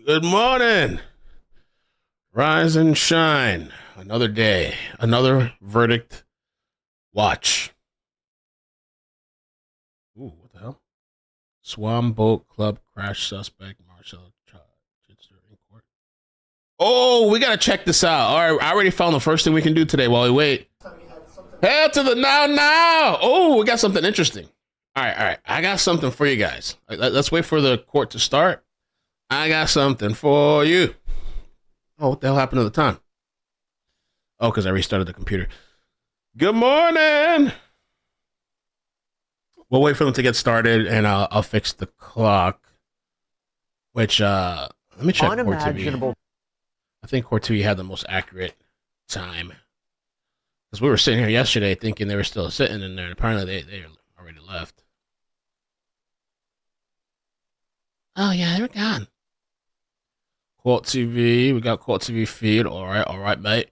Good morning. Rise and shine. Another day. Another verdict. Watch. Ooh, what the hell? Swan Boat Club crash suspect Marcel Chitzer in court. Oh, we gotta check this out. All right, I already found the first thing we can do today while we wait. Hell to the now. Oh, we got something interesting. All right. I got something for you guys. Let's wait for the court to start. I got something for you. Oh, what the hell happened to the time? Oh, because I restarted the computer. Good morning. We'll wait for them to get started, and I'll fix the clock. Which, let me check Court TV. I think Court TV had the most accurate time. Because we were sitting here yesterday thinking they were still sitting in there, and apparently they already left. Oh, yeah, they're gone. Court TV. We got Court TV feed. All right, mate.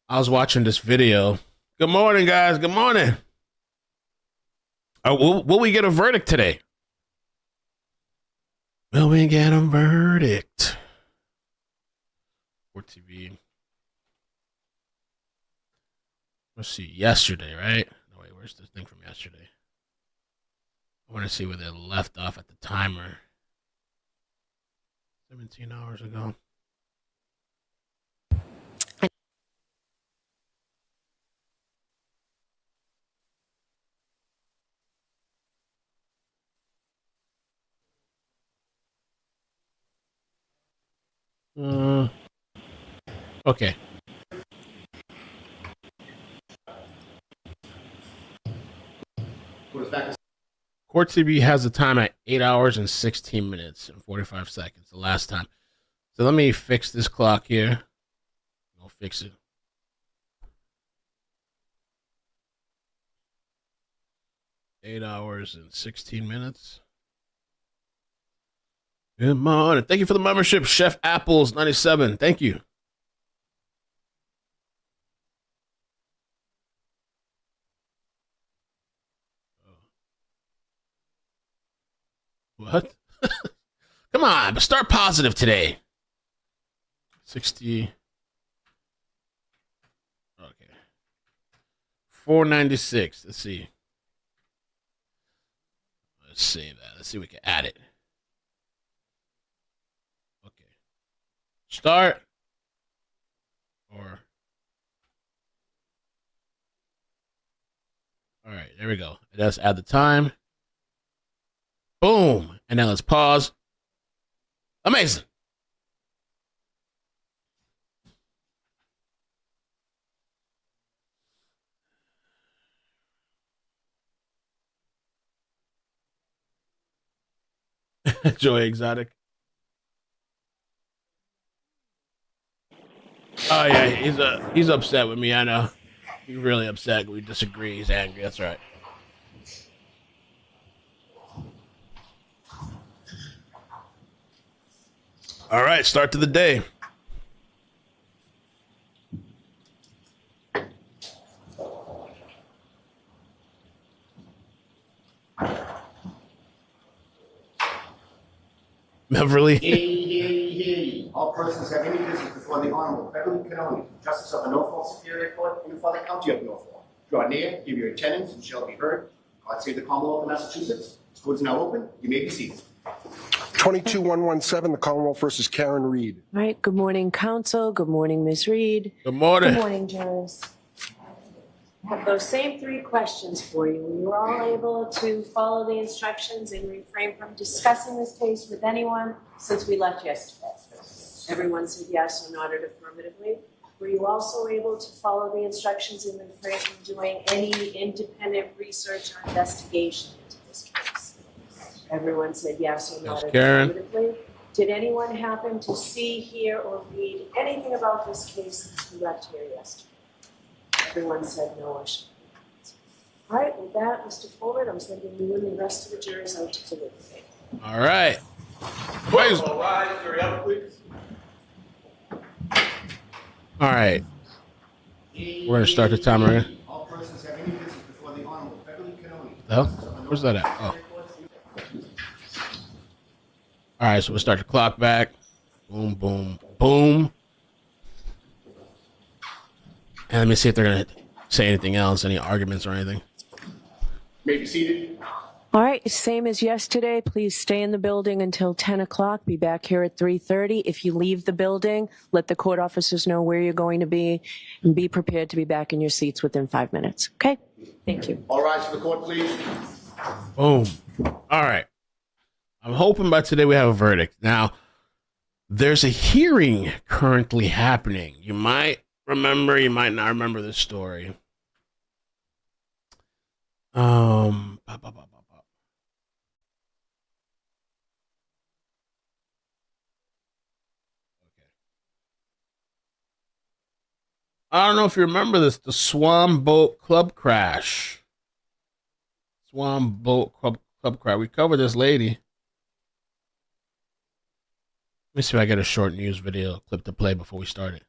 I was watching this video. Good morning, guys. Good morning. Will we get a verdict today? Will we get a verdict? Court TV. Let's see. Yesterday, right? No, wait. Where's this thing from yesterday? I want to see where they left off at the timer. 17 hours ago. Okay. Court TV has the time at 8 hours and 16 minutes and 45 seconds, the last time. So let me fix this clock here. I'll fix it. Eight hours and 16 minutes. Good morning. Thank you for the membership, Chef Apples 97. Thank you. What? Come on, start positive today. 60. Okay. 496. Let's see. Let's save that. Let's see if we can add it. Okay. Start. Or. All right, there we go. Let's add the time. Boom. And now let's pause. Amazing. Joey Exotic. Oh yeah, he's upset with me. I know. He's really upset. We disagree. He's angry. That's right. All right, start to the day. Beverly. Hear. All persons have any business before the Honorable Beverly Cannoli, Justice of the Norfolk Superior Court in the Father County of Norfolk. Draw near, give your attendance, and shall be heard. God save the Commonwealth of Massachusetts. This court is now open. You may be seated. 22117, the Commonwealth versus Karen Reed. All right. Good morning, counsel. Good morning, Ms. Reed. Good morning. Good morning, jurors. I have those same three questions for you. Were you all able to follow the instructions and refrain from discussing this case with anyone since we left yesterday? Everyone said yes or nodded affirmatively. Were you also able to follow the instructions and refrain from doing any independent research or investigation into this case? Everyone said yes or nodded affirmatively. Did anyone happen to see, hear, or read anything about this case since we left here yesterday? Everyone said no or should. All right, with that, Mr. Forward, I'm sending you and the rest of the jurors out to deliberate. All right. All rise, hurry up, please. All right. We're going to start the timer here. All persons have any business before the Honorable Beverly Cannoli. The hell? Where's that at? Oh. All right, so we'll start the clock back. Boom, boom, boom. And let me see if they're going to say anything else, any arguments or anything. May be seated. All right, same as yesterday. Please stay in the building until 10 o'clock. Be back here at 3:30. If you leave the building, let the court officers know where you're going to be and be prepared to be back in your seats within 5 minutes. Okay? Thank you. All rise for the court, please. Boom. All right. I'm hoping by today we have a verdict. Now, there's a hearing currently happening. You might remember, you might not remember this story. Pop, pop, pop. I don't know if you remember this, the Swan Boat Club crash. Swan Boat Club crash. We covered this lady. Let me see if I get a short news video clip to play before we start it.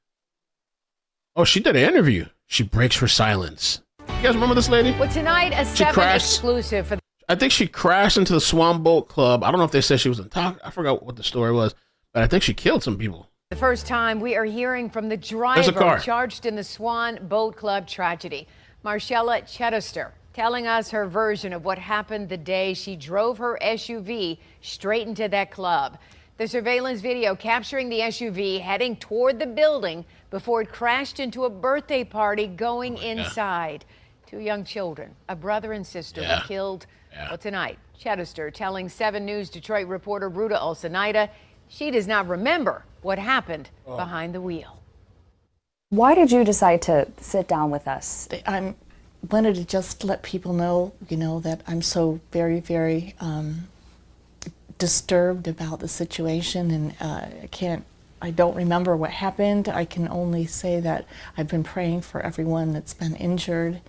Oh, she did an interview. She breaks her silence. You guys remember this lady? Well, tonight, a 7 exclusive for I think she crashed into the Swan Boat Club. I don't know if they said she was in talk. I forgot what the story was, but I think she killed some people. the first time we are hearing from the There's a driver car. charged in the Swan Boat Club tragedy. Marcella Chedester telling us her version of what happened the day she drove her SUV straight into that club. The surveillance video capturing the SUV heading toward the building before it crashed into a birthday party going inside. Two young children, a brother and sister, were killed. Well, tonight, Chedester telling 7 News Detroit reporter Ruta Ulsanaida she does not remember what happened behind the wheel. Why did you decide to sit down with us? I wanted to just let people know, that I'm so very, very disturbed about the situation, and I don't remember what happened. I can only say that I've been praying for everyone that's been injured.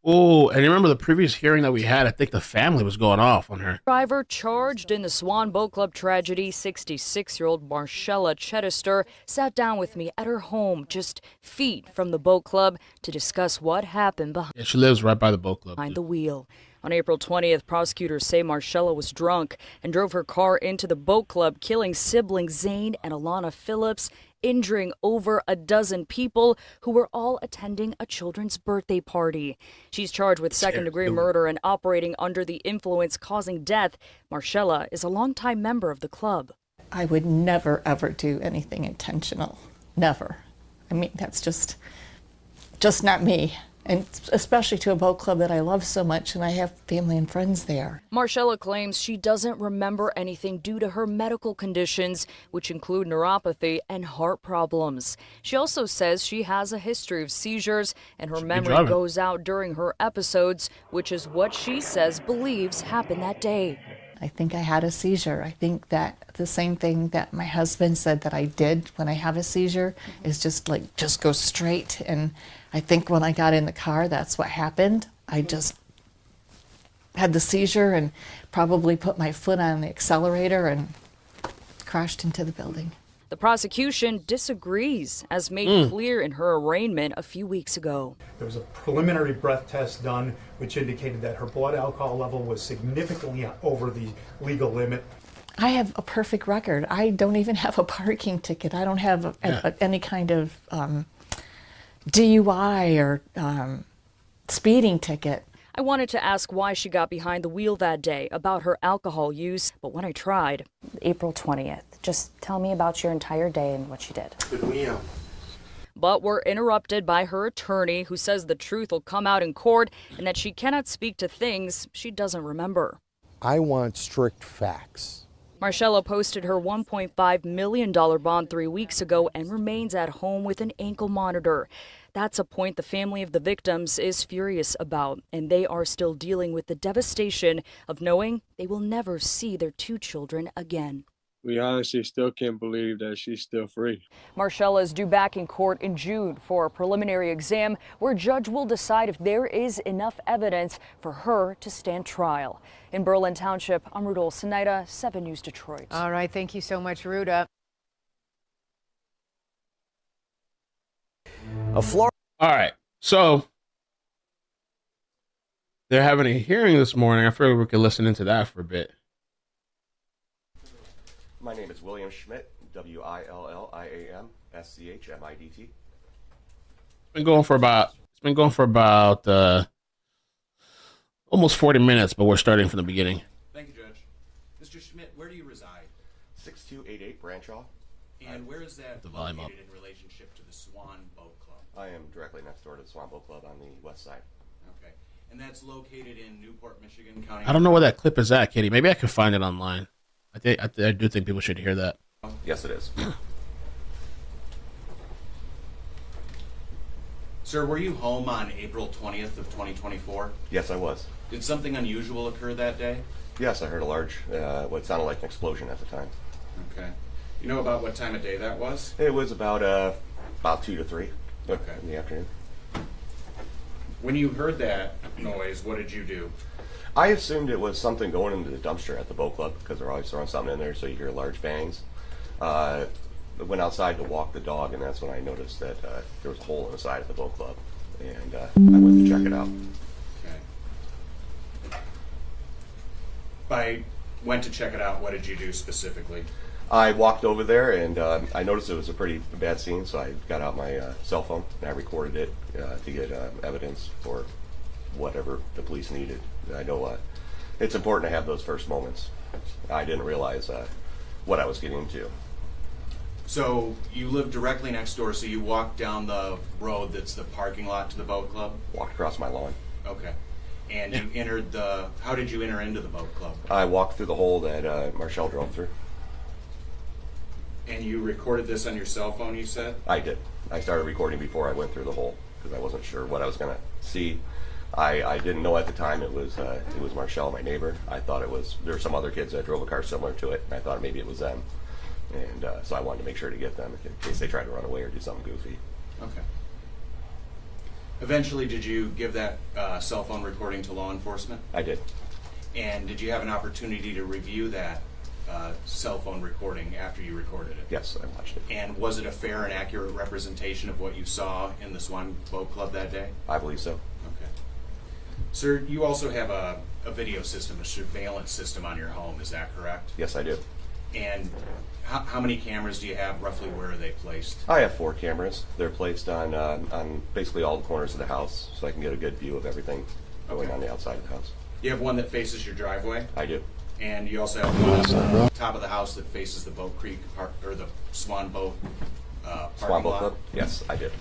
Oh, and you remember the previous hearing that we had? I think the family was going off on her. Driver charged in the Swan Boat Club tragedy, 66-year-old Marcella Chedester, sat down with me at her home just feet from the boat club to discuss what happened behind Yeah, she lives right by the boat club. the wheel. On April 20th, prosecutors say Marcella was drunk and drove her car into the boat club, killing siblings Zane and Alana Phillips, injuring over a dozen people who were all attending a children's birthday party. She's charged with second-degree murder and operating under the influence causing death. Marcella is a longtime member of the club. I would never, ever do anything intentional. Never. I mean, that's just not me. And especially to a boat club that I love so much, and I have family and friends there. Marcella claims she doesn't remember anything due to her medical conditions, which include neuropathy and heart problems. She also says she has a history of seizures, and her memory goes out during her episodes, which is what she says believes happened that day. I think I had a seizure. I think that the same thing that my husband said that I did when I have a seizure is just go straight. And I think when I got in the car, that's what happened. I just had the seizure and probably put my foot on the accelerator and crashed into the building. The prosecution disagrees, as made clear in her arraignment a few weeks ago. There was a preliminary breath test done, which indicated that her blood alcohol level was significantly over the legal limit. I have a perfect record. I don't even have a parking ticket. I don't have any kind of DUI or speeding ticket. I wanted to ask why she got behind the wheel that day, about her alcohol use, but when I tried. April 20th. Just tell me about your entire day and what you did. But we're interrupted by her attorney, who says the truth will come out in court and that she cannot speak to things she doesn't remember. I want strict facts. Marcella posted her $1.5 million bond 3 weeks ago and remains at home with an ankle monitor. That's a point the family of the victims is furious about, and they are still dealing with the devastation of knowing they will never see their 2 children again. We honestly still can't believe that she's still free. Marcella is due back in court in June for a preliminary exam where a judge will decide if there is enough evidence for her to stand trial. In Berlin Township, I'm Ruta Ulsanaida, 7 News Detroit. All right, thank you so much, Ruta. All right, so they're having a hearing this morning. I figured we could listen into that for a bit. My name is William Schmidt, WILLIAMSCHMIDT. It's been going for about almost 40 minutes, but we're starting from the beginning. Thank you, Judge. Mr. Schmidt, where do you reside? 6288 Branshaw. And where is that The volume up. located in relationship to the Swan Boat Club? I am directly next door to the Swan Boat Club on the west side. Okay. And that's located in Newport, Michigan County? I don't know where that clip is at, Kitty. Maybe I could find it online. I do think people should hear that. Yes, it is. Sir, were you home on April 20th of 2024? Yes, I was. Did something unusual occur that day? Yes, I heard a large, what sounded like an explosion at the time. Okay. You know about what time of day that was? It was about 2 to 3 in the afternoon. When you heard that noise, what did you do? I assumed it was something going into the dumpster at the boat club because they're always throwing something in there, so you hear large bangs. I went outside to walk the dog, and that's when I noticed that there was a hole in the side of the boat club, and I went to check it out. Okay. I went to check it out. What did you do specifically? I walked over there, and I noticed it was a pretty bad scene, so I got out my cell phone, and I recorded it to get evidence for whatever the police needed. I know it's important to have those first moments. I didn't realize what I was getting into. So you live directly next door, so you walked down the road that's the parking lot to the boat club? Walked across my lawn. Okay. And you entered how did you enter into the boat club? I walked through the hole that Marshall drove through. And you recorded this on your cell phone, you said? I did. I started recording before I went through the hole because I wasn't sure what I was going to see. I didn't know at the time it was Marshall, my neighbor. I thought there were some other kids that drove a car similar to it, and I thought maybe it was them. And so I wanted to make sure to get them in case they tried to run away or do something goofy. Okay. Eventually, did you give that cell phone recording to law enforcement? I did. And did you have an opportunity to review that cell phone recording after you recorded it? Yes, I watched it. And was it a fair and accurate representation of what you saw in the Swan Boat Club that day? I believe so. Okay. Sir, you also have a video system, a surveillance system on your home, is that correct? Yes, I do. And how many cameras do you have? Roughly where are they placed? I have 4 cameras. They're placed on basically all the corners of the house, so I can get a good view of everything going on the outside of the house. You have one that faces your driveway? I do. And you also have one on the top of the house that faces the Boat Creek or the Swan Boat parking Swan Boat lot? Club? Yes, I did.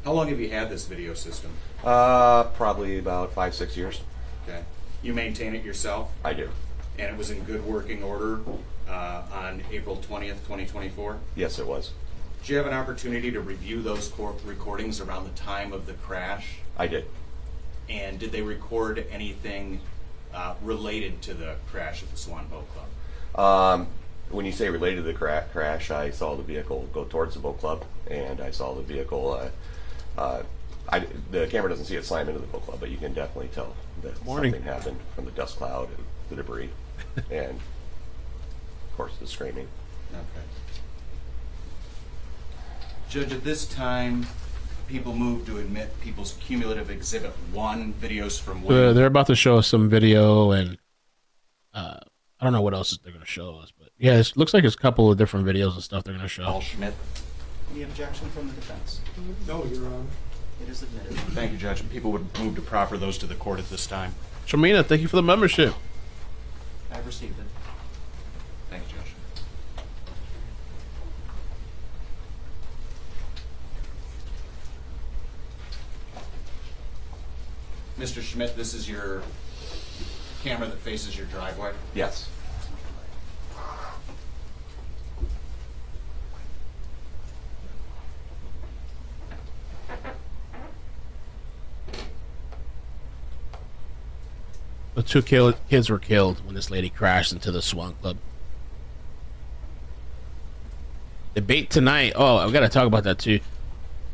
How long have you had this video system? Probably about 5-6 years. Okay. You maintain it yourself? I do. And it was in good working order on April 20th, 2024? Yes, it was. Did you have an opportunity to review those recordings around the time of the crash? I did. And did they record anything related to the crash at the Swan Boat Club? When you say related to the crash, I saw the vehicle go towards the boat club, and I saw the vehicle. The camera doesn't see it slam into the boat club, but you can definitely tell that something happened from the dust cloud and the debris, and of course the screaming. Okay. Judge, at this time, people move to admit people's cumulative exhibit 1 videos from when? They're about to show us some video, and I don't know what else they're going to show us, but yeah, it looks like it's a couple of different videos and stuff they're going to show. Paul Schmidt. Any objection from the defense? No, Your Honor. It is admitted. Thank you, Judge. People would move to proffer those to the court at this time. Shamina, thank you for the membership. I've received it. Thank you, Judge. Mr. Schmidt, this is your camera that faces your driveway? Yes. The 2 kids were killed when this lady crashed into the Swan Club. Debate tonight. Oh, I've got to talk about that too.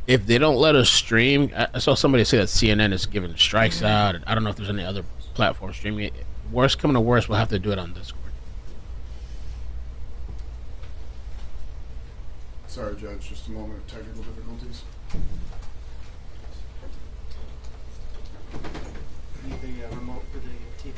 If they don't let us stream, I saw somebody say that CNN is giving strikes out, and I don't know if there's any other platform streaming it. Worst coming to worst, we'll have to do it on Discord. Sorry, Judge, just a moment of technical difficulties. Need the remote for the TV?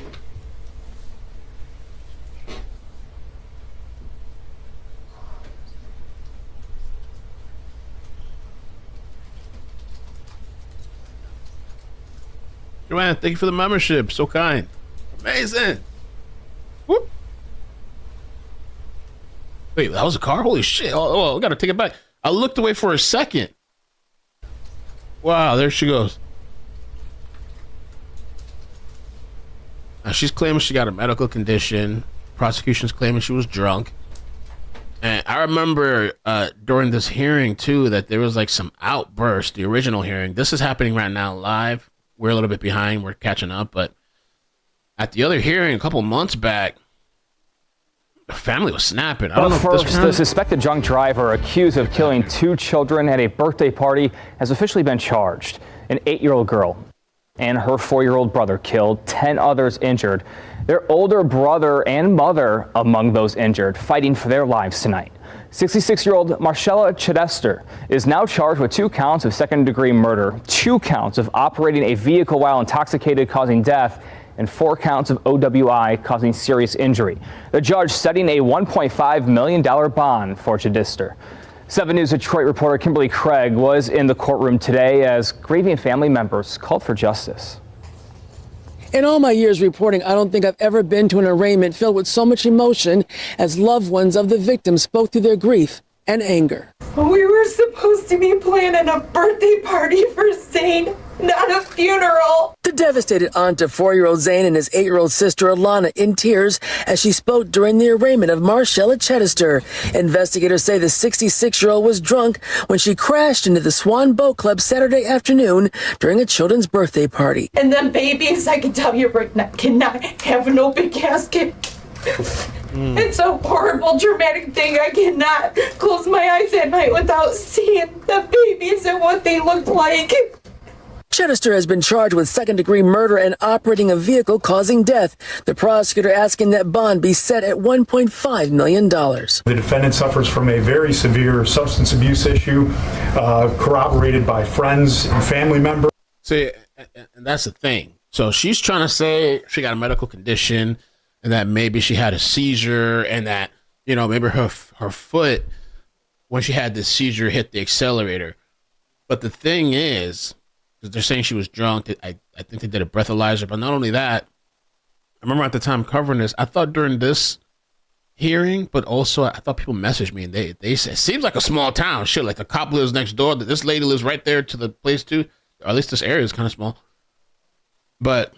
Joanne, thank you for the membership. So kind. Amazing. Whoop. Wait, that was a car? Holy shit. Oh, I gotta take it back. I looked away for a second. Wow, there she goes. Now she's claiming she got a medical condition. Prosecution's claiming she was drunk. And I remember during this hearing too that there was like some outburst, the original hearing. This is happening right now live. We're a little bit behind, we're catching up, but at the other hearing a couple months back, the family was snapping. I don't know if this the suspected drunk driver accused of killing 2 children at a birthday party has officially been charged. An 8-year-old girl and her 4-year-old brother killed, 10 others injured. Their older brother and mother among those injured, fighting for their lives tonight. 66-year-old Marcella Chedester is now charged with 2 counts of second-degree murder, 2 counts of operating a vehicle while intoxicated causing death, and 4 counts of OWI causing serious injury. The judge setting a $1.5 million bond for Chedester. 7 News Detroit reporter Kimberly Craig was in the courtroom today as grieving family members called for justice. In all my years reporting, I don't think I've ever been to an arraignment filled with so much emotion as loved ones of the victims spoke through their grief and anger. We were supposed to be planning a birthday party for Zane, not a funeral. The devastated aunt of 4-year-old Zane and his 8-year-old sister Alana in tears as she spoke during the arraignment of Marcella Chedester. Investigators say the 66-year-old was drunk when she crashed into the Swan Boat Club Saturday afternoon during a children's birthday party. And then babies, I can tell you right now, cannot have an open casket. It's a horrible, dramatic thing. I cannot close my eyes at night without seeing the babies and what they looked like. Chedester has been charged with second-degree murder and operating a vehicle causing death. The prosecutor asking that bond be set at $1.5 million. The defendant suffers from a very severe substance abuse issue, corroborated by friends and family members. See, and that's the thing. So she's trying to say she got a medical condition and that maybe she had a seizure and that, you know, maybe her foot, when she had this seizure, hit the accelerator. But the thing is, because they're saying she was drunk, I think they did a breathalyzer. But not only that, I remember at the time covering this, I thought during this hearing, but also I thought people messaged me and they said, it seems like a small town. Shit, like the cop lives next door. This lady lives right there to the place too. Or at least this area is kind of small. But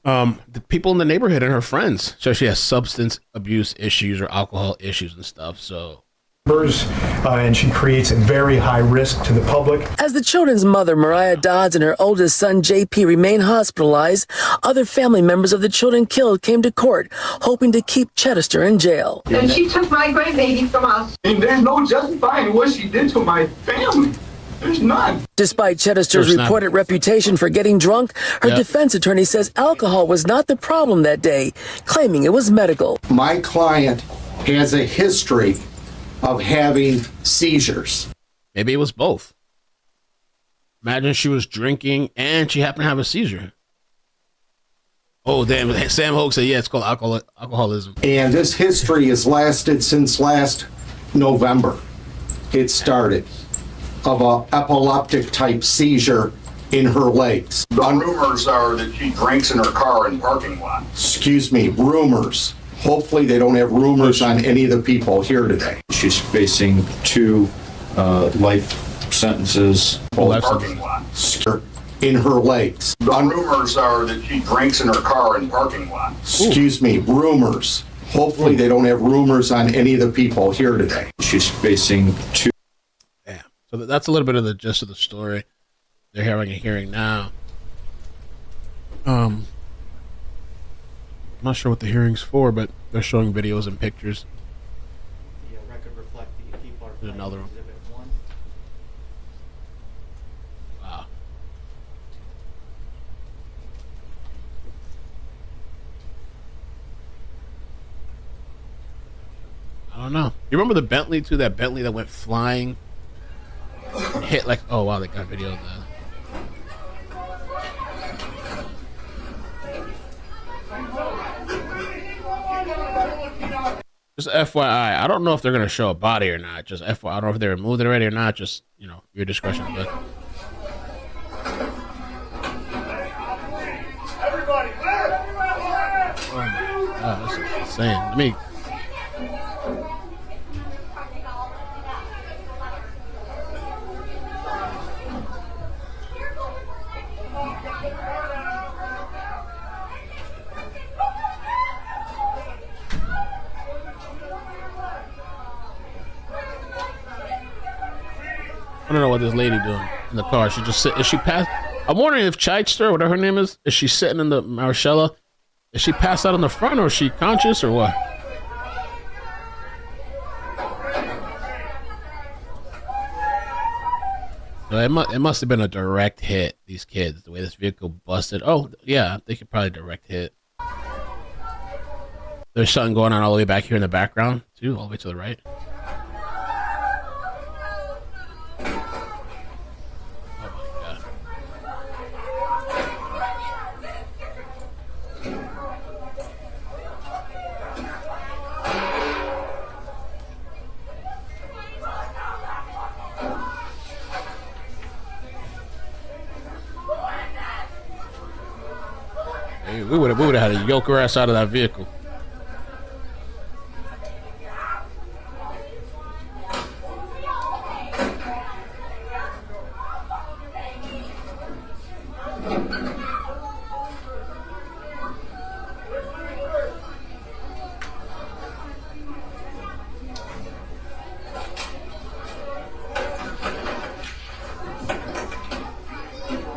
the people in the neighborhood and her friends, so she has substance abuse issues or alcohol issues and stuff. So. And she creates a very high risk to the public. As the children's mother, Mariah Dodds, and her oldest son, JP, remain hospitalized, other family members of the children killed came to court, hoping to keep Chedester in jail. And she took my grandbaby from us. And there's no justifying what she did to my family. There's none. Despite Chedester's reported reputation for getting drunk, her defense attorney says alcohol was not the problem that day, claiming it was medical. My client has a history of having seizures. Maybe it was both. Imagine she was drinking and she happened to have a seizure. Oh, damn. Sam Hogue said, yeah, it's called alcoholism. And this history has lasted since last November. It started of a epileptic type seizure in her legs. The rumors are that she drinks in her car in parking lot. Excuse me, rumors. Hopefully they don't have rumors on any of the people here today. She's facing 2 life sentences. Parking lot. In her legs. The rumors are that she drinks in her car in parking lot. Excuse me, rumors. Hopefully they don't have rumors on any of the people here today. She's facing 2. Damn. So that's a little bit of the gist of the story. They're having a hearing now. I'm not sure what the hearing's for, but they're showing videos and pictures. The record reflect the people are There's another one. Exhibit 1. Wow. I don't know. You remember the Bentley too? That Bentley that went flying, hit like. Oh wow, they got video of that. Just FYI, I don't know if they're gonna show a body or not. Just FYI, I don't know if they removed it already or not. Just, you know, your discretion. But Oh my god, this is insane. I mean, I don't know what this lady doing in the car. She just sit. Is she passed? I'm wondering if Chitster, whatever her name is she sitting in the Marcella? Is she passed out in the front, or is she conscious, or what? No, it must have been a direct hit. These kids, the way this vehicle busted. Oh yeah, they could probably direct hit. There's something going on all the way back here in the background too, all the way to the right. We would have had to yoke her ass out of that vehicle.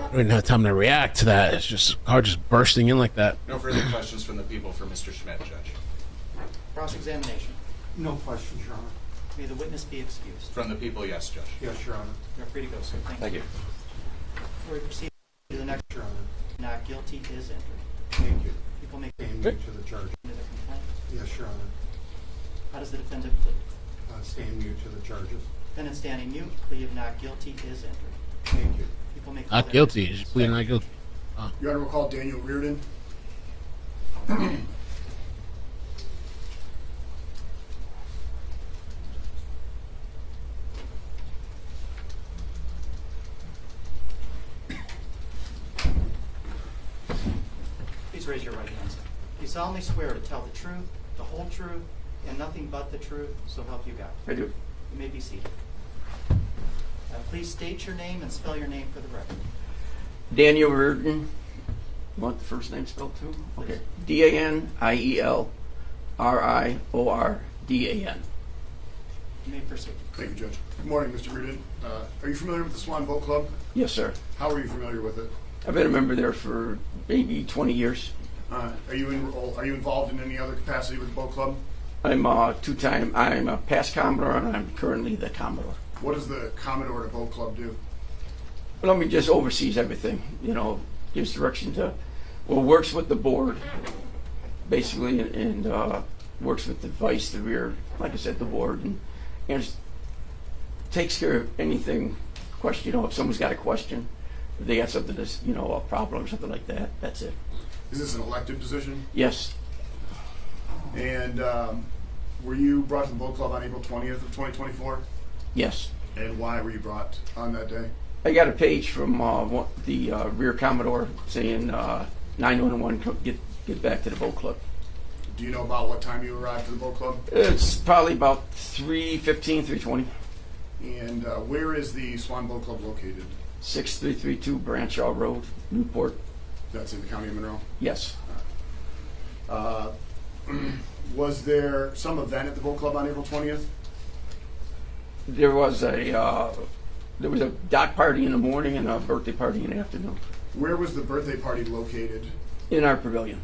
We didn't have time to react to that. It's just car just bursting in like that. No further questions from the people for Mr. Schmidt, Judge. Cross-examination. No questions, Your Honor. May the witness be excused. From the people, yes, Judge. Yes, Your Honor. You're free to go, sir. Thank you. Before we proceed to the next, Your Honor. not guilty is entered. Thank you. People may Stand mute to the charge. into the complaint. Yes, Your Honor. How does the defendant plead? Stand mute to the charges. Defendant standing mute, plea of not guilty is entered. Thank you. People may call Not their guilty. witnesses. She's pleading not guilty. Oh. Your Honor, we'll call Daniel Reardon. Please raise your right hand. You solemnly swear to tell the truth, the whole truth, and nothing but the truth, so help you God. I do. You may be seated. Please state your name and spell your name for the record. Daniel Reardon. You want the first name spelled too? Okay. DANIELRIORDAN. You may proceed. Thank you, Judge. Good morning, Mr. Reardon. Are you familiar with the Swan Boat Club? Yes, sir. How are you familiar with it? I've been a member there for maybe 20 years. Are you involved in any other capacity with the boat club? I'm a two-time. I'm a past Commodore, and I'm currently the Commodore. What does the Commodore at a boat club do? Well, I mean, just oversees everything. You know, gives direction to, well, works with the board, basically, and works with the vice, the rear, like I said, the board, and takes care of anything. Question, you know, if someone's got a question, if they got something that's, you know, a problem or something like that, that's it. Is this an elected position? Yes. And were you brought to the boat club on April 20th of 2024? Yes. And why were you brought on that day? I got a page from the rear Commodore saying 911 get back to the boat club. Do you know about what time you arrived to the boat club? It's probably about 3:15, 3:20. And where is the Swan Boat Club located? 6332 Branchall Road, Newport. That's in the county of Monroe? Yes. Was there some event at the boat club on April 20th? There was a dock party in the morning and a birthday party in the afternoon. Where was the birthday party located? In our pavilion.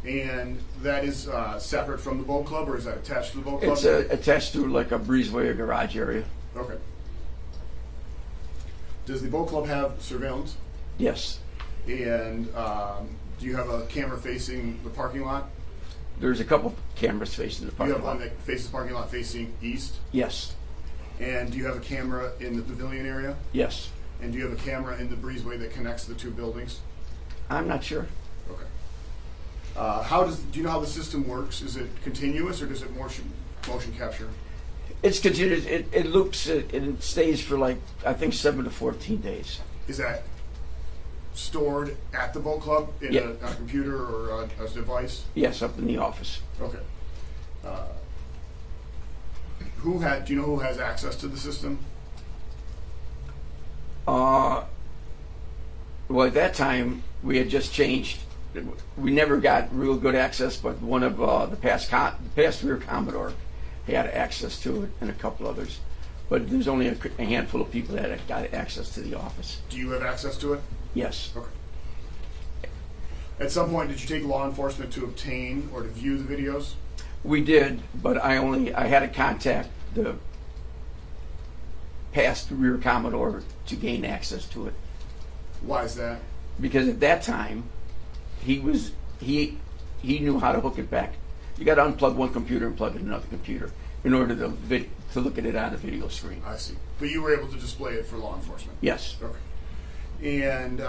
And that is separate from the boat club, or is that attached to the boat club? It's attached to like a breezeway or garage area. Okay. Does the boat club have surveillance? Yes. And do you have a camera facing the parking lot? There's a couple cameras facing the parking lot. You have one that faces the parking lot facing east? Yes. And do you have a camera in the pavilion area? Yes. And do you have a camera in the breezeway that connects the two buildings? I'm not sure. Okay. Do you know how the system works? Is it continuous or does it motion capture? It's continuous. It loops and it stays for like, I think 7 to 14 days. Is that stored at the boat club in Yeah. a computer or a device? Yes, up in the office. Okay. Do you know who has access to the system? Well, at that time, we had just changed. We never got real good access, but one of the past rear Commodore had access to it, and a couple others. But there's only a handful of people that had got access to the office. Do you have access to it? Yes. Okay. At some point, did you take law enforcement to obtain or to view the videos? We did, but I had to contact the past rear Commodore to gain access to it. Why is that? Because at that time, he knew how to hook it back. You got to unplug one computer and plug in another computer in order to look at it on a video screen. I see. But you were able to display it for law enforcement? Yes. Okay. And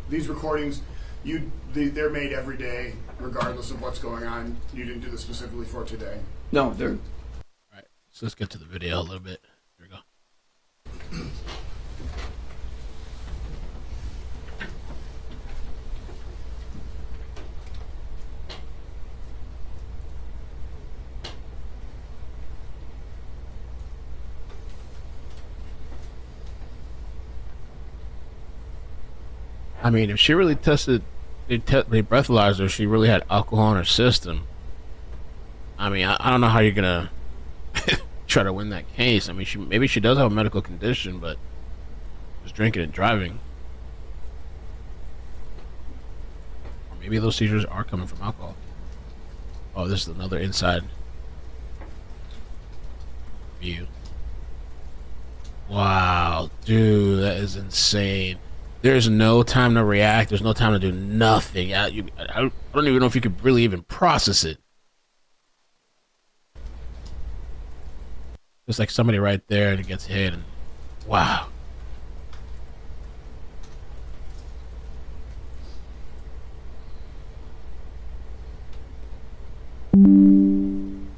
these recordings, they're made every day, regardless of what's going on. You didn't do this specifically for today? No, they're... All right, so let's get to the video a little bit. Here we go. I mean, if she really tested, they breathalyzed her, she really had alcohol in her system. I mean, I don't know how you're gonna try to win that case. I mean, maybe she does have a medical condition, but was drinking and driving. Or maybe those seizures are coming from alcohol. Oh, this is another inside view. Wow, dude, that is insane. There's no time to react. There's no time to do nothing. I don't even know if you could really even process it. There's like somebody right there and it gets hit, and wow. Damn.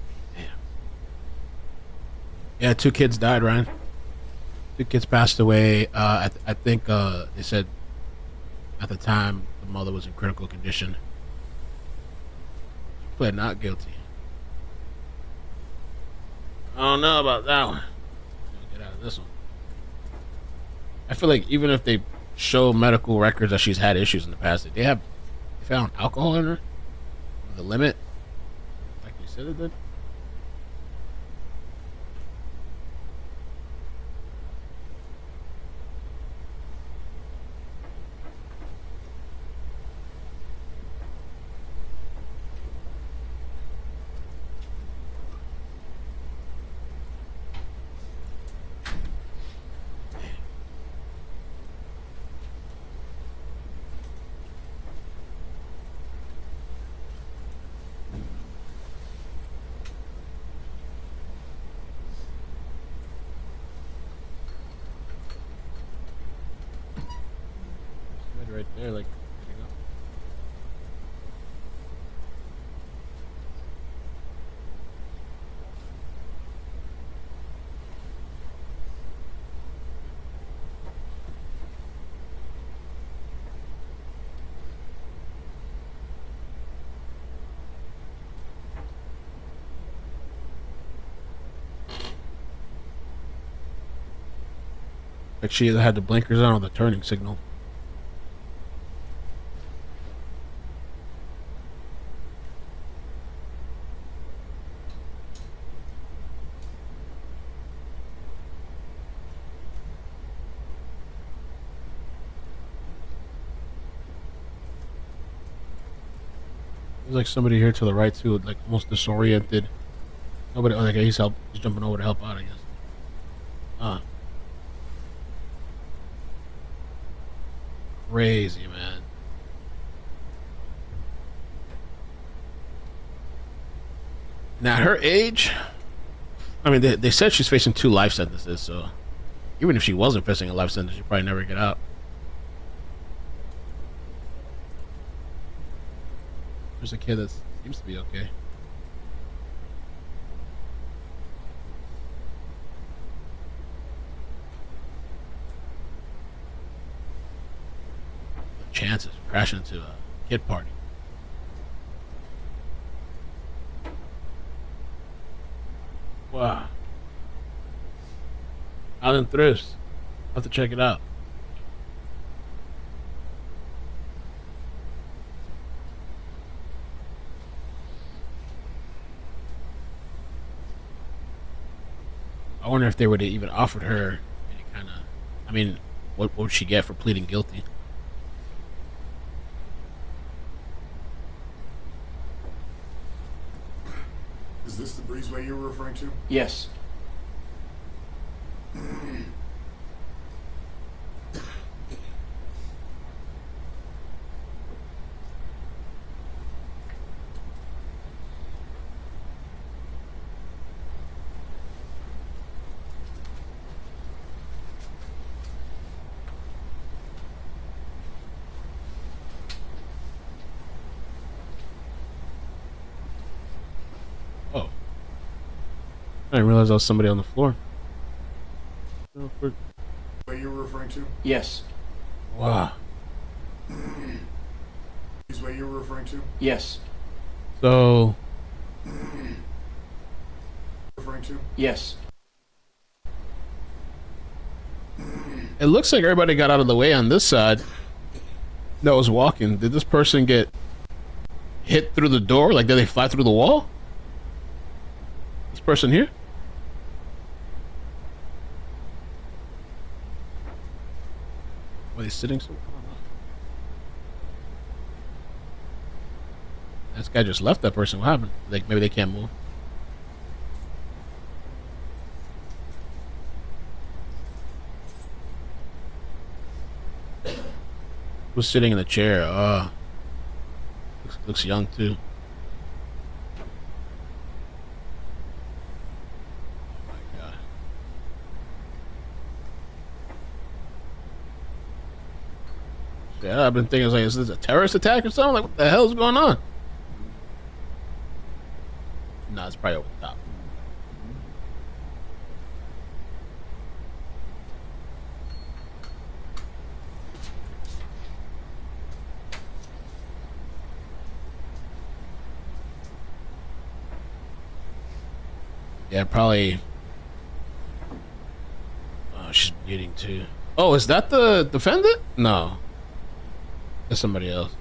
Yeah, 2 kids died, Ryan. 2 kids passed away. I think they said at the time the mother was in critical condition. She pled not guilty. I don't know about that one. Get out of this one. I feel like even if they show medical records that she's had issues in the past, they found alcohol in her, the limit, like you said it did. Right there, like, there you go. Like she either had the blinkers on or the turning signal. There's like somebody here to the right too, like almost disoriented. Nobody. Oh, okay, he's jumping over to help out, I guess. Crazy, man. Now, at her age, I mean, they said she's facing 2 life sentences, so even if she wasn't facing a life sentence, she'd probably never get out. There's a kid that seems to be okay. chances of crashing into a kid party. Wow. Island Thrift. I'll have to check it out. I wonder if they would have even offered her any kind of. I mean, what would she get for pleading guilty? Is this the breezeway you were referring to? Yes. Oh. I didn't realize there was somebody on the floor. Real quick. What you were referring to? Yes. Wow. Is what you were referring to? Yes. So. Referring to? Yes. It looks like everybody got out of the way on this side that was walking. Did this person get hit through the door? Like, did they fly through the wall? This person here? Were they sitting so? This guy just left that person. What happened? Like, maybe they can't move. Who's sitting in the chair? Looks young too. Oh my god. Yeah, I've been thinking, like, is this a terrorist attack or something? Like, what the hell is going on? No, it's probably over the top. Yeah, probably. Oh, she's bleeding too. Oh, is that the defendant? No. That's somebody else.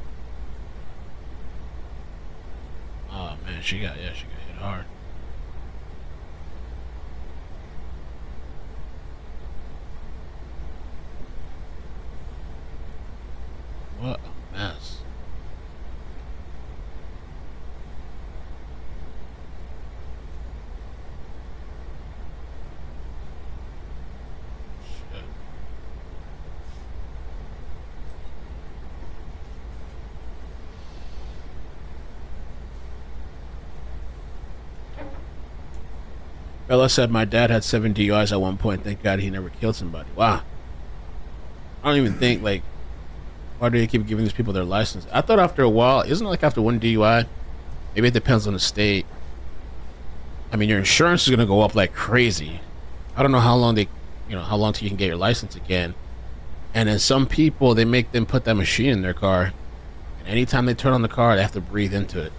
Oh man, she got hit hard. What a mess. Bella said my dad had 7 DUIs at one point. Thank God he never killed somebody. Wow. I don't even think, like, why do they keep giving these people their license? I thought after a while, isn't it like after 1 DUI? Maybe it depends on the state. I mean, your insurance is going to go up like crazy. I don't know how long how long till you can get your license again. And then some people, they make them put that machine in their car. And anytime they turn on the car, they have to breathe into it.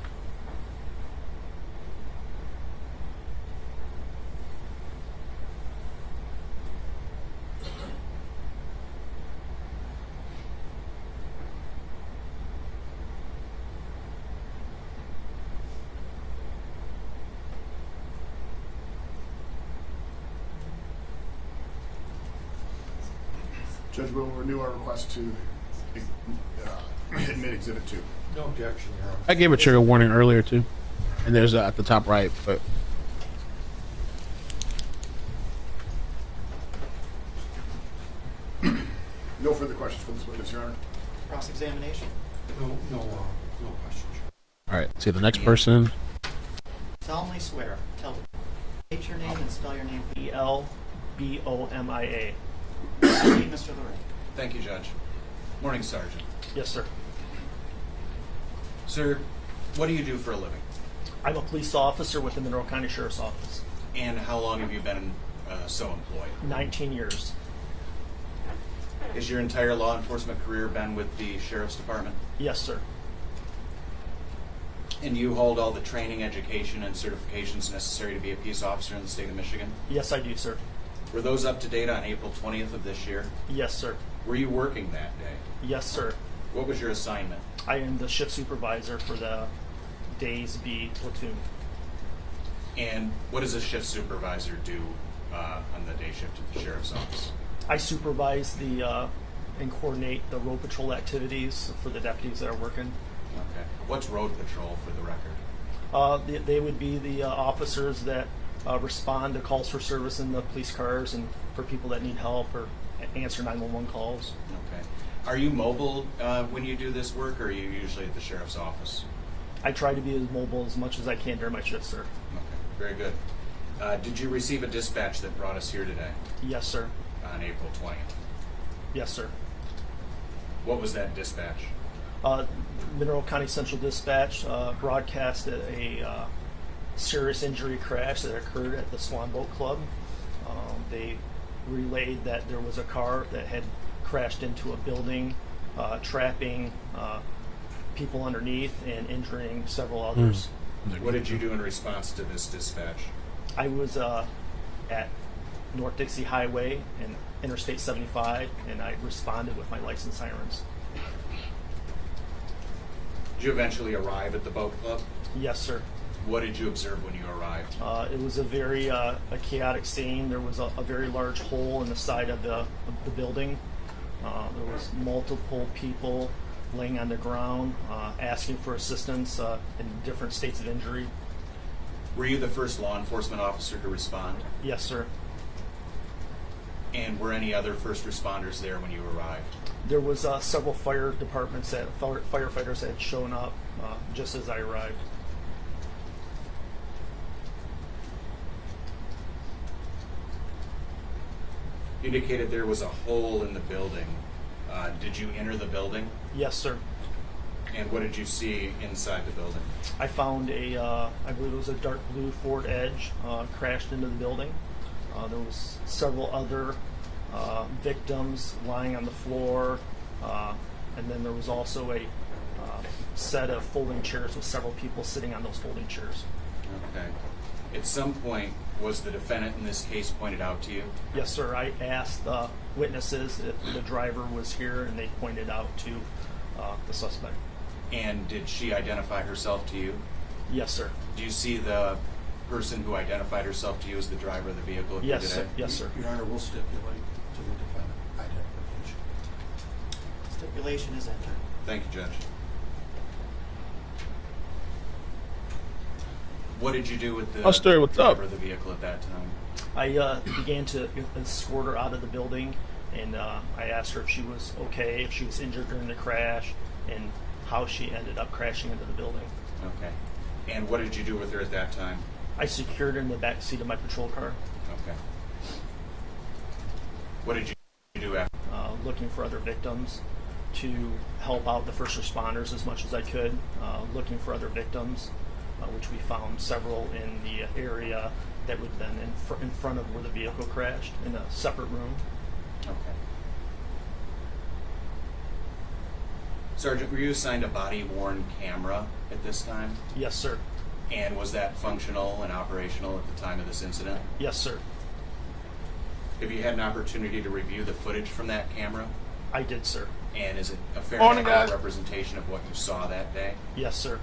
Judge will renew our request to admit Exhibit 2. No objection, Your Honor. I gave a trigger warning earlier too. And there's at the top right, but No further questions for this witness, Your Honor. Cross-examination? No questions. all right. See the next person. Solemnly swear. Tell the state your name and spell your name. ELBOMIA. Mr. Lorraine. Thank you, Judge. Morning, Sergeant. Yes, sir. Sir, what do you do for a living? I'm a police officer with the Monroe County Sheriff's Office. And how long have you been so employed? 19 years. Has your entire law enforcement career been with the Sheriff's Department? Yes, sir. And you hold all the training, education, and certifications necessary to be a peace officer in the state of Michigan? Yes, I do, sir. Were those up to date on April 20th of this year? Yes, sir. Were you working that day? Yes, sir. What was your assignment? I am the shift supervisor for the Days B platoon. And what does a shift supervisor do on the day shift at the Sheriff's Office? I supervise the and coordinate the road patrol activities for the deputies that are working. Okay. What's road patrol for the record? They would be the officers that respond to calls for service in the police cars and for people that need help or answer 911 calls. Okay. Are you mobile when you do this work, or are you usually at the Sheriff's Office? I try to be as mobile as much as I can during my shift, sir. Okay. Very good. Did you receive a dispatch that brought us here today? Yes, sir. On April 20th? Yes, sir. What was that dispatch? Mineral County Central Dispatch broadcasted a serious injury crash that occurred at the Swan Boat Club. They relayed that there was a car that had crashed into a building, trapping people underneath and injuring several others. What did you do in response to this dispatch? I was at North Dixie Highway and Interstate 75, and I responded with my license sirens. Did you eventually arrive at the boat club? Yes, sir. What did you observe when you arrived? It was a very a chaotic scene. There was a very large hole in the side of the building. There was multiple people laying on the ground, asking for assistance in different states of injury. Were you the first law enforcement officer to respond? Yes, sir. And were any other first responders there when you arrived? There was several fire departments that firefighters had shown up just as I arrived. You indicated there was a hole in the building. Did you enter the building? Yes, sir. And what did you see inside the building? I found I believe it was a dark blue Ford Edge crashed into the building. There was several other victims lying on the floor, and then there was also a set of folding chairs with several people sitting on those folding chairs. Okay. At some point, was the defendant in this case pointed out to you? Yes, sir. I asked the witnesses if the driver was here, and they pointed out to the suspect. And did she identify herself to you? Yes, sir. Do you see the person who identified herself to you as the driver of the vehicle here Yes, today? sir. Yes, sir. Your Honor, we'll stipulate to the defendant identification. Stipulation is entered. Thank you, Judge. What did you do with the Buster, what's up? driver of the vehicle at that time? I began to escort her out of the building, and I asked her if she was okay, if she was injured during the crash, and how she ended up crashing into the building. Okay. And what did you do with her at that time? I secured her in the back seat of my patrol car. Okay. What did you do after? Looking for other victims to help out the first responders as much as I could. Looking for other victims, which we found several in the area that would have been in front of where the vehicle crashed in a separate room. Okay. Sergeant, were you assigned a body-worn camera at this time? Yes, sir. And was that functional and operational at the time of this incident? Yes, sir. Have you had an opportunity to review the footage from that camera? I did, sir. And is it a fair Morning, accurate guys. representation of what you saw that day? Yes, sir.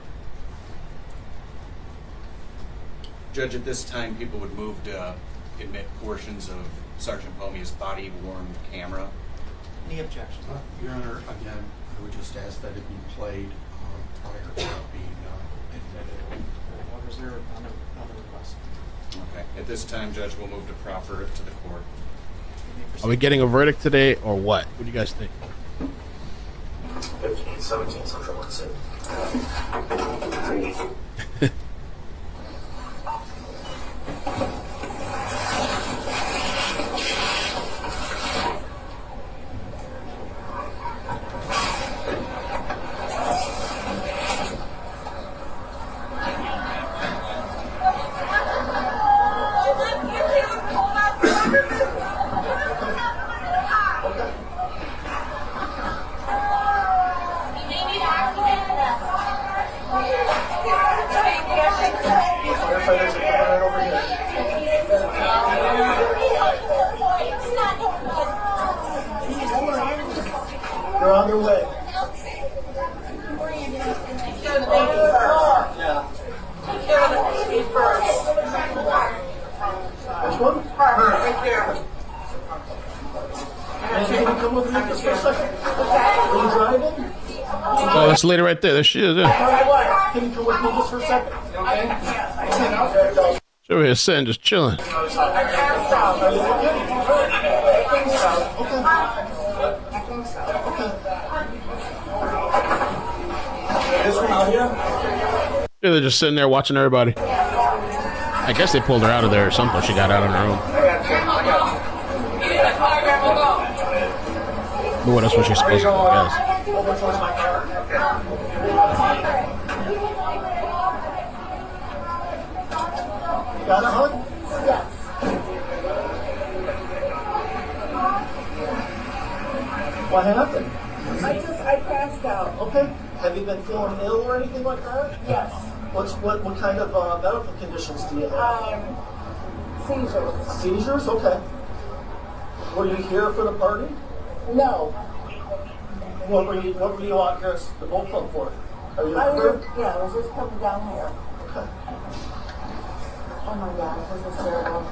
Judge, at this time, people would move to admit portions of Sergeant Pomia's body-worn camera. Any objection? Your Honor, again, I would just ask that it be played prior to it being admitted. What is there on the request? Okay. At this time, Judge, we'll move to proffer it to the court. Are we getting a verdict today or what? What do you guys think? 1517 Central Exit. Firefighters are coming right over here. They're on their way. Yeah. Which one? Right there. Can you come with me just for a second? Are you driving? Oh, that's the lady right there. There she is. Yeah. Can you come with me just for a second? Okay. She's over here sitting, just chilling. Yeah, they're just sitting there watching everybody. I guess they pulled her out of there or something. She got out on her own. But what else was she supposed to do, I guess? Got a hug? Yes. What happened? I passed out. Okay. Have you been feeling ill or anything like that? Yes. What kind of medical conditions do you have? Seizures. Seizures? Okay. Were you here for the party? No. What were you out here at the boat club for? Are you I hurt? was just coming down here. Okay. Oh my God, this is terrible.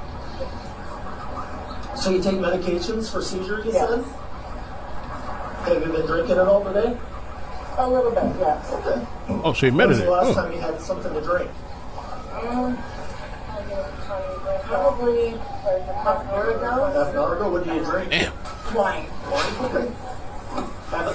So you take medications for seizure, you Yes. said? Have you been drinking at all today? A little bit, yes. Okay. Oh, she When was admitted the last it. time you had something to drink? Probably like a half hour ago. Half an hour ago? What do you drink? Damn. Wine. Okay.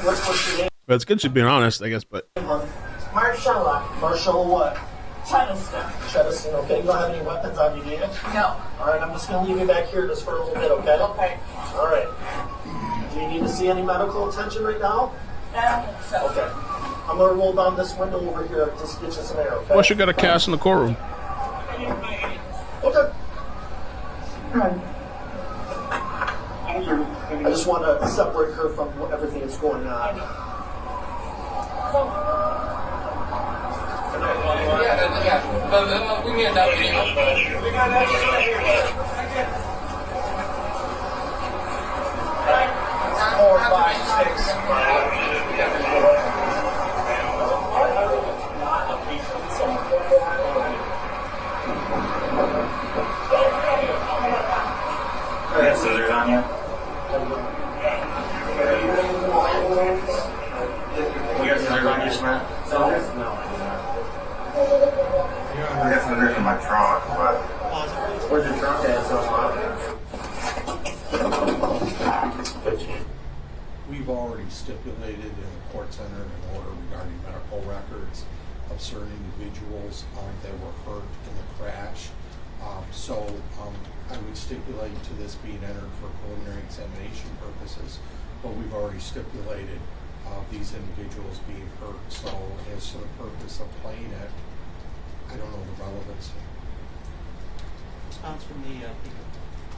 What's your name? But it's good she's being honest, I guess. But Marshalla. Marshall what? Cheniston. Cheniston, okay. You don't have any weapons on you, do you? No. All right, I'm just going to leave you back here just for a little bit, okay? Okay. All right. Do you need to see any medical attention right now? So. Okay. I'm going to roll down this window over here just to get you some air, okay? well, she got a cast in the courtroom. Okay. I just want to separate her from everything that's going on. Four, five, six. You have scissors on you? You got scissors on you, Matt? No. I got scissors in my trunk, but... Where's your trunk at? We've already stipulated in the court center an order regarding medical records of certain individuals that were hurt in the crash. I would stipulate to this being entered for preliminary examination purposes, but we've already stipulated these individuals being hurt. So as to the purpose of playing it, I don't know the relevancy. Response from the people.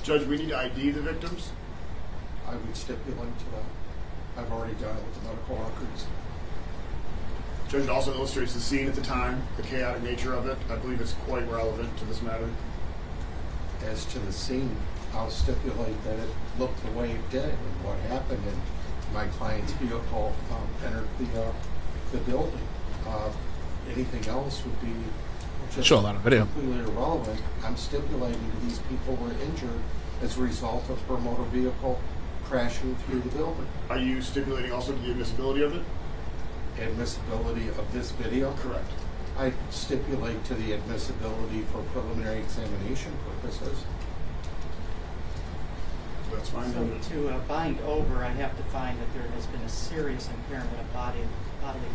Judge, we need to ID the victims. I would stipulate to that. I've already done it with the medical records. Judge, it also illustrates the scene at the time, the chaotic nature of it. I believe it's quite relevant to this matter. As to the scene, I'll stipulate that it looked the way it did and what happened, and my client's vehicle entered the building. Anything else would be just show a lot of video. completely irrelevant. I'm stipulating that these people were injured as a result of her motor vehicle crashing through the building. Are you stipulating also the admissibility of it? Admissibility of this video? Correct. I stipulate to the admissibility for preliminary examination purposes. That's fine. So to bind over, I have to find that there has been a serious impairment of bodily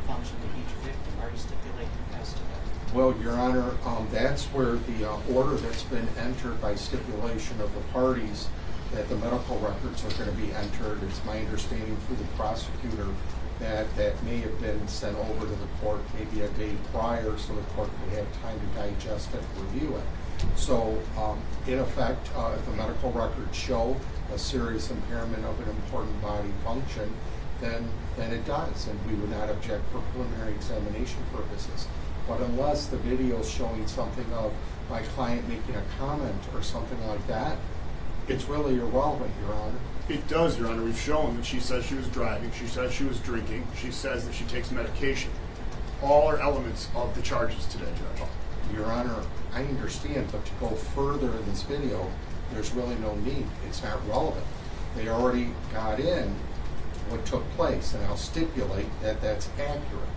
function to each victim. Are you stipulating as to that? Well, Your Honor, that's where the order that's been entered by stipulation of the parties that the medical records are going to be entered. It's my understanding through the prosecutor that may have been sent over to the court maybe a day prior so the court could have time to digest it and review it. So, in effect, if the medical records show a serious impairment of an important body function, then it does, and we would not object for preliminary examination purposes. But unless the video is showing something of my client making a comment or something like that, it's really irrelevant, Your Honor. It does, Your Honor. We've shown that she says she was driving, she says she was drinking, she says that she takes medication. All are elements of the charges today, Judge. Your Honor, I understand, but to go further in this video, there's really no need. It's not relevant. They already got in what took place, and I'll stipulate that that's accurate.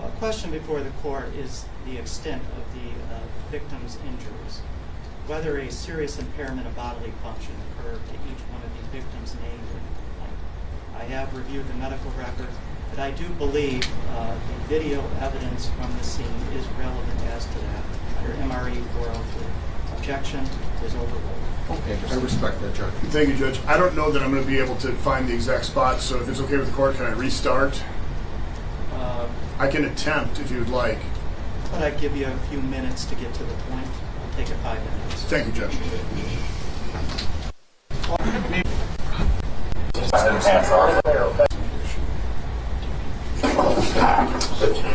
A question before the court is the extent of the victim's injuries. Whether a serious impairment of bodily function occurred to each one of the victims named in the complaint. I have reviewed the medical records, but I do believe the video evidence from the scene is relevant as to that. Under MRE 403, objection is overruled. Okay, I respect that, Judge. Thank you, Judge. I don't know that I'm going to be able to find the exact spot, so if it's okay with the court, can I restart? I can attempt if you would like. But I give you a few minutes to get to the point. I'll take it 5 minutes. Thank you, Judge.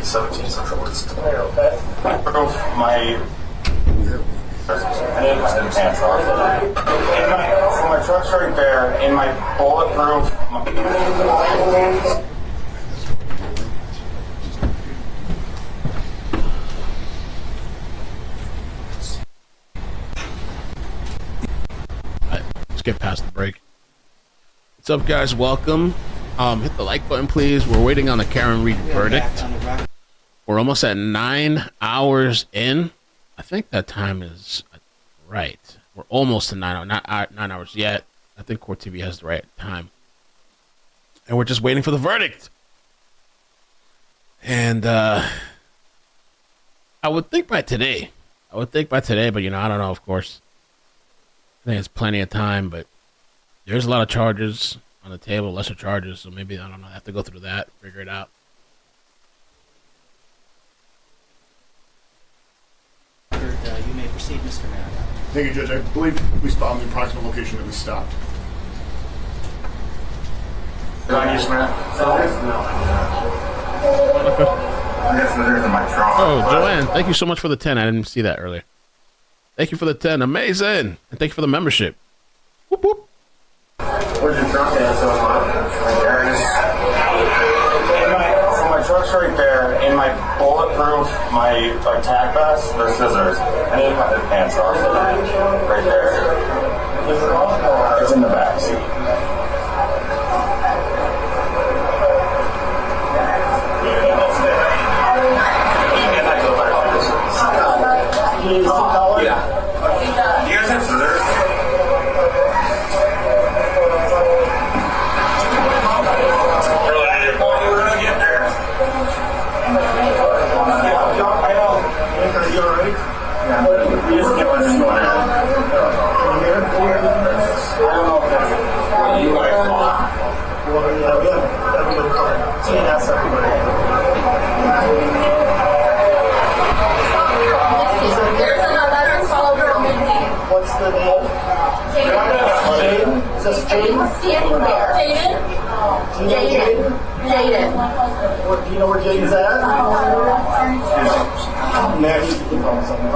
17 Central Woods. My pants off. So my truck's right there, in my bulletproof. Let's get past the break. What's up, guys? Welcome. Hit the like button, please. We're waiting on the Karen Reed verdict. We're almost at 9 hours in. I think that time is right. We're almost to 9 hours. Not 9 hours yet. I think Court TV has the right time. And we're just waiting for the verdict. And I would think by today. But you know, I don't know, of course. I think it's plenty of time, but there's a lot of charges on the table, lesser charges, so maybe, I don't know, I have to go through that, figure it out. You may proceed, Mr. Mayor. Thank you, Judge. I believe we found the approximate location that we stopped. Yes, there's in my trunk. Oh, Joanne, thank you so much for the 10. I didn't see that earlier. Thank you for the 10. Amazing. And thank you for the membership. Whoop, whoop. Where's your truck at? So my truck's right there. In my bulletproof, my tack vest, there's scissors. I need to cut the pants off. Right there. It's in the back seat. Yeah. Do you guys have scissors? What's the name? Jaden. Is this Jaden? Standing there. Jaden? Jaden. Do you know where Jaden's at? Next. You can call something.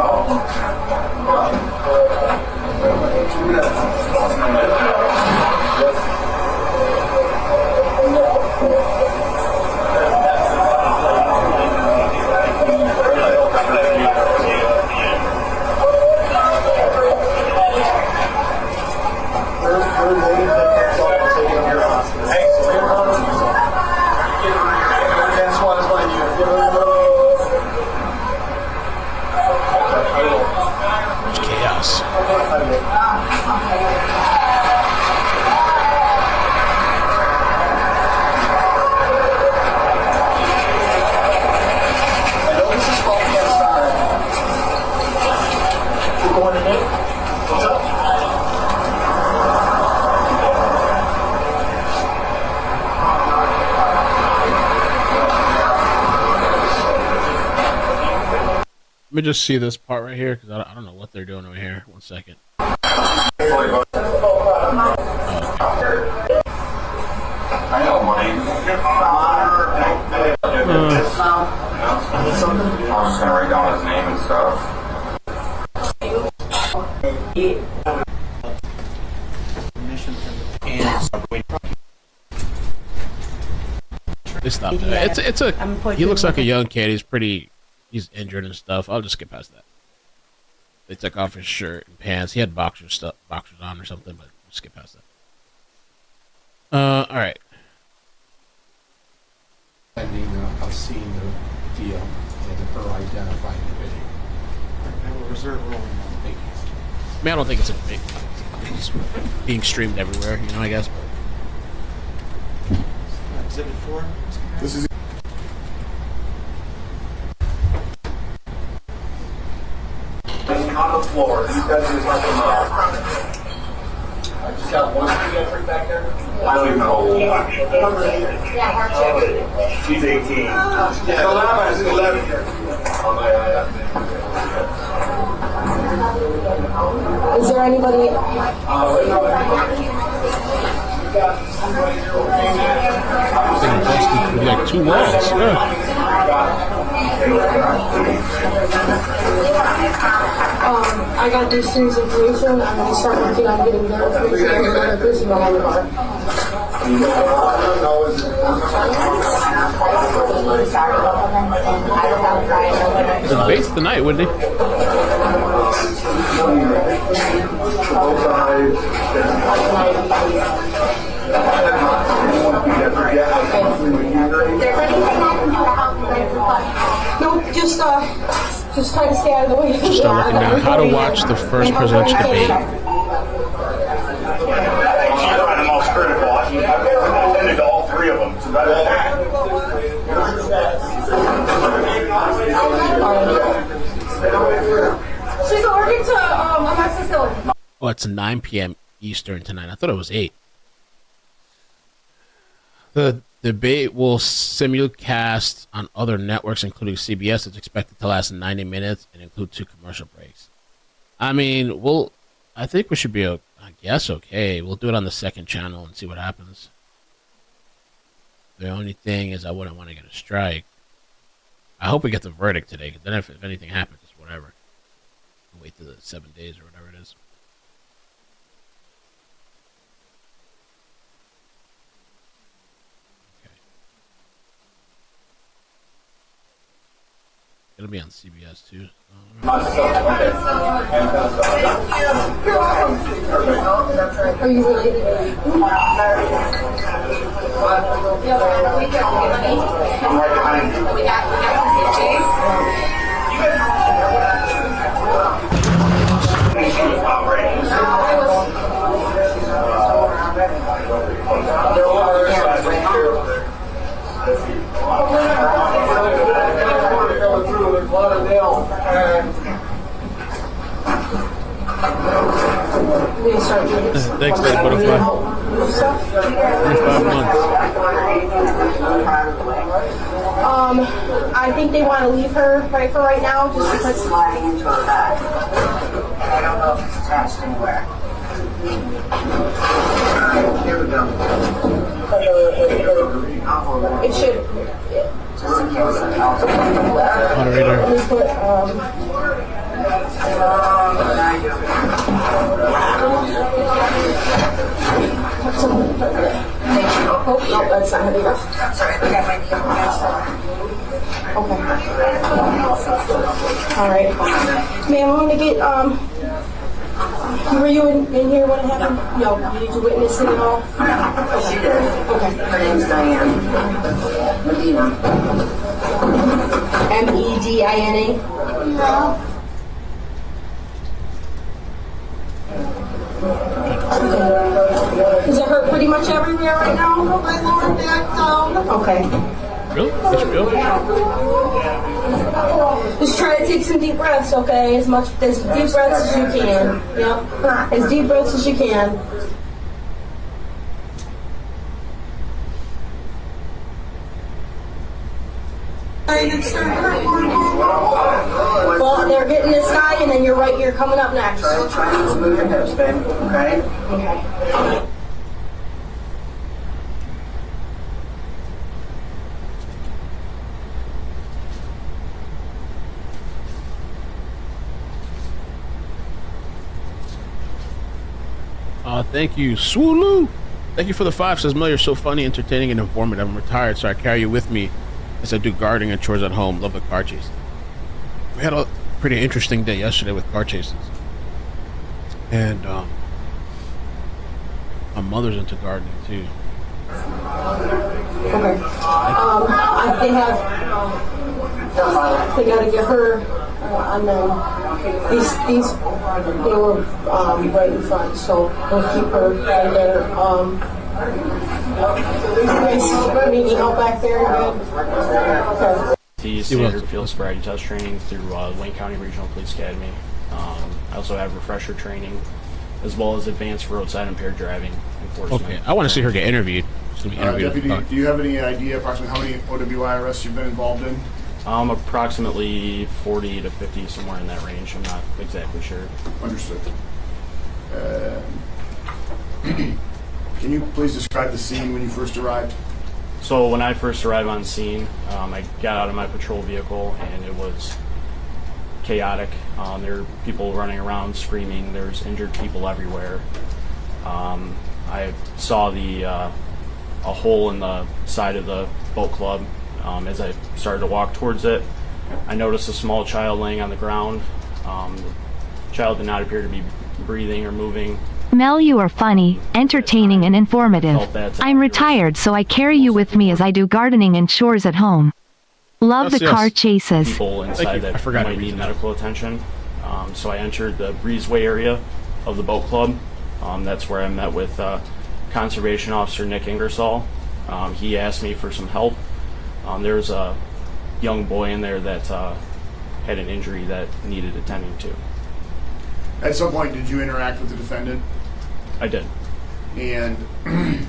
Let me just see this part right here, because I don't know what they're doing over here. 1 second. I know, buddy. I was just gonna write down his name and stuff. Permission from the It's not bad. He looks like a young kid. He's injured and stuff. I'll just skip past that. They took off his shirt and pants. He had boxers on or something, but we'll skip past that. All right. Pending us seeing the deal and her identifying the video. I will reserve ruling on I mean, I don't think it's a big. It's being streamed everywhere, you know. I guess. Exhibit 4. This is. On the floor. These guys are fucking up. I just got one pediatric back there. I don't even know. She's 18. Yeah, she's 11. Is there anybody? With like 2 walls. I got these things information. I'm going to start working on getting verification of this and all of The debate's tonight, wouldn't it? No, just try to stay out of the way. Just start looking down. How to watch the first presidential debate. I'm the most critical. I've attended all 3 of them. So She's allergic to amoxicillin. Oh, it's 9 p.m. Eastern tonight. I thought it was 8. The debate will simulcast on other networks, including CBS. It's expected to last 90 minutes and include 2 commercial breaks. I mean, I think we should be, I guess, okay. We'll do it on the 2nd channel and see what happens. The only thing is I wouldn't want to get a strike. I hope we get the verdict today, because then if anything happens, it's whatever. We'll wait till the 7 days or whatever it is. It'll be on CBS too. Are you related? Thanks, Lady Butterfly. 25 months. I think they want to leave her right for right now, just because. Sliding into her back. I don't know if it's attached anywhere. Here we go. It should. Just in case. Moderator. Let me put. Oh, no, that's not heavy enough. Sorry, I got my knee. Okay. All right. Ma'am, I'm gonna get, were you in here when it happened? No, did you witness it at all? She did. Okay. Her name's Diane. Medina. Medina? No. Does it hurt pretty much everywhere right now? My lower back down. Okay. Really? HBO? Just try to take some deep breaths, okay? As deep breaths as you can. Yep. As deep breaths as you can. Well, they're getting this guy, and then you're coming up next. Try to move your hips, babe. Okay? Okay. Thank you, Swooloo. Thank you for the 5. Says Mel, you're so funny, entertaining, and informative. I'm retired, so I carry you with me as I do gardening and chores at home. Love the car chases. We had a pretty interesting day yesterday with car chases. And my mother's into gardening too. They gotta get her on these they were right in front, so we'll keep her right there. You guys need any help back there? Okay. The standard field sobriety test training through Wayne County Regional Police Academy. I also have refresher training, as well as advanced roadside impaired driving enforcement. Okay, I want to see her get interviewed. Deputy, do you have any idea approximately how many OWI arrests you've been involved in? Approximately 40 to 50, somewhere in that range. I'm not exactly sure. Understood. Can you please describe the scene when you first arrived? So when I first arrived on scene, I got out of my patrol vehicle and it was chaotic. There were people running around screaming. There's injured people everywhere. I saw a hole in the side of the boat club. As I started to walk towards it, I noticed a small child laying on the ground. The child did not appear to be breathing or moving. Mel, you are funny, entertaining, and informative. I'm retired, so I carry you with me as I do gardening and chores at home. Love the car chases. People inside that might need medical attention. So I entered the breezeway area of the boat club. That's where I met with Conservation Officer Nick Ingersoll. He asked me for some help. There was a young boy in there that had an injury that needed attending to. At some point, did you interact with the defendant? I did. And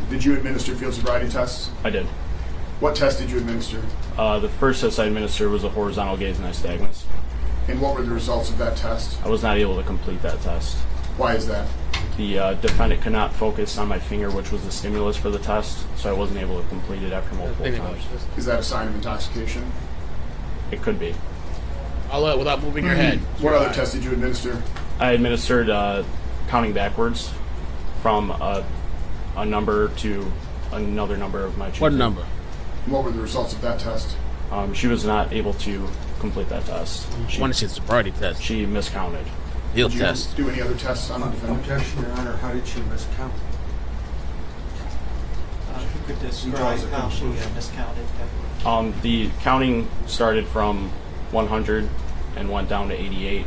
did you administer field sobriety tests? I did. What test did you administer? The first test I administered was a horizontal gaze nystagmus. And what were the results of that test? I was not able to complete that test. Why is that? The defendant could not focus on my finger, which was the stimulus for the test, so I wasn't able to complete it after multiple times. Is that a sign of intoxication? It could be. Without moving your head. What other test did you administer? I administered counting backwards from a number to another number of my choosing. What number? What were the results of that test? She was not able to complete that test. I want to see the sobriety test. She miscounted. Field Did test. you do any other tests on the defendant? Objection, Your Honor. How did she miscount? Who could describe how she miscounted? The counting started from 100 and went down to 88.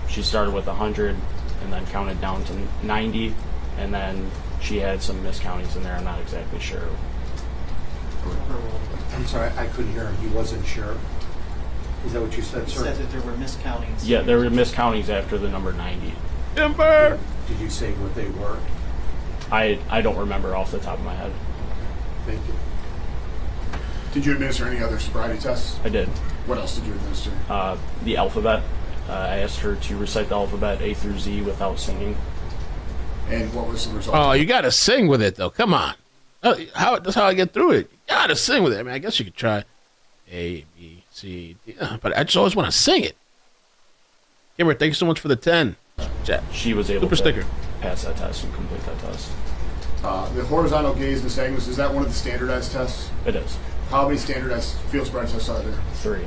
She started with 100 and then counted down to 90, and then she had some miscountings in there. I'm not exactly sure. I'm sorry, I couldn't hear him. He wasn't sure. Is that what you said, He sir? said that there were miscountings. Yeah, there were miscountings after the number 90. Timber! Did you say what they were? I don't remember off the top of my head. Thank you. Did you administer any other sobriety tests? I did. What else did you administer? The alphabet. I asked her to recite the alphabet A through Z without singing. And what was the result? Oh, you got to sing with it, though. Come on. That's how I get through it. You got to sing with it. I mean, I guess you could try A, B, C, D. But I just always want to sing it. Kimber, thank you so much for the 10. She was able Super to sticker. pass that test and complete that test. The horizontal gaze nystagmus, is that one of the standardized tests? It is. How many standardized field sobriety tests are there? 3.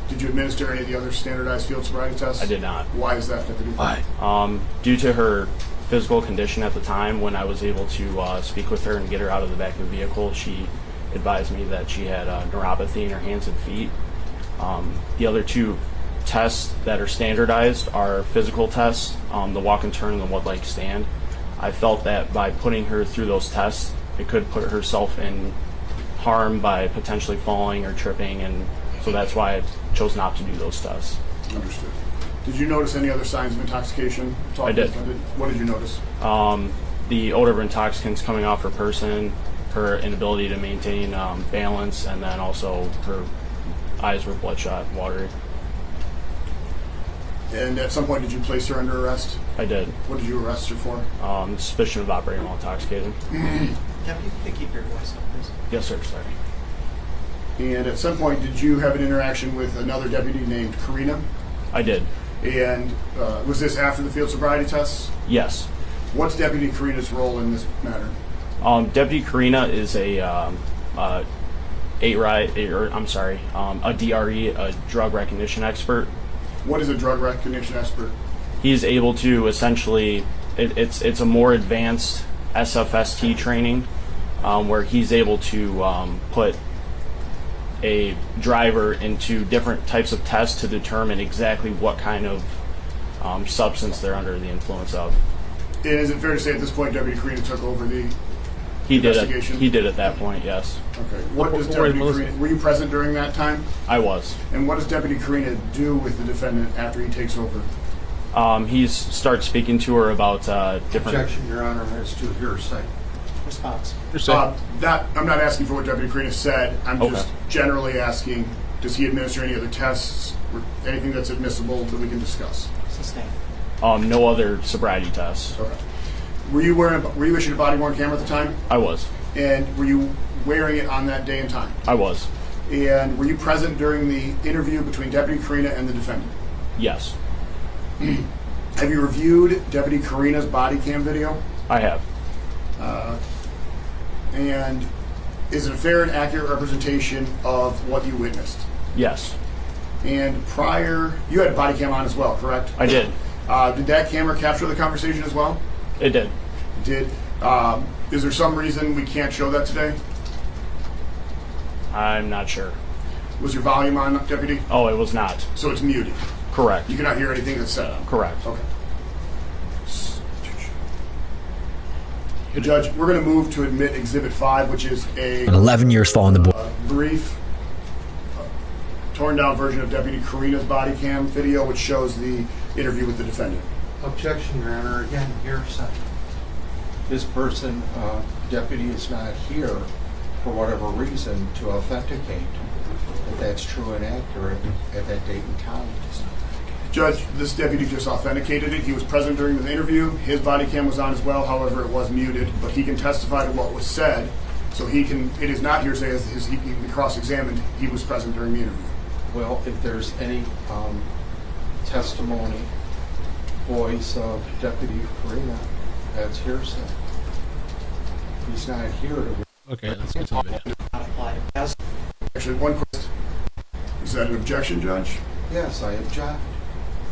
Did you administer any of the other standardized field sobriety tests? I did not. Why is that, Deputy? Why? Due to her physical condition at the time, when I was able to speak with her and get her out of the back of the vehicle, she advised me that she had neuropathy in her hands and feet. The other 2 tests that are standardized are physical tests, the walk and turn and the one-leg stand. I felt that by putting her through those tests, it could put herself in harm by potentially falling or tripping, and so that's why I chose not to do those tests. Understood. Did you notice any other signs of intoxication? I did. What did you notice? The odor of intoxicants coming off her person, her inability to maintain balance, and then also her eyes were bloodshot, watery. And at some point, did you place her under arrest? I did. What did you arrest her for? Suspicion of operating while intoxicated. Deputy, could you keep your voice up, please? Yes, sir. Sorry. And at some point, did you have an interaction with another deputy named Karina? I did. And was this after the field sobriety tests? Yes. What's Deputy Karina's role in this matter? Deputy Karina is a DRE, a drug recognition expert. What is a drug recognition expert? He's able to essentially, it's a more advanced SFST training where he's able to put a driver into different types of tests to determine exactly what kind of substance they're under the influence of. And is it fair to say at this point Deputy Karina took over the He did investigation? He did at that point, yes. Okay. What does Deputy Karina, were you present during that time? I was. And what does Deputy Karina do with the defendant after he takes over? He starts speaking to her about different. Objection, Your Honor, as to hearsay. Response. I'm not asking for what Deputy Karina said. I'm just generally asking, does he administer any other tests or anything that's admissible that we can discuss? Sustained. No other sobriety tests. Okay. Were you issued a body-worn camera at the time? I was. And were you wearing it on that day and time? I was. And were you present during the interview between Deputy Karina and the defendant? Yes. Have you reviewed Deputy Karina's body cam video? I have. And is it a fair and accurate representation of what you witnessed? Yes. And you had a body cam on as well, correct? I did. Did that camera capture the conversation as well? It did. Is there some reason we can't show that today? I'm not sure. Was your volume on, Deputy? Oh, it was not. So it's muted? Correct. You cannot hear anything that's said? Correct. Okay. Judge, we're going to move to admit Exhibit 5, which is a 11 years following the board. Brief, torn down version of Deputy Karina's body cam video, which shows the interview with the defendant. Objection, Your Honor. Again, hearsay. This person, deputy, is not here for whatever reason to authenticate that that's true and accurate at that date and time. Judge, this deputy just authenticated it. He was present during the interview. His body cam was on as well. However, it was muted, but he can testify to what was said. So it is not hearsay as he can be cross-examined. He was present during the interview. Well, if there's any testimony, voice of Deputy Karina, that's hearsay. He's not here to... Okay, let's get to the video. Actually, one question. Is that an objection, Judge? Yes, I object.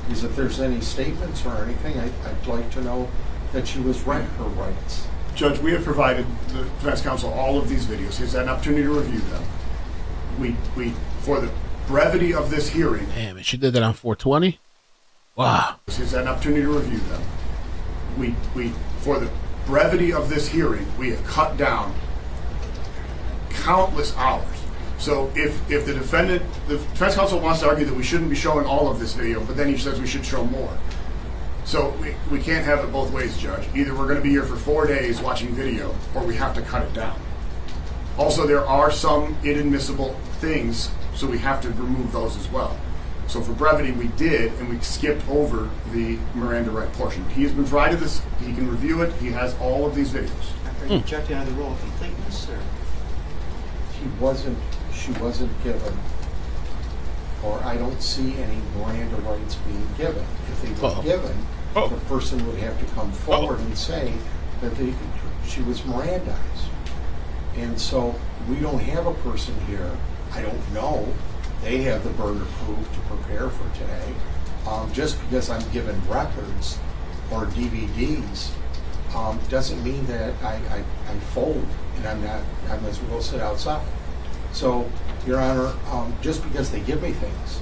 Because if there's any statements or anything, I'd like to know that she was read her rights. Judge, we have provided the defense counsel all of these videos. He's had an opportunity to review them. We for the brevity of this hearing... Damn, and she did that on 420? Wow. He's had an opportunity to review them. For the brevity of this hearing, we have cut down countless hours. So if the defense counsel wants to argue that we shouldn't be showing all of this video, but then he says we should show more. So we can't have it both ways, Judge. Either we're going to be here for 4 days watching video, or we have to cut it down. Also, there are some inadmissible things, so we have to remove those as well. So for brevity, we did, and we skipped over the Miranda right portion. He has been provided this. He can review it. He has all of these videos. Are you objecting on the rule of completeness, or? She wasn't given, or I don't see any Miranda rights being given. If they were given, the person would have to come forward and say that she was Mirandized. And so we don't have a person here. I don't know. They have the burden of proof to prepare for today. Just because I'm given records or DVDs doesn't mean that I fold and I might as well sit outside. So, Your Honor, just because they give me things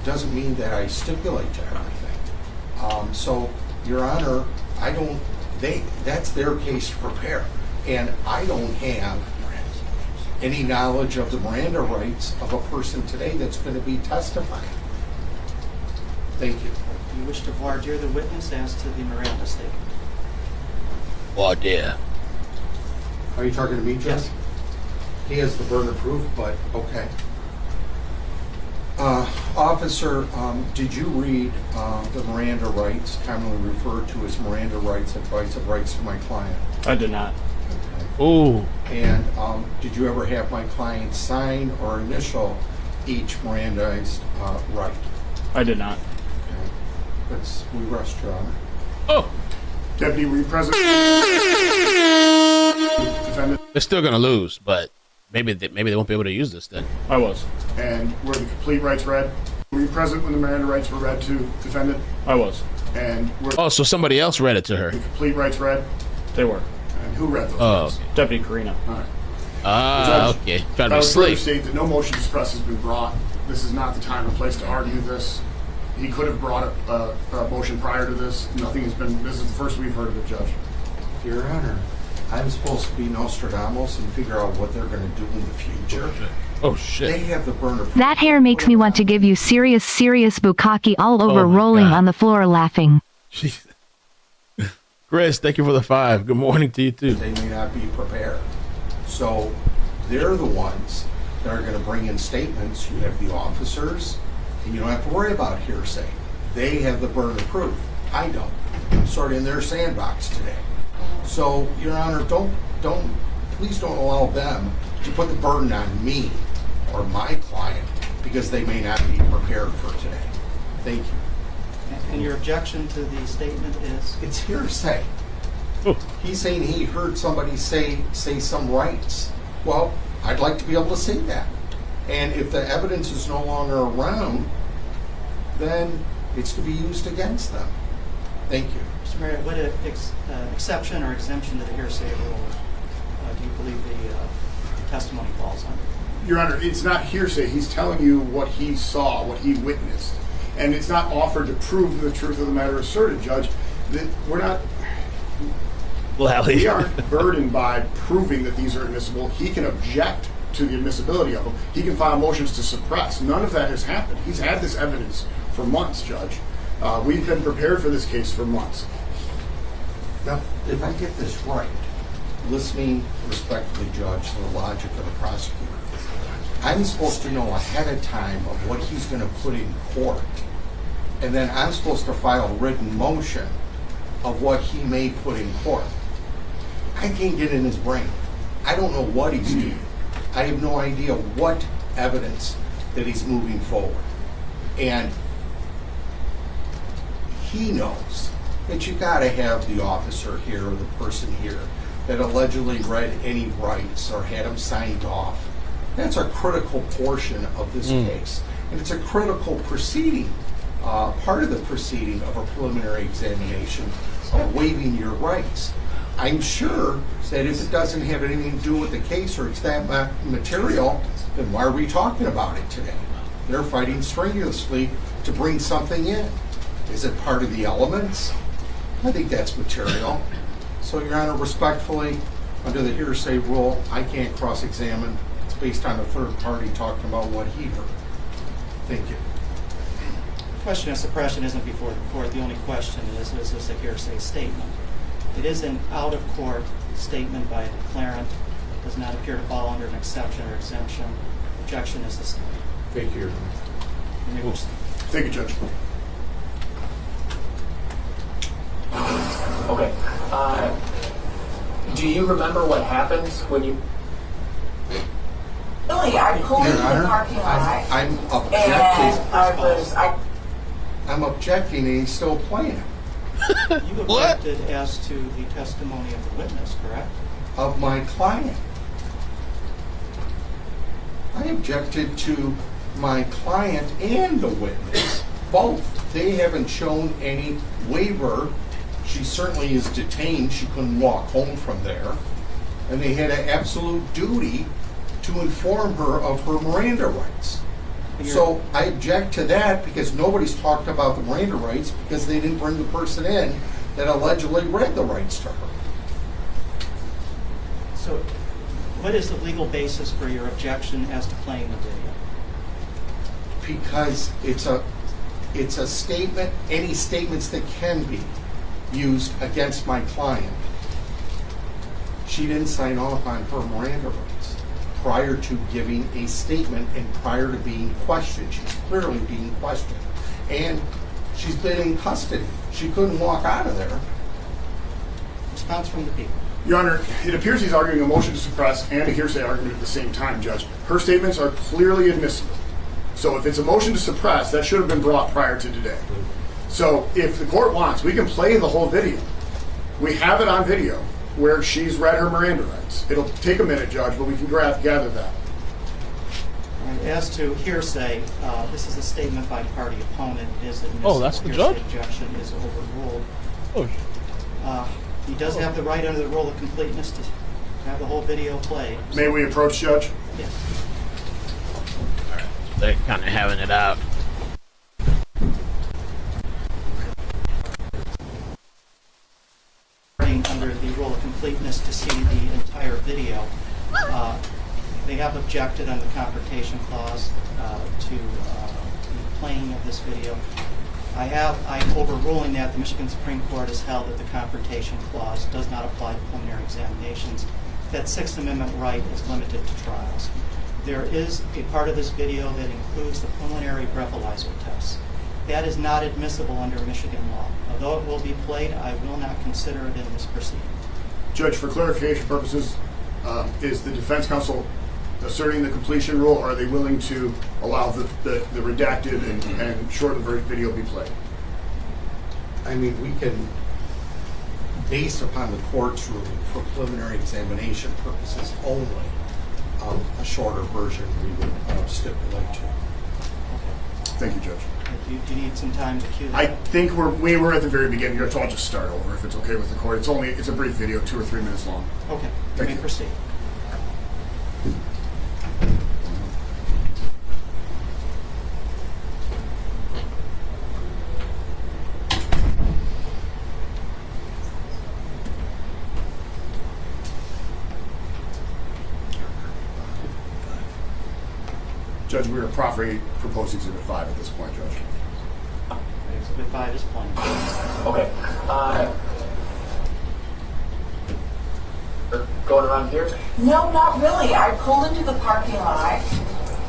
doesn't mean that I stipulate to everything. So, Your Honor, that's their case to prepare. And I don't have any knowledge of the Miranda rights of a person today that's going to be testifying. Thank you. Do you wish to voir dire the witness as to the Miranda statement? Voir dire. Are you talking to me, Judge? Yes. He has the burden of proof, but okay. Officer, did you read the Miranda rights, commonly referred to as Miranda rights, advice of rights to my client? I did not. Oh. And did you ever have my client sign or initial each Mirandized right? I did not. Okay. We rest, Your Honor. Oh. Deputy, were you present? Defendant? They're still gonna lose, but maybe they won't be able to use this then. I was. And were the complete rights read? Were you present when the Miranda rights were read to defendant? I was. And were Oh, so somebody else read it to her. the complete rights read? They were. And who read those? Oh, rights? Deputy Karina. All right. ah, Judge, okay. Trying to I be would further slick. state that no motion to suppress has been brought. This is not the time or place to argue this. He could have brought a motion prior to this. Nothing has been. This is the first we've heard of it, Judge. Your Honor, I'm supposed to be Nostradamus and figure out what they're going to do in the future. Oh shit! They have the burner. That hair makes me want to give you serious bukkake all over, Oh my rolling God. on the floor laughing. Chris, thank you for the 5. Good morning to you too. They may not be prepared. So they're the ones that are going to bring in statements. You have the officers, and you don't have to worry about hearsay. They have the burden of proof. I don't. I'm sort of in their sandbox today. So, Your Honor, please don't allow them to put the burden on me or my client because they may not be prepared for today. Thank you. And your objection to the statement is? It's hearsay. He's saying he heard somebody say some rights. Well, I'd like to be able to see that. And if the evidence is no longer around, then it's to be used against them. Thank you. Mr. Mayor, what exception or exemption to the hearsay rule do you believe the testimony falls under? Your Honor, it's not hearsay. He's telling you what he saw, what he witnessed. And it's not offered to prove the truth of the matter asserted, Judge. That we're not... We aren't burdened by proving that these are admissible. He can object to the admissibility of them. He can file motions to suppress. None of that has happened. He's had this evidence for months, Judge. We've been prepared for this case for months. Now, if I get this right, listening respectfully, Judge, to the logic of the prosecutor, I'm supposed to know ahead of time of what he's going to put in court, and then I'm supposed to file a written motion of what he may put in court. I can't get in his brain. I don't know what he's doing. I have no idea what evidence that he's moving forward. And he knows that you got to have the officer here or the person here that allegedly read any rights or had them signed off. That's a critical portion of this case. And it's a critical proceeding, part of the proceeding of a preliminary examination of waiving your rights. I'm sure that if it doesn't have anything to do with the case or it's that material, then why are we talking about it today? They're fighting strenuously to bring something in. Is it part of the elements? I think that's material. So, Your Honor, respectfully, under the hearsay rule, I can't cross-examine. It's based on a third party talking about what he heard. Thank you. The question of suppression isn't before the court. The only question is this a hearsay statement? It is an out-of-court statement by a declarant. It does not appear to fall under an exception or exemption. Objection is sustained. Thank you, Your Honor. Thank you, Judge. Okay. Do you remember what happened when you... Really, I pulled Your into the Honor, parking lot. I'm objecting. I'm objecting and he's still playing. You objected as to the testimony of the witness, correct? Of my client. I objected to my client and the witness, both. They haven't shown any waiver. She certainly is detained. She couldn't walk home from there. And they had an absolute duty to inform her of her Miranda rights. So I object to that because nobody's talked about the Miranda rights because they didn't bring the person in that allegedly read the rights to her. So what is the legal basis for your objection as to playing the video? Because it's a statement, any statements that can be used against my client. She didn't sign off on her Miranda rights prior to giving a statement and prior to being questioned. She's clearly being questioned. And she's been in custody. She couldn't walk out of there. Response from the people. Your Honor, it appears he's arguing a motion to suppress and a hearsay argument at the same time, Judge. Her statements are clearly admissible. So if it's a motion to suppress, that should have been brought prior to today. So if the court wants, we can play the whole video. We have it on video where she's read her Miranda rights. It'll take a minute, Judge, but we can gather that. And as to hearsay, this is a statement by party opponent. It is admissible. Oh, that's the Hearsay judge? objection is overruled. Oh. He does have the right under the rule of completeness to have the whole video played. May we approach, Judge? Yes. They're kind of having it out. Under the rule of completeness to see the entire video. They have objected on the confrontation clause to the playing of this video. I'm overruling that. The Michigan Supreme Court has held that the confrontation clause does not apply to preliminary examinations. That Sixth Amendment right is limited to trials. There is a part of this video that includes the preliminary breathalyzer tests. That is not admissible under Michigan law. Although it will be played, I will not consider it in this proceeding. Judge, for clarification purposes, is the defense counsel asserting the completion rule, or are they willing to allow the redacted and shortened video be played? I mean, we can, based upon the court's ruling for preliminary examination purposes only, a shorter version we would stipulate to. Thank you, Judge. Do you need some time to cue that? I think we were at the very beginning here, so I'll just start over if it's okay with the court. It's a brief video, 2 or 3 minutes long. Okay, Thank you may you. proceed. Judge, we are properly proposing Exhibit 5 at this point, Judge. Exhibit 5 is playing. Okay. Going around here? No, not really. I pulled into the parking lot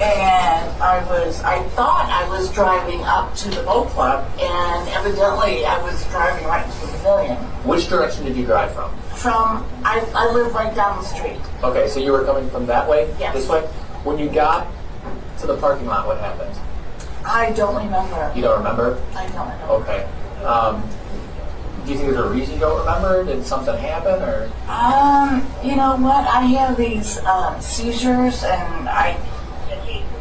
and I thought I was driving up to the boat club, and evidently I was driving right into the pavilion. Which direction did you drive from? I live right down the street. Okay, so you were coming from that way? Yes. This way? When you got to the parking lot, what happened? I don't remember. You don't remember? I don't remember. Okay. Do you think there's a reason you don't remember? Did something happen, or? You know what? I have these seizures, and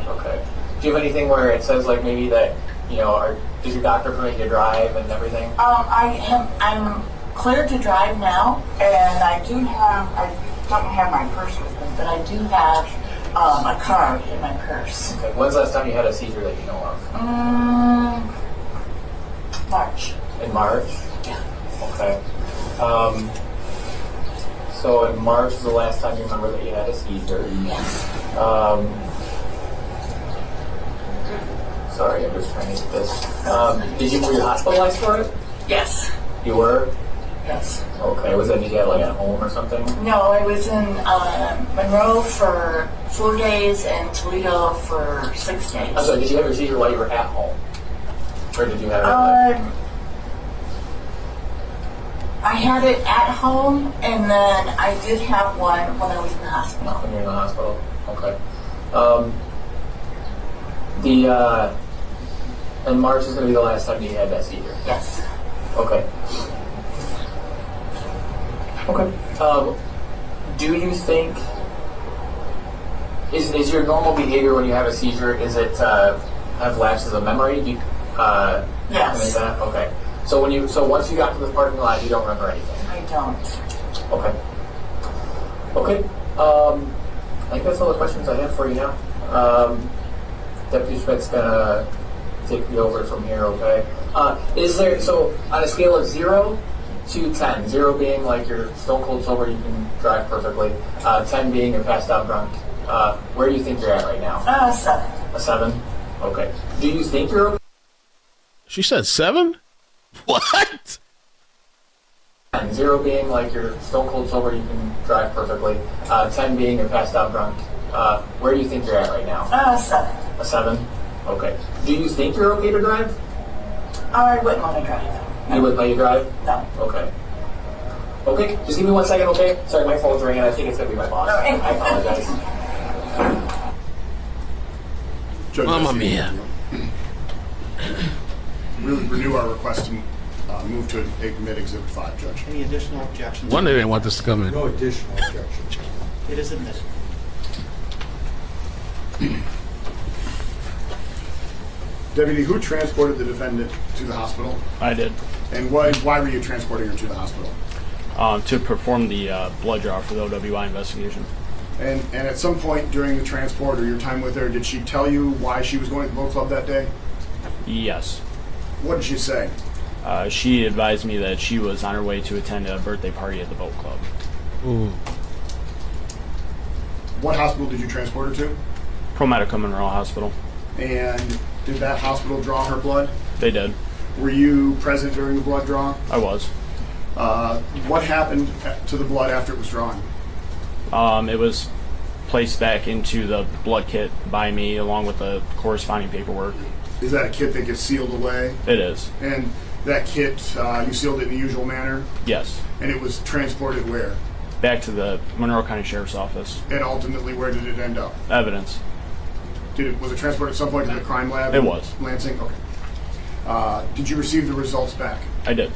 Okay. Do you have anything where it says, like, maybe that, does your doctor permit you to drive and everything? I'm cleared to drive now, and I don't have my purse with me, but I do have a card in my purse. Okay. When's the last time you had a seizure that you know of? March. In March? Yeah. Okay. So in March is the last time you remember that you had a seizure. Yes. Sorry, I'm just trying to get this. Were you hospitalized for it? Yes. You were? Yes. Okay. Was that you had like at home or something? No, I was in Monroe for 4 days and Toledo for 6 days. I'm sorry, did you have your seizure while you were at home? Or did you have it I had it at home, and then I did have one when I was in the hospital. When you were in the hospital? Okay. And March is going to be the last time you had that seizure? Yes. Okay. Okay. Do you think, is your normal behavior when you have a seizure, is it have lapses of memory? Do you, yes. That? Okay. So once you got to the parking lot, you don't remember anything? I don't. Okay. Okay. I think that's all the questions I have for you now. Deputy Schmidt's gonna take me over from here, okay? So on a scale of 0 to 10, 0 being like you're stone cold sober, you can drive perfectly, 10 being you're passed out drunk, where do you think you're at right now? 7. A 7? Okay. Do you think you're okay? She said 7? What? 0 being like you're stone cold sober, you can drive perfectly, 10 being you're passed out drunk, where do you think you're at right now? 7. A 7? Okay. Do you think you're okay to drive? I wouldn't want to drive. You wouldn't let you drive? No. Okay. Okay, just give me 1 second, okay? Sorry, my phone's ringing. I think it's going to be my boss. Okay. I apologize. Mamma mia. We renew our request to Move to admit Exhibit 5, Judge. Any additional objections? One, they didn't want this to come in. No additional objections. It is admitted. Deputy, who transported the defendant to the hospital? I did. And why were you transporting her to the hospital? To perform the blood draw for the OWI investigation. And at some point during the transport or your time with her, did she tell you why she was going to the boat club that day? Yes. What did she say? She advised me that she was on her way to attend a birthday party at the boat club. Ooh. What hospital did you transport her to? ProMedica Monroe Hospital. And did that hospital draw her blood? They did. Were you present during the blood draw? I was. What happened to the blood after it was drawn? It was placed back into the blood kit by me along with the corresponding paperwork. Is that a kit that gets sealed away? It is. And that kit, you sealed it in the usual manner? Yes. And it was transported where? Back to the Monroe County Sheriff's Office. And ultimately, where did it end up? Evidence. Was it transported at some point to the crime lab? It was. Lansing? Okay. Did you receive the results back? I did.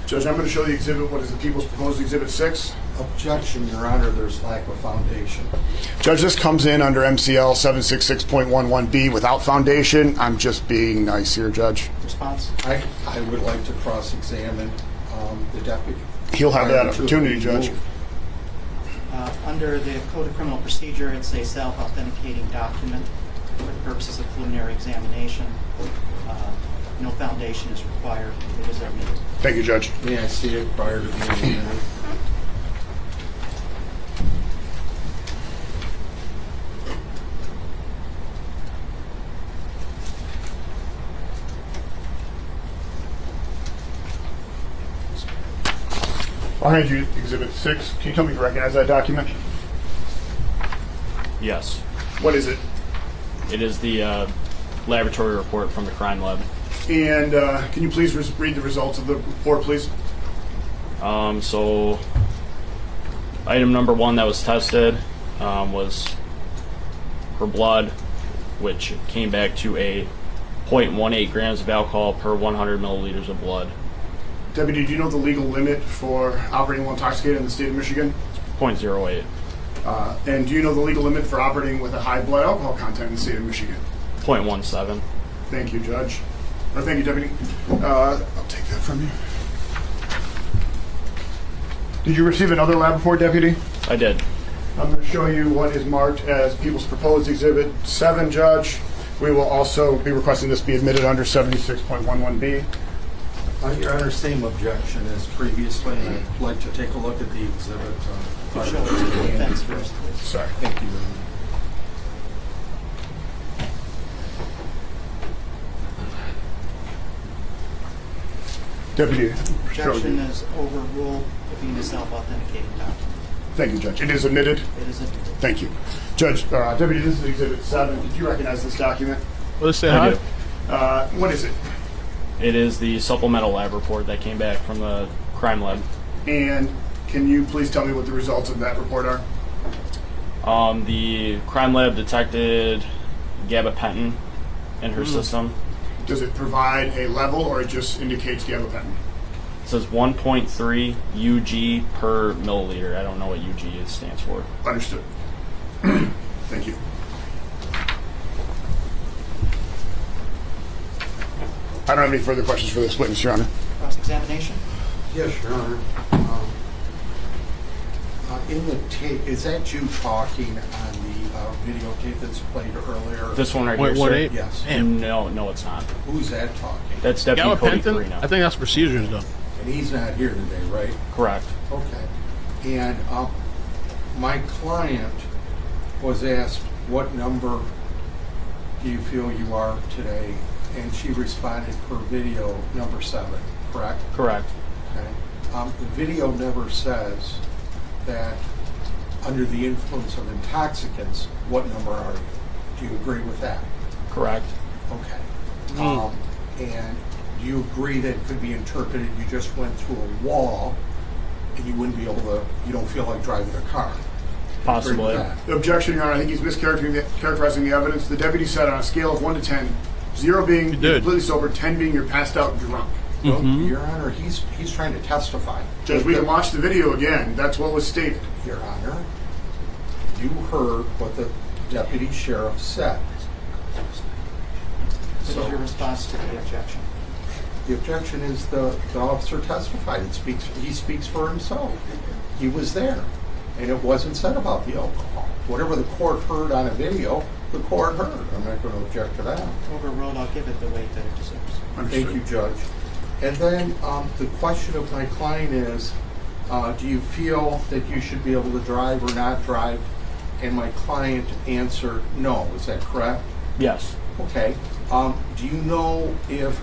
Judge, I'm going to show the exhibit. What is the people's proposed Exhibit 6? Objection, Your Honor, there's lack of foundation. Judge, this comes in under MCL 766.11B without foundation. I'm just being nice here, Judge. Response? I would like to cross-examine the deputy. He'll have that opportunity, Judge. Under the Code of Criminal Procedure, it's a self-authenticating document for the purposes of preliminary examination. No foundation is required. It is admitted. Thank you, Judge. May I see it prior to being admitted? I'll hand you Exhibit 6. Can you tell me if you recognize that document? Yes. What is it? It is the laboratory report from the crime lab. And can you please read the results of the report, please? So, item number 1 that was tested was her blood, which came back to a 0.18 grams of alcohol per 100 milliliters of blood. Deputy, do you know the legal limit for operating while intoxicated in the state of Michigan? 0.08. And do you know the legal limit for operating with a high blood alcohol content in the state of Michigan? 0.17. Thank you, Judge. Or thank you, Deputy. I'll take that from you. Did you receive another lab report, Deputy? I did. I'm going to show you what is marked as People's Proposed Exhibit 7, Judge. We will also be requesting this be admitted under 76.11B. Your Honor, same objection as previously. I'd like to take a look at the exhibit. Thanks first. Sorry. Thank you. Deputy. Objection is overruled for being a self-authenticating document. Thank you, Judge. It is admitted? It is admitted. Thank you. Judge, Deputy, this is Exhibit 7. Did you recognize this document? Let's say I hi. do. What is it? It is the supplemental lab report that came back from the crime lab. And can you please tell me what the results of that report are? The crime lab detected gabapentin in her system. Does it provide a level or it just indicates gabapentin? It says 1.3 UG per milliliter. I don't know what UG stands for. Understood. Thank you. I don't have any further questions for this witness, Your Honor. Cross-examination? Yes, Your Honor. In the tape, is that you talking on the videotape that's played earlier? This one right here, sir? Yes. No, it's not. Who's that talking? That's Deputy Cody Gabapentin? Carino. I think that's procedures, though. And he's not here today, right? Correct. Okay. And my client was asked, what number do you feel you are today? And she responded per video, number 7, correct? Correct. Okay. The video never says that under the influence of intoxicants, what number are you? Do you agree with that? Correct. Okay. And do you agree that it could be interpreted you just went through a wall and you wouldn't be able to, you don't feel like driving a car? Possibly. Agree with that? The objection, Your Honor, I think he's mischaracterizing the evidence. The deputy said on a scale of 1 to 10, 0 being completely sober, 10 being you're passed out drunk. No, Your Honor, he's trying to testify. Judge, we can watch the video again. That's what was stated. Your Honor, you heard what the deputy sheriff said. What is your response to the objection? The objection is the officer testified. He speaks for himself. He was there, and it wasn't said about the alcohol. Whatever the court heard on a video, the court heard. I'm not going to object to that. Overruled, I'll give it the weight that it deserves. Thank you, Judge. And then the question of my client is, do you feel that you should be able to drive or not drive? And my client answered no. Is that correct? Yes. Okay. Do you know if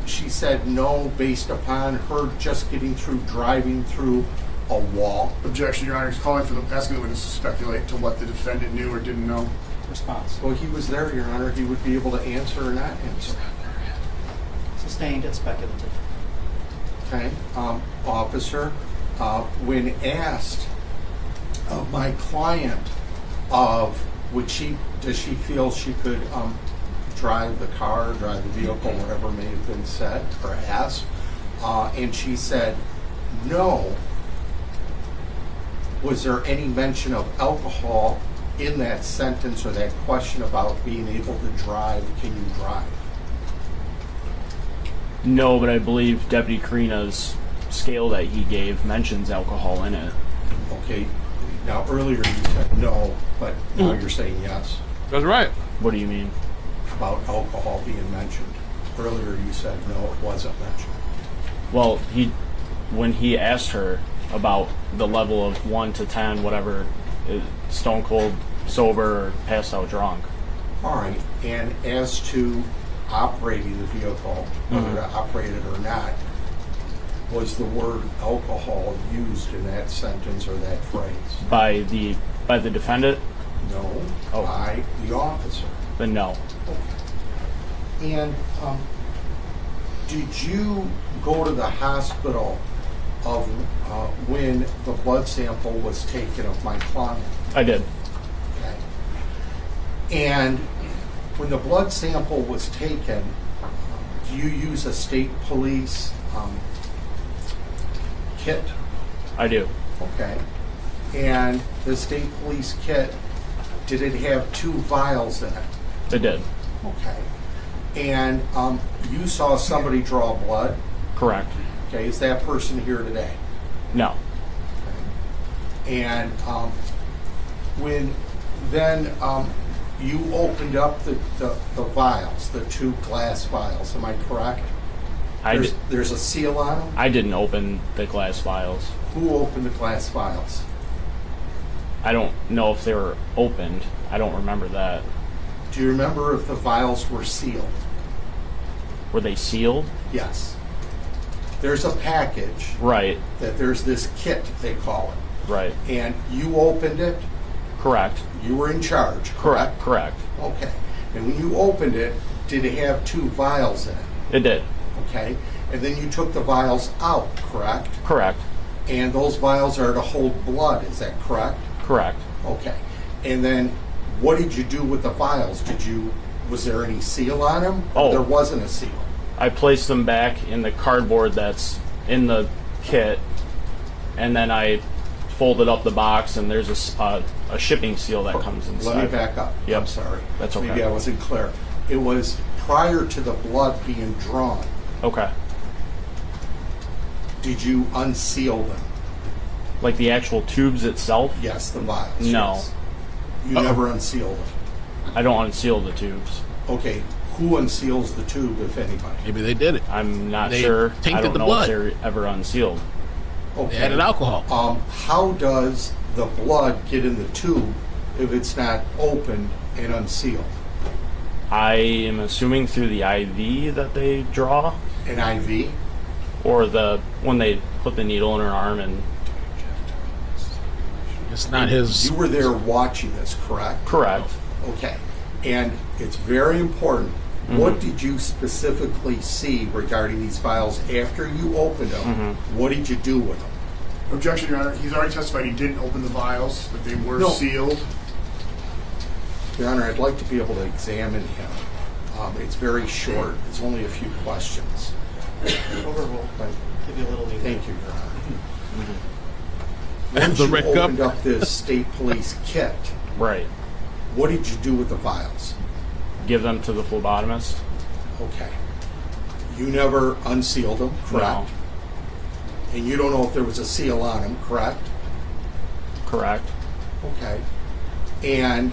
she said no based upon her just getting through driving through a wall? Objection, Your Honor. He's calling for asking the witness to speculate to what the defendant knew or didn't know. Response. Well, he was there, Your Honor. He would be able to answer or not answer. Sustained and speculative. Okay. Officer, when asked of my client of does she feel she could drive the car, drive the vehicle, whatever may have been said or asked, and she said no, was there any mention of alcohol in that sentence or that question about being able to drive? Can you drive? No, but I believe Deputy Karina's scale that he gave mentions alcohol in it. Okay. Now, earlier you said no, but now you're saying yes. That's right. What do you mean? About alcohol being mentioned. Earlier you said no, it wasn't mentioned. Well, when he asked her about the level of 1 to 10, whatever, stone cold, sober, or passed out drunk. All right. And as to operating the vehicle, whether to operate it or not, was the word alcohol used in that sentence or that phrase? By the defendant? No, by the officer. Then no. Okay. And did you go to the hospital of when the blood sample was taken of my client? I did. Okay. And when the blood sample was taken, do you use a state police kit? I do. Okay. And the state police kit, did it have 2 vials in it? It did. Okay. And you saw somebody draw blood? Correct. Okay. Is that person here today? No. Okay. And when then you opened up the vials, the 2 glass vials, am I correct? There's a seal on them? I didn't open the glass vials. Who opened the glass vials? I don't know if they were opened. I don't remember that. Do you remember if the vials were sealed? Were they sealed? Yes. There's a package. Right. That there's this kit, they call it. Right. And you opened it? Correct. You were in charge, correct? Correct. Okay. And when you opened it, did it have 2 vials in it? It did. Okay. And then you took the vials out, correct? Correct. And those vials are to hold blood, is that correct? Correct. Okay. And then what did you do with the vials? Was there any seal on them? Oh. There wasn't a seal. I placed them back in the cardboard that's in the kit, and then I folded up the box, and there's a shipping seal that comes inside. Let me back up. Yep. I'm sorry. That's okay. Maybe I wasn't clear. It was prior to the blood being drawn. Okay. Did you unseal them? Like the actual tubes itself? Yes, the vials. No. Yes. You never unsealed them? I don't unseal the tubes. Okay. Who unseals the tube, if anybody? Maybe they did it. I'm not They sure. tainted I don't the know blood. if they're ever unsealed. Okay. They added alcohol. How does the blood get in the tube if it's not opened and unsealed? I am assuming through the IV that they draw. An IV? Or when they put the needle in her arm and... It's not his... You were there watching this, correct? Correct. Okay. And it's very important. What did you specifically see regarding these vials after you opened them? What did you do with them? Objection, Your Honor. He's already testified he didn't open the vials, that they were sealed. Your Honor, I'd like to be able to examine him. It's very short. It's only a few questions. Overruled. Give you a little leeway. Thank you, Your Honor. And Once the you Rick opened Up. up this state police kit, Right. what did you do with the files? Give them to the phlebotomist. Okay. You never unsealed them, correct? And you don't know if there was a seal on them, correct? Correct. Okay. And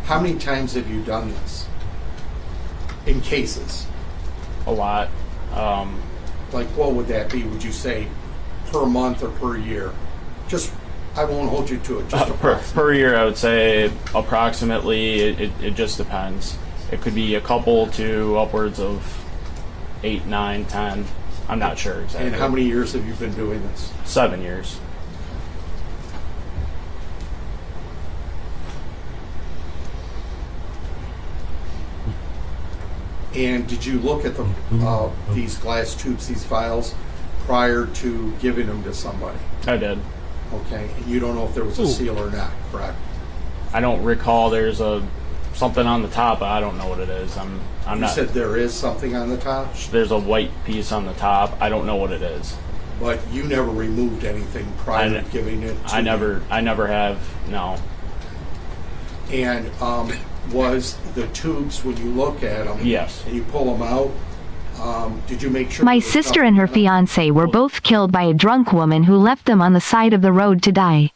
how many times have you done this in cases? A lot. Like, what would that be? Would you say per month or per year? Just, I won't hold you to it. Just Per year, I would say approximately. It just depends. It could be a couple to upwards of 8, 9, 10. I'm not sure exactly. And how many years have you been doing this? 7 years. And did you look at the these glass tubes, these files, prior to giving them to somebody? I did. Okay. And you don't know if there was a seal or not, correct? I don't recall. There's something on the top. But I don't know what it is. I'm You not. said there is something on the top, There's a white piece on the top. I don't know what it is. but you never removed anything prior to giving it to I never have. No. And was the tubes, when you look at them, Yes. and you pull them out, did you make sure? My there was sister and her fiance were both killed by a drunk woman who left them on the side of the road to die.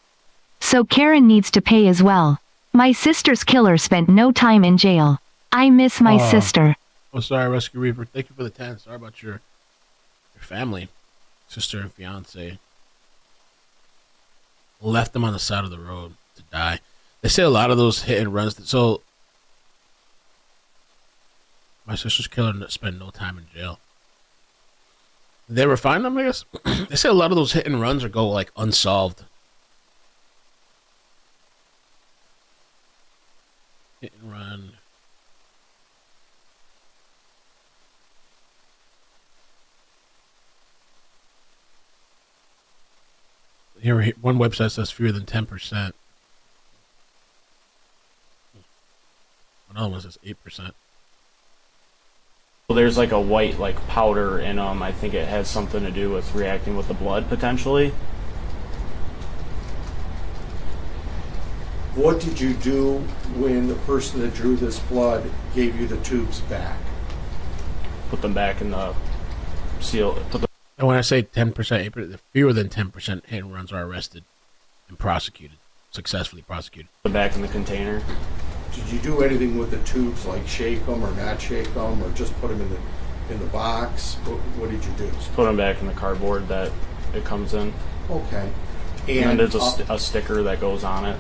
So Karen needs to pay as well. My sister's killer spent no time in jail. I miss my sister. Oh, sorry, Rescue Reaper. Thank you for the 10. Sorry about your family, sister and fiance. Left them on the side of the road to die. They say a lot of those hit and runs. So my sister's killer spent no time in jail. Did they ever find them, I guess? They say a lot of those hit and runs are go like unsolved. Hit and run. Here, one website says fewer than 10%. Another one says 8%. Well, there's like a white powder in them. I think it has something to do with reacting with the blood potentially. What did you do when the person that drew this blood gave you the tubes back? Put them back in the seal. And when I say 10%, 8%, fewer than 10% hit and runs are arrested and prosecuted, successfully prosecuted. Put them back in the container. Did you do anything with the tubes, like shake them or not shake them, or just put them in the box? What did you do? Just put them back in the cardboard that it comes in. Okay. And there's a sticker that goes on it.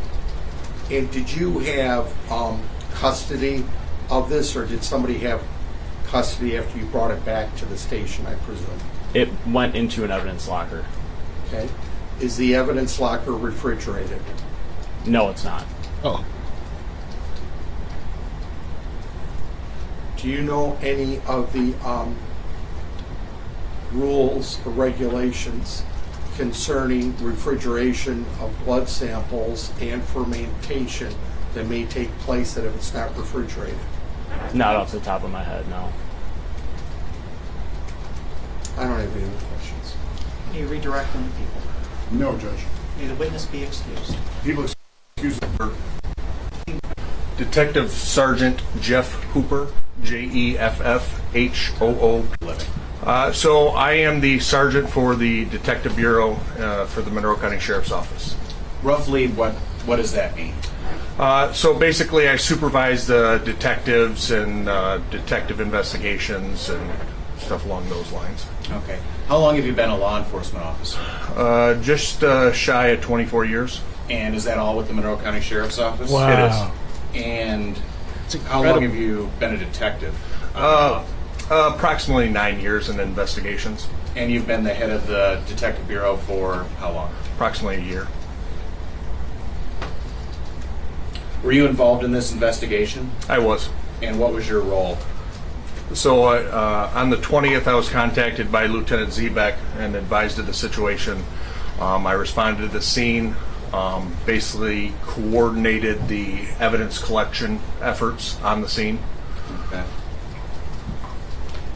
And did you have custody of this, or did somebody have custody after you brought it back to the station, I presume? It went into an evidence locker. Okay. Is the evidence locker refrigerated? No, it's not. Oh. Do you know any of the rules or regulations concerning refrigeration of blood samples and fermentation that may take place that if it's not refrigerated? Not off the top of my head, no. I don't have any other questions. Can you redirect them to people? No, Judge. May the witness be excused. People excuse me. Detective Sergeant Jeff Hooper, Jeffhoo. So I am the sergeant for the Detective Bureau for the Monroe County Sheriff's Office. Roughly, what does that mean? So basically, I supervise the detectives and detective investigations and stuff along those lines. Okay. How long have you been a law enforcement officer? Just shy of 24 years. And is that all with the Monroe County Sheriff's Office? Wow. It is. And how long have you been a detective? Approximately 9 years in investigations. And you've been the head of the Detective Bureau for how long? Approximately a year. Were you involved in this investigation? I was. And what was your role? So on the 20th, I was contacted by Lieutenant Zebek and advised of the situation. I responded to the scene, basically coordinated the evidence collection efforts on the scene. Okay.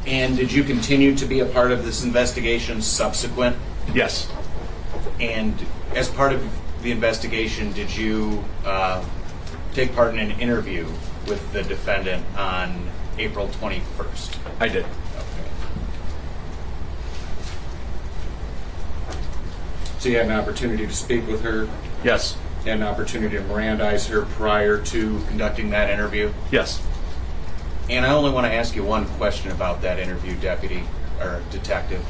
And did you continue to be a part of this investigation subsequent? Yes. And as part of the investigation, did you take part in an interview with the defendant on April 21st? I did. So you had an opportunity to speak with her? Yes. You had an opportunity to Mirandize her prior to conducting that interview? Yes. And I only want to ask you one question about that interview, deputy or detective.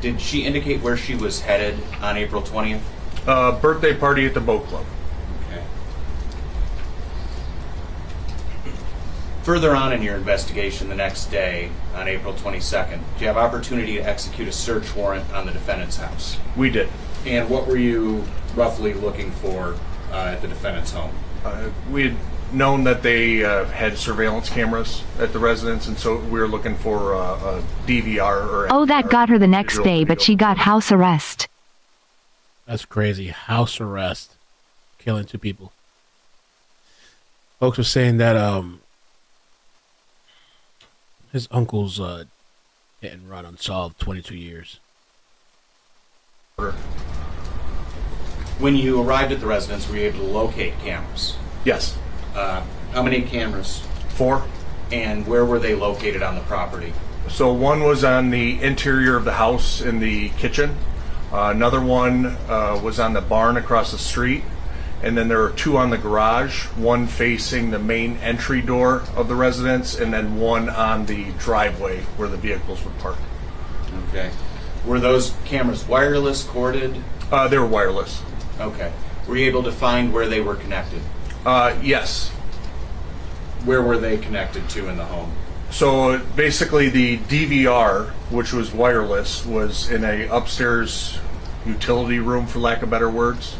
Did she indicate where she was headed on April 20th? Birthday party at the boat club. Okay. Further on in your investigation the next day, on April 22nd, did you have opportunity to execute a search warrant on the defendant's house? We did. And what were you roughly looking for at the defendant's home? We had known that they had surveillance cameras at the residence, and so we were looking for a DVR or. Oh, that got her the next day, but she got house arrest. That's crazy. House arrest. Killing 2 people. Folks were saying that his uncle's hit and run unsolved, 22 years. When you arrived at the residence, were you able to locate cameras? Yes. How many cameras? 4. And where were they located on the property? So one was on the interior of the house in the kitchen. Another one was on the barn across the street. And then there were 2 on the garage, one facing the main entry door of the residence, and then one on the driveway where the vehicles would park. Okay. Were those cameras wireless, corded? They were wireless. Okay. Were you able to find where they were connected? Yes. Where were they connected to in the home? So basically the DVR, which was wireless, was in a upstairs utility room, for lack of better words.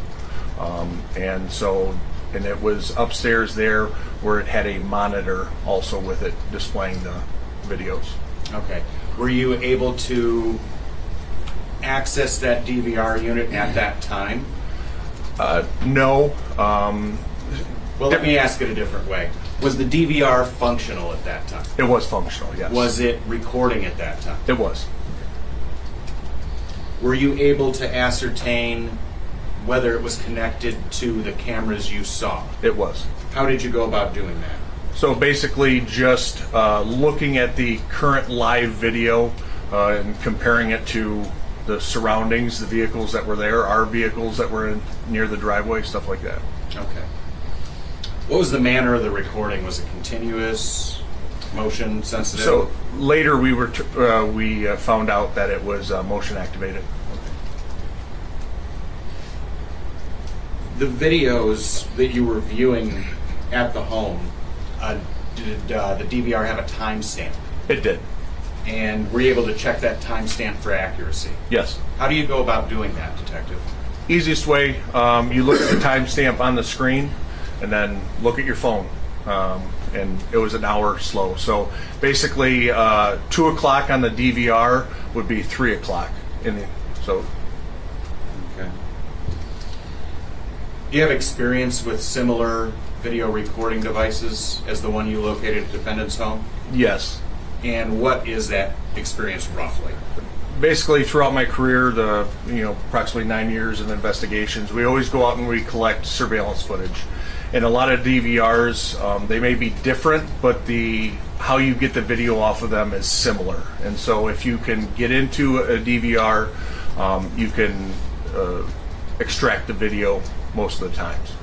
And it was upstairs there where it had a monitor also with it displaying the videos. Okay. Were you able to access that DVR unit at that time? No. Well, let me ask it a different way. Was the DVR functional at that time? It was functional, yes. Was it recording at that time? It was. Were you able to ascertain whether it was connected to the cameras you saw? It was. How did you go about doing that? So basically just looking at the current live video and comparing it to the surroundings, the vehicles that were there, our vehicles that were near the driveway, stuff like that. Okay. What was the manner of the recording? Was it continuous, motion sensitive? So later we found out that it was motion activated. The videos that you were viewing at the home, did the DVR have a timestamp? It did. And were you able to check that timestamp for accuracy? Yes. How do you go about doing that, detective? Easiest way, you look at the timestamp on the screen and then look at your phone. And it was an hour slow. So basically 2 o'clock on the DVR would be 3 o'clock. Okay. Do you have experience with similar video recording devices as the one you located at the defendant's home? Yes. And what is that experience roughly? Basically, throughout my career, approximately 9 years of investigations, we always go out and we collect surveillance footage. And a lot of DVRs, they may be different, but how you get the video off of them is similar. And so if you can get into a DVR, you can extract the video most of the times.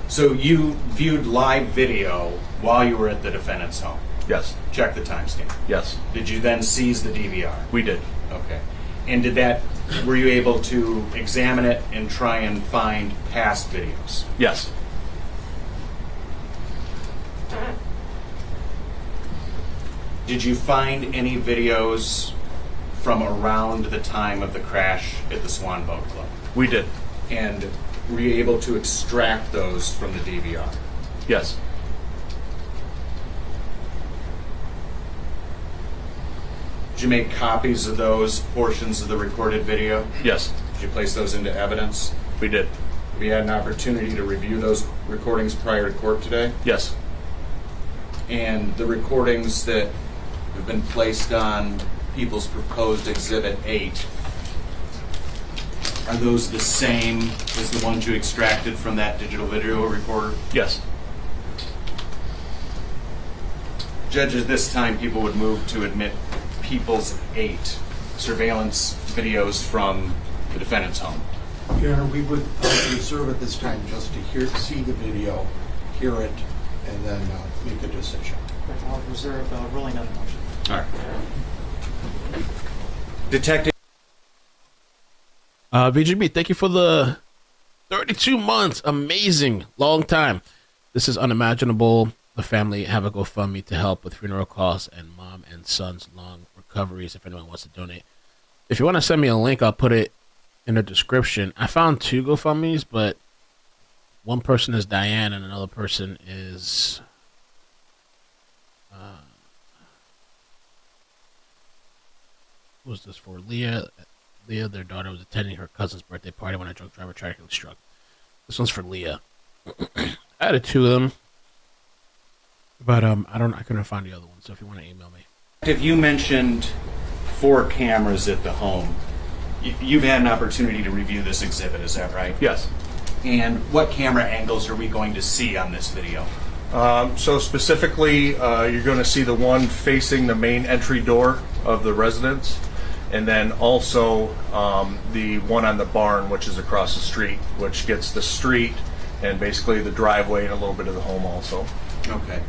So you viewed live video while you were at the defendant's home? Yes. Check the timestamp? Yes. Did you then seize the DVR? We did. Okay. And were you able to examine it and try and find past videos? Yes. Did you find any videos from around the time of the crash at the Swan Boat Club? We did. And were you able to extract those from the DVR? Yes. Did you make copies of those portions of the recorded video? Yes. Did you place those into evidence? We did. Have you had an opportunity to review those recordings prior to court today? Yes. And the recordings that have been placed on People's Proposed Exhibit 8, are those the same as the ones you extracted from that digital video recorder? Yes. Judge, at this time, people would move to admit People's 8 surveillance videos from the defendant's home. Your Honor, we would reserve at this time just to see the video, hear it, and then make a decision. I'll reserve ruling on the motion. All right. Detective. VGB, thank you for the 32 months. Amazing. Long time. This is unimaginable. The family have a GoFundMe to help with funeral costs and mom and son's long recoveries if anyone wants to donate. If you want to send me a link, I'll put it in the description. I found 2 GoFundMes, but one person is Diane and another person is who was this for? Leah, their daughter, was attending her cousin's birthday party when a drunk driver tragically struck. This one's for Leah. I added 2 of them, but I couldn't find the other one. So if you want to email me. If you mentioned 4 cameras at the home, you've had an opportunity to review this exhibit, is that right? Yes. And what camera angles are we going to see on this video? So specifically, you're going to see the one facing the main entry door of the residence, and then also the one on the barn, which is across the street, which gets the street and basically the driveway and a little bit of the home also. Okay.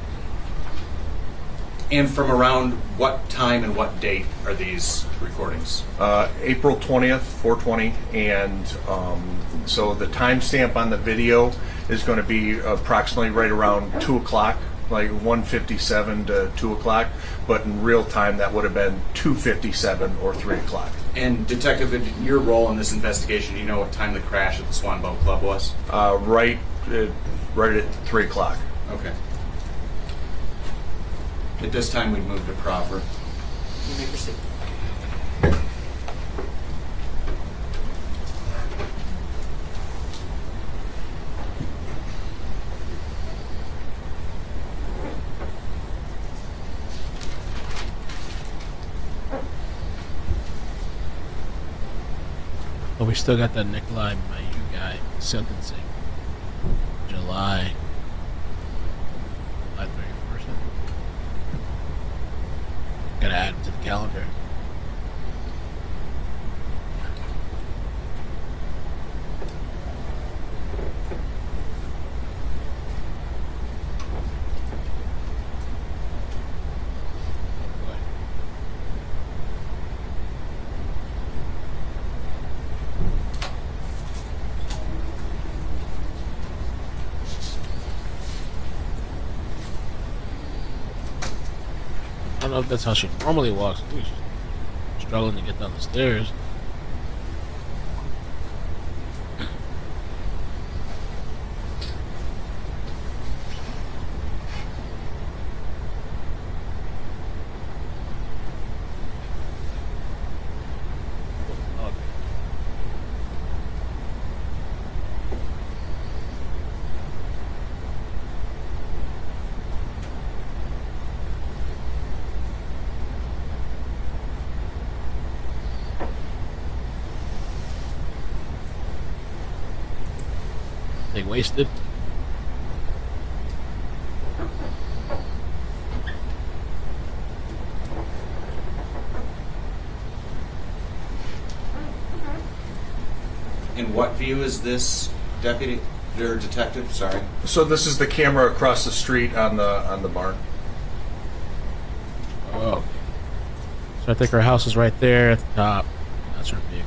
And from around what time and what date are these recordings? April 20th, 420, and so the timestamp on the video is going to be approximately right around 2 o'clock, like 1:57 to 2 o'clock, but in real time that would have been 2:57 or 3 o'clock. And Detective, your role in this investigation, do you know what time the crash at the Swan Boat Club was? Right at 3 o'clock. Okay. At this time, we'd move to proffer. You may proceed. But we still got that Nikolai Mayu guy sentencing July 31st. Gotta add him to the calendar. I don't know if that's how she normally walks. Ooh, she's struggling to get down the stairs. They wasted. In what view is this, deputy or detective? Sorry. So this is the camera across the street on the barn. Oh. So I think her house is right there at the top. That's her vehicle.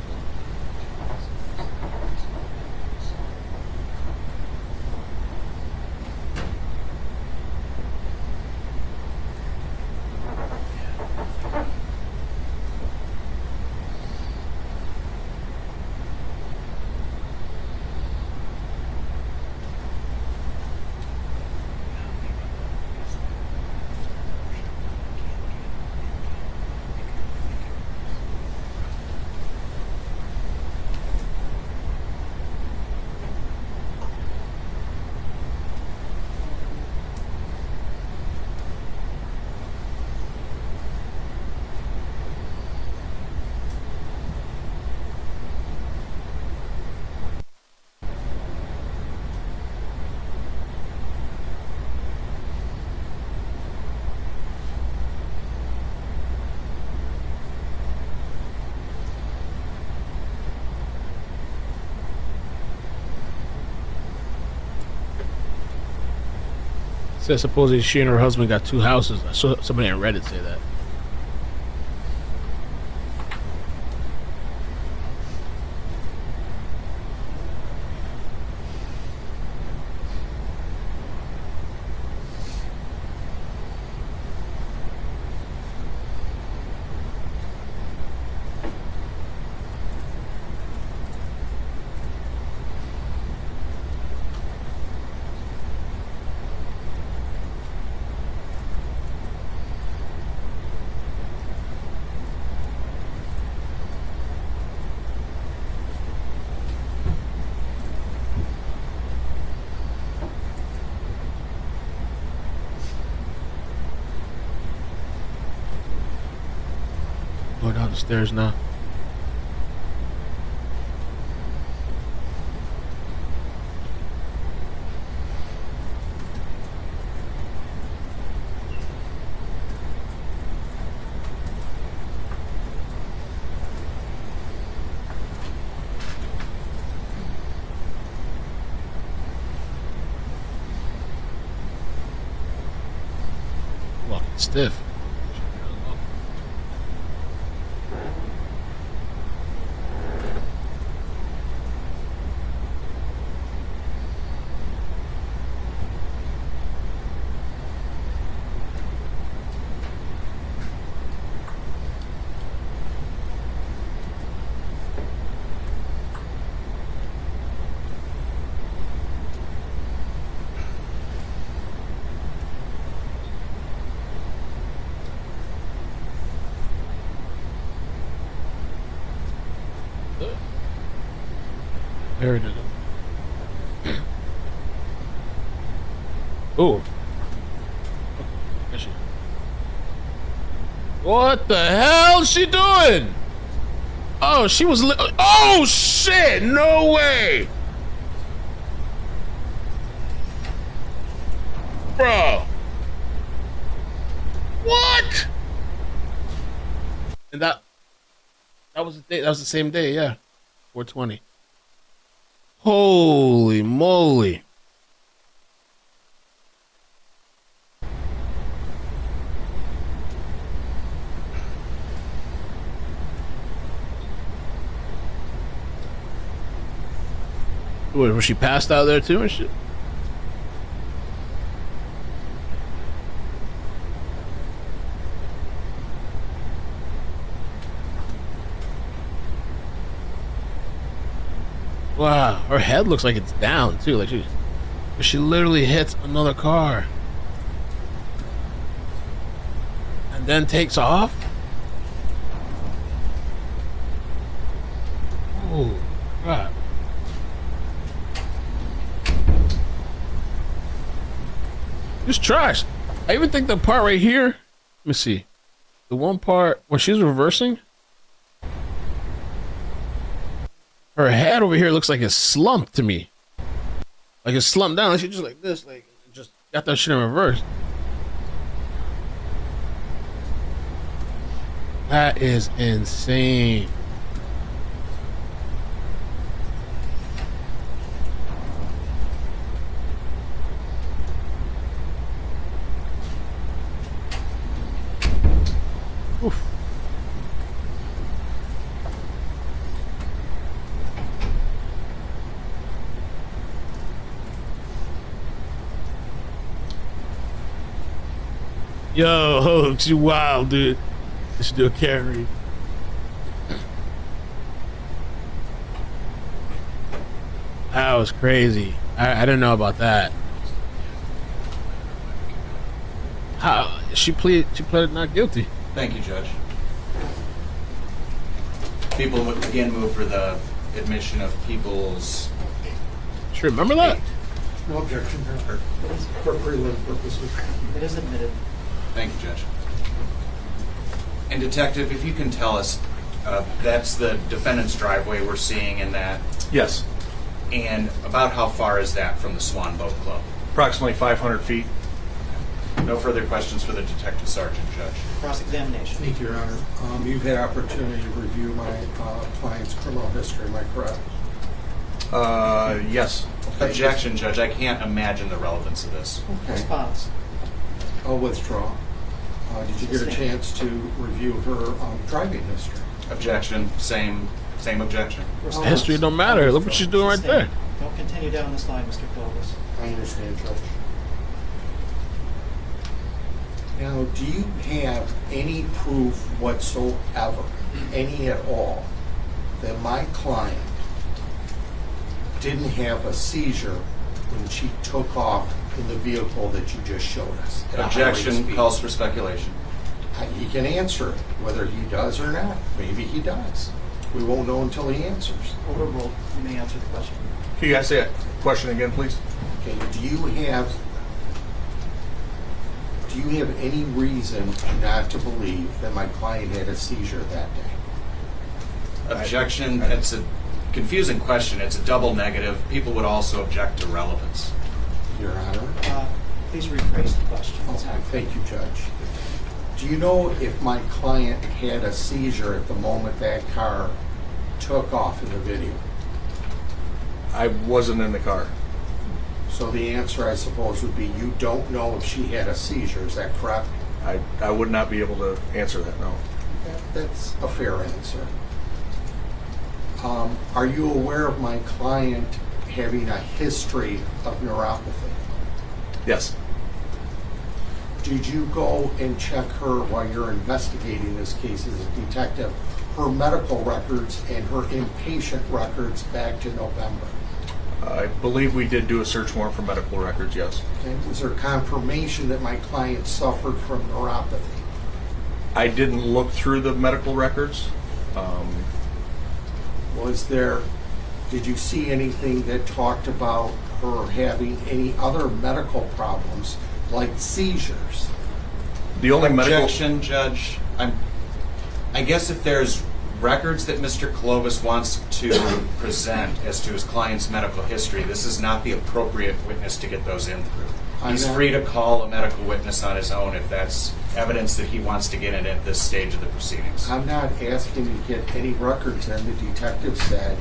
said supposedly she and her husband got 2 houses. I saw somebody on Reddit say that. Go down the stairs now. Walking stiff. Buried it. Ooh. What the hell is she doing? Oh, she was. Oh shit! No way, bro. What? And that was the day. That was the same day. Yeah, 420. Holy moly. What, was she passed out there too and shit? Wow, her head looks like it's down too. Like she literally hits another car and then takes off. Oh, crap. Just trash. I even think the part right here. Let me see. The one part where she's reversing. Her head over here looks like it's slumped to me. Like it's slumped down. She just like this, like just got that shit in reverse. That is insane. Oof. Yo, she wild, dude. She should do a carry. That was crazy. I didn't know about that. How she pleaded not guilty. Thank you, Judge. People would again move for the admission of people's. Sure, remember that? No objection here. For prelim purposes. It is admitted. Thank you, Judge. And Detective, if you can tell us, that's the defendant's driveway we're seeing in that. Yes. And about how far is that from the Swan Boat Club? Approximately 500 feet. No further questions for the detective sergeant, Judge. Cross-examination. Thank you, Your Honor. You've had opportunity to review my client's criminal history, am I correct? Yes. Objection, Judge. I can't imagine the relevance of this. Okay. Response. I'll withdraw. Did you get a chance to review her driving history? Objection. Same objection. History don't matter. Look what she's doing right there. Don't continue down this line, Mr. Clovis. I understand, Judge. Now, do you have any proof whatsoever, any at all, that my client didn't have a seizure when she took off in the vehicle that you just showed us? Objection calls for speculation. He can answer it, whether he does or not. Maybe he does. We won't know until he answers. Overruled. You may answer the question. Can you ask that question again, please? Okay, do you have any reason not to believe that my client had a seizure that day? Objection. It's a confusing question. It's a double negative. People would also object to relevance. Your Honor. Please rephrase the question. Okay, thank you, Judge. Do you know if my client had a seizure at the moment that car took off in the video? I wasn't in the car. So the answer, I suppose, would be you don't know if she had a seizure. Is that correct? I would not be able to answer that, no. That's a fair answer. Are you aware of my client having a history of neuropathy? Yes. Did you go and check her while you're investigating this case as a detective, her medical records and her inpatient records back to November? I believe we did do a search warrant for medical records, yes. Okay. Was there confirmation that my client suffered from neuropathy? I didn't look through the medical records. Did you see anything that talked about her having any other medical problems like seizures? The only Objection, Judge. I guess if there's records that Mr. Clovis wants to present as to his client's medical history, this is not the appropriate witness to get those in through. He's free to call a medical witness on his own if that's evidence that he wants to get in at this stage of the proceedings. I'm not asking to get any records in. The detective said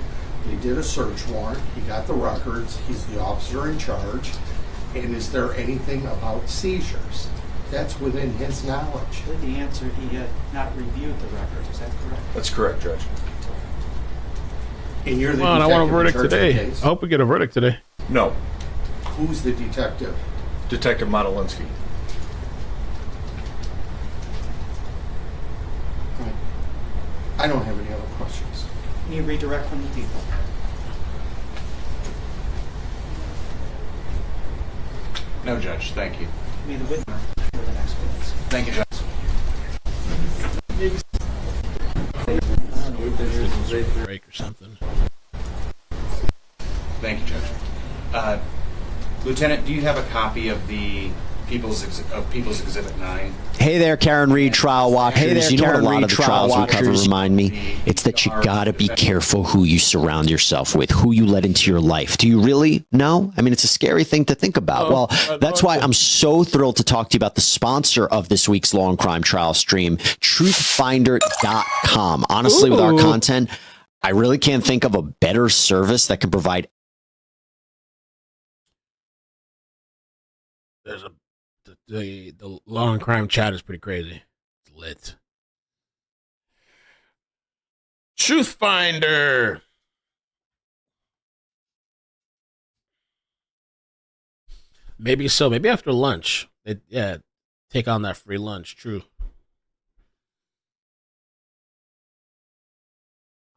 they did a search warrant. He got the records. He's the officer in charge. And is there anything about seizures? That's within his knowledge. The answer, he had not reviewed the records. Is that correct? That's correct, Judge. And you're the Come on, I want a detective in verdict charge of the today. case? I hope we get a verdict today. No. Who's the detective? Detective Modelinsky. I don't have any other questions. Can you redirect from the people? No, Judge. Thank you. May the witness for the next witness. Thank you, Judge. Break or something. Thank you, Judge. Lieutenant, do you have a copy of the People's Exhibit 9? Hey there, Karen Reed, trial watchers. You know what a lot of the trials we cover remind me? It's that you gotta be careful who you surround yourself with, who you let into your life. Do you really know? I mean, it's a scary thing to think about. Well, that's why I'm so thrilled to talk to you about the sponsor of this week's Law and Crime Trial stream, truthfinder.com. Honestly, with our content, I really can't think of a better service that can provide. There's the Law and Crime chat is pretty crazy. It's lit. Truth Finder. Maybe so. Maybe after lunch. Take on that free lunch. True.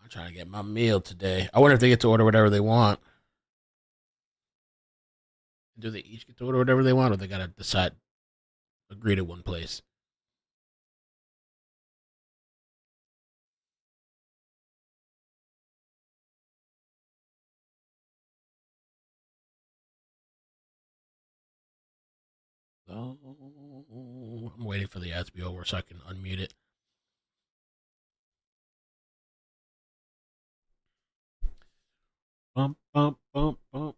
I'm trying to get my meal today. I wonder if they get to order whatever they want. Do they each get to order whatever they want, or they gotta agree to one place? Oh, I'm waiting for the ad to be over so I can unmute it. Bump, bump, bump, bump.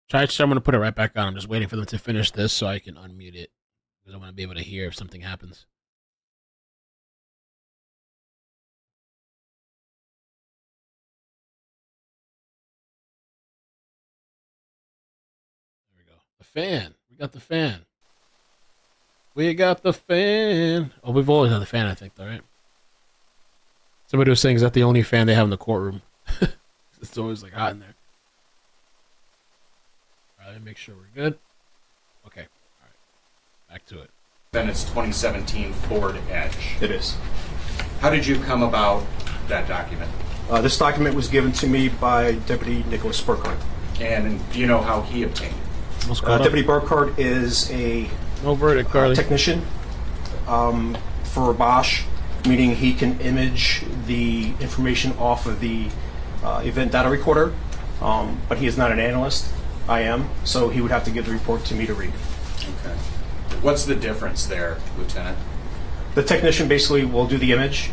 So I'm going to put it right back on. I'm just waiting for them to finish this so I can unmute it, because I want to be able to hear if something happens. The fan. We got the fan. We got the fan. Oh, we've always had the fan, I think, though, right? Somebody was saying, is that the only fan they have in the courtroom? It's always like hot in there. All right, let me make sure we're good. Okay. All right. Back to it. Then it's 2017 Ford Edge. It is. How did you come about that document? This document was given to me by Deputy Nicholas Burkhardt. And do you know how he obtained it? Deputy Burkhardt is a technician for Bosch, meaning he can image the information off of the event data recorder, but he is not an analyst. I am, so he would have to give the report to me to read. Okay. What's the difference there, Lieutenant? The technician basically will do the image.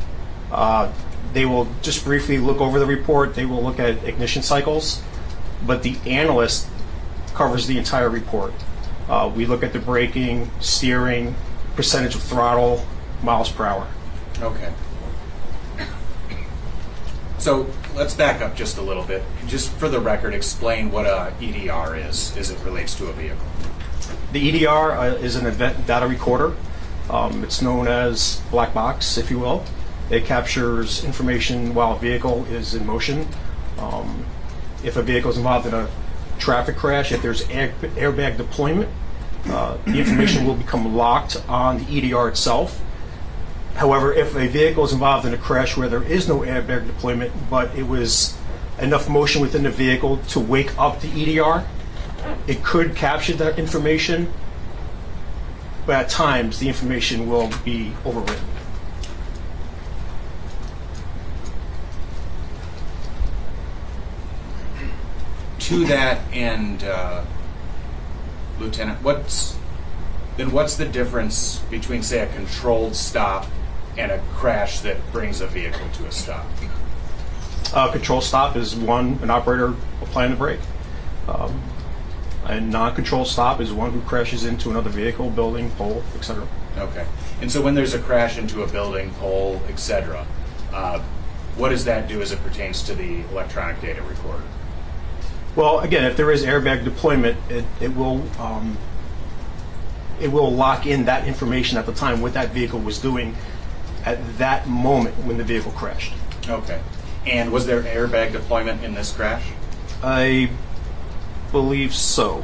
They will just briefly look over the report. They will look at ignition cycles, but the analyst covers the entire report. We look at the braking, steering, percentage of throttle, miles per hour. Okay. So let's back up just a little bit. Just for the record, explain what a EDR is as it relates to a vehicle. The EDR is an event data recorder. It's known as black box, if you will. It captures information while a vehicle is in motion. If a vehicle is involved in a traffic crash, if there's airbag deployment, the information will become locked on the EDR itself. However, if a vehicle is involved in a crash where there is no airbag deployment, but it was enough motion within the vehicle to wake up the EDR, it could capture that information, but at times the information will be overwritten. To that end, Lieutenant, what's the difference between, say, a controlled stop and a crash that brings a vehicle to a stop? Control stop is an operator applying the brake. A non-control stop is one who crashes into another vehicle, building, pole, etc. Okay. And so when there's a crash into a building, pole, etc., what does that do as it pertains to the electronic data recorder? Well, again, if there is airbag deployment, it will lock in that information at the time what that vehicle was doing at that moment when the vehicle crashed. Okay. And was there airbag deployment in this crash? I believe so.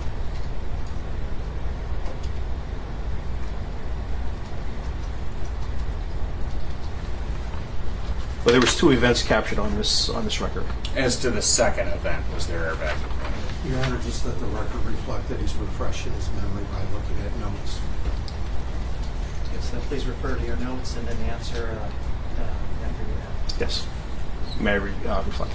But there was 2 events captured on this record. As to the second event, was there airbag deployment? Your Honor, just let the record reflect that he's refreshing his memory by looking at notes. Yes, then please refer to your notes and then answer after you have. Yes. May I reflect?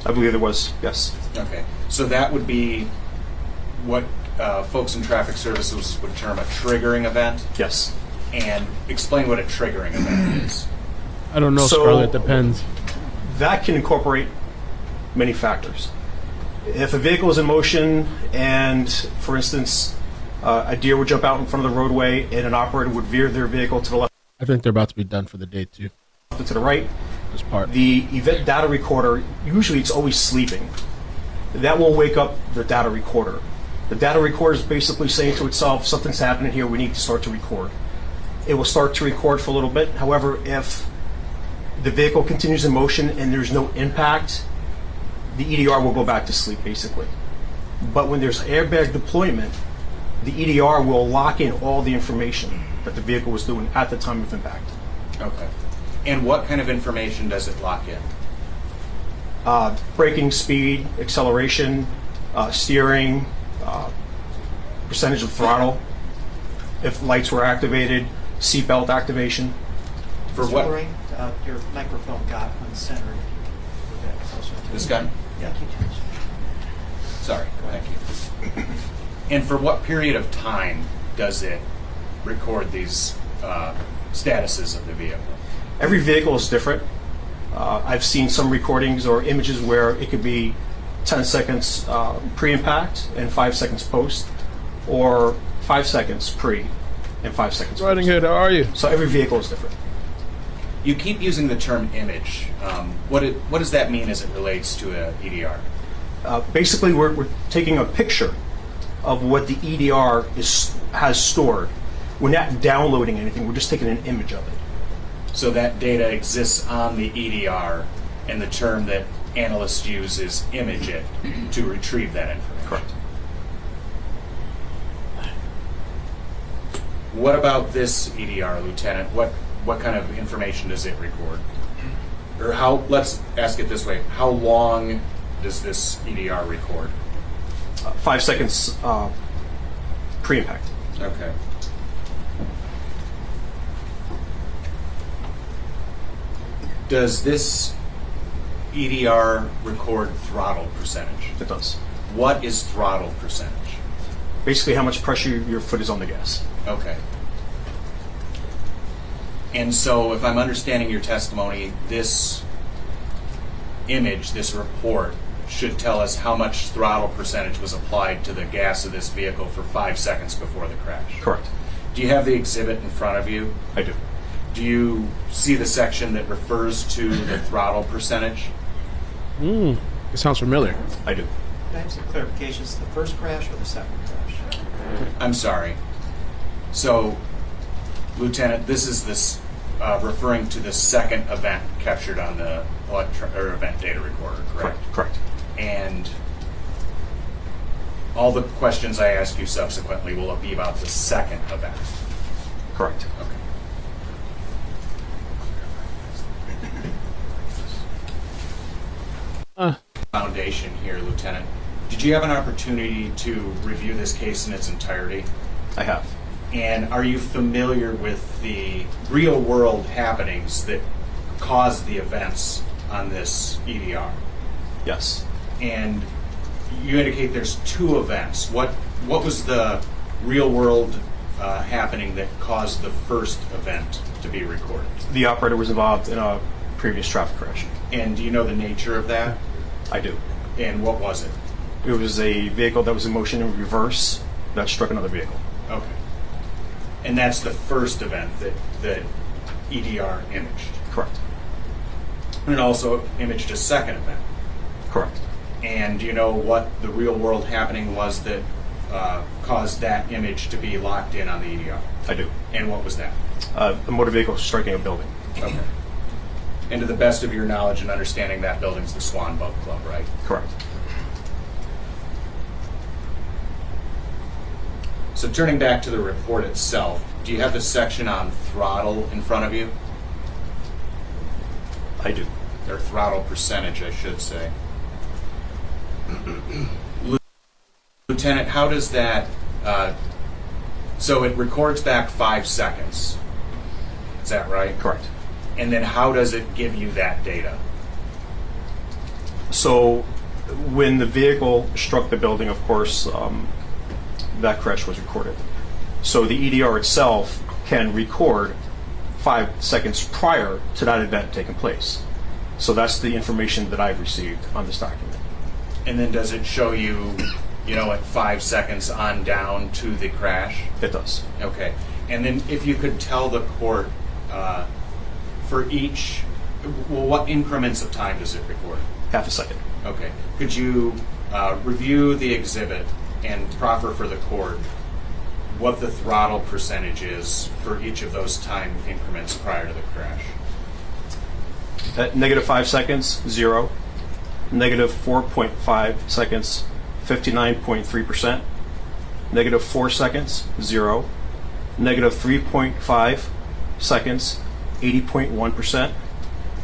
I believe there was, yes. Okay. So that would be what folks in traffic services would term a triggering event? Yes. And explain what a triggering event is. I don't know, Scarlett. It depends. That can incorporate many factors. If a vehicle is in motion and, for instance, a deer would jump out in front of the roadway and an operator would veer their vehicle to the left. I think they're about to be done for the day, too. To the right. This part. The event data recorder, usually it's always sleeping. That will wake up the data recorder. The data recorder is basically saying to itself, something's happening here, we need to start to record. It will start to record for a little bit. However, if the vehicle continues in motion and there's no impact, the EDR will go back to sleep, basically. But when there's airbag deployment, the EDR will lock in all the information that the vehicle was doing at the time of impact. Okay. And what kind of information does it lock in? Braking speed, acceleration, steering, percentage of throttle, if lights were activated, seatbelt activation. For what? Your microphone got uncentered. This guy? Yeah. Sorry. Thank you. And for what period of time does it record these statuses of the vehicle? Every vehicle is different. I've seen some recordings or images where it could be 10 seconds pre-impact and 5 seconds post, or 5 seconds pre and 5 seconds post. Riding Hood, how are you? So every vehicle is different. You keep using the term image. What does that mean as it relates to a EDR? Basically, we're taking a picture of what the EDR has stored. We're not downloading anything. We're just taking an image of it. So that data exists on the EDR, and the term that analysts use is image it to retrieve that information. Correct. What about this EDR, Lieutenant? What kind of information does it record? Or how? Let's ask it this way: how long does this EDR record? 5 seconds pre-impact. Okay. Does this EDR record throttle percentage? It does. What is throttle percentage? Basically, how much pressure your foot is on the gas. Okay. And so, if I'm understanding your testimony, this image, this report, should tell us how much throttle percentage was applied to the gas of this vehicle for 5 seconds before the crash. Correct. Do you have the exhibit in front of you? I do. Do you see the section that refers to the throttle percentage? It sounds familiar. I do. Can I have some clarification? Is it the first crash or the second crash? I'm sorry. So, Lieutenant, this is referring to the second event captured on the event data recorder, correct? Correct. And all the questions I ask you subsequently will be about the second event. Correct. Okay. Foundation here, Lieutenant. Did you have an opportunity to review this case in its entirety? I have. And are you familiar with the real-world happenings that caused the events on this EDR? Yes. And you indicate there's 2 events. What was the real-world happening that caused the first event to be recorded? The operator was involved in a previous traffic crash. And do you know the nature of that? I do. And what was it? It was a vehicle that was in motion in reverse that struck another vehicle. Okay. And that's the first event that the EDR imaged? Correct. And it also imaged a second event? Correct. And do you know what the real world happening was that caused that image to be locked in on the EDR? I do. And what was that? A motor vehicle striking a building. Okay. And to the best of your knowledge and understanding, that building's the Swan Boat Club, right? Correct. So turning back to the report itself, do you have the section on throttle in front of you? I do. Or throttle percentage, I should say. Lieutenant, how does that, so it records back 5 seconds. Is that right? Correct. And then how does it give you that data? So when the vehicle struck the building, of course, that crash was recorded. So the EDR itself can record 5 seconds prior to that event taking place. So that's the information that I've received on this document. And then does it show you, at 5 seconds on down to the crash? It does. Okay. And then if you could tell the court for each, what increments of time does it record? Half a second. Okay. Could you review the exhibit and proffer for the court what the throttle percentage is for each of those time increments prior to the crash? At -5 seconds, 0. -4.5 seconds, 59.3%. -4 seconds, 0. -3.5 seconds, 80.1%.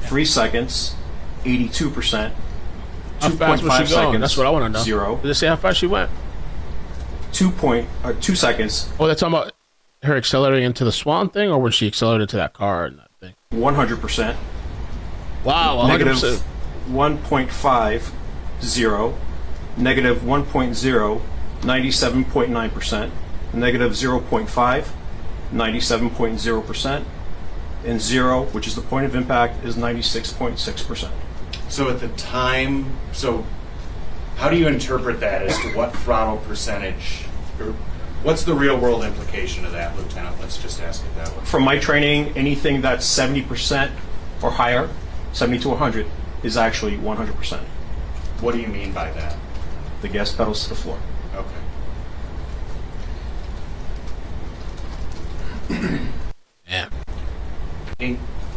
3 seconds, 82%. How fast was she going? seconds, That's what I want to know. 0. Did it say how fast she went? 2 seconds. Oh, they're talking about her accelerating into the Swan thing, or when she accelerated to that car and that thing? 100%. Wow, 100%. -1.5, 0. -1.0, 97.9%, negative 0.5, 97.0%, and 0, which is the point of impact, is 96.6%. So at the time, so how do you interpret that as to what throttle percentage, or what's the real world implication of that, Lieutenant? Let's just ask it that way. From my training, anything that's 70% or higher, 70 to 100, is actually 100%. What do you mean by that? The gas pedals to the floor. Okay. Yeah.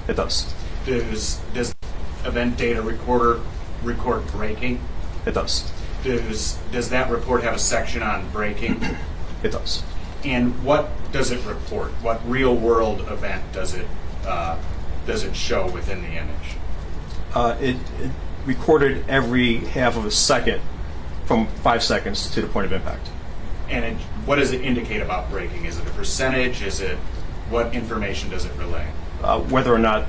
It does. Does event data recorder record braking? It does. Does that report have a section on braking? It does. And what does it report? What real world event does it show within the image? It recorded every half of a second from 5 seconds to the point of impact. And what does it indicate about braking? Is it a percentage? What information does it relay? Whether or not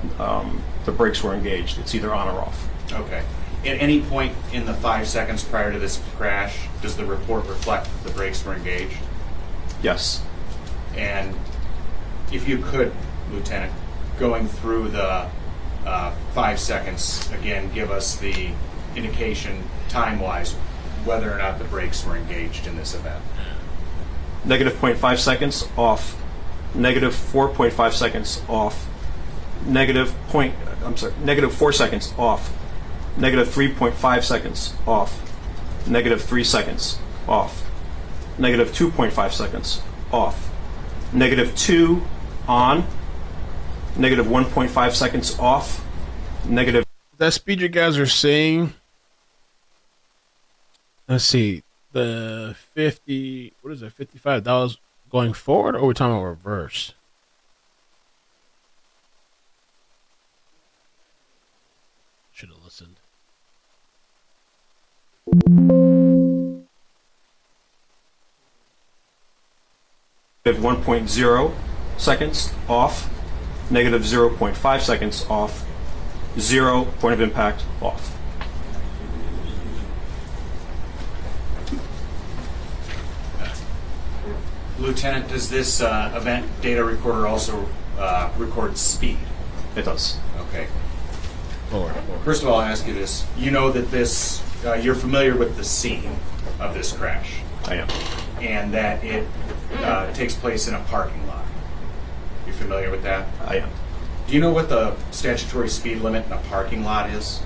the brakes were engaged. It's either on or off. Okay. At any point in the 5 seconds prior to this crash, does the report reflect that the brakes were engaged? Yes. And if you could, Lieutenant, going through the 5 seconds, again, give us the indication time-wise whether or not the brakes were engaged in this event. Negative 0.5 seconds, off. Negative 4.5 seconds, off. Negative 4 seconds, off. Negative 3.5 seconds, off. Negative 3 seconds, off. Negative 2.5 seconds, off. Negative 2, on. Negative 1.5 seconds, off. Negative. That speed you guys are seeing. Let's see. The 50, what is it, $55 going forward, or we're talking about reverse? Should have listened. Negative 1.0 seconds, off. Negative 0.5 seconds, off. 0, point of impact, off. Lieutenant, does this event data recorder also record speed? It does. Okay. First of all, I'll ask you this. You know that this, you're familiar with the scene of this crash. I am. And that it takes place in a parking lot. You're familiar with that? I am. Do you know what the statutory speed limit in a parking lot is?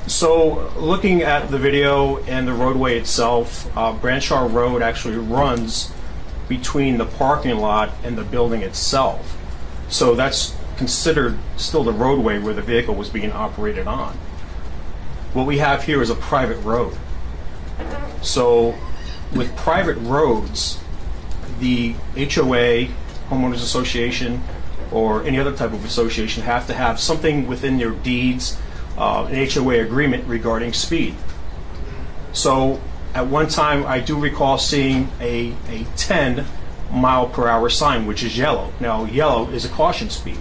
So, looking at the video and the roadway itself, Branshaw Road actually runs between the parking lot and the building itself. So that's considered still the roadway where the vehicle was being operated on. What we have here is a private road. So with private roads, the HOA, homeowners association, or any other type of association have to have something within their deeds, an HOA agreement regarding speed. So at one time, I do recall seeing a 10 mile per hour sign, which is yellow. Now, yellow is a caution speed.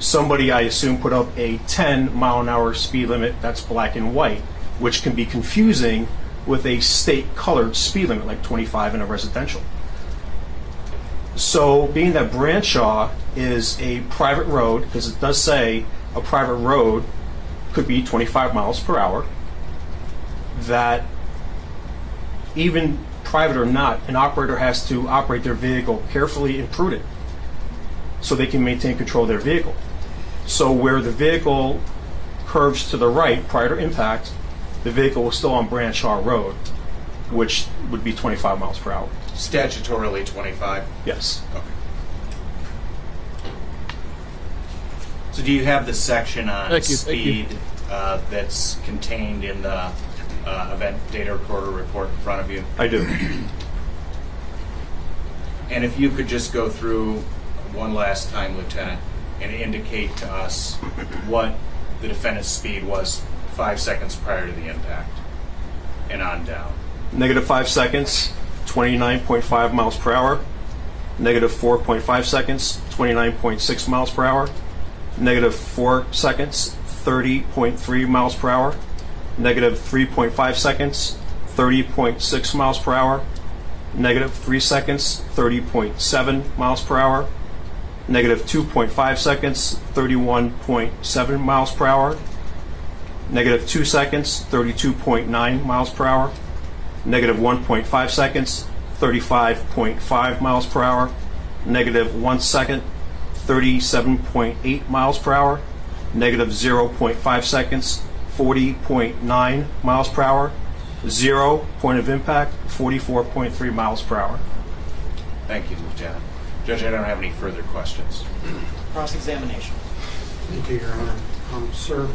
Somebody, I assume, put up a 10 mile an hour speed limit that's black and white, which can be confusing with a state colored speed limit like 25 in a residential. So being that Branshaw is a private road, because it does say a private road could be 25 miles per hour, that even private or not, an operator has to operate their vehicle carefully and prudent so they can maintain control of their vehicle. So where the vehicle curves to the right prior to impact, the vehicle was still on Branshaw Road, which would be 25 miles per hour. Statutorily 25? Yes. Okay. So do you have the section on speed that's contained in the event data recorder report in front of you? I do. And if you could just go through one last time, Lieutenant, and indicate to us what the defendant's speed was 5 seconds prior to the impact and on down. Negative 5 seconds, 29.5 miles per hour. Negative 4.5 seconds, 29.6 miles per hour. Negative 4 seconds, 30.3 miles per hour. Negative 3.5 seconds, 30.6 miles per hour. Negative 3 seconds, 30.7 miles per hour. Negative 2.5 seconds, 31.7 miles per hour. Negative 2 seconds, 32.9 miles per hour. Negative 1.5 seconds, 35.5 miles per hour. Negative 1 second, 37.8 miles per hour. Negative 0.5 seconds, 40.9 miles per hour. 0 point of impact, 44.3 miles per hour. Thank you, Lieutenant. Judge, I don't have any further questions. Cross-examination. Thank you, Your Honor. Sir,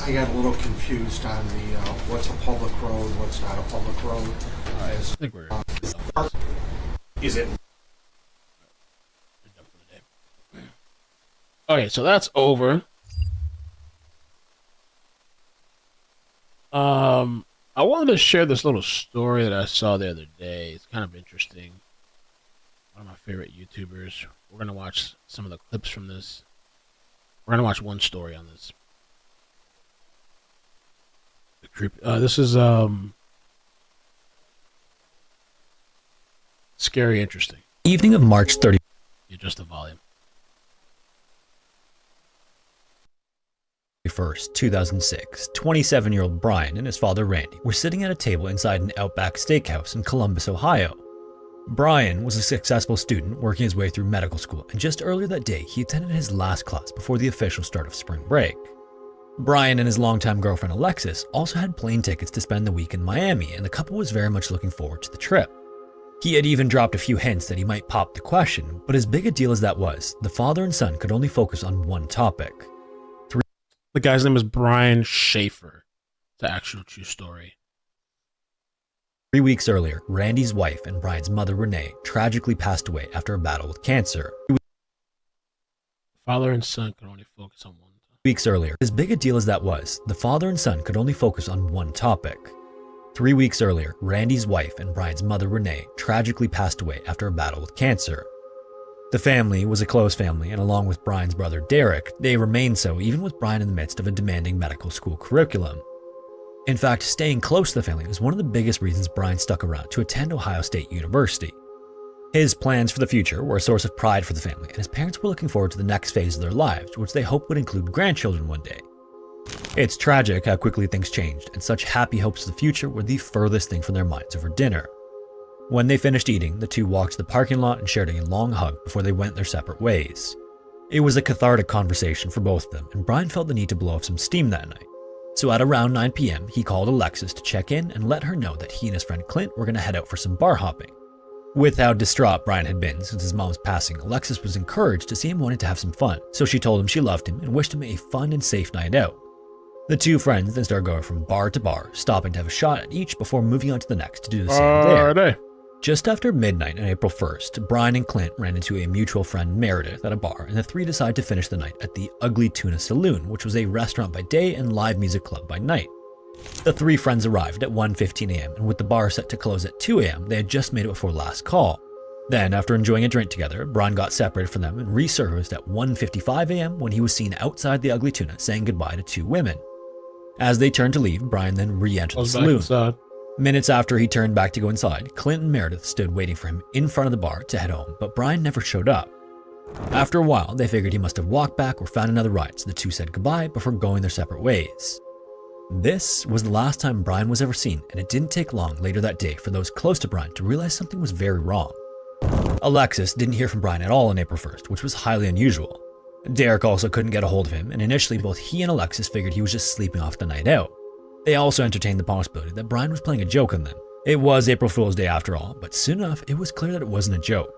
I got a little confused on the what's a public road, what's not a public road. I think we're. Is it? Okay, so that's over. I wanted to share this little story that I saw the other day. It's kind of interesting. One of my favorite YouTubers. We're gonna watch some of the clips from this. We're gonna watch one story on this. This is scary, interesting. Evening of March 30. You adjust the volume. 1st, 2006, 27-year-old Brian and his father Randy were sitting at a table inside an Outback Steakhouse in Columbus, Ohio. Brian was a successful student working his way through medical school, and just earlier that day he attended his last class before the official start of spring break. Brian and his longtime girlfriend Alexis also had plane tickets to spend the week in Miami, and the couple was very much looking forward to the trip. He had even dropped a few hints that he might pop the question, but as big a deal as that was, the father and son could only focus on one topic. The guy's name is Brian Schaefer. It's an actual true story. 3 weeks earlier, Randy's wife and Brian's mother, Renee, tragically passed away after a battle with cancer. Father and son could only focus on one. Weeks earlier, as big a deal as that was, the father and son could only focus on one topic. 3 weeks earlier, Randy's wife and Brian's mother, Renee, tragically passed away after a battle with cancer. The family was a close family, and along with Brian's brother Derek, they remained so even with Brian in the midst of a demanding medical school curriculum. In fact, staying close to the family was one of the biggest reasons Brian stuck around to attend Ohio State University. His plans for the future were a source of pride for the family, and his parents were looking forward to the next phase of their lives, which they hoped would include grandchildren one day. It's tragic how quickly things changed, and such happy hopes of the future were the furthest thing from their minds over dinner. When they finished eating, the two walked to the parking lot and shared a long hug before they went their separate ways. It was a cathartic conversation for both of them, and Brian felt the need to blow off some steam that night. So at around 9 p.m., he called Alexis to check in and let her know that he and his friend Clint were going to head out for some bar hopping. With how distraught Brian had been since his mom's passing, Alexis was encouraged to see him wanting to have some fun, so she told him she loved him and wished him a fun and safe night out. The two friends then started going from bar to bar, stopping to have a shot at each before moving on to the next to do the same there. Just after midnight on April 1st, Brian and Clint ran into a mutual friend, Meredith, at a bar, and the three decided to finish the night at the Ugly Tuna Saloon, which was a restaurant by day and live music club by night. The three friends arrived at 1:15 a.m., and with the bar set to close at 2 a.m., they had just made it before last call. Then, after enjoying a drink together, Brian got separated from them and resurfaced at 1:55 a.m. when he was seen outside the Ugly Tuna saying goodbye to two women. As they turned to leave, Brian then re-entered the saloon. Minutes after he turned back to go inside, Clint and Meredith stood waiting for him in front of the bar to head home, but Brian never showed up. After a while, they figured he must have walked back or found another ride, so the two said goodbye before going their separate ways. This was the last time Brian was ever seen, and it didn't take long later that day for those close to Brian to realize something was very wrong. Alexis didn't hear from Brian at all on April 1st, which was highly unusual. Derek also couldn't get a hold of him, and initially both he and Alexis figured he was just sleeping off the night out. They also entertained the possibility that Brian was playing a joke on them. It was April Fool's Day after all, but soon enough it was clear that it wasn't a joke.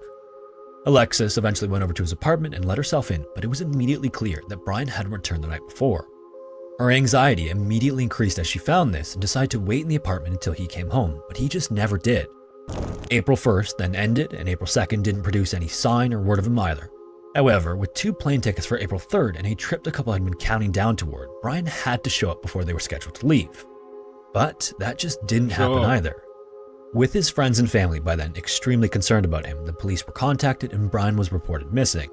Alexis eventually went over to his apartment and let herself in, but it was immediately clear that Brian hadn't returned the night before. Her anxiety immediately increased as she found this and decided to wait in the apartment until he came home, but he just never did. April 1st then ended, and April 2nd didn't produce any sign or word of him either. However, with 2 plane tickets for April 3rd and a trip the couple had been counting down toward, Brian had to show up before they were scheduled to leave. But that just didn't happen either. With his friends and family by then extremely concerned about him, the police were contacted and Brian was reported missing.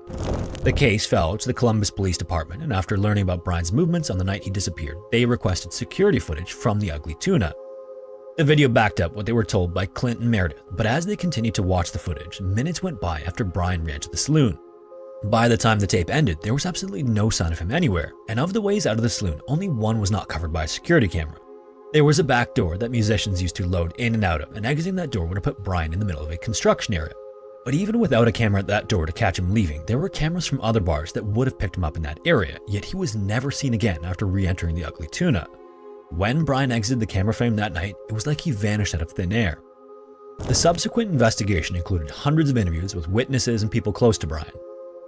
The case fell to the Columbus Police Department, and after learning about Brian's movements on the night he disappeared, they requested security footage from the Ugly Tuna. The video backed up what they were told by Clint and Meredith, but as they continued to watch the footage, minutes went by after Brian ran to the saloon. By the time the tape ended, there was absolutely no sign of him anywhere, and of the ways out of the saloon, only one was not covered by a security camera. There was a back door that musicians used to load in and out of, and exiting that door would have put Brian in the middle of a construction area. But even without a camera at that door to catch him leaving, there were cameras from other bars that would have picked him up in that area, yet he was never seen again after re-entering the Ugly Tuna. When Brian exited the camera frame that night, it was like he vanished out of thin air. The subsequent investigation included hundreds of interviews with witnesses and people close to Brian.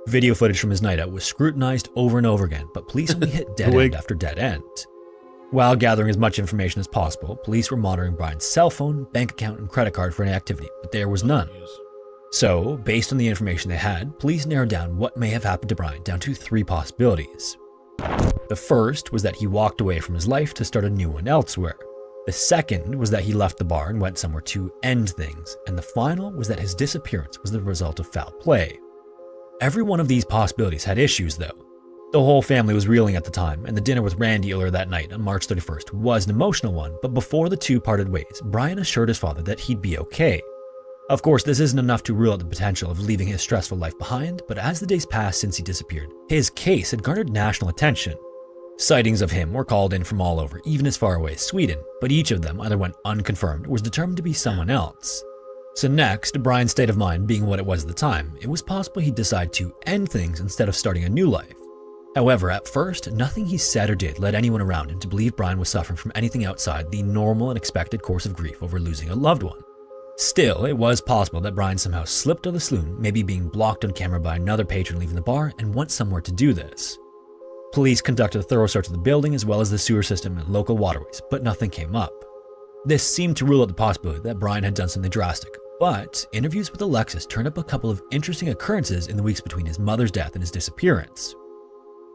Video footage from his night out was scrutinized over and over again, but police only hit dead end after dead end. While gathering as much information as possible, police were monitoring Brian's cell phone, bank account, and credit card for any activity, but there was none. So, based on the information they had, police narrowed down what may have happened to Brian down to 3 possibilities. The first was that he walked away from his life to start a new one elsewhere. The second was that he left the bar and went somewhere to end things. And the final was that his disappearance was the result of foul play. Every one of these possibilities had issues, though. The whole family was reeling at the time, and the dinner with Randy earlier that night on March 31st was an emotional one, but before the two parted ways, Brian assured his father that he'd be okay. Of course, this isn't enough to rule out the potential of leaving his stressful life behind, but as the days passed since he disappeared, his case had garnered national attention. Sightings of him were called in from all over, even as far away as Sweden, but each of them either went unconfirmed or was determined to be someone else. So next, Brian's state of mind being what it was at the time, it was possible he'd decide to end things instead of starting a new life. However, at first, nothing he said or did led anyone around him to believe Brian was suffering from anything outside the normal and expected course of grief over losing a loved one. Still, it was possible that Brian somehow slipped out of the saloon, maybe being blocked on camera by another patron leaving the bar, and went somewhere to do this. Police conducted a thorough search of the building as well as the sewer system and local waterways, but nothing came up. This seemed to rule out the possibility that Brian had done something drastic, but interviews with Alexis turned up a couple of interesting occurrences in the weeks between his mother's death and his disappearance.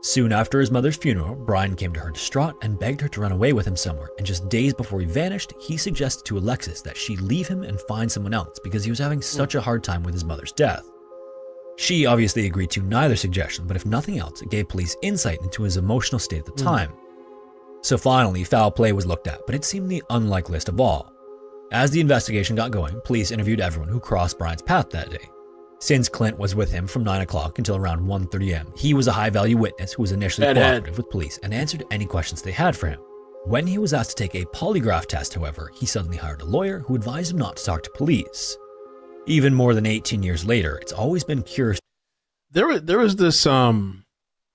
Soon after his mother's funeral, Brian came to her distraught and begged her to run away with him somewhere, and just days before he vanished, he suggested to Alexis that she leave him and find someone else because he was having such a hard time with his mother's death. She obviously agreed to neither suggestion, but if nothing else, it gave police insight into his emotional state at the time. So finally, foul play was looked at, but it seemed the unlikeliest of all. As the investigation got going, police interviewed everyone who crossed Brian's path that day. Since Clint was with him from 9 o'clock until around 1:30 a.m., he was a high-value witness who was initially cooperative with police and answered any questions they had for him. When he was asked to take a polygraph test, however, he suddenly hired a lawyer who advised him not to talk to police. Even more than 18 years later, it's always been curious. There was this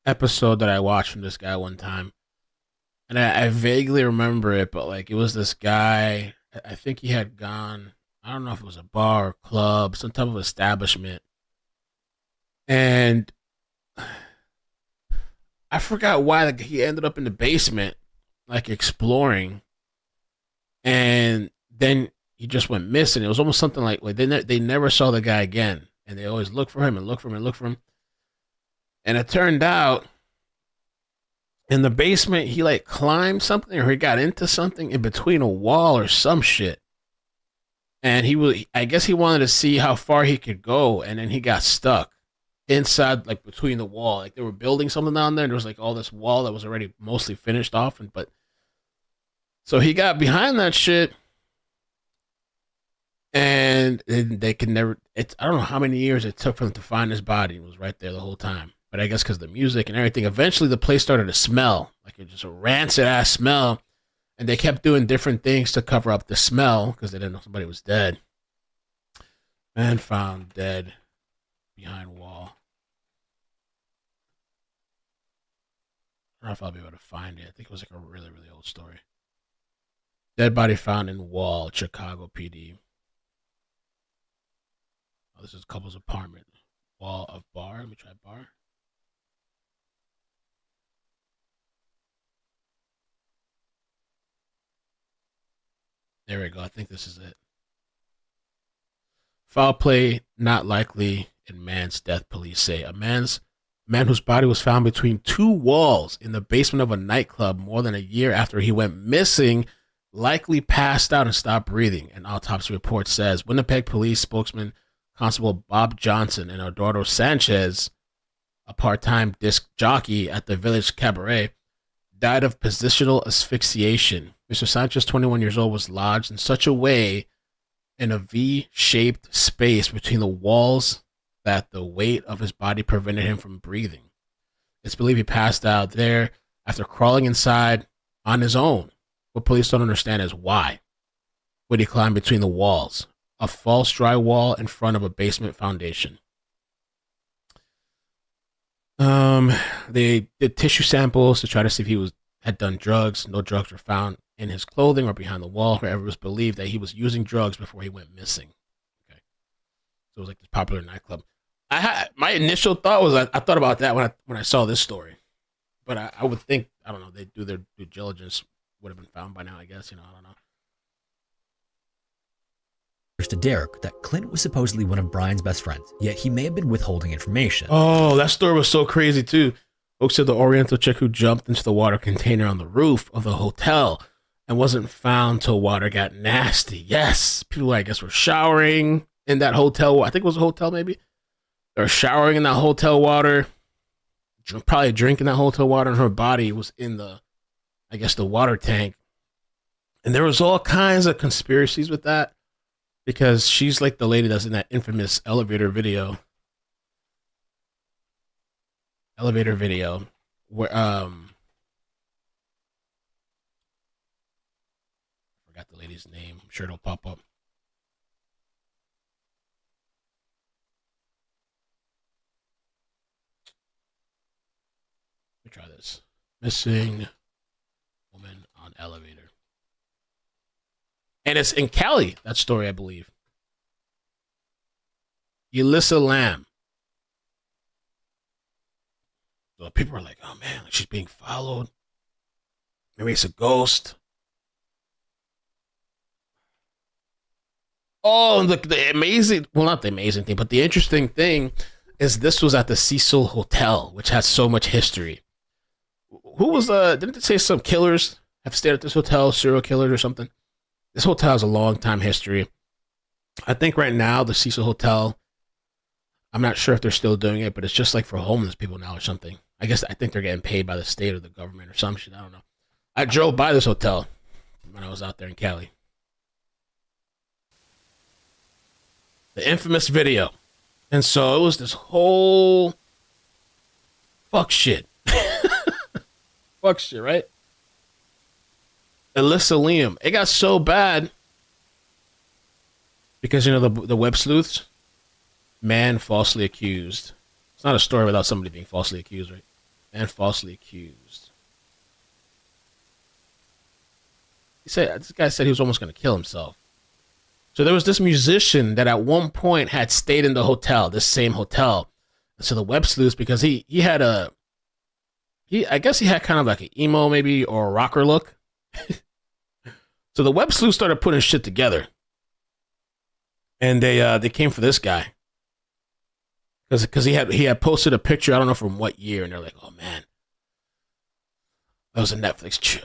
episode that I watched from this guy one time, and I vaguely remember it, but like it was this guy. I think he had gone. I don't know if it was a bar or club, some type of establishment. And I forgot why he ended up in the basement, like exploring. And then he just went missing. It was almost something like they never saw the guy again. And they always look for him and look for him and look for him. And it turned out in the basement, he like climbed something or he got into something in between a wall or some shit. And I guess he wanted to see how far he could go, and then he got stuck inside, like between the wall. Like they were building something down there, and there was like all this wall that was already mostly finished off. So he got behind that shit, and they could never. I don't know how many years it took for them to find his body. It was right there the whole time. But I guess because the music and everything, eventually the place started to smell like it just a rancid ass smell. And they kept doing different things to cover up the smell because they didn't know somebody was dead. Man found dead behind wall. I don't know if I'll be able to find it. I think it was like a really, really old story. Dead body found in wall, Chicago PD. Oh, this is couple's apartment. Wall of bar. Let me try bar. There we go. I think this is it. Foul play not likely in man's death, police say. A man whose body was found between 2 walls in the basement of a nightclub more than a year after he went missing likely passed out and stopped breathing, an autopsy report says. Winnipeg police spokesman Constable Bob Johnson and Eduardo Sanchez, a part-time disc jockey at the Village Cabaret, died of positional asphyxiation. Mr. Sanchez, 21 years old, was lodged in such a way in a V-shaped space between the walls that the weight of his body prevented him from breathing. It's believed he passed out there after crawling inside on his own. What police don't understand is why would he climb between the walls, a false drywall in front of a basement foundation. They did tissue samples to try to see if he had done drugs. No drugs were found in his clothing or behind the wall. However, it was believed that he was using drugs before he went missing. Okay, so it was like this popular nightclub. My initial thought was I thought about that when I saw this story, but I would think, I don't know, they do their due diligence, would have been found by now, I guess. I don't know. To Derek that Clint was supposedly one of Brian's best friends, yet he may have been withholding information. Oh, that story was so crazy too. Folks said the Oriental chick who jumped into the water container on the roof of the hotel and wasn't found till water got nasty. Yes, people, I guess, were showering in that hotel. I think it was a hotel, maybe. They were showering in that hotel water, probably drinking that hotel water, and her body was in the water tank. And there was all kinds of conspiracies with that, because she's like the lady that's in that infamous elevator video where I forgot the lady's name. I'm sure it'll pop up. Let me try this. Missing woman on elevator. And it's in Cali, that story, I believe. Elissa Lam. So people are like, oh man, she's being followed. Maybe it's a ghost. Oh, and the amazing, well, not the amazing thing, but the interesting thing is this was at the Cecil Hotel, which has so much history. Who was, didn't it say some killers have stayed at this hotel, serial killers or something? This hotel has a long time history. I think right now the Cecil Hotel, I'm not sure if they're still doing it, but it's just like for homeless people now or something. I think they're getting paid by the state or the government or some shit. I don't know. I drove by this hotel when I was out there in Cali. The infamous video. And so it was this whole fuck shit. Fuck shit, right? Elissa Lam. It got so bad because, the web sleuths, man falsely accused. It's not a story without somebody being falsely accused, right? Man falsely accused. This guy said he was almost going to kill himself. So there was this musician that at one point had stayed in the hotel, this same hotel. And so the web sleuths, because he had I guess he had kind of like an emo maybe or a rocker look. So the web sleuths started putting shit together, and they came for this guy because he had posted a picture, I don't know from what year, and they're like, oh man, that was a Netflix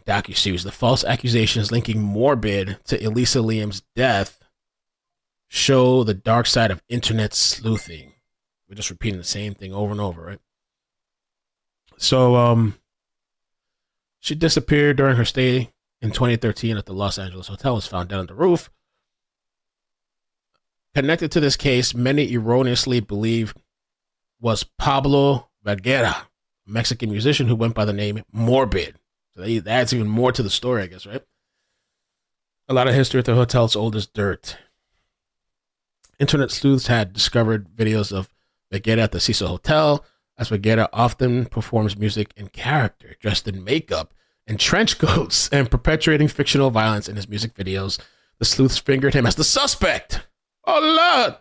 docuseries. The false accusations linking Morbid to Elissa Lam's death show the dark side of internet sleuthing. We're just repeating the same thing over and over, right? So she disappeared during her stay in 2013 at the Los Angeles hotel, was found dead on the roof. Connected to this case, many erroneously believe was Pablo Vergara, a Mexican musician who went by the name Morbid. So that adds even more to the story, I guess, right? A lot of history at the hotel's old as dirt. Internet sleuths had discovered videos of Vergara at the Cecil Hotel, as Vergara often performs music in character, dressed in makeup and trench coats, and perpetuating fictional violence in his music videos. The sleuths fingered him as the suspect. Oh, Lord!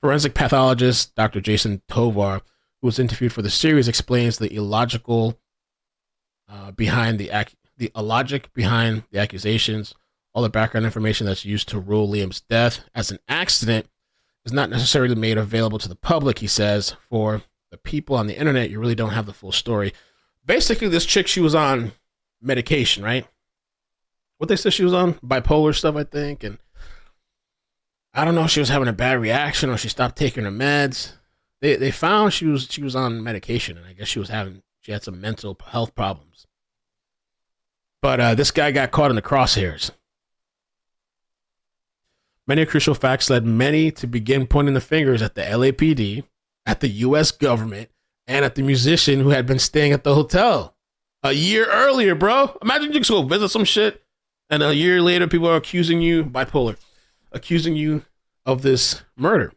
Forensic pathologist Dr. Jason Tovar, who was interviewed for the series, explains the illogical behind the logic behind the accusations. All the background information that's used to rule Liam's death as an accident is not necessarily made available to the public, he says. For the people on the internet, you really don't have the full story. Basically, this chick, she was on medication, right? What they said she was on? Bipolar stuff, I think. And I don't know if she was having a bad reaction or she stopped taking her meds. They found she was on medication, and I guess she had some mental health problems. But this guy got caught in the crosshairs. Many crucial facts led many to begin pointing the fingers at the LAPD, at the U.S. government, and at the musician who had been staying at the hotel a year earlier, bro. Imagine you just go visit some shit, and a year later, people are accusing you, bipolar, accusing you of this murder.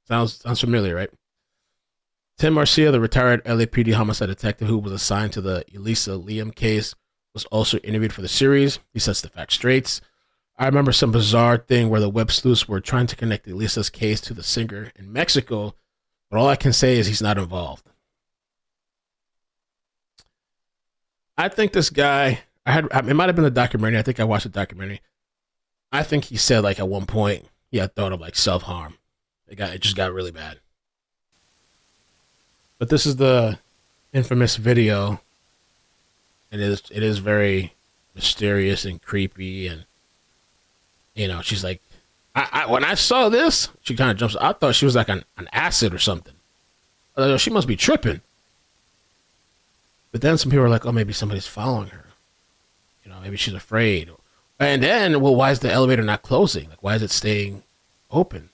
Sounds familiar, right? Tim Marcia, the retired LAPD homicide detective who was assigned to the Elisa Liam case, was also interviewed for the series. He sets the facts straight. I remember some bizarre thing where the web sleuths were trying to connect Elisa's case to the singer in Mexico, but all I can say is he's not involved. I think this guy, it might have been a documentary. I think I watched a documentary. I think he said like at one point he had thought of like self-harm. It just got really bad. But this is the infamous video. It is very mysterious and creepy, and you know, she's like, when I saw this, she kind of jumps. I thought she was like on acid or something. She must be tripping. But then some people are like, oh, maybe somebody's following her. You know, maybe she's afraid. And then, well, why is the elevator not closing? Like, why is it staying open?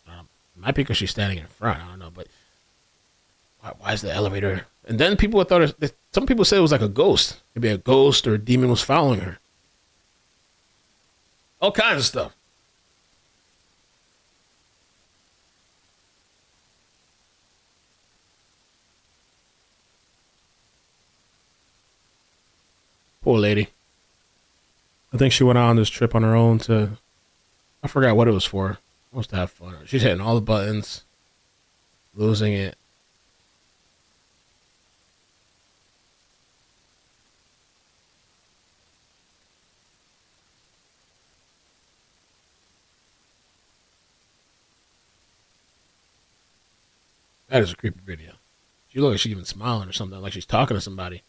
It might be because she's standing in front. I don't know, but why is the elevator? And then people thought some people said it was like a ghost. Maybe a ghost or a demon was following her. All kinds of stuff. Poor lady. I think she went out on this trip on her own I forgot what it was for. Wants to have fun. She's hitting all the buttons, losing it. That is a creepy video. She looks like she's even smiling or something, like she's talking to somebody.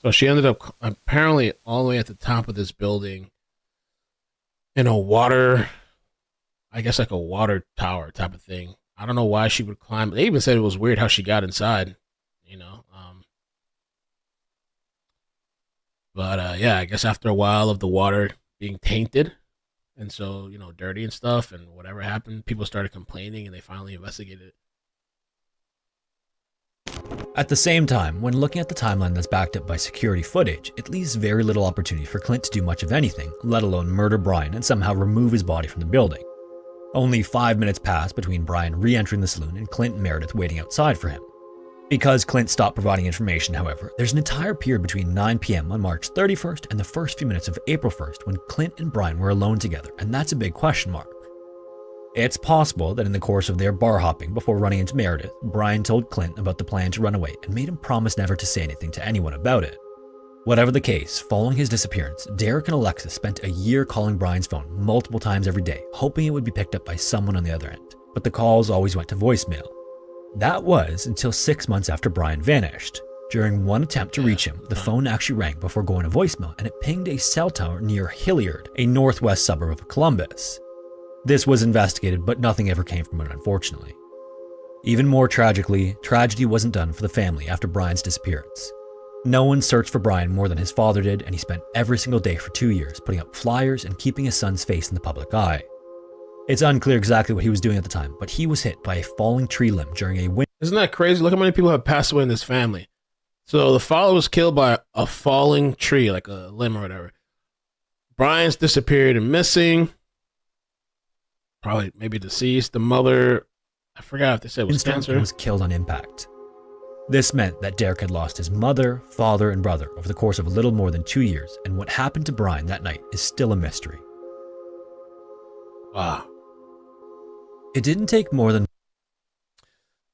So she ended up apparently all the way at the top of this building in a water, I guess like a water tower type of thing. I don't know why she would climb. They even said it was weird how she got inside, you know. But yeah, I guess after a while of the water being tainted and so, you know, dirty and stuff and whatever happened, people started complaining and they finally investigated it. At the same time, when looking at the timeline that's backed up by security footage, it leaves very little opportunity for Clint to do much of anything, let alone murder Brian and somehow remove his body from the building. Only 5 minutes pass between Brian re-entering the saloon and Clint and Meredith waiting outside for him. Because Clint stopped providing information, however, there's an entire period between 9 p.m. on March 31st and the first few minutes of April 1st when Clint and Brian were alone together, and that's a big question mark. It's possible that in the course of their bar hopping before running into Meredith, Brian told Clint about the plan to run away and made him promise never to say anything to anyone about it. Whatever the case, following his disappearance, Derek and Alexis spent a year calling Brian's phone multiple times every day, hoping it would be picked up by someone on the other end, but the calls always went to voicemail. That was until 6 months after Brian vanished. During one attempt to reach him, the phone actually rang before going to voicemail, and it pinged a cell tower near Hilliard, a northwest suburb of Columbus. This was investigated, but nothing ever came from it, unfortunately. Even more tragically, tragedy wasn't done for the family after Brian's disappearance. No one searched for Brian more than his father did, and he spent every single day for 2 years putting up flyers and keeping his son's face in the public eye. It's unclear exactly what he was doing at the time, but he was hit by a falling tree limb during a wind. Isn't that crazy? Look how many people have passed away in this family. So the father was killed by a falling tree, like a limb or whatever. Brian's disappeared and missing. Probably maybe deceased. The mother, I forgot if they said it was cancer. Was killed on impact. This meant that Derek had lost his mother, father, and brother over the course of a little more than 2 years, and what happened to Brian that night is still a mystery. Wow. It didn't take more than...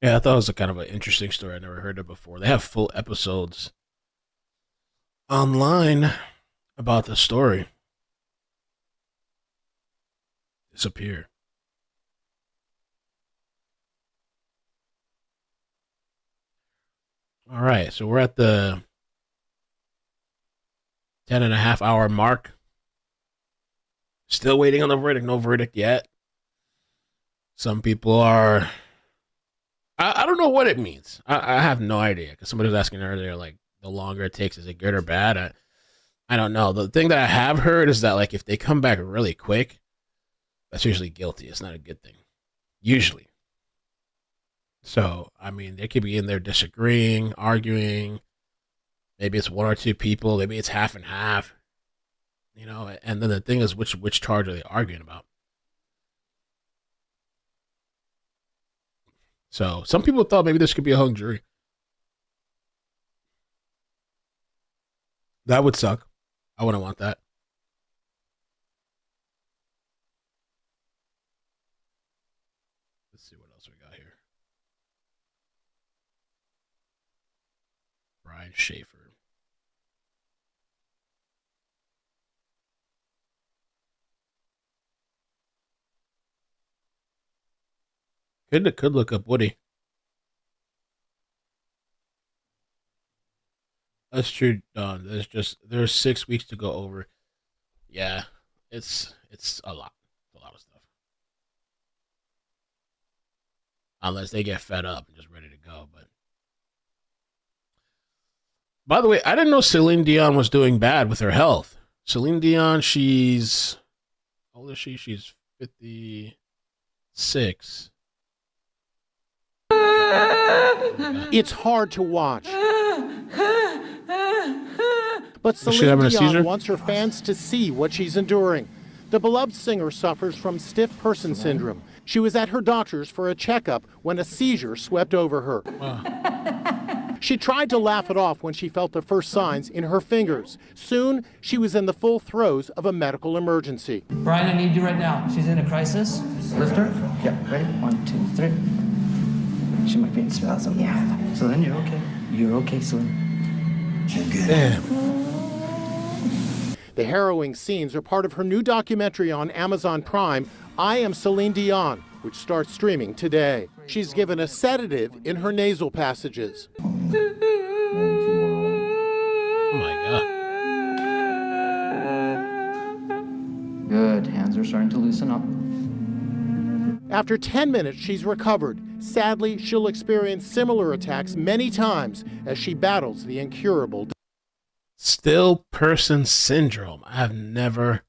Yeah, I thought it was a kind of an interesting story. I never heard of before. They have full episodes online about the story. Disappear. All right, so we're at the 10.5 hour mark. Still waiting on the verdict. No verdict yet. Some people are... I don't know what it means. I have no idea. Because somebody was asking earlier, like, the longer it takes, is it good or bad? I don't know. The thing that I have heard is that, like, if they come back really quick, that's usually guilty. It's not a good thing. Usually. So, I mean, they could be in there disagreeing, arguing. Maybe it's one or two people. Maybe it's half and half. You know, and then the thing is, which charge are they arguing about? So, some people thought maybe this could be a hung jury. That would suck. I wouldn't want that. Let's see what else we got here. Brian Schaefer. Could look up Woody. That's true, Don. There's 6 weeks to go over. Yeah, it's a lot. It's a lot of stuff. Unless they get fed up and just ready to go. But by the way, I didn't know Celine Dion was doing bad with her health. Celine Dion, she's how old is she? She's 56. It's hard to watch. But Is she Celine having a seizure? Dion wants her fans to see what she's enduring. The beloved singer suffers from stiff person syndrome. She was at her doctor's for a checkup when a seizure swept over her. She tried to laugh it off when she felt the first signs in her fingers. Soon, she was in the full throes of a medical emergency. Brian, I need you right now. She's in a crisis. Lift her. Yeah, ready? 1, 2, 3. She might be in spasm. Yeah. Celine, you're okay. You're okay, Celine. You're good. Damn. The harrowing scenes are part of her new documentary on Amazon Prime, I Am Celine Dion, which starts streaming today. She's given a sedative in her nasal passages. Oh my God. Good. Hands are starting to loosen up. After 10 minutes, she's recovered. Sadly, she'll experience similar attacks many times as she battles the incurable. Still person syndrome. I have never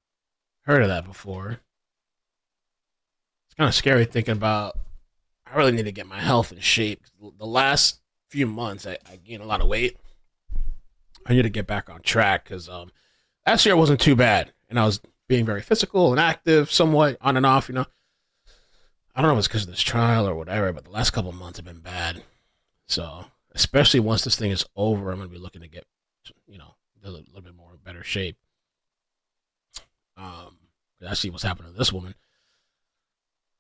heard of that before. It's kind of scary thinking about, I really need to get my health in shape. The last few months, I gained a lot of weight. I need to get back on track because last year wasn't too bad. And I was being very physical and active, somewhat on and off, you know. I don't know if it's because of this trial or whatever, but the last couple of months have been bad. So, especially once this thing is over, I'm going to be looking to get, you know, a little bit more in better shape. I see what's happening to this woman.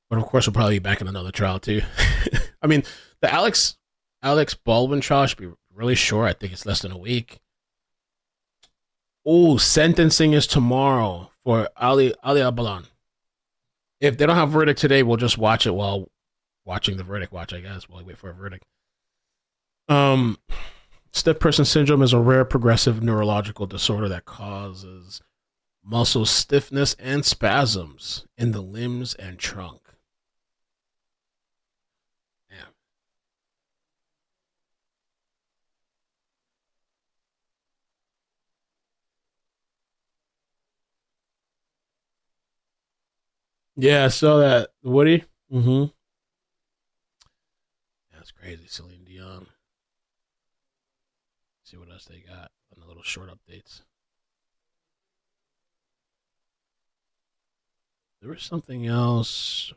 But of course, we'll probably be back in another trial too. I mean, the Alex Baldwin trial should be really short. I think it's less than a week. Oh, sentencing is tomorrow for Ali Abalan. If they don't have a verdict today, we'll just watch it while watching the verdict. I guess, while we wait for a verdict. Stiff person syndrome is a rare progressive neurological disorder that causes muscle stiffness and spasms in the limbs and trunk. Yeah, I saw that. Woody? Mm-hmm. That's crazy, Celine Dion. See what else they got on the little short updates. There was something else.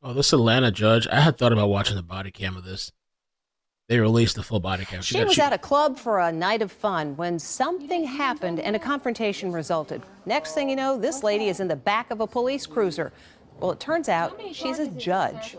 Oh, this Atlanta judge. I had thought about watching the body cam of this. They released the full body cam. She was at a club for a night of fun when something happened and a confrontation resulted. Next thing you know, this lady is in the back of a police cruiser. Well, it turns out she's a judge.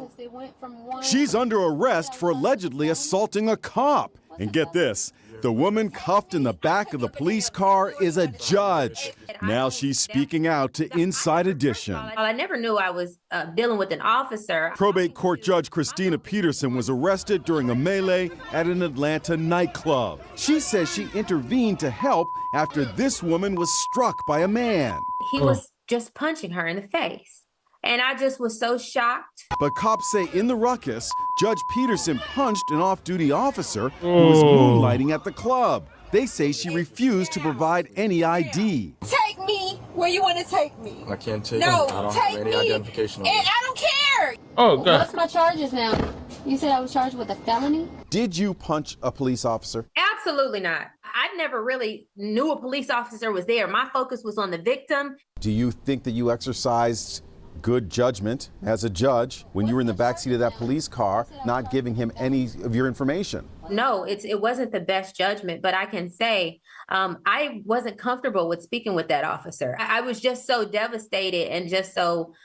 She's under arrest for allegedly assaulting a cop. And get this, the woman cuffed in the back of the police car is a judge. Now she's speaking out to Inside Edition. I never knew I was dealing with an officer. Probate court judge Christina Peterson was arrested during a melee at an Atlanta nightclub. She says she intervened to help after this woman was struck by a man. He was just punching her in the face. And I just was so shocked. But cops say in the ruckus, Judge Peterson punched an off-duty officer who was moonlighting at the club. They say she refused to provide any ID. Take me where you want to take me. I can't take No, him. I don't take have any me. identification on And me. I don't care. Oh, God. What's my charges now? You said I was charged with a felony? Did you punch a police officer? Absolutely not. I never really knew a police officer was there. My focus was on the victim. Do you think that you exercised good judgment as a judge when you were in the backseat of that police car, not giving him any of your information? No, it wasn't the best judgment, but I can say I wasn't comfortable with speaking with that officer. I was just so devastated and just so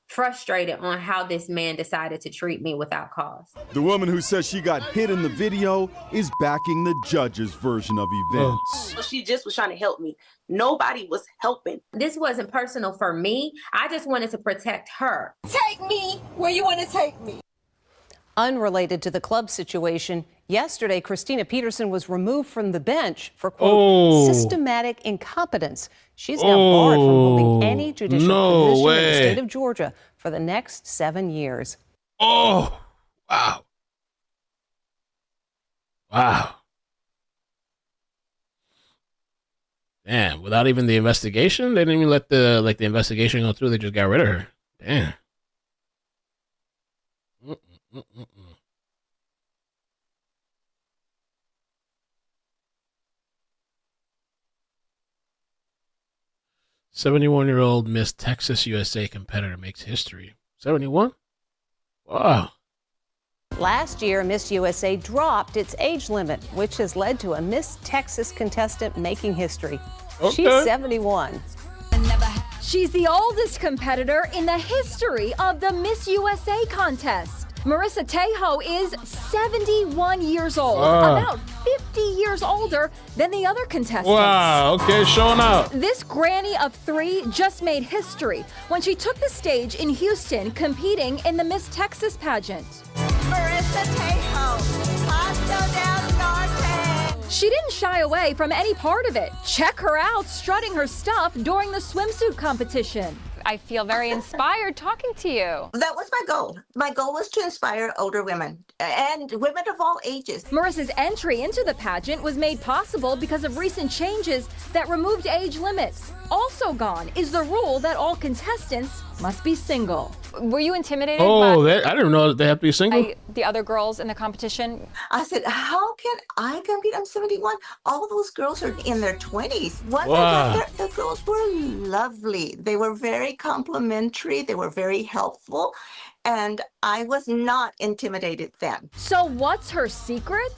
frustrated on how this man decided to treat me without cause. The woman who says she got hit in the video is backing the judge's version of events. She just was trying to help me. Nobody was helping. This wasn't personal for me. I just wanted to protect her. Take me where you want to take me. Unrelated to the club situation, yesterday Christina Peterson was removed from the bench for, quote, systematic incompetence. She's now barred from holding any judicial position in the state of Georgia for the next 7 years. Oh, wow. Wow. Damn, without even the investigation? They didn't even let the investigation go through. They just got rid of her. Damn. 71-year-old Miss Texas USA competitor makes history. 71? Wow. Last year, Miss USA dropped its age limit, which has led to a Miss Texas contestant making history. Okay. She's 71. She's the oldest competitor in the history of the Miss USA contest. Marissa Tejo is 71 years old, Wow. about 50 years older than the other contestants. Wow, okay, showing out. This granny of 3 just made history when she took the stage in Houston competing in the Miss Texas pageant. Marissa Tejo, Paso del Norte. She didn't shy away from any part of it. Check her out strutting her stuff during the swimsuit competition. I feel very inspired talking to you. That was my goal. My goal was to inspire older women and women of all ages. Marissa's entry into the pageant was made possible because of recent changes that removed age limits. Also gone is the rule that all contestants must be single. Were you intimidated Oh, by I didn't know that they have to be single. the other girls in the competition? I said, how can I compete? I'm 71. All those girls are in their 20s. Once Wow. I got there, the girls were lovely. They were very complimentary. They were very helpful. And I was not intimidated then. So what's her secret?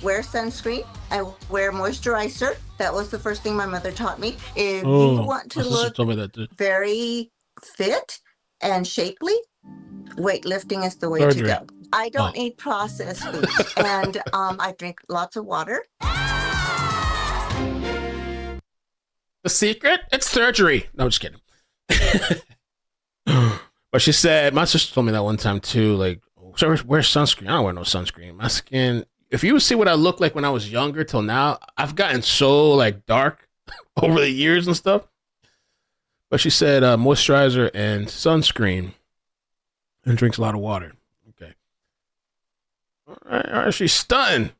Wear sunscreen. I wear moisturizer. That was the first thing my mother taught me. If you Oh, want to my sister look told me that too. very fit and shapely, weightlifting is the way Surgery. to go. I don't Oh. eat processed foods, and I drink lots of water. The secret? It's surgery. No, I'm just kidding. But she said, my sister told me that one time too, like, so wear sunscreen. I don't wear no sunscreen. My skin, if you see what I look like when I was younger till now, I've gotten so like dark over the years and stuff. But she said moisturizer and sunscreen and drinks a lot of water. Okay. All right. She's stunned.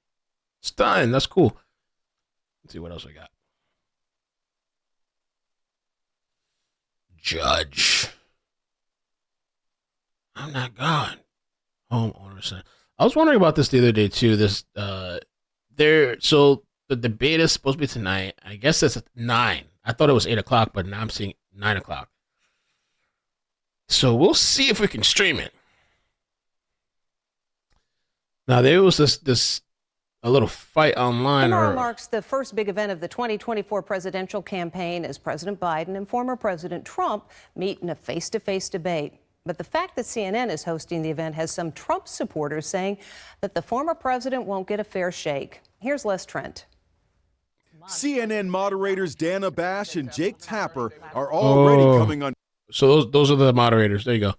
Stunned. That's cool. Let's see what else I got. Judge. I'm not gone. Homeowner said. I was wondering about this the other day too. This so the debate is supposed to be tonight. I guess it's at 9. I thought it was 8 o'clock, but now I'm seeing 9 o'clock. So we'll see if we can stream it. Now there was this a little fight online. Tomorrow marks the first big event of the 2024 presidential campaign as President Biden and former President Trump meet in a face-to-face debate. But the fact that CNN is hosting the event has some Trump supporters saying that the former president won't get a fair shake. Here's Les Trent. CNN moderators Dana Bash and Jake Tapper are already coming under So those are the moderators. There you go.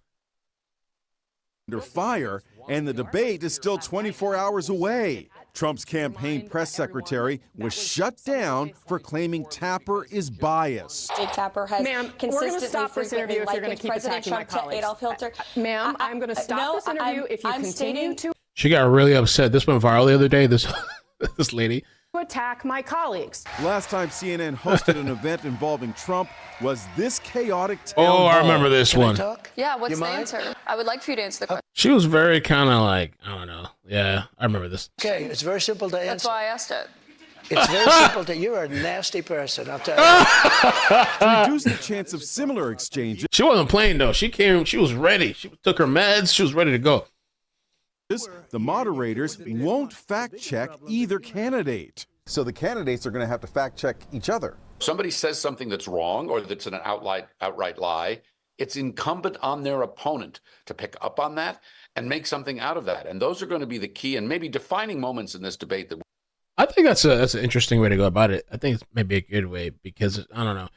Fire, and the debate is still 24 hours away. Trump's campaign press secretary was shut down for claiming Tapper is biased. Jake Tapper has consistently stop this interview if you're going to keep President attacking Trump my colleagues. to Adolf Hitler. Ma'am, I'm going to stop this interview if you continue to She got really upset. This went viral the other day. This lady. attack my colleagues. Last time CNN hosted an event involving Trump was this chaotic town Oh, I hall. remember this one. Yeah, what's You the mind? answer? I would like for you to answer the question. She was very kind of like, I don't know. Yeah, I remember this. Okay, it's very simple to answer. That's why I asked it. It's very simple to. You're a nasty person. I'll tell you. To reduce the chance of similar exchanges, She wasn't playing though. She came. She was ready. She took her meds. She was ready to go. the moderators won't fact check either candidate. So the candidates are going to have to fact check each other. Somebody says something that's wrong or that's an outright lie, it's incumbent on their opponent to pick up on that and make something out of that. And those are going to be the key and maybe defining moments in this debate. That I think that's an interesting way to go about it. I think it's maybe a good way because I don't know,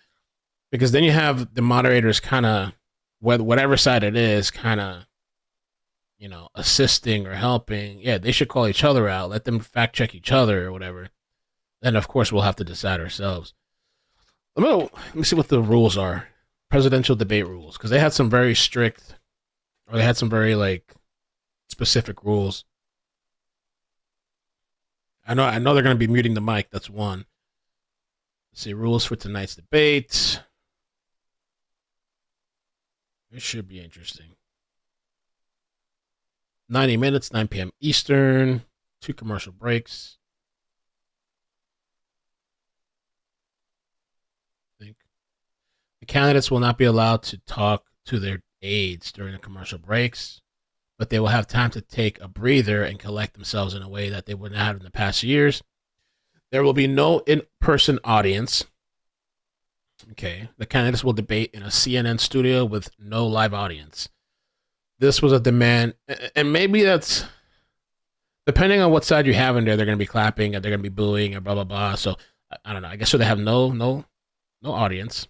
because then you have the moderators kind of whatever side it is, kind of, you know, assisting or helping. Yeah, they should call each other out. Let them fact check each other or whatever. Then of course we'll have to decide ourselves. Let me see what the rules are. Presidential debate rules, because they had some very strict, or they had some very like specific rules. I know they're going to be muting the mic. That's one. Let's see, rules for tonight's debate. This should be interesting. 90 minutes, 9 p.m. Eastern, 2 commercial breaks. I think the candidates will not be allowed to talk to their aides during the commercial breaks, but they will have time to take a breather and collect themselves in a way that they would not have in the past years. There will be no in-person audience. Okay. The candidates will debate in a CNN studio with no live audience. This was a demand, and maybe that's, depending on what side you have in there, they're going to be clapping and they're going to be booing and blah, blah, blah. So, I don't know. I guess so they have no audience.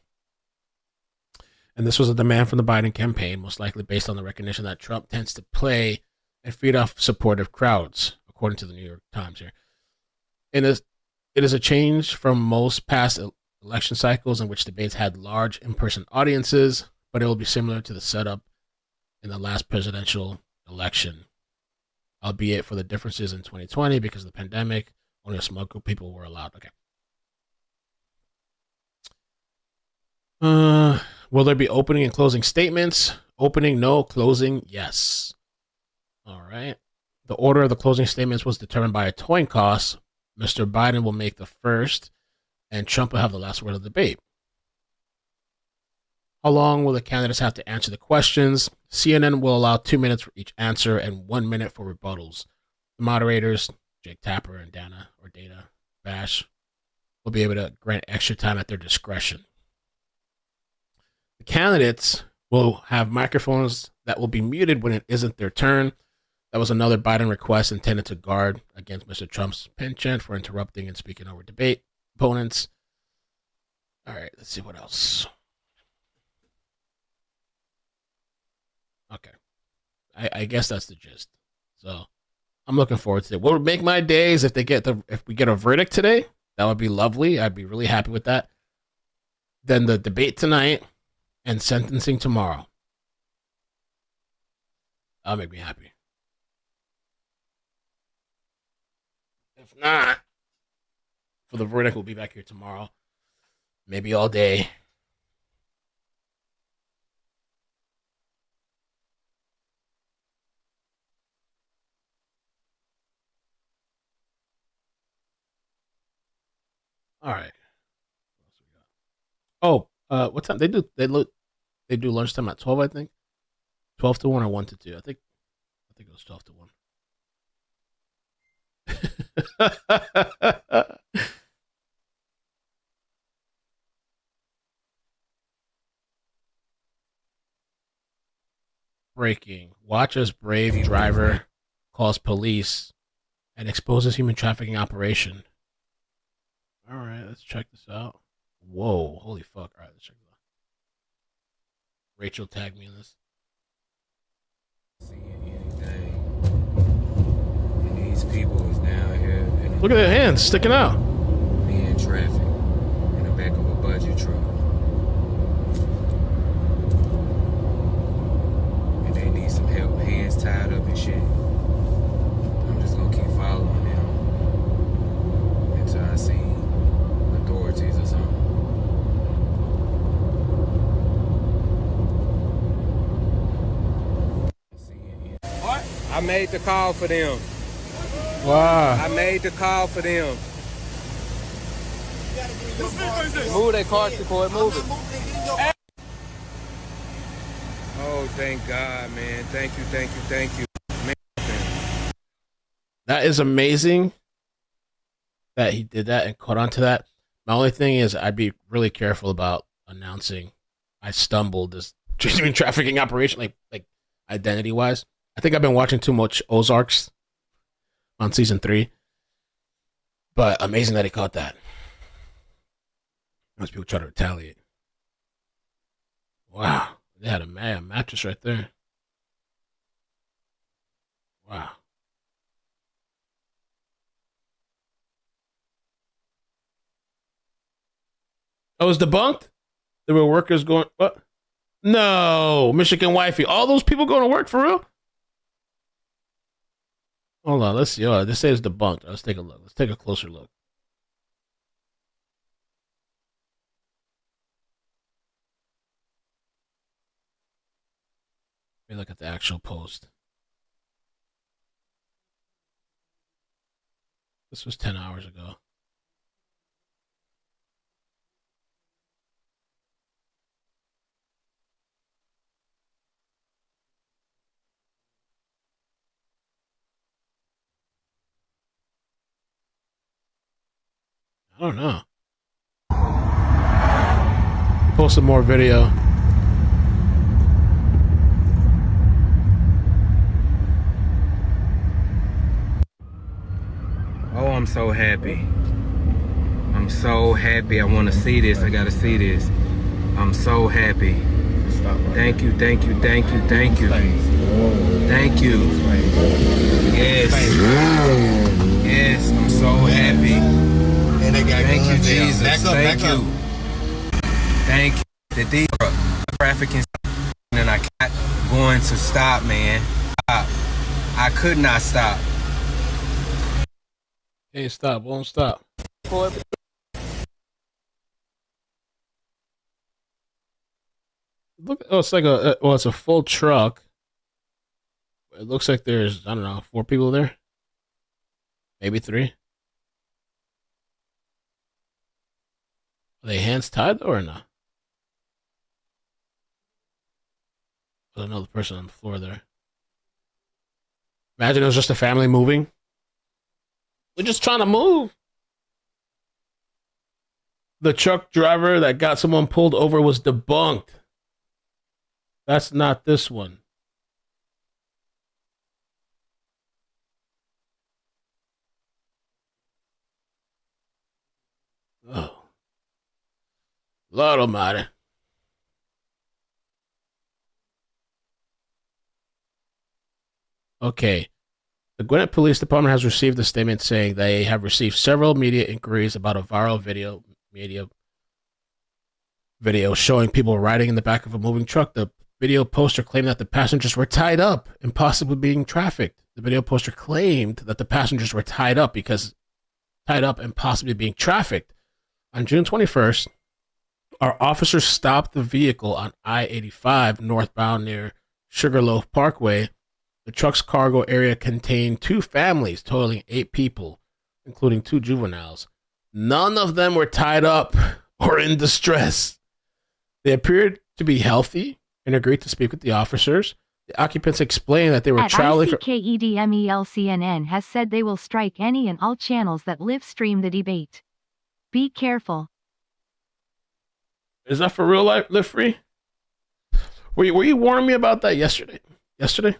And this was a demand from the Biden campaign, most likely based on the recognition that Trump tends to play and feed off supportive crowds, according to the New York Times here. It is a change from most past election cycles in which debates had large in-person audiences, but it will be similar to the setup in the last presidential election, albeit for the differences in 2020 because of the pandemic, only a small group of people were allowed. Okay. Will there be opening and closing statements? Opening, no. Closing, yes. All right. The order of the closing statements was determined by a coin toss. Mr. Biden will make the first, and Trump will have the last word of the debate. How long will the candidates have to answer the questions? CNN will allow 2 minutes for each answer and 1 minute for rebuttals. The moderators, Jake Tapper and Dana Bash, will be able to grant extra time at their discretion. The candidates will have microphones that will be muted when it isn't their turn. That was another Biden request intended to guard against Mr. Trump's penchant for interrupting and speaking over debate opponents. All right, let's see what else. Okay. I guess that's the gist. So I'm looking forward to it. What would make my days if we get a verdict today? That would be lovely. I'd be really happy with that. Then the debate tonight and sentencing tomorrow. That'll make me happy. If not, for the verdict, we'll be back here tomorrow. Maybe all day. All right. Oh, what time they do? They do lunchtime at 12, I think. 12 to 1 or 1 to 2. I think it was 12 to 1. Breaking. Watch as brave driver calls police and exposes human trafficking operation. All right, let's check this out. Whoa, holy fuck. All right, let's check this out. Rachel tagged me in this. These people is down here. Look at their hands sticking out. Being traffic in the back of a budget truck. And they need some help, hands tied up and shit. I'm just gonna keep following them until I see authorities or something. I made the call for them. Wow. I made the call for them. Move that car to court, move it. Oh, thank God, man. Thank you, thank you, thank you. Man. That is amazing that he did that and caught on to that. My only thing is I'd be really careful about announcing I stumbled this human trafficking operation, like identity-wise. I think I've been watching too much Ozarks on season 3. But amazing that he caught that. Most people try to retaliate. Wow. They had a mattress right there. Wow. Oh, it was debunked? There were workers going, what? No, Michigan wifey. All those people going to work for real? Hold on, let's see. Oh, this says debunked. Let's take a look. Let's take a closer look. Let me look at the actual post. This was 10 hours ago. I don't know. Post some more video. Oh, I'm so happy. I'm so happy. I want to see this. I got to see this. I'm so happy. Thank you, thank you, thank you, thank you. Thank you. Yes. Yes, I'm so happy. Thank you, Jesus. Thank you. Thank you. That these are trafficking and I not going to stop, man. I could not stop. Hey, stop. Won't stop. Look, oh, it's like it's a full truck. It looks like there's, I don't know, 4 people there. Maybe 3. Are they hands tied or not? There's another person on the floor there. Imagine it was just a family moving. We're just trying to move. The truck driver that got someone pulled over was debunked. That's not this one. Oh. Lord Almighty. Okay. The Gwinnett Police Department has received a statement saying they have received several media inquiries about a viral video showing people riding in the back of a moving truck. The video poster claimed that the passengers were tied up and possibly being trafficked. The video poster claimed that the passengers were tied up and possibly being trafficked. On June 21st, our officers stopped the vehicle on I-85 northbound near Sugarloaf Parkway. The truck's cargo area contained 2 families totaling 8 people, including 2 juveniles. None of them were tied up or in distress. They appeared to be healthy and agreed to speak with the officers. The occupants explained that they were At traveling. ICKEDMELCNN has said they will strike any and all channels that live stream the debate. Be careful. Is that for real life? Live free? Were you warning me about that yesterday? Yesterday?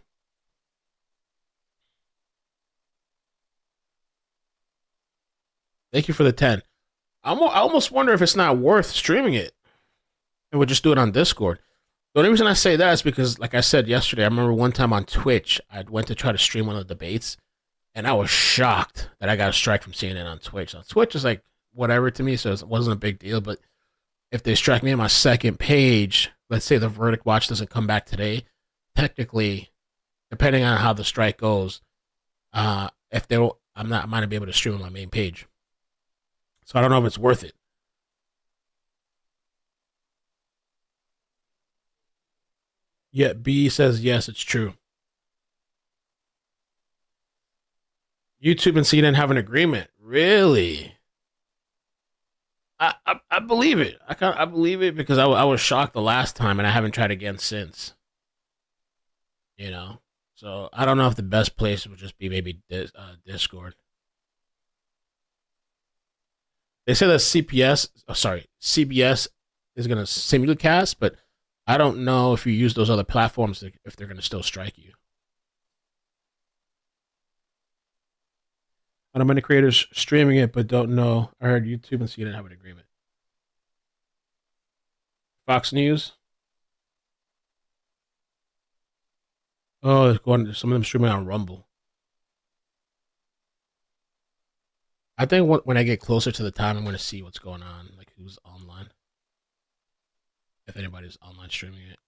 Thank you for the 10. I almost wonder if it's not worth streaming it. And we'll just do it on Discord. The only reason I say that is because, like I said yesterday, I remember one time on Twitch, I went to try to stream one of the debates, and I was shocked that I got a strike from CNN on Twitch. Now, Twitch is like whatever to me, so it wasn't a big deal. But if they strike me on my second page, let's say the verdict watch doesn't come back today, technically, depending on how the strike goes, I might not be able to stream on my main page. So I don't know if it's worth it. Yet B says, yes, it's true. YouTube and CNN have an agreement. Really? I believe it. I believe it because I was shocked the last time and I haven't tried again since. You know? So I don't know if the best place would just be maybe Discord. They say that CBS is going to simulcast, but I don't know if you use those other platforms if they're going to still strike you. I know many creators streaming it, but don't know. I heard YouTube and CNN have an agreement. Fox News. Oh, some of them streaming on Rumble. I think when I get closer to the time, I'm going to see what's going on, like who's online. If anybody's online streaming it.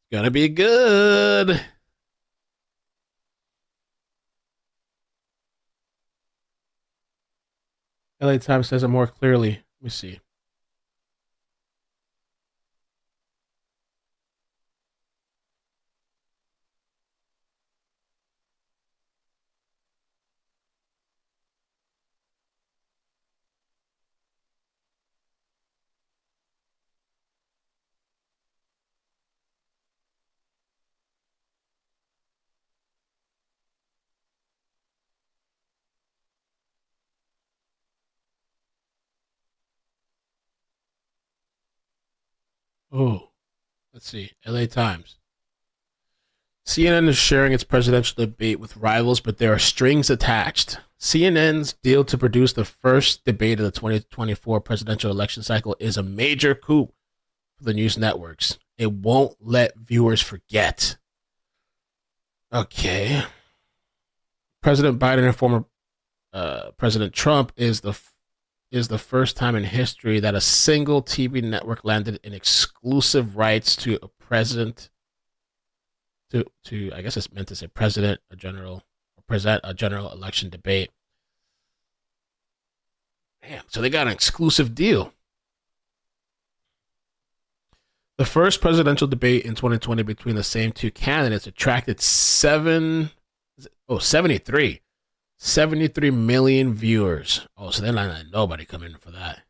It's gonna be good. LA Times says it more clearly. Let me see. Oh, let's see. LA Times. CNN is sharing its presidential debate with rivals, but there are strings attached. CNN's deal to produce the first debate of the 2024 presidential election cycle is a major coup for the news networks. It won't let viewers forget. Okay. President Biden and former President Trump is the first time in history that a single TV network landed in exclusive rights to a president to I guess it's meant to say present a general election debate. Damn, so they got an exclusive deal. The first presidential debate in 2020 between the same two candidates attracted 73 million viewers. Oh, so they're not letting nobody come in for that.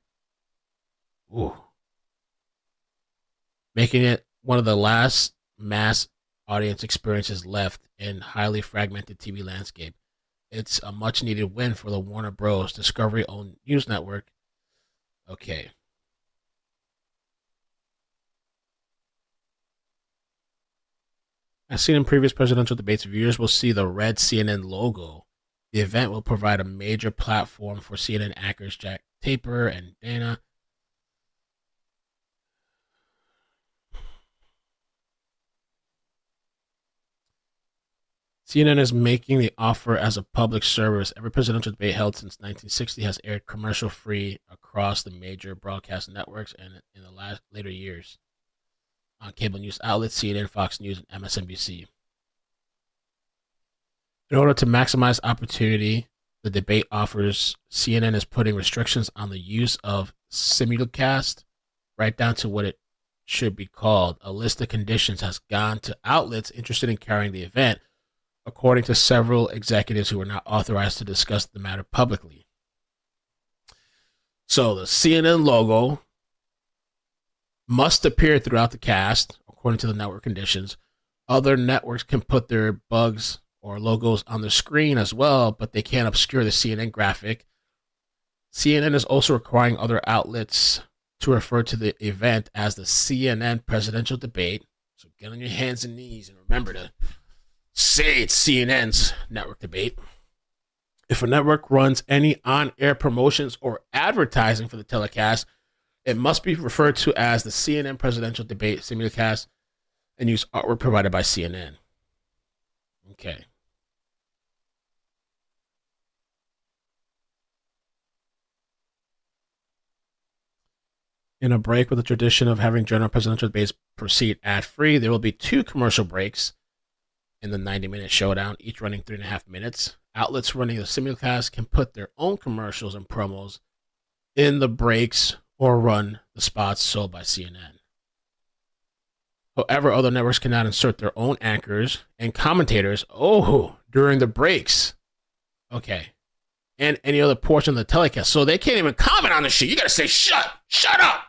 Ooh. Making it one of the last mass audience experiences left in highly fragmented TV landscape. It's a much needed win for the Warner Bros. Discovery-owned news network. Okay. As seen in previous presidential debates, viewers will see the red CNN logo. The event will provide a major platform for CNN anchors Jack Taper and Dana. CNN is making the offer as a public service. Every presidential debate held since 1960 has aired commercial-free across the major broadcast networks and in the later years on cable news outlets, CNN, Fox News, and MSNBC. In order to maximize opportunity, the debate offers CNN is putting restrictions on the use of simulcast, right down to what it should be called. A list of conditions has gone to outlets interested in carrying the event, according to several executives who are not authorized to discuss the matter publicly. So the CNN logo must appear throughout the cast, according to the network conditions. Other networks can put their bugs or logos on the screen as well, but they can't obscure the CNN graphic. CNN is also requiring other outlets to refer to the event as the CNN presidential debate. So get on your hands and knees and remember to say it's CNN's network debate. If a network runs any on-air promotions or advertising for the telecast, it must be referred to as the CNN presidential debate simulcast and use artwork provided by CNN. Okay. In a break with the tradition of having general presidential debates proceed ad-free, there will be 2 commercial breaks in the 90-minute showdown, each running 3.5 minutes. Outlets running the simulcast can put their own commercials and promos in the breaks or run the spots sold by CNN. However, other networks cannot insert their own anchors and commentators during the breaks. Okay. And any other portion of the telecast. So they can't even comment on the shit. You gotta say, shut up.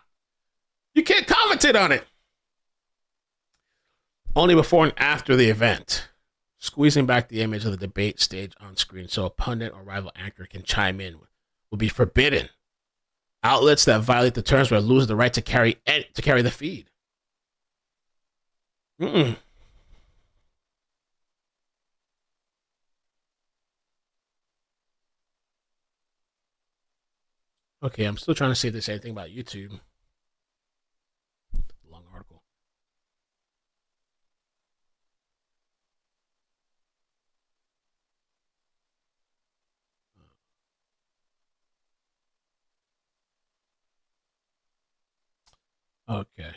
You can't commentate on it. Only before and after the event. Squeezing back the image of the debate stage on screen so a pundit or rival anchor can chime in will be forbidden. Outlets that violate the terms will lose the right to carry the feed. Okay, I'm still trying to see if there's anything about YouTube. Long article. Okay.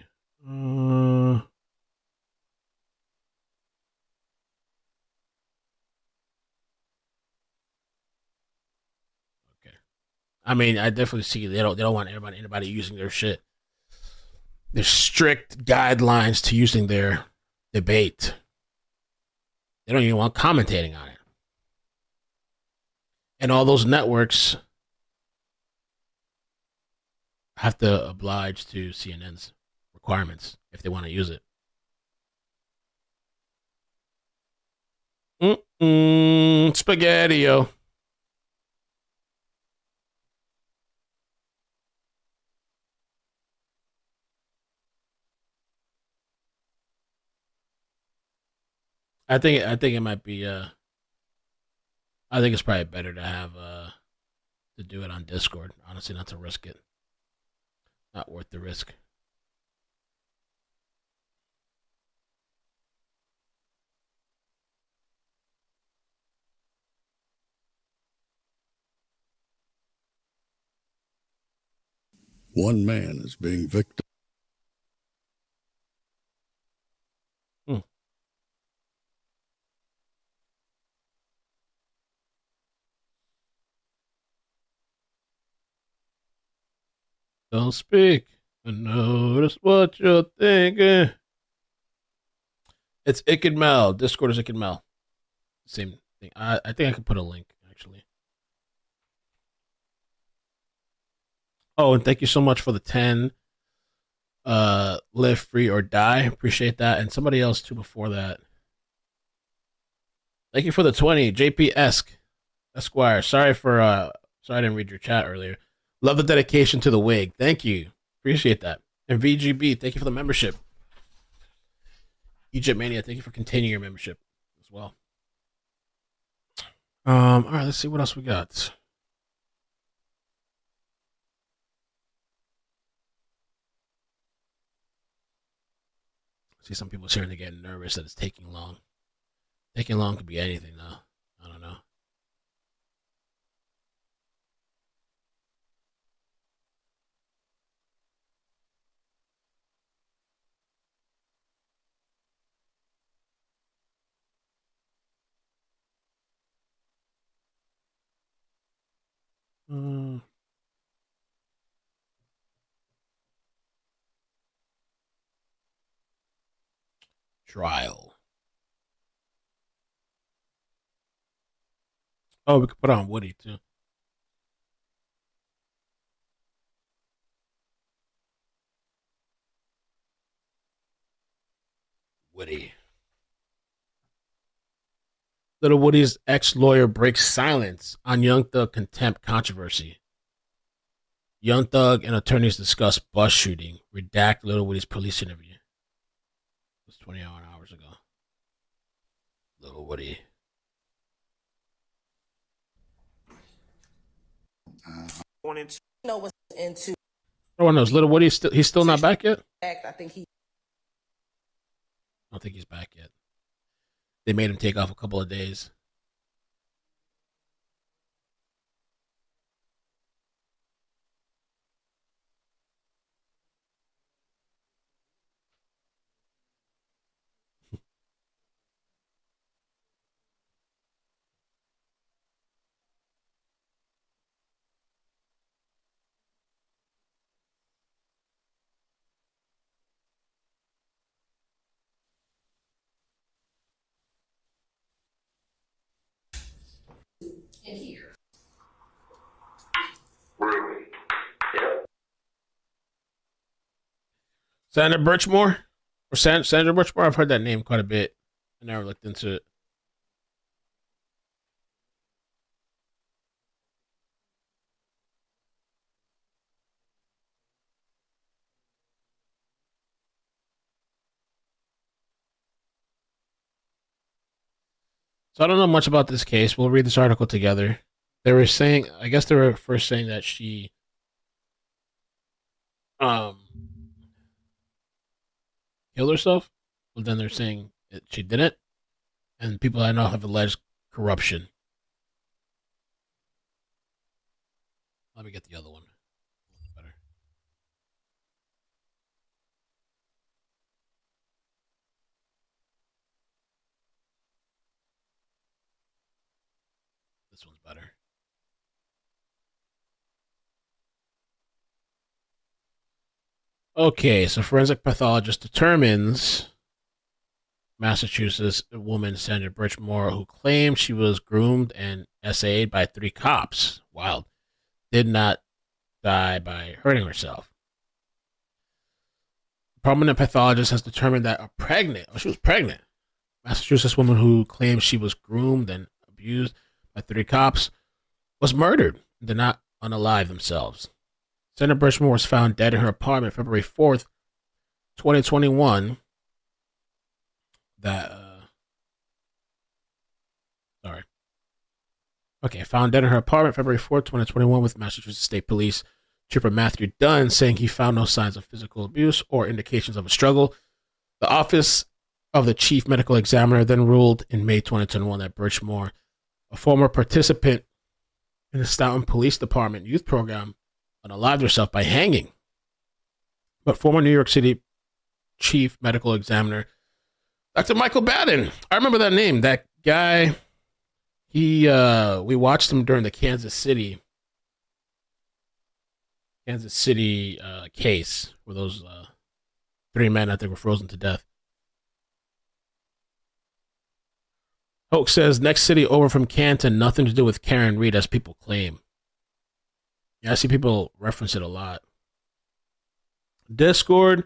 I mean, I definitely see they don't want anybody using their shit. There's strict guidelines to using their debate. They don't even want commentating on it. And all those networks have to oblige to CNN's requirements if they want to use it. Spaghetti-o. I think it might be I think it's probably better to have to do it on Discord, honestly, not to risk it. Not worth the risk. One man is being victim. Don't speak. I notice what you're thinking. It's Icked Mel. Discord is Icked Mel. Same thing. I think I can put a link, actually. Oh, and thank you so much for the 10 live free or die. Appreciate that. And somebody else too before that. Thank you for the 20. JP Esquire. Sorry I didn't read your chat earlier. Love the dedication to the wig. Thank you. Appreciate that. And VGB, thank you for the membership. Egypt Mania, thank you for continuing your membership as well. All right, let's see what else we got. I see some people starting to get nervous that it's taking long. Taking long could be anything, though. I don't know. Trial. Oh, we could put on Woody too. Little Woody's ex-lawyer breaks silence on Young Thug contempt controversy. Young Thug and attorneys discuss bus shooting. Redact Little Woody's police interview. It was 20 hours ago. Little Woody. No one's into. No one knows. Little Woody, he's still not back yet? I think he. I don't think he's back yet. They made him take off a couple of days. In here. Really? Yeah. Sandra Birchmore? Or Sandra Birchmore? I've heard that name quite a bit. I never looked into it. So I don't know much about this case. We'll read this article together. They were saying, I guess they were first saying that she killed herself, but then they're saying that she didn't, and people I know have alleged corruption. Let me get the other one. Better. This one's better. Okay, so forensic pathologist determines Massachusetts woman Sandra Birchmore, who claimed she was groomed and SA'd by 3 cops, wild, did not die by hurting herself. Prominent pathologist has determined that she was pregnant. Massachusetts woman who claimed she was groomed and abused by 3 cops was murdered and did not unalive themselves. Sandra Birchmore was found dead in her apartment February 4th, 2021. Found dead in her apartment February 4th, 2021, with Massachusetts State Police Trooper Matthew Dunn saying he found no signs of physical abuse or indications of a struggle. The Office of the Chief Medical Examiner then ruled in May 2021 that Birchmore, a former participant in the Stoughton Police Department youth program, unalived herself by hanging. But former New York City Chief Medical Examiner Dr. Michael Baden, I remember that name. That guy, we watched him during the Kansas City case where those 3 men, I think, were frozen to death. Hoke says, next city over from Canton, nothing to do with Karen Reed, as people claim. Yeah, I see people reference it a lot. Discord.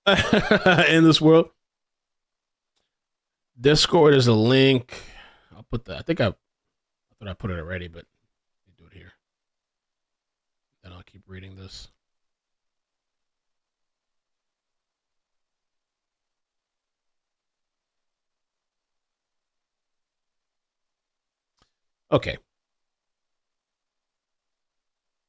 In this world. Discord is a link. I'll put that. I thought I put it already, but let me do it here. Then I'll keep reading this. Okay.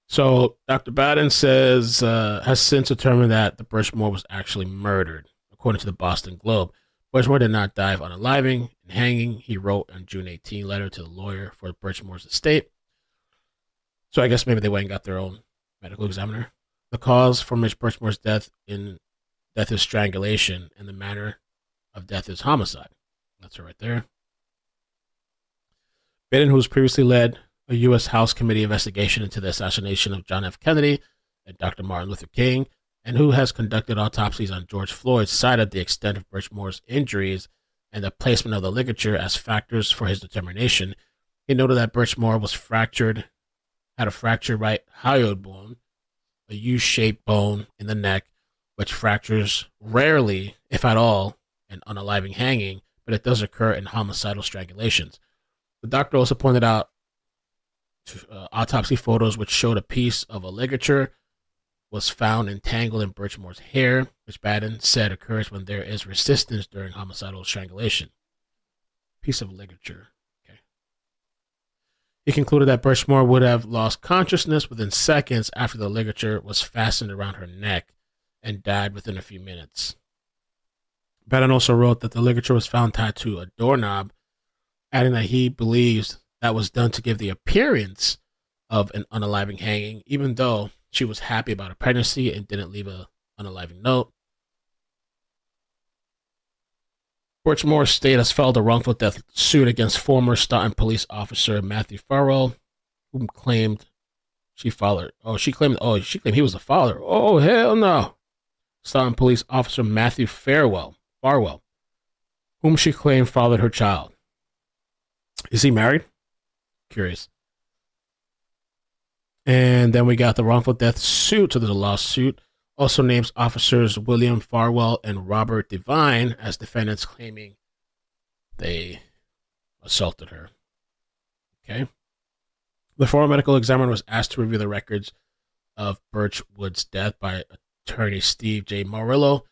So Dr. Baden says has since determined that the Birchmore was actually murdered, according to the Boston Globe. Birchmore did not die of unaliving and hanging. He wrote on June 18 letter to the lawyer for Birchmore's estate. So I guess maybe they went and got their own medical examiner. The cause for Miss Birchmore's death is strangulation, and the manner of death is homicide. That's it right there. Baden, who's previously led a U.S. House Committee investigation into the assassination of John F. Kennedy and Dr. Martin Luther King, and who has conducted autopsies on George Floyd, cited the extent of Birchmore's injuries and the placement of the ligature as factors for his determination. He noted that Birchmore had a fractured right hyoid bone, a U-shaped bone in the neck which fractures rarely, if at all, in unaliving hanging, but it does occur in homicidal strangulations. The doctor also pointed out autopsy photos which showed a piece of a ligature was found entangled in Birchmore's hair, which Baden said occurs when there is resistance during homicidal strangulation. Piece of ligature. Okay. He concluded that Birchmore would have lost consciousness within seconds after the ligature was fastened around her neck and died within a few minutes. Baden also wrote that the ligature was found tied to a doorknob, adding that he believes that was done to give the appearance of an unaliving hanging, even though she was happy about her pregnancy and didn't leave an unaliving note. Birchmore State has filed a wrongful death suit against former Staunton police officer Matthew Farwell, whom claimed she claimed he was the father. Oh, hell no. Staunton police officer Matthew Farwell, whom she claimed fathered her child. Is he married? Curious. And then we got the wrongful death suit. So there's a lawsuit. Also names officers William Farwell and Robert Devine as defendants, claiming they assaulted her. Okay. The former medical examiner was asked to review the records of Birchwood's death by attorney Steve J. Murillo,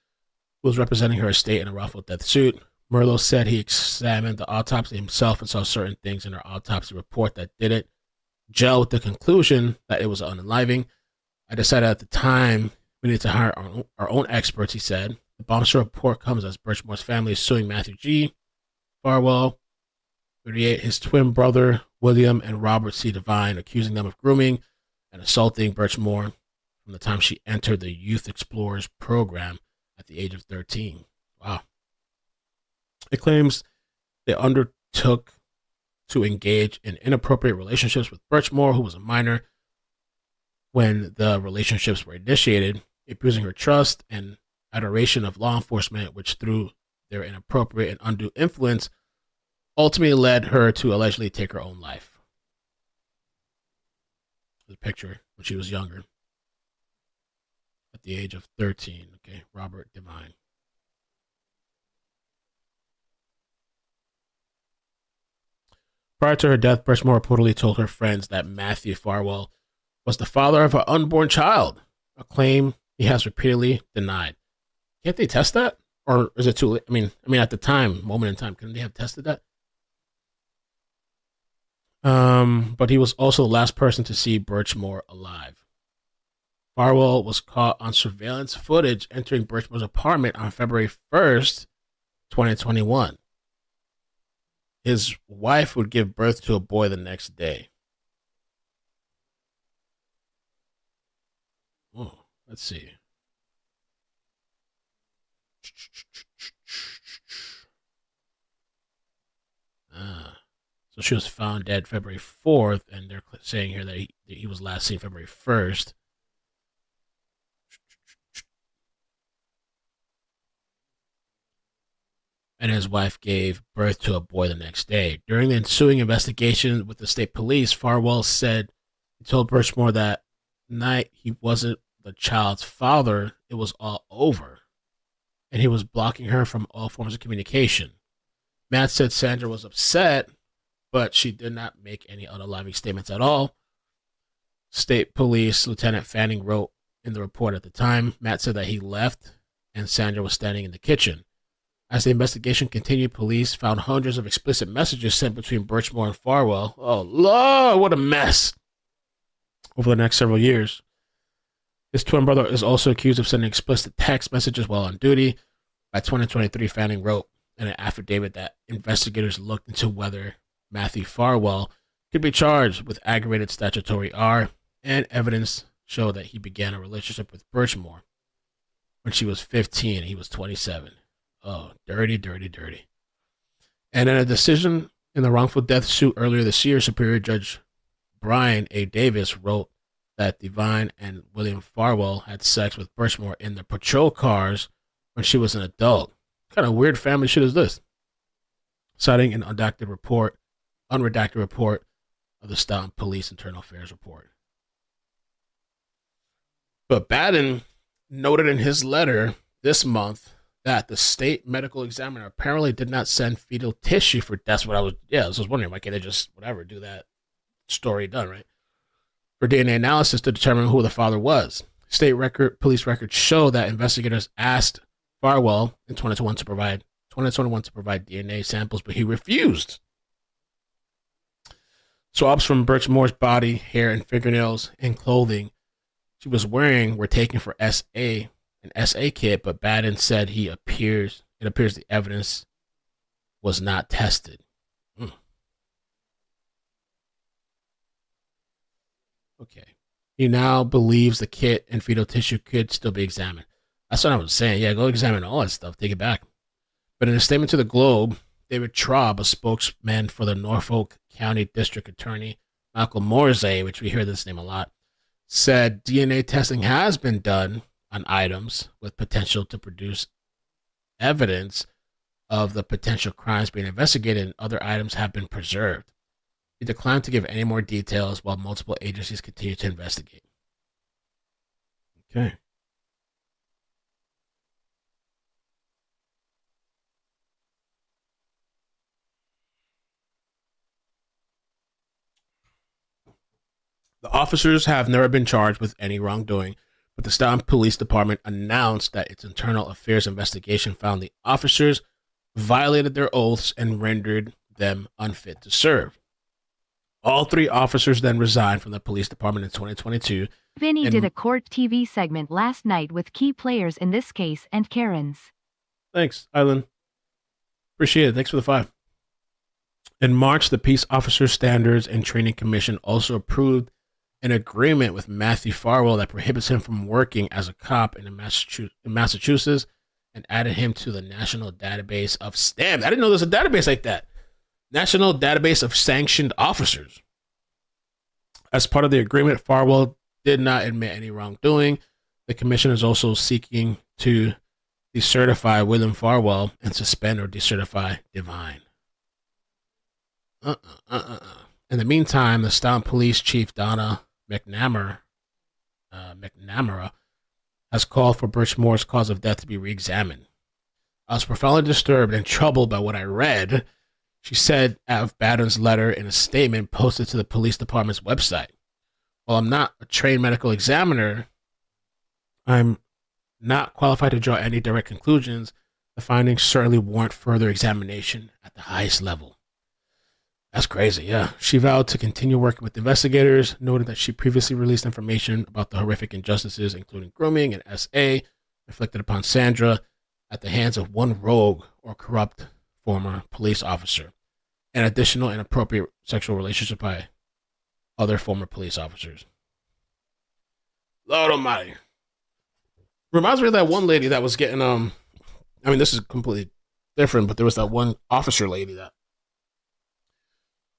who was representing her estate in a wrongful death suit. Murillo said he examined the autopsy himself and saw certain things in her autopsy report that didn't gel with the conclusion that it was unaliving. I decided at the time we need to hire our own experts, he said. The bombshell report comes as Birchmore's family is suing Matthew G. Farwell, 38, his twin brother, William, and Robert C. Devine, accusing them of grooming and assaulting Birchmore from the time she entered the Youth Explorers program at the age of 13. Wow. It claims they undertook to engage in inappropriate relationships with Birchmore, who was a minor when the relationships were initiated, abusing her trust and adoration of law enforcement, which through their inappropriate and undue influence ultimately led her to allegedly take her own life. The picture when she was younger, at the age of 13. Okay, Robert Devine. Prior to her death, Birchmore reportedly told her friends that Matthew Farwell was the father of her unborn child, a claim he has repeatedly denied. Can't they test that? Or is it too late? I mean, at the time, moment in time, couldn't they have tested that? But he was also the last person to see Birchmore alive. Farwell was caught on surveillance footage entering Birchmore's apartment on February 1st, 2021. His wife would give birth to a boy the next day. Oh, let's see. So she was found dead February 4th, and they're saying here that he was last seen February 1st. And his wife gave birth to a boy the next day. During the ensuing investigation with the state police, Farwell said he told Birchmore that night he wasn't the child's father, it was all over, and he was blocking her from all forms of communication. Matt said Sandra was upset, but she did not make any unaliving statements at all. State Police Lieutenant Fanning wrote in the report at the time, Matt said that he left and Sandra was standing in the kitchen. As the investigation continued, police found hundreds of explicit messages sent between Birchmore and Farwell. Oh, Lord, what a mess. Over the next several years. His twin brother is also accused of sending explicit text messages while on duty. By 2023, Fanning wrote in an affidavit that investigators looked into whether Matthew Farwell could be charged with aggravated statutory R, and evidence showed that he began a relationship with Birchmore when she was 15 and he was 27. Oh, dirty, dirty, dirty. And in a decision in the wrongful death suit earlier this year, Superior Judge Brian A. Davis wrote that Devine and William Farwell had sex with Birchmore in the patrol cars when she was an adult. What kind of weird family shit is this? Citing an unredacted report of the Staunton Police Internal Affairs Report. But Baden noted in his letter this month that the state medical examiner apparently did not send fetal tissue for that's what I was wondering, why can't they just whatever do that? Story done, right? For DNA analysis to determine who the father was. Police records show that investigators asked Farwell in 2021 to provide DNA samples, but he refused. Swabs from Birch Moore's body, hair, and fingernails and clothing she was wearing were taken for an SA kit, but Baden said it appears the evidence was not tested. Okay. He now believes the kit and fetal tissue could still be examined. That's what I was saying. Yeah, go examine all that stuff. Take it back. But in a statement to the Globe, David Traub, a spokesman for the Norfolk County District Attorney, Michael Morzay, which we hear this name a lot, said DNA testing has been done on items with potential to produce evidence of the potential crimes being investigated, and other items have been preserved. He declined to give any more details while multiple agencies continue to investigate. Okay. The officers have never been charged with any wrongdoing, but the Staunton Police Department announced that its internal affairs investigation found the officers violated their oaths and rendered them unfit to serve. All three officers then resigned from the police department in 2022. Vinny did a court TV segment last night with key players in this case and Karen's. Thanks, Island. Appreciate it. Thanks for the 5. In March, the Peace Officer Standards and Training Commission also approved an agreement with Matthew Farwell that prohibits him from working as a cop in Massachusetts and added him to the National Database of STAMP. I didn't know there's a database like that. National Database of Sanctioned Officers. As part of the agreement, Farwell did not admit any wrongdoing. The commission is also seeking to decertify William Farwell and suspend or decertify Divine. In the meantime, the Staunton Police Chief Donna McNamara has called for Birch Moore's cause of death to be re-examined. I was profoundly disturbed and troubled by what I read, she said of Baden's letter in a statement posted to the police department's website. While I'm not a trained medical examiner, I'm not qualified to draw any direct conclusions. The findings certainly warrant further examination at the highest level. That's crazy, yeah. She vowed to continue working with investigators, noted that she previously released information about the horrific injustices, including grooming and SA, inflicted upon Sandra at the hands of one rogue or corrupt former police officer, and additional inappropriate sexual relationships by other former police officers. Lord almighty. Reminds me of that one lady that was getting, this is completely different, but there was that one officer lady that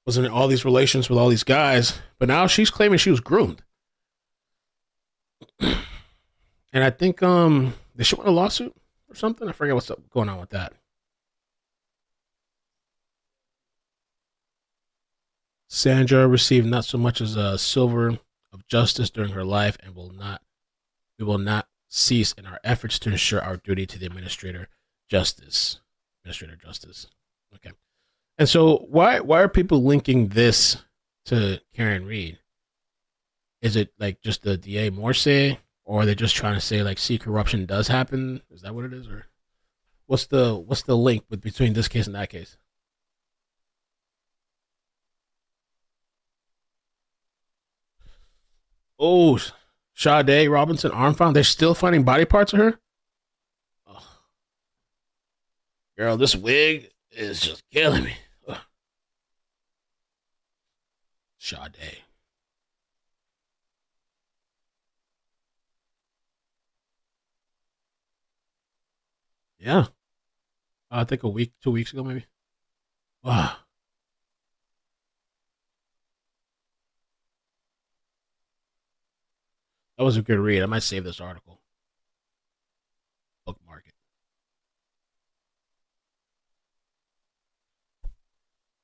was in all these relations with all these guys, but now she's claiming she was groomed. And I think, did she win a lawsuit or something? I forget what's going on with that. Sandra received not so much as a silver of justice during her life, and we will not cease in our efforts to ensure our duty to the Administrator Justice. Okay. And so why are people linking this to Karen Reed? Is it like just the DA Morsay, or are they just trying to say like, see, corruption does happen? Is that what it is? Or what's the link between this case and that case? Oh, Sade Robinson arm found. They're still finding body parts of her? Oh. Girl, this wig is just killing me. Ugh. Sade. Yeah. I think 2 weeks ago, maybe. Wow. That was a good read. I might save this article. Bookmark it.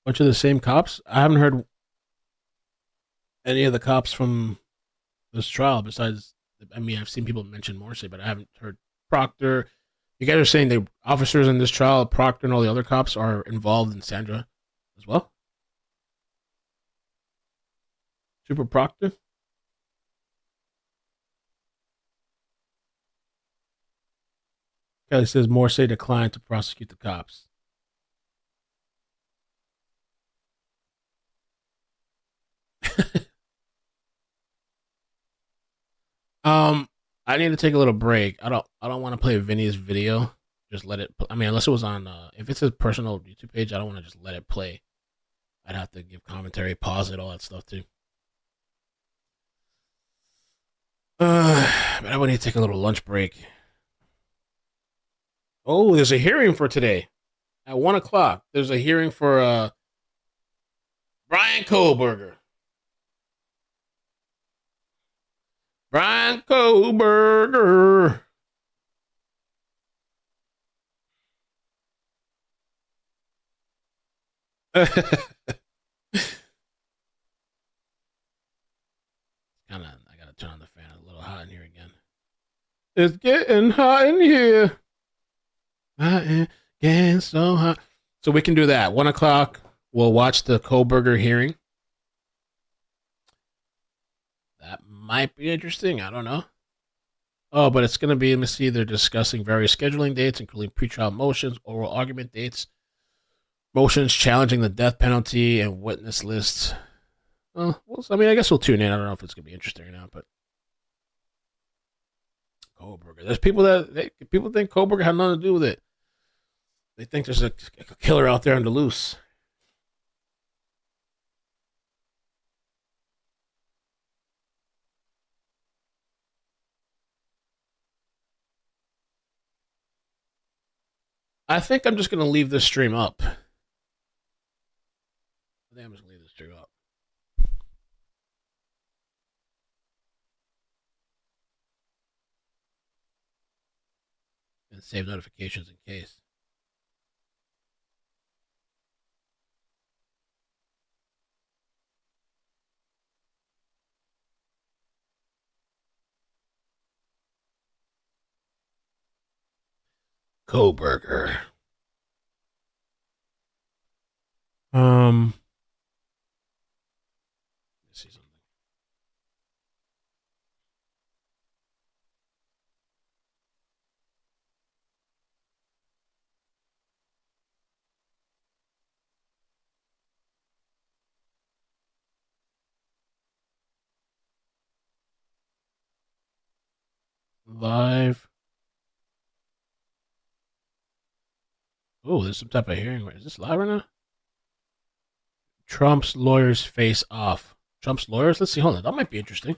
Bunch of the same cops? I haven't heard any of the cops from this trial besides I mean, I've seen people mention Morrissey, but I haven't heard Proctor. You guys are saying the officers in this trial, Proctor and all the other cops, are involved in Sandra as well? Super Proctor? Kelly says Morrissey declined to prosecute the cops. I need to take a little break. I don't want to play Vinny's video. Just let it. I mean, unless it was on. If it's his personal YouTube page, I don't want to just let it play. I'd have to give commentary, pause it, all that stuff too. But I would need to take a little lunch break. Oh, there's a hearing for today at 1:00. There's a hearing for Brian Kohlberger. Brian Kohlberger. I gotta turn on the fan. It's a little hot in here again. It's getting hot in here. Getting so hot. So we can do that. 1:00. We'll watch the Kohlberger hearing. That might be interesting. I don't know. Oh, but it's going to be, let me see, they're discussing various scheduling dates, including pretrial motions, oral argument dates, motions challenging the death penalty, and witness lists. Well, I mean, I guess we'll tune in. I don't know if it's going to be interesting or not, but Kohlberger. There's people people think Kohlberger had nothing to do with it. They think there's a killer out there on the loose. I think I'm just going to leave this stream up. I think I'm just going to leave this stream up. And save notifications in case. Kohlberger. Let's see something. Live. Oh, there's some type of hearing. Is this live right now? Trump's lawyers face off. Trump's lawyers? Let's see. Hold on. That might be interesting.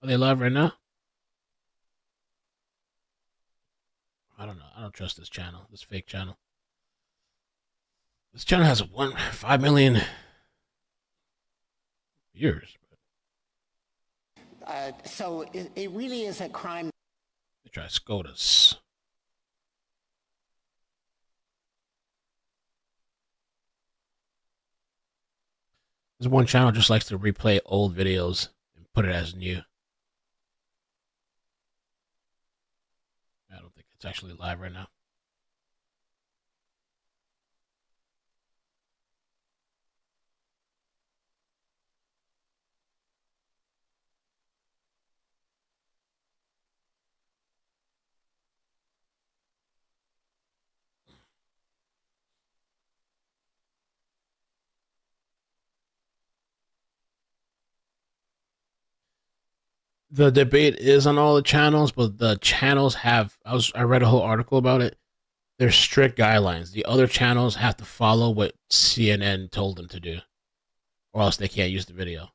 Are they live right now? I don't know. I don't trust this channel. This fake channel. This channel has 5 million viewers. So it really is a crime. Let me try SCOTUS. This one channel just likes to replay old videos and put it as new. I don't think it's actually live right now. The debate is on all the channels, but the channels have, I read a whole article about it. There's strict guidelines. The other channels have to follow what CNN told them to do, or else they can't use the video.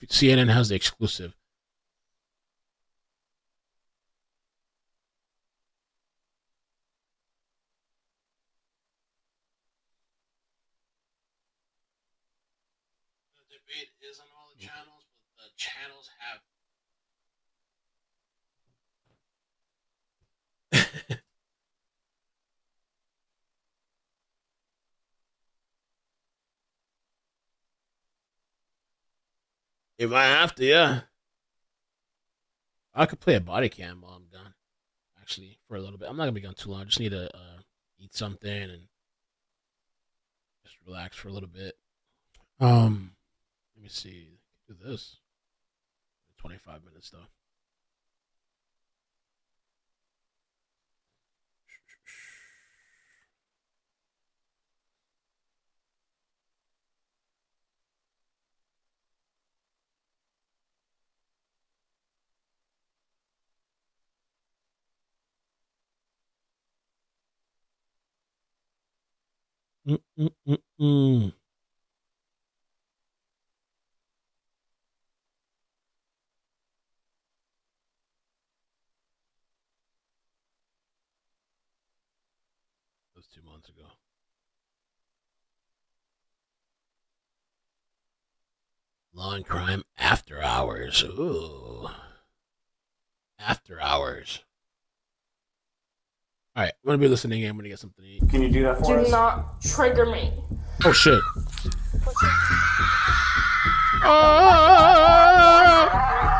CNN has the exclusive. The debate is on all the channels, but the channels have. You might have to, yeah. I could play a body cam while I'm gone. Actually, for a little bit. I'm not gonna be gone too long. I just need to eat something and just relax for a little bit. Let me see. Do this. 25 minutes though. Mm-mm-mm-mm. That was 2 months ago. Law and Crime After Hours. Ooh. After Hours. All right, I'm going to be listening in. I'm going to get something to eat. Can you do that for us? Do not trigger me. Oh, shit.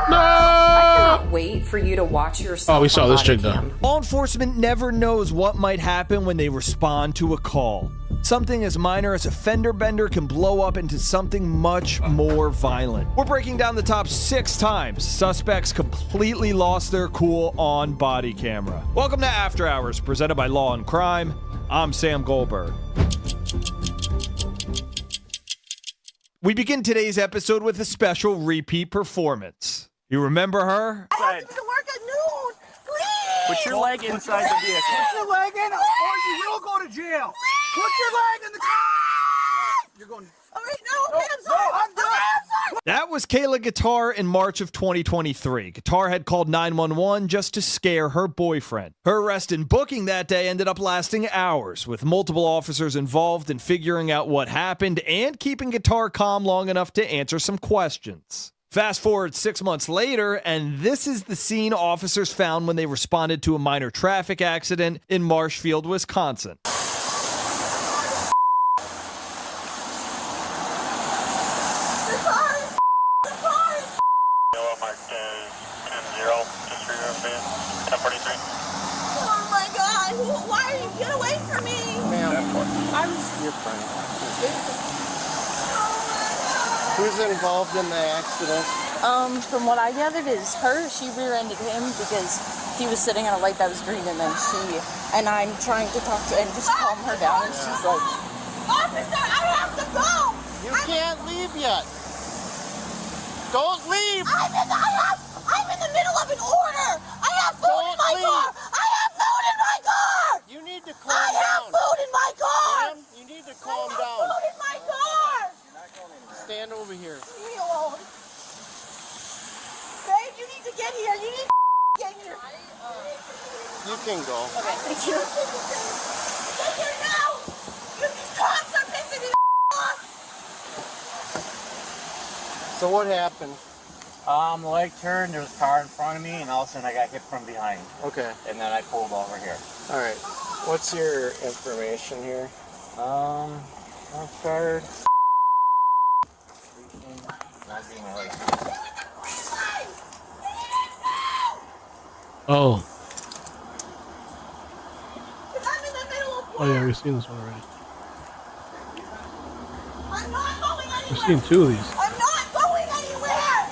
No! Wait for you to watch your. Oh, we saw this chick though. Law enforcement never knows what might happen when they respond to a call. Something as minor as a fender bender can blow up into something much more violent. We're breaking down the top 6 times suspects completely lost their cool on body camera. Welcome to After Hours, presented by Law and Crime. I'm Sam Goldberg. We begin today's episode with a special repeat performance. You remember her? I have to work at noon. Please. Put your leg inside the vehicle. Put your leg in, or you will go to jail. Put your leg in the car. You're going. All right, no, okay, I'm sorry. I'm done. I'm sorry. That was Kayla Guitar in March of 2023. Guitar had called 911 just to scare her boyfriend. Her arrest and booking that day ended up lasting hours, with multiple officers involved in figuring out what happened and keeping Guitar calm long enough to answer some questions. Fast forward 6 months later, and this is the scene officers found when they responded to a minor traffic accident in Marshfield, Wisconsin. Oh my God! Why are you get away from me? Ma'am, I'm. you're fine. Who's involved in the accident? From what I gathered is her. She rear-ended him because he was sitting at a light that was green, and then I'm trying to talk to and just calm her down, and she's like, Officer, I have to go. You can't leave yet. Don't leave. I'm in the middle of an order. I have food in my car. I have food in my car. You need to calm I have down. food in my car. Ma'am, you need to calm I have down. food in my car. Stand over here. Leave me alone. Babe, you need to get here. You need to get here. You can go. Okay, thank you. Get here now. These cops are pissing me off. So what happened? The leg turned, there was a car in front of me, and all of a sudden I got hit from behind. Okay. And then I pulled over here. All right. What's your information here? I'll start. Not being my license. Oh. I'm in the middle of Oh yeah, we've seen this one already. I'm not going anywhere. We've seen 2 of these. I'm not going anywhere.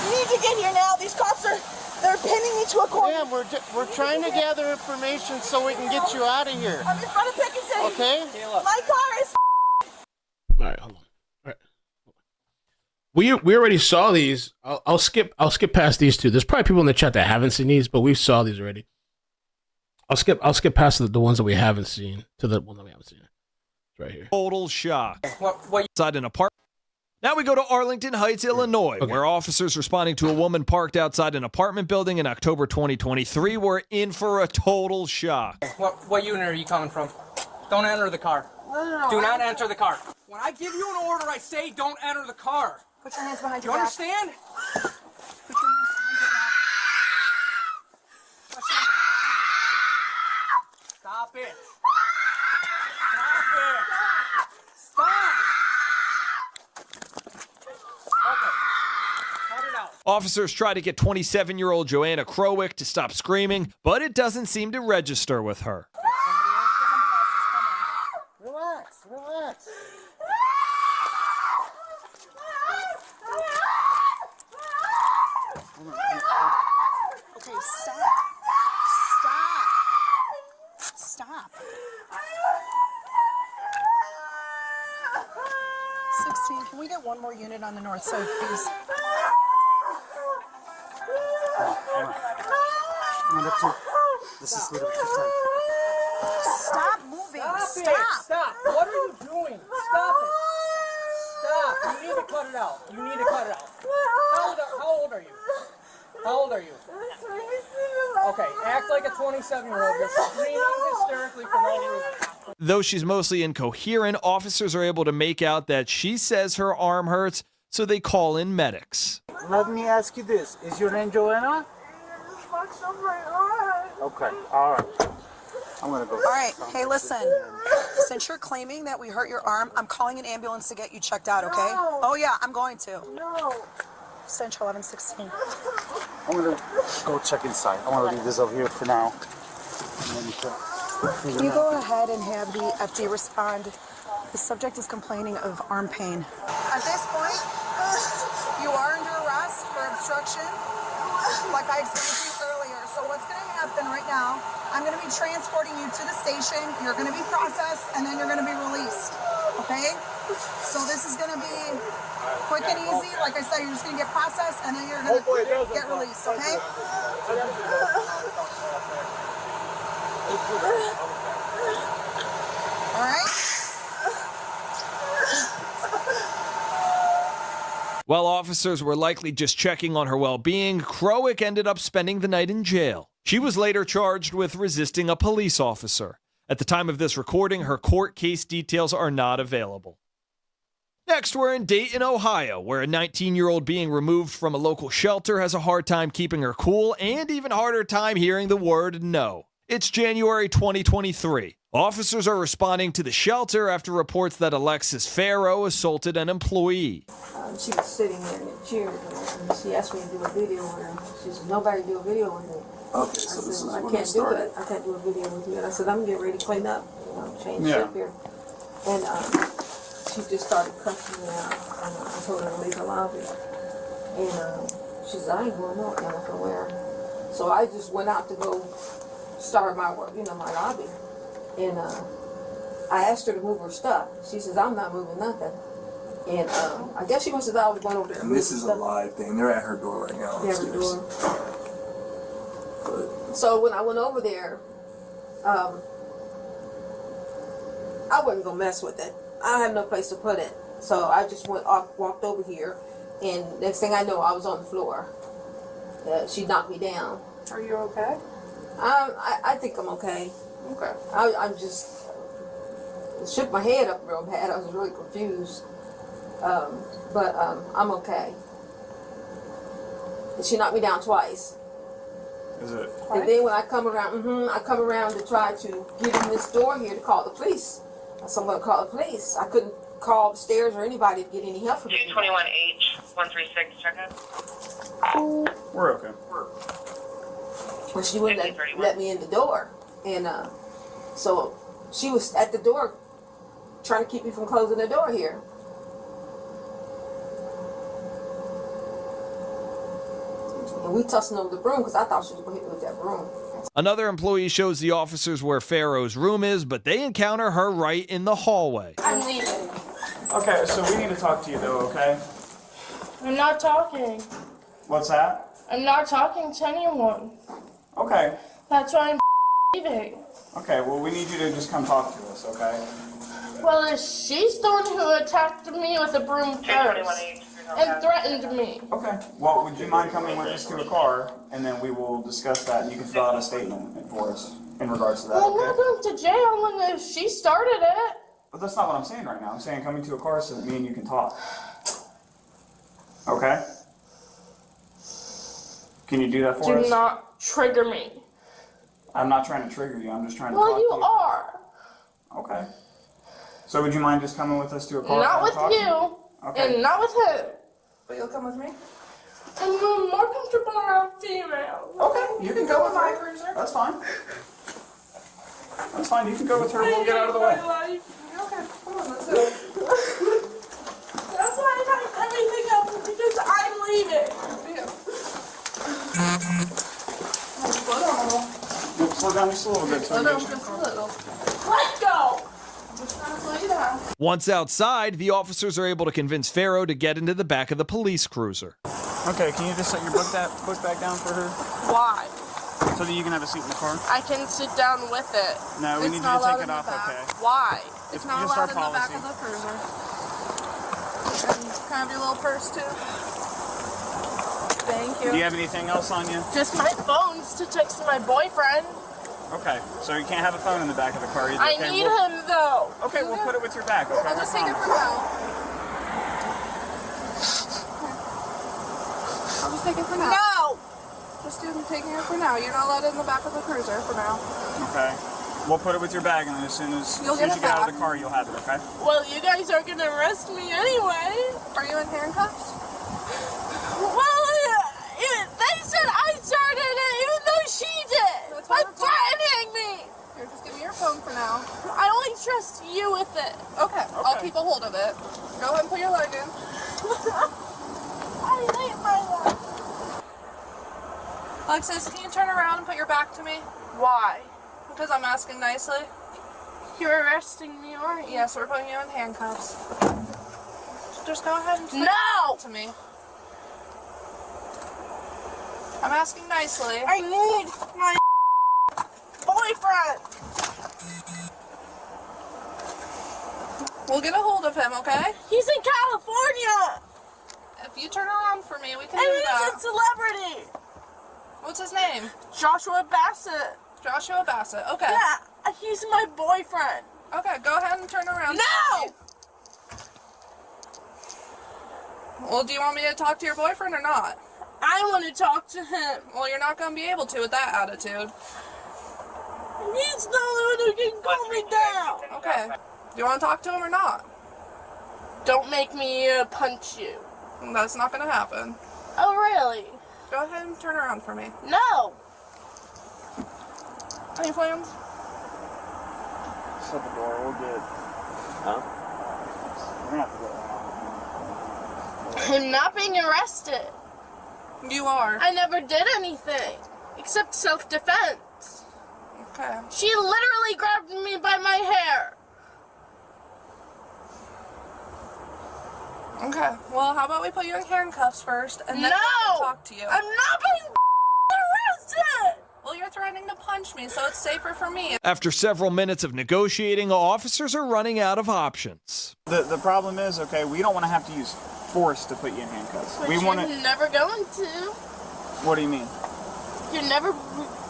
You need to get here now. These cops they're pinning me to a corner. Yeah, we're trying to gather information so we can get you out of here. I'm in front of Pickinson. Okay? My car is. All right, hold on. All right. We already saw these. I'll skip past these 2. There's probably people in the chat that haven't seen these, but we saw these already. I'll skip past the ones that we haven't seen to the one that we haven't seen. It's right here. Total shock. What? Inside an apartment. Now we go to Arlington Heights, Illinois, where officers responding to a woman parked outside an apartment building in October 2023 were in for a total shock. What unit are you coming from? Don't enter the car. No. Do not enter the car. When I give you an order, I say don't enter the car. Put your hands behind You your back. understand? Put your hands behind your back. Stop it. Stop it. Stop. Officers try to get 27-year-old Joanna Krowick to stop screaming, but it doesn't seem to register with her. Relax, relax. Okay, stop. Stop. 16, can we get one more unit on the north side, please? This is a little bit too tight. Stop moving. Stop. What are you doing? Stop it. Stop. You need to cut it out. You need to cut it out. How old are you? How old are you? Okay, act like a 27-year-old. You're screaming hysterically for no reason. Though she's mostly incoherent, officers are able to make out that she says her arm hurts, so they call in medics. Let me ask you this. Is your name Joanna? Okay, all right. I'm gonna go. All right, hey, listen. Since you're claiming that we hurt your arm, I'm calling an ambulance to get you checked out, okay? No. Oh, yeah, I'm going to. No. Central 1116. I'm gonna go check inside. I want to leave this over here for now. Can you go ahead and have the FD respond? The subject is complaining of arm pain. At this point, you are under arrest for obstruction, like I explained to you earlier. So what's going to happen right now, I'm going to be transporting you to the station. You're going to be processed, and then you're going to be released, okay? So this is going to be quick and easy. Like I said, you're just going to get processed, and then you're going to get released, okay? All right? While officers were likely just checking on her well-being, Krowick ended up spending the night in jail. She was later charged with resisting a police officer. At the time of this recording, her court case details are not available. Next, we're in Dayton, Ohio, where a 19-year-old being removed from a local shelter has a hard time keeping her cool and even harder time hearing the word no. It's January 2023. Officers are responding to the shelter after reports that Alexis Farrow assaulted an employee. She was sitting there in a chair, and she asked me to do a video on her. She said, nobody do a video on her. Okay, so this is I when can't it do started. it. I can't do a video with you. And I said, I'm getting ready to clean up, change shift here. And she just started cussing me out, and I told her to leave the lobby. And she said, I ain't going nowhere. So I just went out to go start my work, my lobby. And I asked her to move her stuff. She says, I'm not moving nothing. And I guess she must have thought I was going over there. And this is a live thing. They're at her door right now. At her door. So when I went over there, I wasn't gonna mess with it. I had no place to put it. So I just walked over here, and next thing I know, I was on the floor. She knocked me down. Are you okay? I think I'm okay. Okay. I'm just shook my head up real bad. I was really confused. But I'm okay. And she knocked me down twice. Is it? And then when I come around, I come around to try to get in this door here to call the police. So I'm going to call the police. I couldn't call upstairs or anybody to get any help from me. 221H136, check in. We're okay. Well, she wouldn't let me in the door. And so she was at the door trying to keep me from closing the door here. And we tussling over the broom because I thought she was going to hit me with that broom. Another employee shows the officers where Farrow's room is, but they encounter her right in the hallway. I'm leaving. Okay, so we need to talk to you though, okay? I'm not talking. What's that? I'm not talking to anyone. Okay. That's why I'm leaving. Okay, well we need you to just come talk to us, okay? Well, she's the one who attacked me with a broom first and threatened me. Okay. Well, would you mind coming with us to a car, and then we will discuss that, and you can fill out a statement for us in regards to that, Well, okay? I'm not going to jail when she started it. But that's not what I'm saying right now. I'm saying coming to a car so that me and you can talk. Okay? Can you do that for us? Do not trigger me. I'm not trying to trigger you. I'm just trying to Well, talk you to you. are. Okay. So would you mind just coming with us to a car? Not and with talking? you. Okay. And not with him. But you'll come with me? I'm more comfortable around females. Okay, you can go with her. That's fine. That's fine. You can go with her. We'll get out of the way. Okay, come on, let's do it. That's why I packed everything up because I'm leaving. Slow down just a little bit. Slow down just a little. Let's go. Just trying to slow you down. Once outside, the officers are able to convince Pharaoh to get into the back of the police cruiser. Okay, can you just set your book back down for her? Why? So that you can have a seat in the car? I can sit down with it. No, we need you to take it off, okay? Why? It's not just allowed our in the back policy. of the cruiser. And can I have your little purse too? Thank you. Do you have anything else on you? Just my phones to text my boyfriend. Okay, so you can't have a phone in the back of the car either. I need him though. Okay, we'll put it with your back, okay? I'll just take it for now. I'll just take it for now. No! Just taking it for now. You're not allowed in the back of the cruiser for now. Okay. We'll put it with your bag, and then as soon as you get out of the car, you'll have it, okay? Well, you guys are gonna arrest me anyway. Are you in handcuffs? Well, they said I started it, even though she did. By threatening me. Here, just give me your phone for now. I only trust you with it. Okay, I'll keep a hold of it. Go ahead and put your leg in. I hate my leg. Alexis, can you turn around and put your back to me? Why? Because I'm asking nicely. You're arresting me, aren't you? Yes, we're putting you in handcuffs. Just go ahead and put your back to me. I'm asking nicely. I need my boyfriend. We'll get a hold of him, okay? He's in California. If you turn around for me, we can do that. He's a celebrity. What's his name? Joshua Bassett. Joshua Bassett, okay. Yeah, he's my boyfriend. Okay, go ahead and turn around. No! Well, do you want me to talk to your boyfriend or not? I want to talk to him. Well, you're not going to be able to with that attitude. He's the only one who can calm me down. Okay. Do you want to talk to him or not? Don't make me punch you. That's not going to happen. Oh, really? Go ahead and turn around for me. No. Any plans? Shut the door, we're good. Huh? We're gonna have to go. I'm not being arrested. You are. I never did anything. Except self-defense. Okay. She literally grabbed me by my hair. Okay. Well, how about we put you in handcuffs first, and then we'll talk to you. I'm not being arrested! Well, you're threatening to punch me, so it's safer for me. After several minutes of negotiating, officers are running out of options. The problem is, okay, we don't want to have to use force to put you in handcuffs. But we you're want to. Never going to. What do you mean? You're never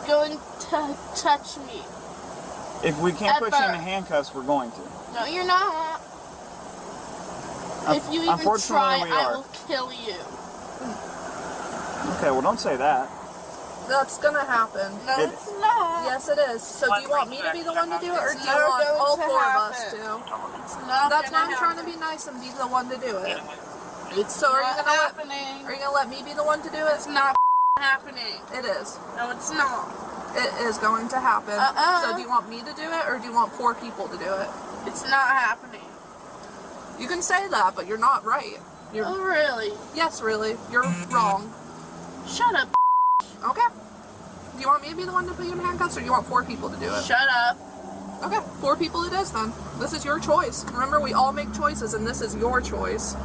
going to touch me. If we can't put you in handcuffs, we're going to. No, you're not. If you even try, I will kill you. Okay, well, don't say that. That's gonna happen. No, it's not. Yes, it is. So do you want me to be the one to do it, or do you want all four of us to? It's not. That's why I'm trying to be nice and be the one to do it. It's so are you gonna let me be the one to do it? It's not happening. It is. No, it's not. It is going to happen. So do you want me to do it, or do you want 4 people to do it? It's not happening. You can say that, but you're not right. Oh, really? Yes, really. You're wrong. Shut up. Okay. Do you want me to be the one to put you in handcuffs, or do you want 4 people to do it? Shut up. Okay, 4 people it is then. This is your choice. Remember, we all make choices, and this is your choice.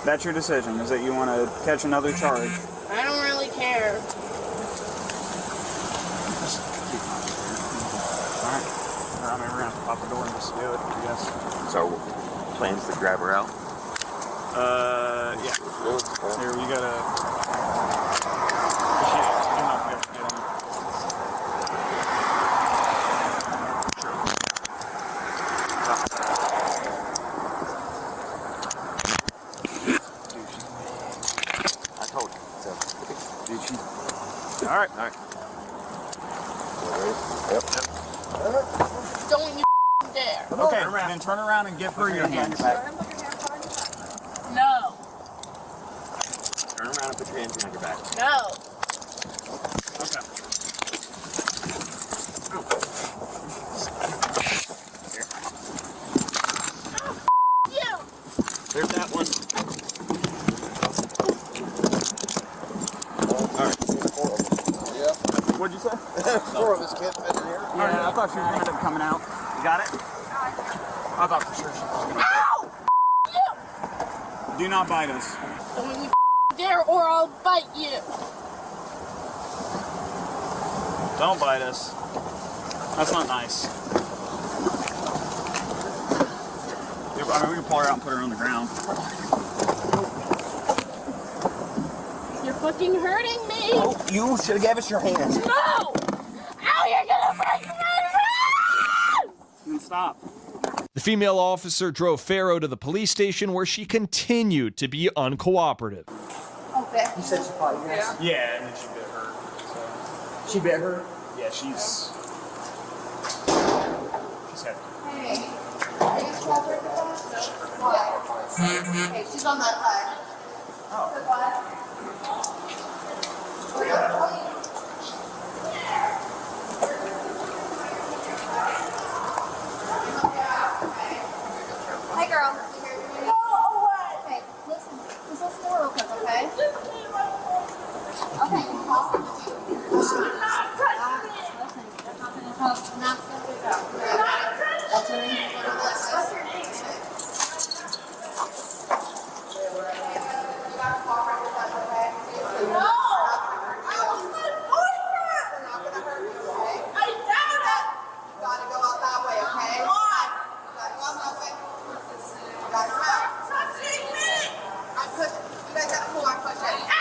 That's your decision, is that you want to catch another charge. I don't really care. Alright. I mean, we're going to have to pop the door and just do it, I guess. So, plans to grab her out? Yeah. Here, we gotta... Alright. Yep. Don't you dare. Okay, then turn around and give her your hands. No. Turn around and put your hands behind your back. No. Okay. You. There's that one. Alright. Yeah. What'd you say? 4 of us can't fit in here. Yeah, I thought she was going to end up coming out. You got it? I thought for sure she was going to. Ow! You. Do not bite us. Don't you dare or I'll bite you. Don't bite us. That's not nice. I mean, we can pull her out and put her on the ground. You're fucking hurting me. Oh, you should have gave us your hands. No! Ow, you're gonna break my wrist! Stop. The female officer drove Farrow to the police station where she continued to be uncooperative. Okay. You said she fought you. Yeah, and then she bit her. So. She bit her? Yeah, she's heavy. Hey, she's on that side. Oh. Hey, girl. Go away. Okay, listen. Just listen to her real quick, okay? Okay, listen. Not touch me. Listen, that's not gonna help. Not What's your name? What's your name? No! I was my boyfriend! We're not gonna hurt you, okay? I doubt it! You gotta go out that way, okay? Come on! You gotta go out that way. You gotta come out. Touching me! I'm pushing. You guys have to pull, I'm pushing. Ow!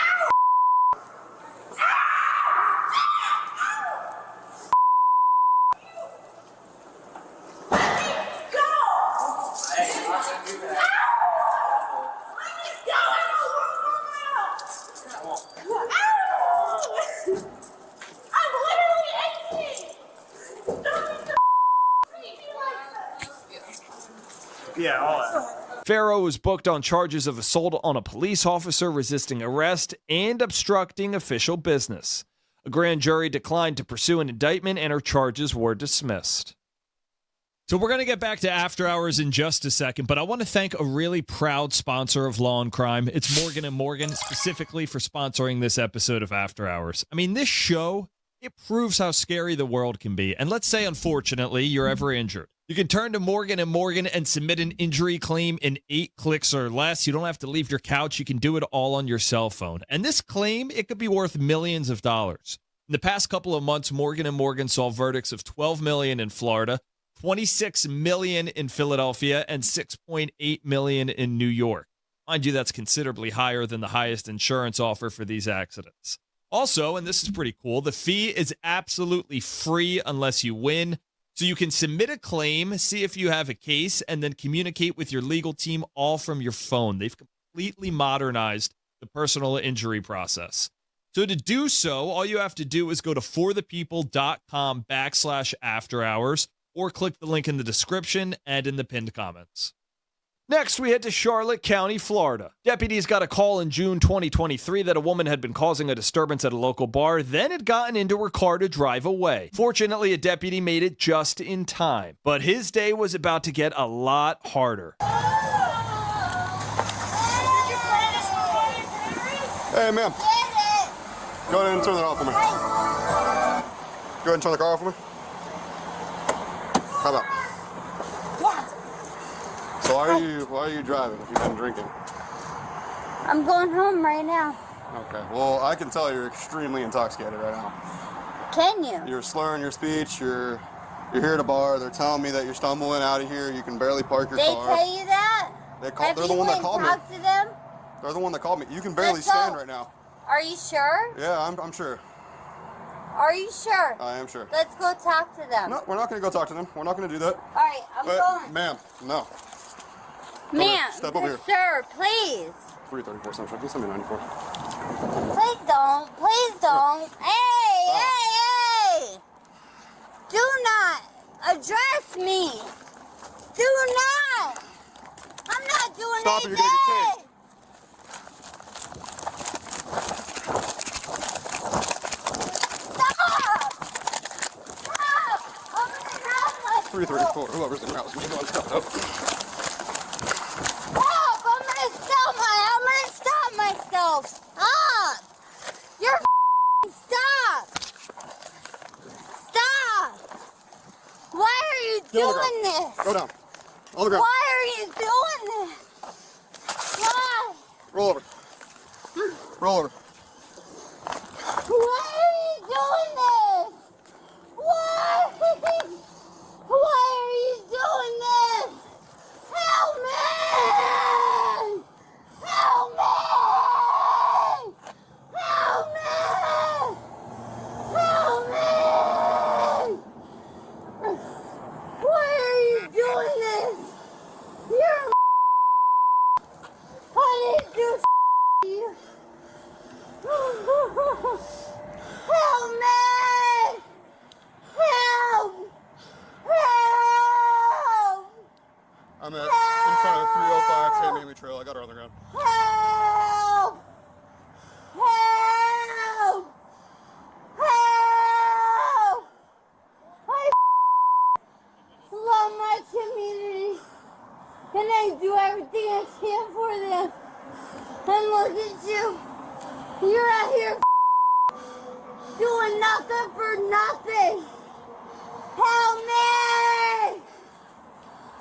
Yeah, all that. Farrow was booked on charges of assault on a police officer, resisting arrest, and obstructing official business. A grand jury declined to pursue an indictment, and her charges were dismissed. So we're going to get back to After Hours in just a second, but I want to thank a really proud sponsor of Law and Crime. It's Morgan & Morgan, specifically for sponsoring this episode of After Hours. I mean, this show, it proves how scary the world can be. And let's say, unfortunately, you're ever injured. You can turn to Morgan & Morgan and submit an injury claim in 8 clicks or less. You don't have to leave your couch. You can do it all on your cell phone. And this claim, it could be worth millions of dollars. In the past couple of months, Morgan & Morgan saw verdicts of $12 million in Florida, $26 million in Philadelphia, and $6.8 million in New York. Mind you, that's considerably higher than the highest insurance offer for these accidents. Also, and this is pretty cool, the fee is absolutely free unless you win. So you can submit a claim, see if you have a case, and then communicate with your legal team all from your phone. They've completely modernized the personal injury process. So to do so, all you have to do is go to forthepeople.com/afterhours or click the link in the description and in the pinned comments. Next, we head to Charlotte County, Florida. Deputies got a call in June 2023 that a woman had been causing a disturbance at a local bar, then had gotten into her car to drive away. Fortunately, a deputy made it just in time, but his day was about to get a lot harder. Hey, ma'am. Go ahead and turn that off for me. Go ahead and turn the car off for me. How about? So why are you driving if you've been drinking? I'm going home right now. Okay, well, I can tell you're extremely intoxicated right now. Can you? You're slurring your speech, you're here at a bar, they're telling me that you're stumbling out of here, you can barely park your car. They tell you that? They're the one that called me. Talk to them? They're the one that called me. You can barely stand right now. Are you sure? Yeah, I'm sure. Are you sure? I am sure. Let's go talk to them. No, we're not going to go talk to them. We're not going to do that. All right, I'm going. Ma'am, no. Ma'am, step over here. Sir, please. 334 Central. Can you send me 94? Please don't. Please don't. Hey, hey! Do not address me. Do not. I'm not doing anything. Stop it, you're going to get 134, whoever's in the house. Help! I'm gonna stop myself. Stop! You're stop! Stop! Why are you doing this? Go down. On the ground. Why are you doing this? Why? Roll over. Roll over. Why are you doing this? Why? Why are you doing this? Help me! Help me! Help me! Help me! Why are you doing this? You're I didn't do you. Help me! Help! Help! I'm in front of 305 San Amy Trail. I got her on the ground. Help! Help! Help! I love my community, and I do everything I can for them. And look at you. You're out here doing nothing for nothing. Help me!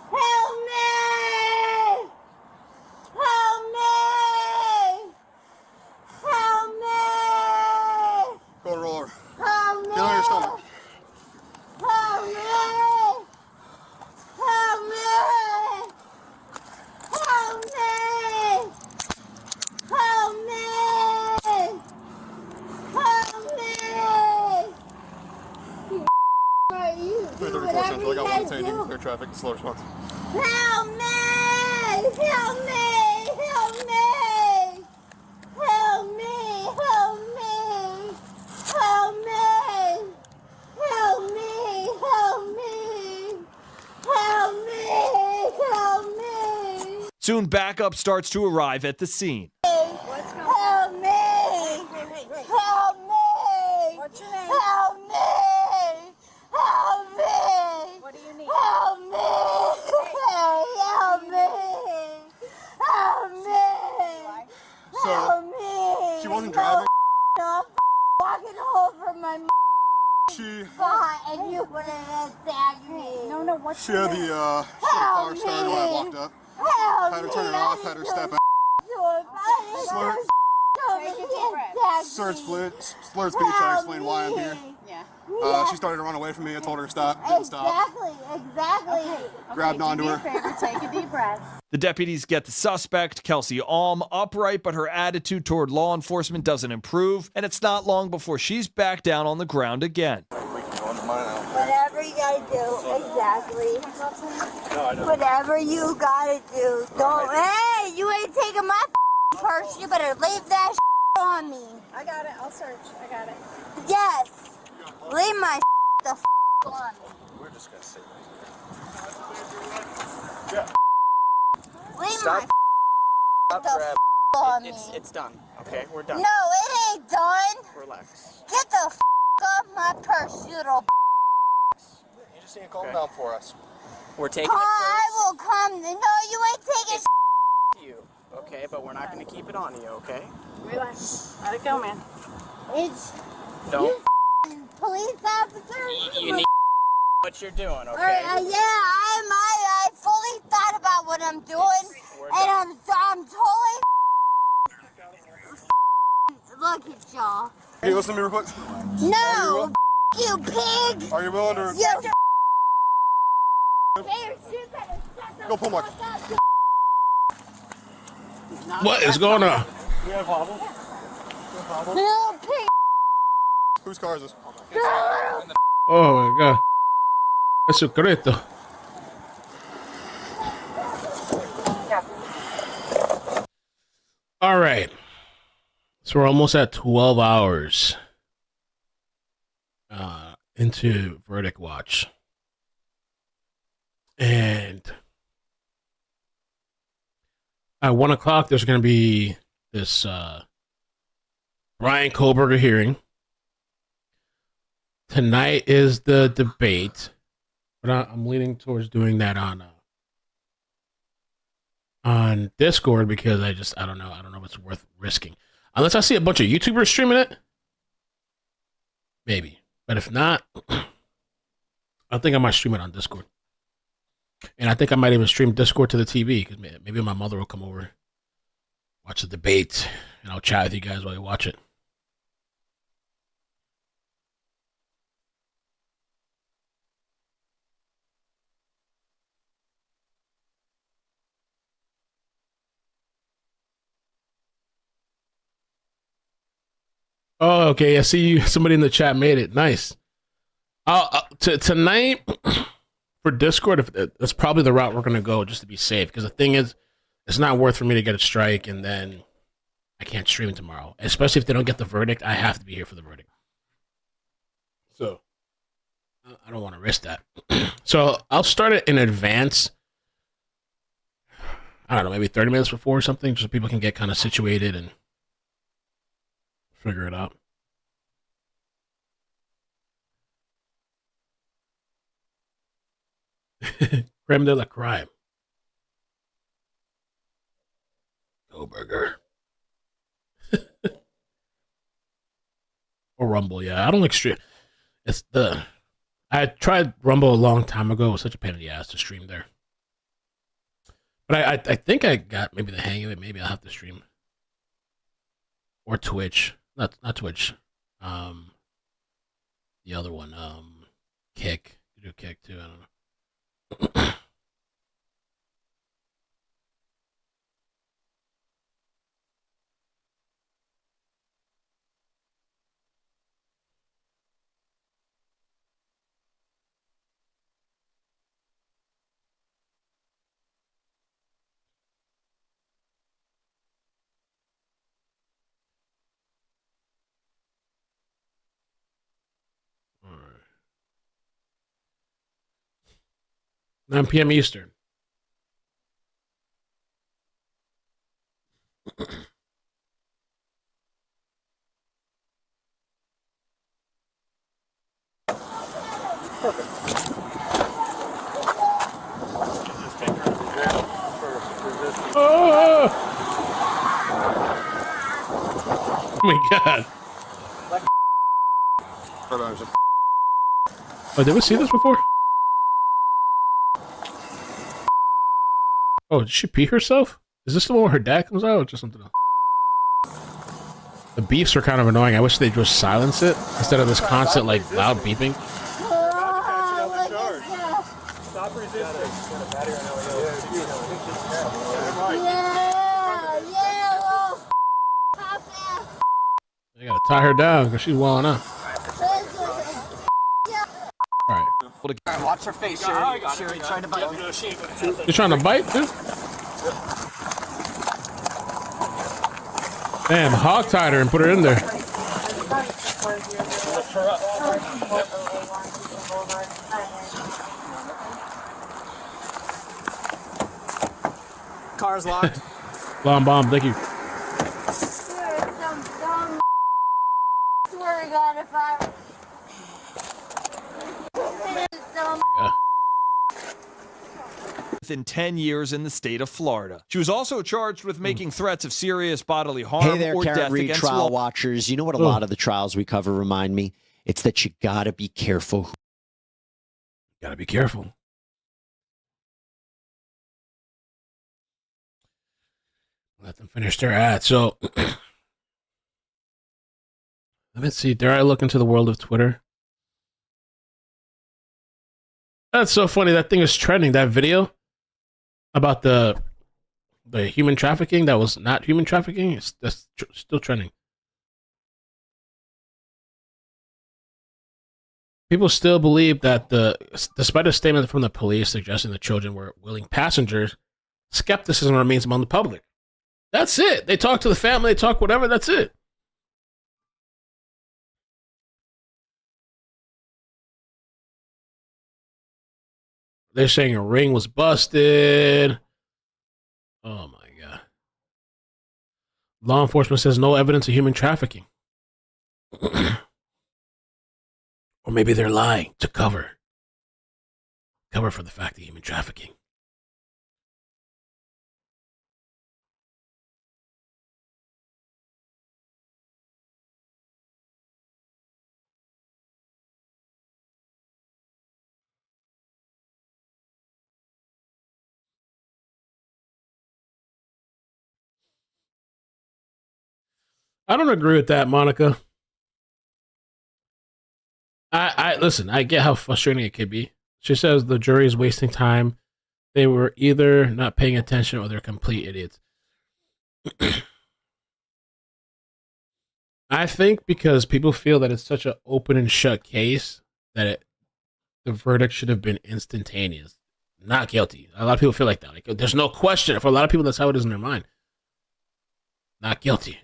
Help me! Help me! Help me! Go and roll over. Help me! Get on your stomach. Help me! Help me! Help me! Help me! Help me! Are you 334 Central. I got 110 clear traffic. Slow response. Help me! Help me! Help me! Help me! Help me! Help me! Help me! Help me! Help me! Help me! Soon backup starts to arrive at the scene. Help me! Help me! What's your name? Help me! Help me! What do you need? Help me! Help me! Help me! So, Help me! she wasn't driving. I'm walking home from my She spot and you put it attack me. No, what's She had the car started when I walked up. Help Had her turn it off, had her step out. Slur. Slurred speech, I explained why I'm here. She started to run away from me. I told her to stop. Didn't stop. Exactly. Grabbed onto her. Take a deep breath. The deputies get the suspect, Kelsey Alm, upright, but her attitude toward law enforcement doesn't improve, and it's not long before she's back down on the ground again. Whatever you gotta do, exactly. Whatever you gotta do. Don't. Hey, you ain't taking my purse. You better leave that on me. I got it. I'll search. I got it. Yes. Leave my the on me. We're just gonna say. Leave Stop. my Stop, the grab. on me. It's done. Okay, we're done. No, it ain't done. Relax. Get the off my purse, you little. You just need to calm down for us. We're taking I will come. No, you ain't taking you. Okay, but we're not going to keep it on you. Okay. Relax. Let it go, man. It's Don't. you police officer. You need what you're doing. Okay. Yeah, I fully thought about what I'm doing, and I'm totally look at y'all. Can you listen to me real quick? No, you pig. Are you willing to? You Go pull my. What is going on? We have a problem. little pig. Whose car is this? Oh my god. Jesucristo. All right. So we're almost at 12 hours into Verdict Watch. And at 1 o'clock, there's going to be this Bryan Kohberger hearing. Tonight is the debate. But I'm leaning towards doing that on Discord because I don't know if it's worth risking. Unless I see a bunch of YouTubers streaming it, maybe. But if not, I think I might stream it on Discord. And I think I might even stream Discord to the TV because maybe my mother will come over, watch the debate, and I'll chat with you guys while you watch it. Oh, okay. I see you. Somebody in the chat made it. Nice. Tonight for Discord, that's probably the route we're gonna go just to be safe. Because the thing is, it's not worth for me to get a strike and then I can't stream tomorrow. Especially if they don't get the verdict, I have to be here for the verdict. So I don't want to risk that. So I'll start it in advance. I don't know, maybe 30 minutes before or something, just so people can get kind of situated and figure it out. Creme de la crime. Go burger. Or Rumble, yeah. I don't like stream. I tried Rumble a long time ago. It was such a pain in the ass to stream there. But I think I got maybe the hang of it. Maybe I'll have to stream. Or Twitch. Not Twitch. The other one. Kick. You do Kick too. I don't know. All right. 9 p.m. Eastern. Oh! Oh my god. Oh, did we see this before? Oh, did she pee herself? Is this the one where her dad comes out or just something else? The beeps are kind of annoying. I wish they'd just silence it instead of this constant, like, loud beeping. Stop resisting. They gotta tie her down because she's walling out. Alright. Watch her face, Sherry. Sherry trying to bite me. You trying to bite, dude? Damn, hog tied her and put her in there. Car's locked. Long bomb, thank you. Swear to God, if I... Within 10 years in the state of Florida. She was also charged with making threats of serious bodily harm Hey there, or Karen death Reed against trial watchers. You know what a lot of the trials we cover remind me? It's that you gotta be careful. Gotta be careful. Let them finish their ad. So, let me see. Dare I look into the world of Twitter? That's so funny. That thing is trending. That video about the human trafficking that was not human trafficking. That's still trending. People still believe that despite a statement from the police suggesting the children were willing passengers, skepticism remains among the public. That's it. They talk to the family, they talk whatever, that's it. They're saying a ring was busted. Oh my God. Law enforcement says no evidence of human trafficking. Or maybe they're lying to cover. cover for the fact of human trafficking. I don't agree with that, Monica. I listen, I get how frustrating it could be. She says the jury is wasting time. They were either not paying attention or they're complete idiots. I think because people feel that it's such an open and shut case that the verdict should have been instantaneous. Not guilty. A lot of people feel like that. Like, there's no question. For a lot of people, that's how it is in their mind. Not guilty.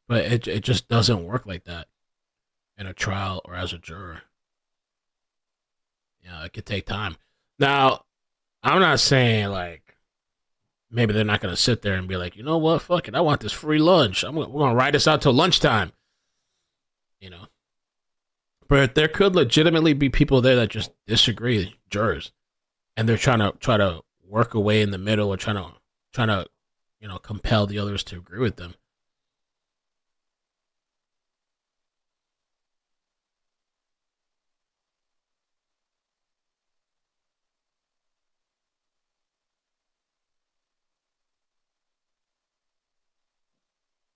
But it just doesn't work like that in a trial or as a juror. Yeah, it could take time. Now, I'm not saying, like, maybe they're not going to sit there and be like, you know what, fuck it, I want this free lunch. We're going to ride this out till lunchtime. You know? But there could legitimately be people there that just disagree, jurors. And they're trying to work away in the middle or trying to, you know, compel the others to agree with them.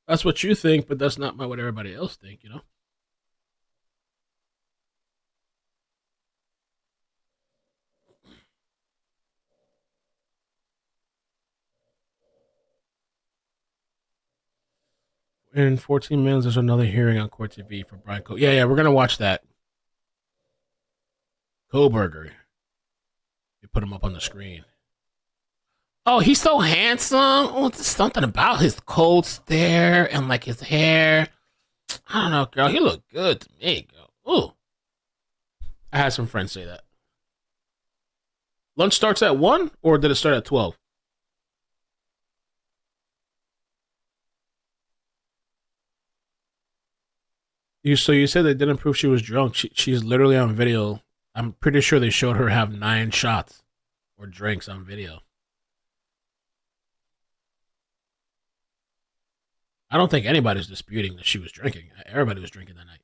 That's what you think, but that's not what everybody else think, you know? In 14 minutes, there's another hearing on Court TV for Brian Koh. Yeah, we're going to watch that. Kohberger. You put him up on the screen. Oh, he's so handsome. Oh, there's something about his cold stare and like his hair. I don't know, girl. He looked good to me, girl. Ooh. I had some friends say that. Lunch starts at 1 or did it start at 12? So you said they didn't prove she was drunk. She's literally on video. I'm pretty sure they showed her have 9 shots or drinks on video. I don't think anybody's disputing that she was drinking. Everybody was drinking that night.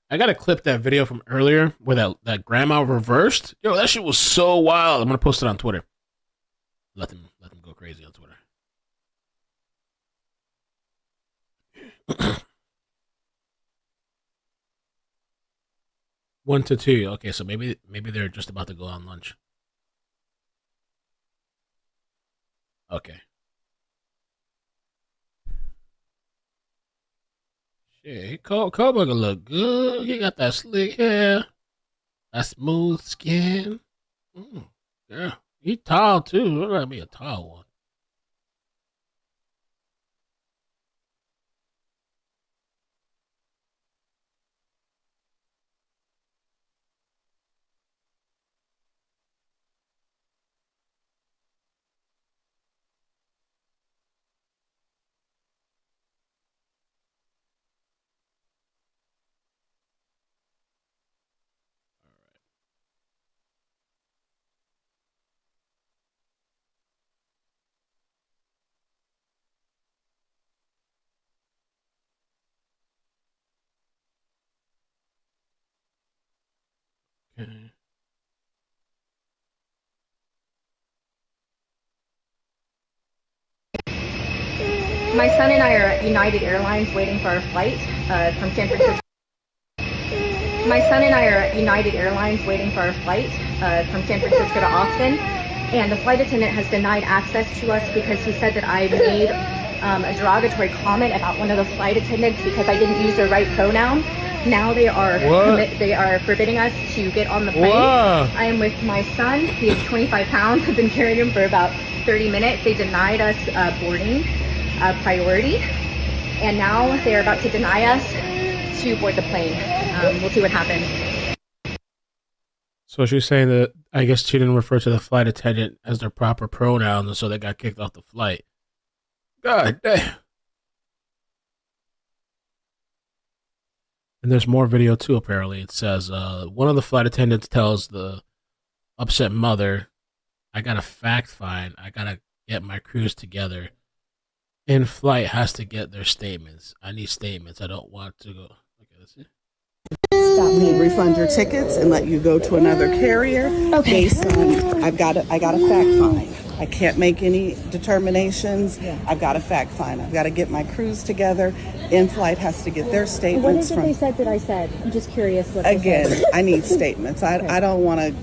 I gotta clip that video from earlier where that grandma reversed. Yo, that shit was so wild. I'm gonna post it on Twitter. Let them go crazy on Twitter. 1 to 2. Okay, so maybe they're just about to go on lunch. Okay. Shit, Kohberger look good. He got that slick hair, that smooth skin. Yeah, he tall too. Look like me a tall one. Okay. My son and I are at United Airlines waiting for our flight from San Francisco. My son and I are at United Airlines waiting for our flight from San Francisco to Austin, and the flight attendant has denied access to us because he said that I made a derogatory comment about one of the flight attendants because I didn't use the right pronoun. Now they are forbidding us to get on the plane. Whoa. I am with my son. He is 25 pounds. I've been carrying him for about 30 minutes. They denied us boarding priority, and now they are about to deny us to board the plane. We'll see what happens. So she's saying that I guess she didn't refer to the flight attendant as their proper pronouns, and so they got kicked off the flight. God damn. And there's more video too, apparently. It says, one of the flight attendants tells the upset mother, I got a fact find. I got to get my crews together. In flight has to get their statements. I need statements. I don't want to go. Okay, let's see. Me refund your tickets and let you go to another carrier based on I got a fact find. I can't make any determinations. I've got a fact find. I've got to get my crews together. In-flight has to get their statements. What is it they said that I said? I'm just curious what they Again, said. I need statements. I don't want to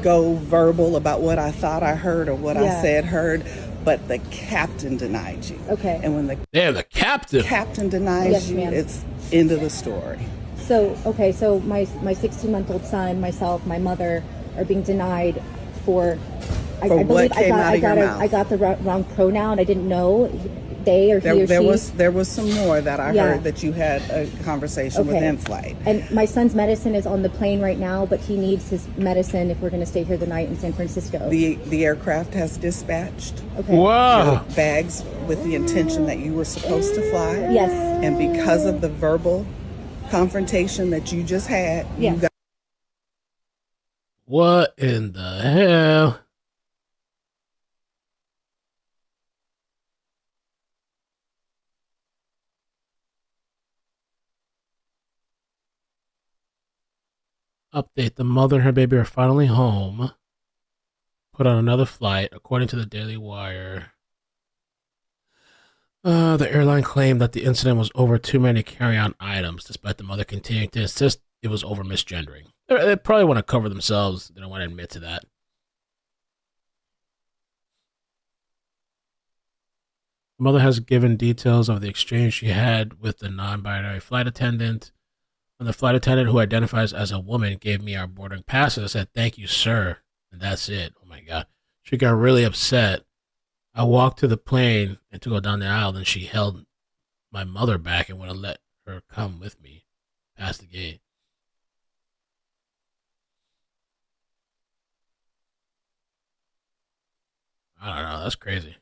go verbal about what I thought I heard or what I said heard, but the captain denied you. Okay. And when the captain denies Yes, you, ma'am. it's end of the story. So, okay, so my 16-month-old son, myself, my mother are being denied for I what believe came out of your mouth. I got the wrong pronoun. I didn't know they or he or she. There was some more that I heard that you had a conversation with in-flight. And my son's medicine is on the plane right now, but he needs his medicine if we're going to stay here the night in San Francisco. The aircraft has dispatched Wow. your bags with the intention that you were supposed to fly. Yes. And because of the verbal confrontation that you just had, you got What in the hell? Update. The mother and her baby are finally home. Put on another flight, according to the Daily Wire. The airline claimed that the incident was over too many carry-on items, despite the mother continuing to insist it was over misgendering. They probably want to cover themselves. They don't want to admit to that. The mother has given details of the exchange she had with the non-binary flight attendant. When the flight attendant, who identifies as a woman, gave me our boarding passes, I said, "Thank you, sir." And that's it. Oh, my God. She got really upset. I walked to the plane and to go down the aisle, and she held my mother back and wouldn't let her come with me past the gate. I don't know. That's crazy.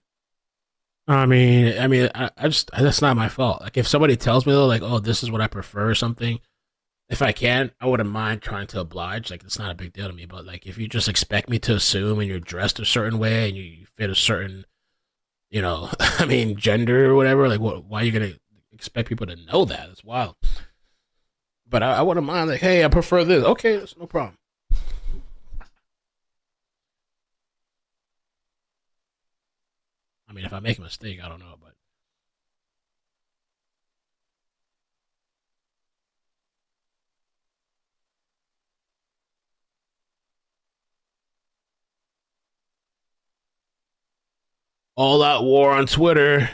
I mean, I just, that's not my fault. Like, if somebody tells me, though, like, oh, this is what I prefer or something, if I can, I wouldn't mind trying to oblige. Like, it's not a big deal to me. But, like, if you just expect me to assume and you're dressed a certain way and you fit a certain, I mean, gender or whatever, like, why are you going to expect people to know that? It's wild. But I wouldn't mind, like, hey, I prefer this. Okay, that's no problem. I mean, if I make a mistake, I don't know, but. All Out War on Twitter.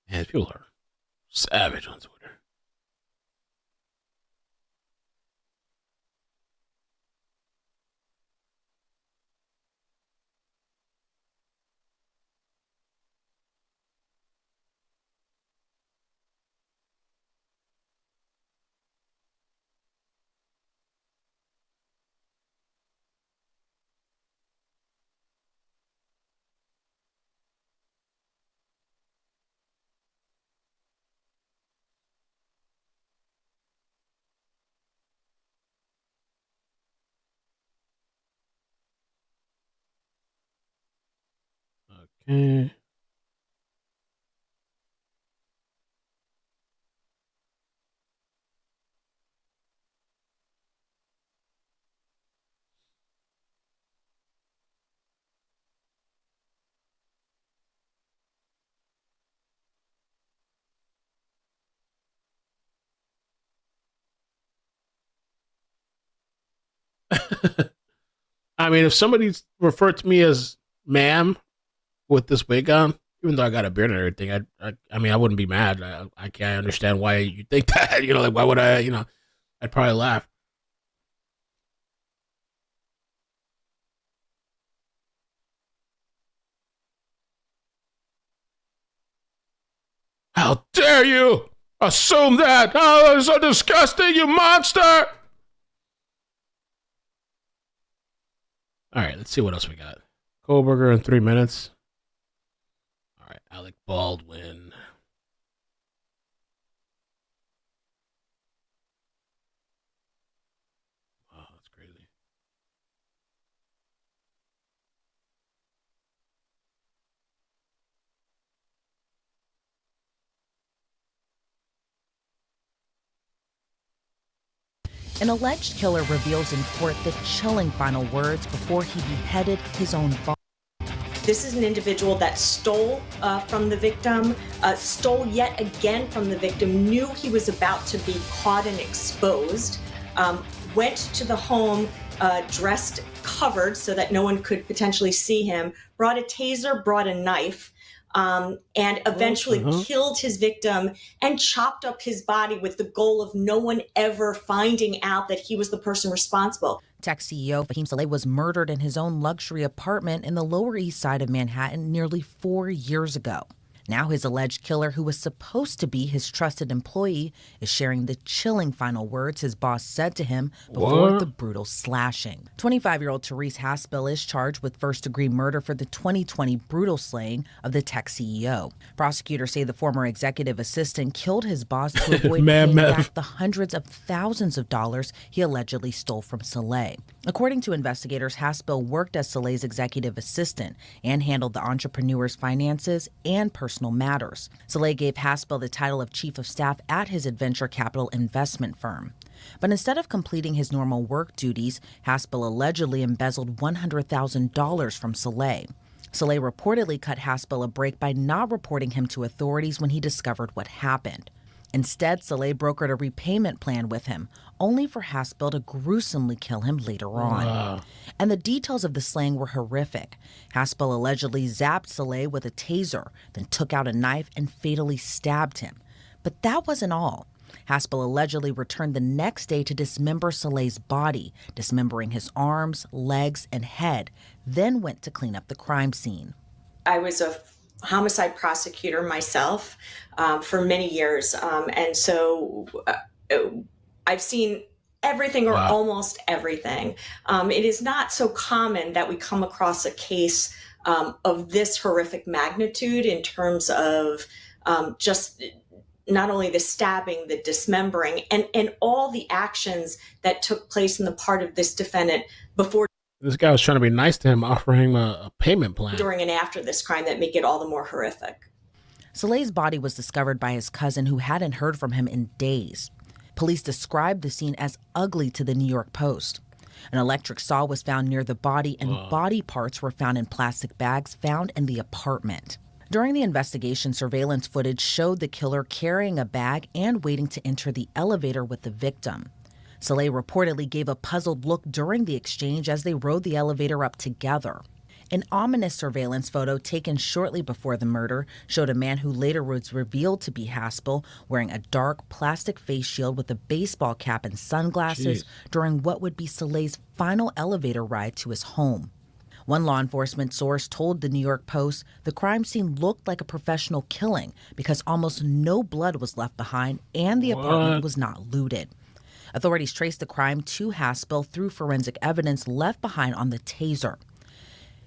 Man, people are savage on Twitter. Okay. I mean, if somebody's referred to me as ma'am with this wig on, even though I got a beard and everything, I mean, I wouldn't be mad. I can't understand why you think that. Like, why would I? I'd probably laugh. How dare you assume that? Oh, that's so disgusting, you monster! All right, let's see what else we got. Kohlberger in 3 minutes. All right, Alec Baldwin. Wow, that's crazy. An alleged killer reveals in court the chilling final words before he beheaded his own body. This is an individual that stole from the victim, stole yet again from the victim, knew he was about to be caught and exposed, went to the home dressed, covered so that no one could potentially see him, brought a taser, brought a knife, and eventually killed his victim and chopped up his body with the goal of no one ever finding out that he was the person responsible. Tech CEO Fahim Saleh was murdered in his own luxury apartment in the Lower East Side of Manhattan nearly 4 years ago. Now his alleged killer, who was supposed to be his trusted employee, is sharing the chilling final words his boss said to him before the brutal slashing. 25-year-old Therese Haspel is charged with first-degree murder for the 2020 brutal slaying of the tech CEO. Prosecutors say the former executive assistant killed his boss to avoid paying back the hundreds of thousands of dollars he allegedly stole from Saleh. According to investigators, Haspel worked as Saleh's executive assistant and handled the entrepreneur's finances and personal matters. Saleh gave Haspel the title of chief of staff at his venture capital investment firm. But instead of completing his normal work duties, Haspel allegedly embezzled $100,000 from Saleh. Saleh reportedly cut Haspel a break by not reporting him to authorities when he discovered what happened. Instead, Saleh brokered a repayment plan with him, only for Haspel to gruesomely kill him later on. And the details of the slaying were horrific. Haspel allegedly zapped Saleh with a taser, then took out a knife and fatally stabbed him. But that wasn't all. Haspel allegedly returned the next day to dismember Saleh's body, dismembering his arms, legs, and head, then went to clean up the crime scene. I was a homicide prosecutor myself for many years. And so I've seen everything or almost everything. It is not so common that we come across a case of this horrific magnitude in terms of just not only the stabbing, the dismembering, and all the actions that took place on the part of this defendant before. This guy was trying to be nice to him, offering him a payment plan. During and after this crime that make it all the more horrific. Saleh's body was discovered by his cousin, who hadn't heard from him in days. Police described the scene as ugly to the New York Post. An electric saw was found near the body, and body parts were found in plastic bags found in the apartment. During the investigation, surveillance footage showed the killer carrying a bag and waiting to enter the elevator with the victim. Saleh reportedly gave a puzzled look during the exchange as they rode the elevator up together. An ominous surveillance photo taken shortly before the murder showed a man who later was revealed to be Haspel wearing a dark plastic face shield with a baseball cap and sunglasses during what would be Saleh's final elevator ride to his home. One law enforcement source told the New York Post the crime scene looked like a professional killing because almost no blood was left behind and the apartment was not looted. Authorities traced the crime to Haspel through forensic evidence left behind on the taser.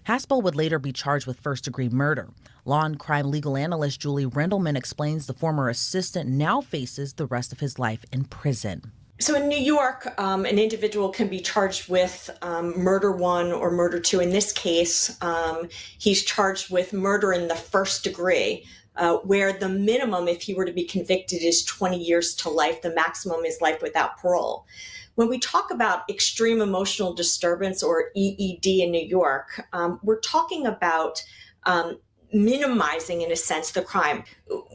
Haspel would later be charged with first-degree murder. Law and crime legal analyst Julie Rendelman explains the former assistant now faces the rest of his life in prison. So in New York, an individual can be charged with murder 1 or murder 2. In this case, he's charged with murder in the first degree, where the minimum, if he were to be convicted, is 20 years to life. The maximum is life without parole. When we talk about extreme emotional disturbance, or EED in New York, we're talking about minimizing, in a sense, the crime.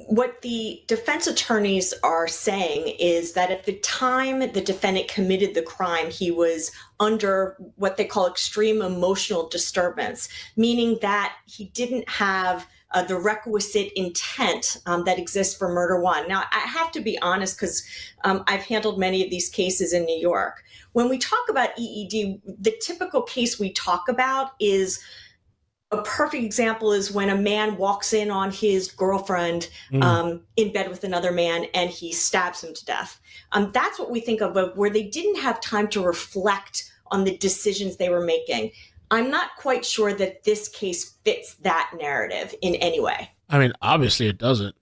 What the defense attorneys are saying is that at the time the defendant committed the crime, he was under what they call extreme emotional disturbance, meaning that he didn't have the requisite intent that exists for murder 1. Now, I have to be honest, because I've handled many of these cases in New York. When we talk about EED, the typical case we talk about is A perfect example is when a man walks in on his girlfriend in bed with another man and he stabs him to death. That's what we think of where they didn't have time to reflect on the decisions they were making. I'm not quite sure that this case fits that narrative in any way. I mean, obviously it doesn't.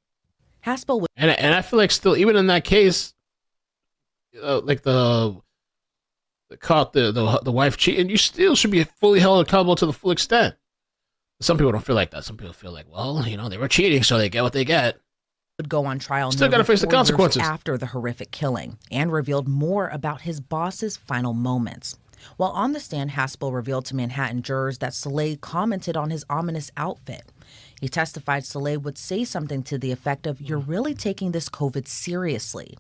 Haspel And I feel like still, even in that case, like the caught the wife cheating, you still should be fully held accountable to the full extent. Some people don't feel like that. Some people feel like, well, they were cheating, so they get what they get. Would go on trial. Still got to face the 4 years consequences after the horrific killing, and revealed more about his boss's final moments. While on the stand, Haspel revealed to Manhattan jurors that Soleil commented on his ominous outfit. He testified Soleil would say something to the effect of, "You're really taking this COVID seriously."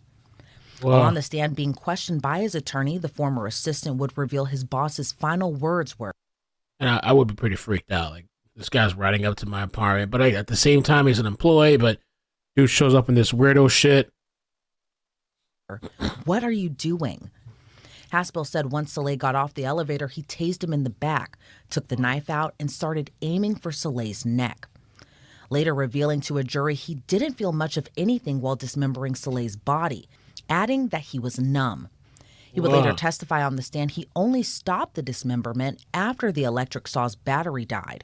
Wow. While on the stand being questioned by his attorney, the former assistant would reveal his boss's final words were, And I would be pretty freaked out. Like, this guy's riding up to my apartment, but at the same time, he's an employee, but dude shows up in this weirdo shit. "What are you doing?" Haspel said once Soleil got off the elevator, he tased him in the back, took the knife out, and started aiming for Soleil's neck. Later revealing to a jury he didn't feel much of anything while dismembering Soleil's body, adding that he was numb. He would later testify on the stand he only stopped the dismemberment after the electric saw's battery died.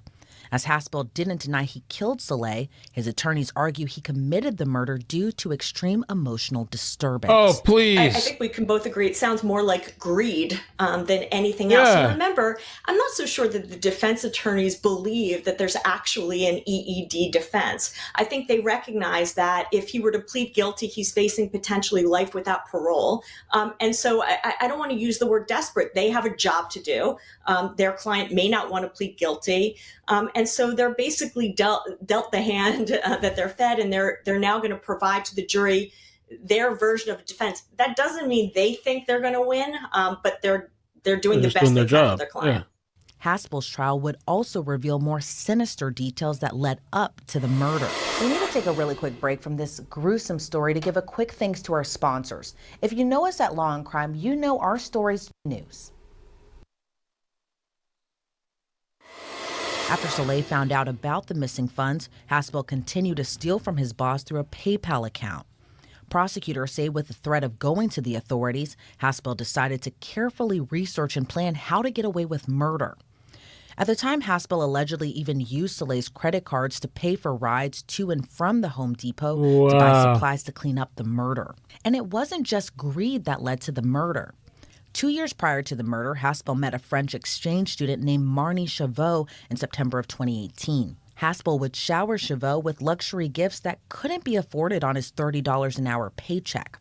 As Haspel didn't deny he killed Soleil, his attorneys argue he committed the murder due to extreme emotional disturbance. Oh, please. I think we can both agree it sounds more like greed than anything else. And remember, I'm not so sure that the defense attorneys believe that there's actually an EED defense. I think they recognize that if he were to plead guilty, he's facing potentially life without parole. And so I don't want to use the word desperate. They have a job to do. Their client may not want to plead guilty. And so they're basically dealt the hand that they're fed, and they're now going to provide to the jury their version of a defense. That doesn't mean they think they're going to win, but they're doing the best they can for their client. Haspel's trial would also reveal more sinister details that led up to the murder. We need to take a really quick break from this gruesome story to give a quick thanks to our sponsors. If you know us at Law and Crime, you know our stories news. After Soleil found out about the missing funds, Haspel continued to steal from his boss through a PayPal account. Prosecutors say with the threat of going to the authorities, Haspel decided to carefully research and plan how to get away with murder. At the time, Haspel allegedly even used Soleil's credit cards to pay for rides to and from the Home Depot to buy supplies to clean up the murder. And it wasn't just greed that led to the murder. 2 years prior to the murder, Haspel met a French exchange student named Marnie Chavot in September of 2018. Haspel would shower Chavot with luxury gifts that couldn't be afforded on his $30 an hour paycheck.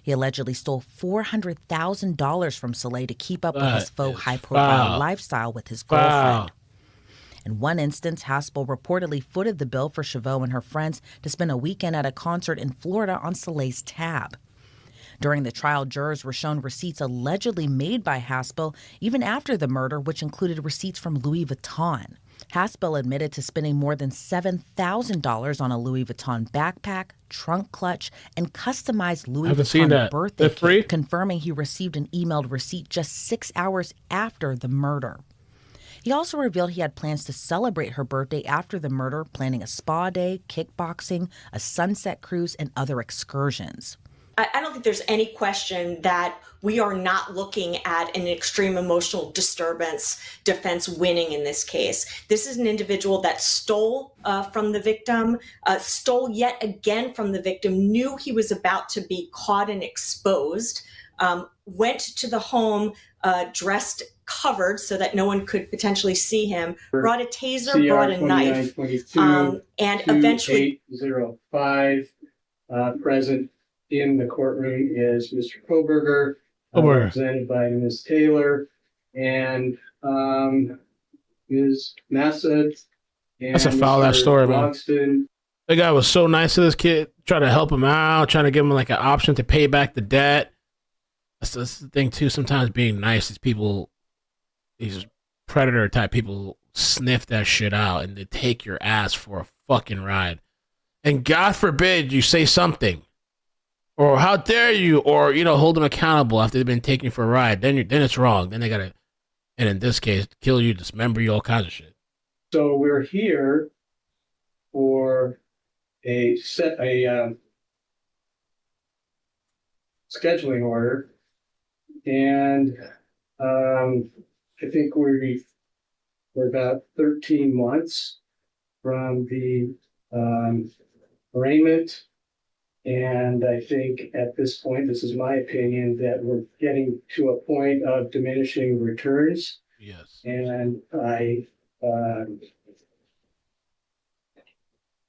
He allegedly stole $400,000 from Soleil to keep up with his faux high-profile lifestyle with his girlfriend. In one instance, Haspel reportedly footed the bill for Chavot and her friends to spend a weekend at a concert in Florida on Soleil's tab. During the trial, jurors were shown receipts allegedly made by Haspel even after the murder, which included receipts from Louis Vuitton. Haspel admitted to spending more than $7,000 on a Louis Vuitton backpack, trunk clutch, and customized Louis Vuitton birthday cake, confirming he received an emailed receipt just 6 hours after the murder. He also revealed he had plans to celebrate her birthday after the murder, planning a spa day, kickboxing, a sunset cruise, and other excursions. I don't think there's any question that we are not looking at an extreme emotional disturbance defense winning in this case. This is an individual that stole from the victim, stole yet again from the victim, knew he was about to be caught and exposed, went to the home dressed covered so that no one could potentially see him, brought a taser, brought a knife, and eventually 805 present in the courtroom is Mr. Koberger, represented by Ms. Taylor and Ms. Massett. That's a foul ass story, man. The guy was so nice to this kid, trying to help him out, trying to give him like an option to pay back the debt. That's the thing too. Sometimes being nice, these predator type people sniff that shit out and they take your ass for a fucking ride. And God forbid you say something. Or how dare you, or, hold them accountable after they've been taking you for a ride. Then it's wrong. Then they gotta, and in this case, kill you, dismember you, all kinds of shit. So we're here for a scheduling order, and I think we're about 13 months from the arraignment. And I think at this point, this is my opinion, that we're getting to a point of diminishing returns. Yes. And I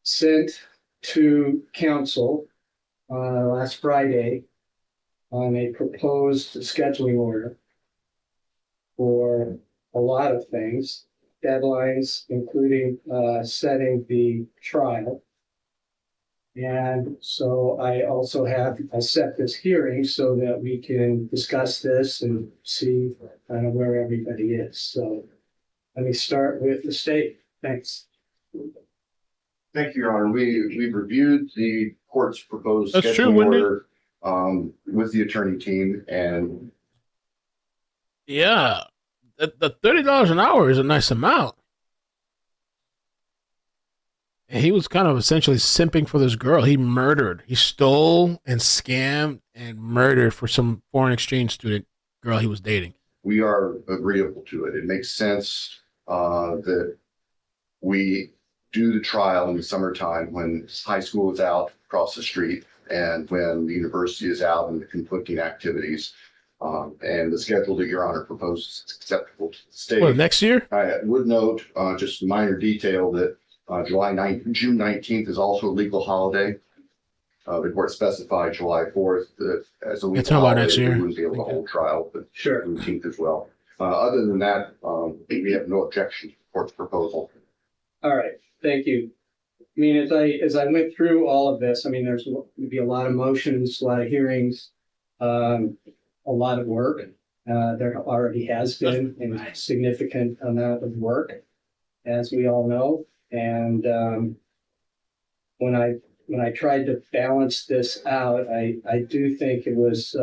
sent to council last Friday on a proposed scheduling order for a lot of things, deadlines, including setting the trial. And so I also I set this hearing so that we can discuss this and see kind of where everybody is. So let me start with the state. Thanks. Thank you, Your Honor. We've reviewed the court's proposed That's true, scheduling wouldn't order with the attorney team, and Yeah, the $30 an hour is a nice amount. And he was kind of essentially simping for this girl. He stole and scammed and murdered for some foreign exchange student girl he was dating. we are agreeable to it. It makes sense that we do the trial in the summertime when high school is out across the street and when the university is out in the conflicting activities. And the schedule that Your Honor proposes is acceptable to the state. What, next year? I would note just a minor detail that June 19th is also a legal holiday. The court specified July 4th as a legal talking about holiday. next year. We wouldn't be able to hold trial, but Sure. 19th as well. Other than that, we have no objection to the court's proposal. All right, thank you. I mean, as I went through all of this, I mean, there's going to be a lot of motions, a lot of hearings, a lot of work. There already has been a significant amount of work, as we all know. And when I tried to balance this out, I do think it's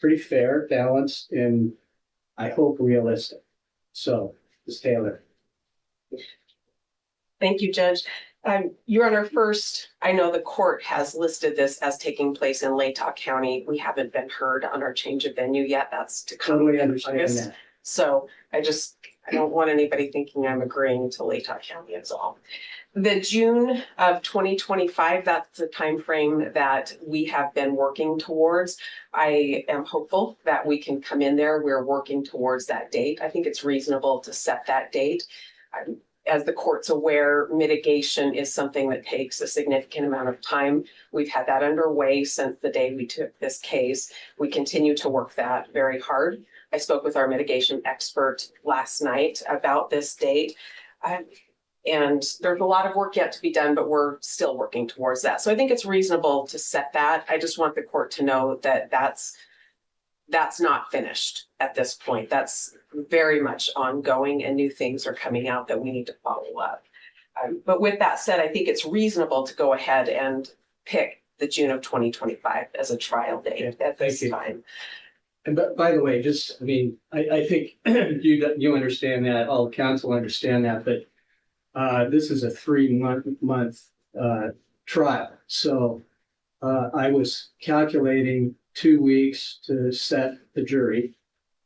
pretty fair, balanced, and I hope realistic. So, Ms. Taylor. Thank you, Judge. Your Honor, first, I know the court has listed this as taking place in Latah County. We haven't been heard on our change of venue yet. That's to come Totally in understand August. that. So I don't want anybody thinking I'm agreeing to Latah County is all. The June of 2025, that's the time frame that we have been working towards. I am hopeful that we can come in there. We're working towards that date. I think it's reasonable to set that date. As the court's aware, mitigation is something that takes a significant amount of time. We've had that underway since the day we took this case. We continue to work that very hard. I spoke with our mitigation expert last night about this date. And there's a lot of work yet to be done, but we're still working towards that. So I think it's reasonable to set that. I just want the court to know that that's not finished at this point. That's very much ongoing and new things are coming out that we need to follow up. But with that said, I think it's reasonable to go ahead and pick the June of 2025 as a trial date at this time. And by the way, I think you understand that, all counsel understand that, but this is a 3-month trial. So I was calculating 2 weeks to set the jury,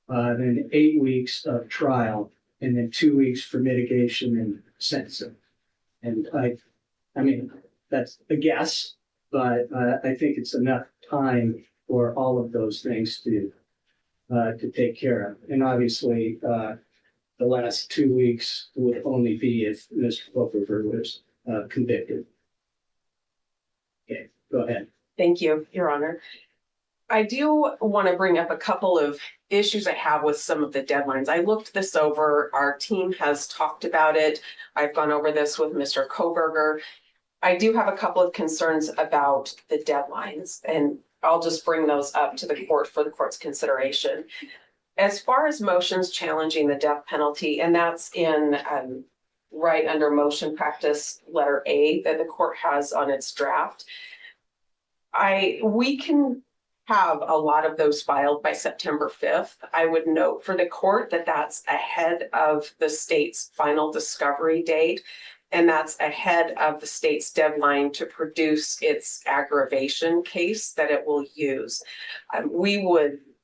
then 8 weeks of trial, and then 2 weeks for mitigation and sentencing. And I mean, that's a guess, but I think it's enough time for all of those things to take care of. And obviously, the last 2 weeks would only be if Mr. Koberger was convicted. Okay, go ahead. Thank you, Your Honor. I do want to bring up a couple of issues I have with some of the deadlines. I looked this over. Our team has talked about it. I've gone over this with Mr. Koberger. I do have a couple of concerns about the deadlines, and I'll just bring those up to the court for the court's consideration. As far as motions challenging the death penalty, and that's in right under motion practice letter A that the court has on its draft, we can have a lot of those filed by September 5th. I would note for the court that that's ahead of the state's final discovery date, and that's ahead of the state's deadline to produce its aggravation case that it will use.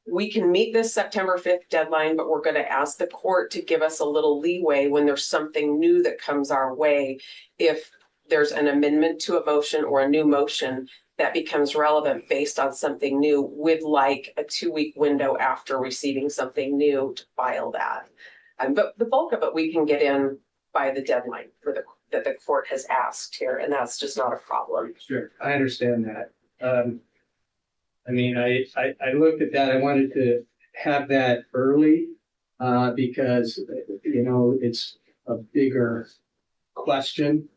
We can meet this September 5th deadline, but we're going to ask the court to give us a little leeway when there's something new that comes our way. If there's an amendment to a motion or a new motion that becomes relevant based on something new, we'd like a 2-week window after receiving something new to file that. But the bulk of it we can get in by the deadline that the court has asked here, and that's just not a problem. Sure, I understand that. I mean, I looked at that. I wanted to have that early because, you know, it's a bigger question.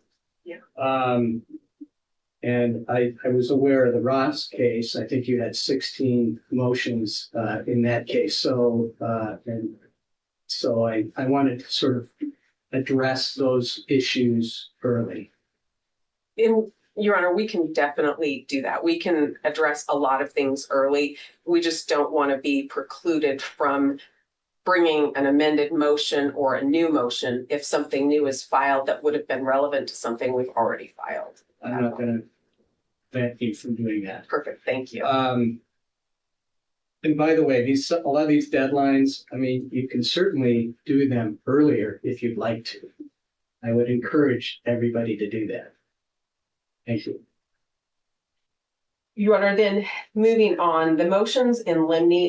Yeah. And I was aware of the Ross case. I think you had 16 motions in that case. So, I wanted to sort of address those issues early. Your Honor, we can definitely do that. We can address a lot of things early. We just don't want to be precluded from bringing an amended motion or a new motion if something new is filed that would have been relevant to something we've already filed. I'm not going to prevent you from doing that. Perfect, thank you. And by the way, a lot of these deadlines, I mean, you can certainly do them earlier if you'd like to. I would encourage everybody to do that. Thank you. Your Honor, then moving on, the motions in limine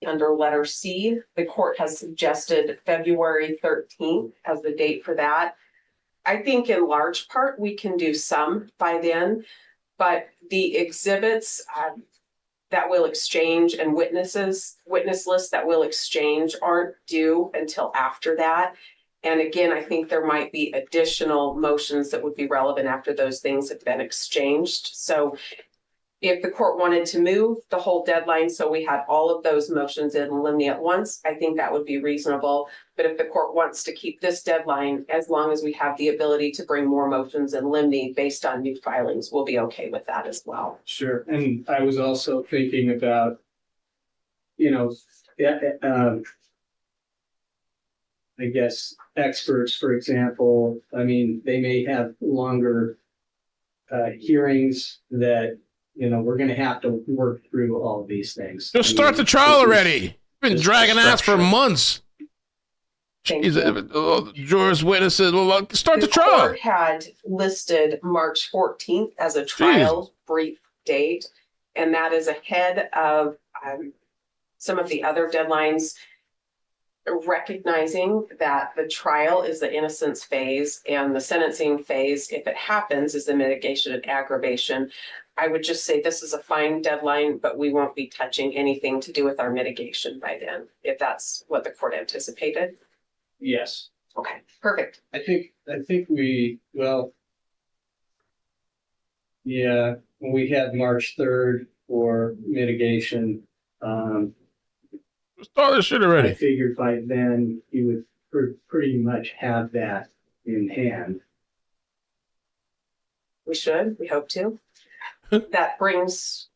under letter C, the court has suggested February 13th as the date for that. I think in large part we can do some by then, but the exhibits that we'll exchange and witness lists that we'll exchange aren't due until after that. And again, I think there might be additional motions that would be relevant after those things have been exchanged. So if the court wanted to move the whole deadline so we had all of those motions in limine at once, I think that would be reasonable. But if the court wants to keep this deadline, as long as we have the ability to bring more motions in limine based on new filings, we'll be okay with that as well. Sure. And I was also thinking about, you know, I guess experts, for example, I mean, they may have longer hearings that, you know, we're going to have to work through all of these things. Just start the trial already. Been dragging ass for months. Jurors, witnesses, start the trial. The court had listed March 14th as a trial brief date, and that is ahead of some of the other deadlines, recognizing that the trial is the innocence phase and the sentencing phase, if it happens, is the mitigation and aggravation. I would just say this is a fine deadline, but we won't be touching anything to do with our mitigation by then, if that's what the court anticipated. Yes. Okay, perfect. I think we had March 3rd for mitigation. Start this shit already. I figured by then you would pretty much have that in hand. We should, we hope to. That brings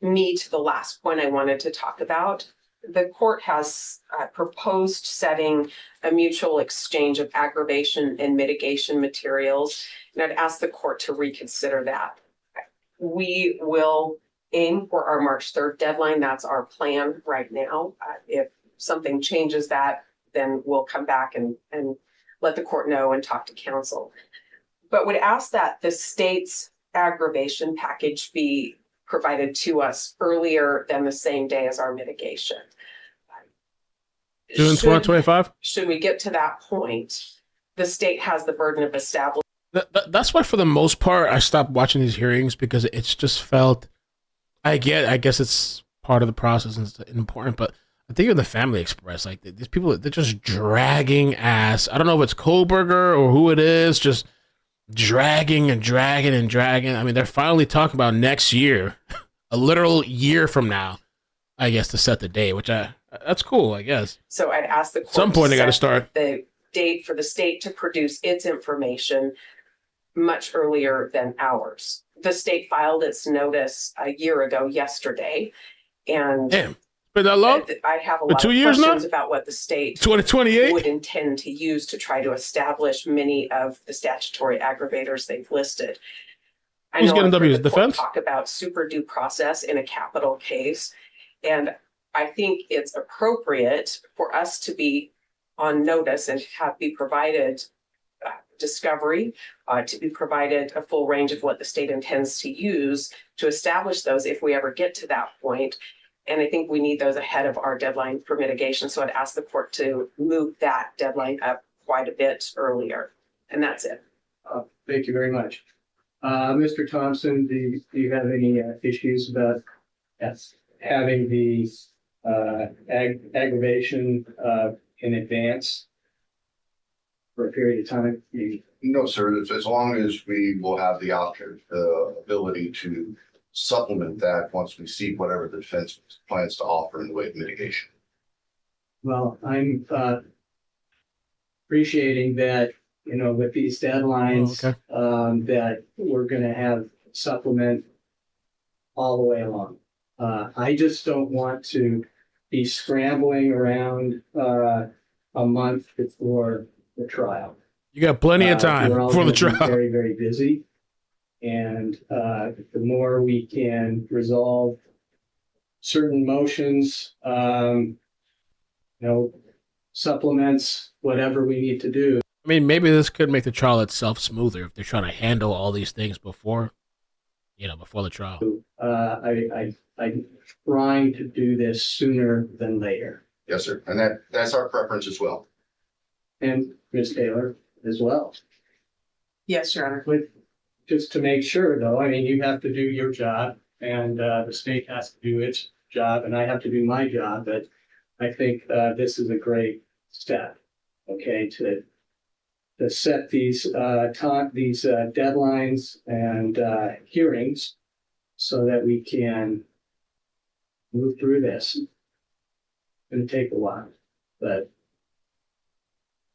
me to the last point I wanted to talk about. The court has proposed setting a mutual exchange of aggravation and mitigation materials, and I'd ask the court to reconsider that. We will aim for our March 3rd deadline. That's our plan right now. If something changes that, then we'll come back and let the court know and talk to counsel. But would ask that the state's aggravation package be provided to us earlier than the same day as our mitigation. June 2025? Should we get to that point, the state has the burden of establishing. That's why, for the most part, I stopped watching these hearings, because it's just felt, I guess it's part of the process and it's important, but I think even the Family Express, like these people, they're just dragging ass. I don't know if it's Kohlberger or who it is, just dragging and dragging and dragging. I mean, they're finally talking about next year, a literal year from now, I guess, to set the date, which that's cool, I guess. So I'd ask the court at some point they got to start the date for the state to produce its information much earlier than ours. the state filed its notice a year ago yesterday. And Damn, been that long? I have a For lot 2 of years questions now? about what the state 2028? would intend to use to try to establish many of the statutory aggravators they've listed. I Who's know getting I've heard W's? the court Defense? talk about super due process in a capital case, and I think it's appropriate for us to be on notice and be provided discovery, to be provided a full range of what the state intends to use to establish those if we ever get to that point. And I think we need those ahead of our deadline for mitigation. So I'd ask the court to move that deadline up quite a bit earlier. And that's it. Thank you very much. Mr. Thompson, do you have any issues about having the aggravation in advance for a period of time? No, sir. As long as we will have the option, the ability to supplement that once we see whatever the defense plans to offer in the way of mitigation. Well, I'm appreciating that, with these deadlines, that we're going to have supplement all the way along. I just don't want to be scrambling around a month before the trial. You got plenty of time We're all for the gonna be trial. very, very busy. And the more we can resolve certain motions, supplements, whatever we need to do. I mean, maybe this could make the trial itself smoother if they're trying to handle all these things before the trial. I'm trying to do this sooner than later. Yes, sir. And that's our preference as well. And Ms. Taylor as well. Yes, Your Honor. But just to make sure though, I mean, you have to do your job and the state has to do its job and I have to do my job. But I think this is a great step, okay, to set these deadlines and hearings so that we can move through this. It's going to take a while, but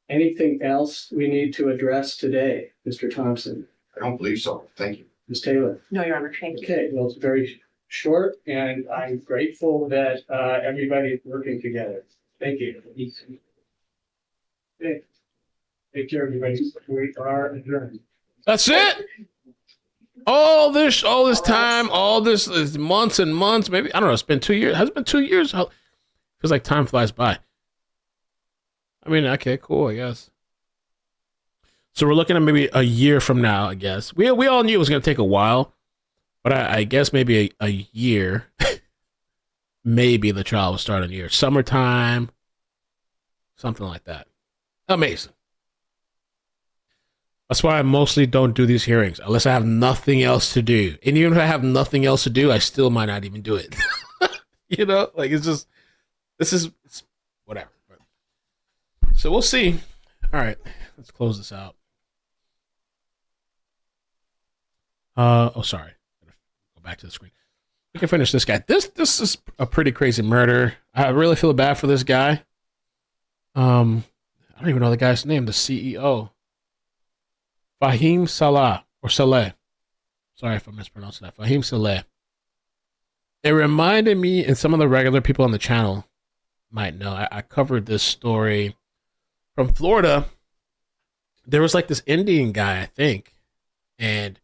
anything else we need to address today, Mr. Thompson? I don't believe so. Thank you. Ms. Taylor? No, Your Honor. Thank you. Okay, well, it's very short and I'm grateful that everybody's working together. Thank you. Okay. Take care, everybody. We are adjourned. That's it. All this time, all this is months and months. Maybe I don't know. It's been 2 years. Has it been 2 years? Feels like time flies by. I mean, okay, cool. I guess. So we're looking at maybe a year from now. I guess we all knew it was going to take a while, but I guess maybe a year. Maybe the trial will start in a year, summertime, something like that. Amazing. That's why I mostly don't do these hearings unless I have nothing else to do. And even if I have nothing else to do, I still might not even do it. It's whatever. So we'll see. All right, let's close this out. Sorry. Go back to the screen. We can finish this guy. This is a pretty crazy murder. I really feel bad for this guy. I don't even know the guy's name, the CEO. Fahim Salah or Saleh. Sorry if I mispronounced that. Fahim Saleh. It reminded me, and some of the regular people on the channel might know, I covered this story from Florida. There was like this Indian guy, I think, and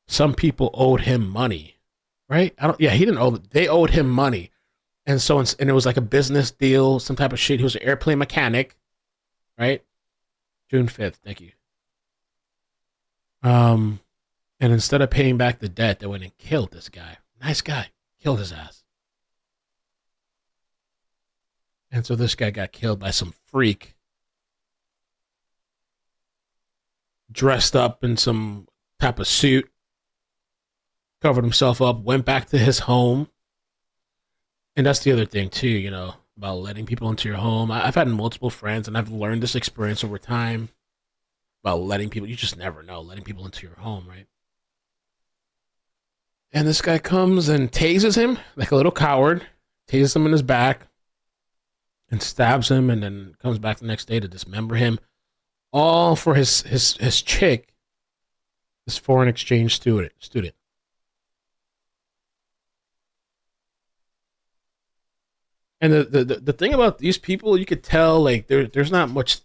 some people owed him money, right? He didn't owe. They owed him money, and it was like a business deal, some type of shit. He was an airplane mechanic, right? June 5th. Thank you. And instead of paying back the debt, they went and killed this guy. Nice guy. Killed his ass. And so this guy got killed by some freak dressed up in some type of suit, covered himself up, went back to his home. And that's the other thing too, about letting people into your home. I've had multiple friends and I've learned this experience over time about letting people, you just never know, letting people into your home, right? And this guy comes and tases him like a little coward, tases him in his back and stabs him, and then comes back the next day to dismember him, all for his chick, This foreign exchange student. And the thing about these people, you could tell like there's not much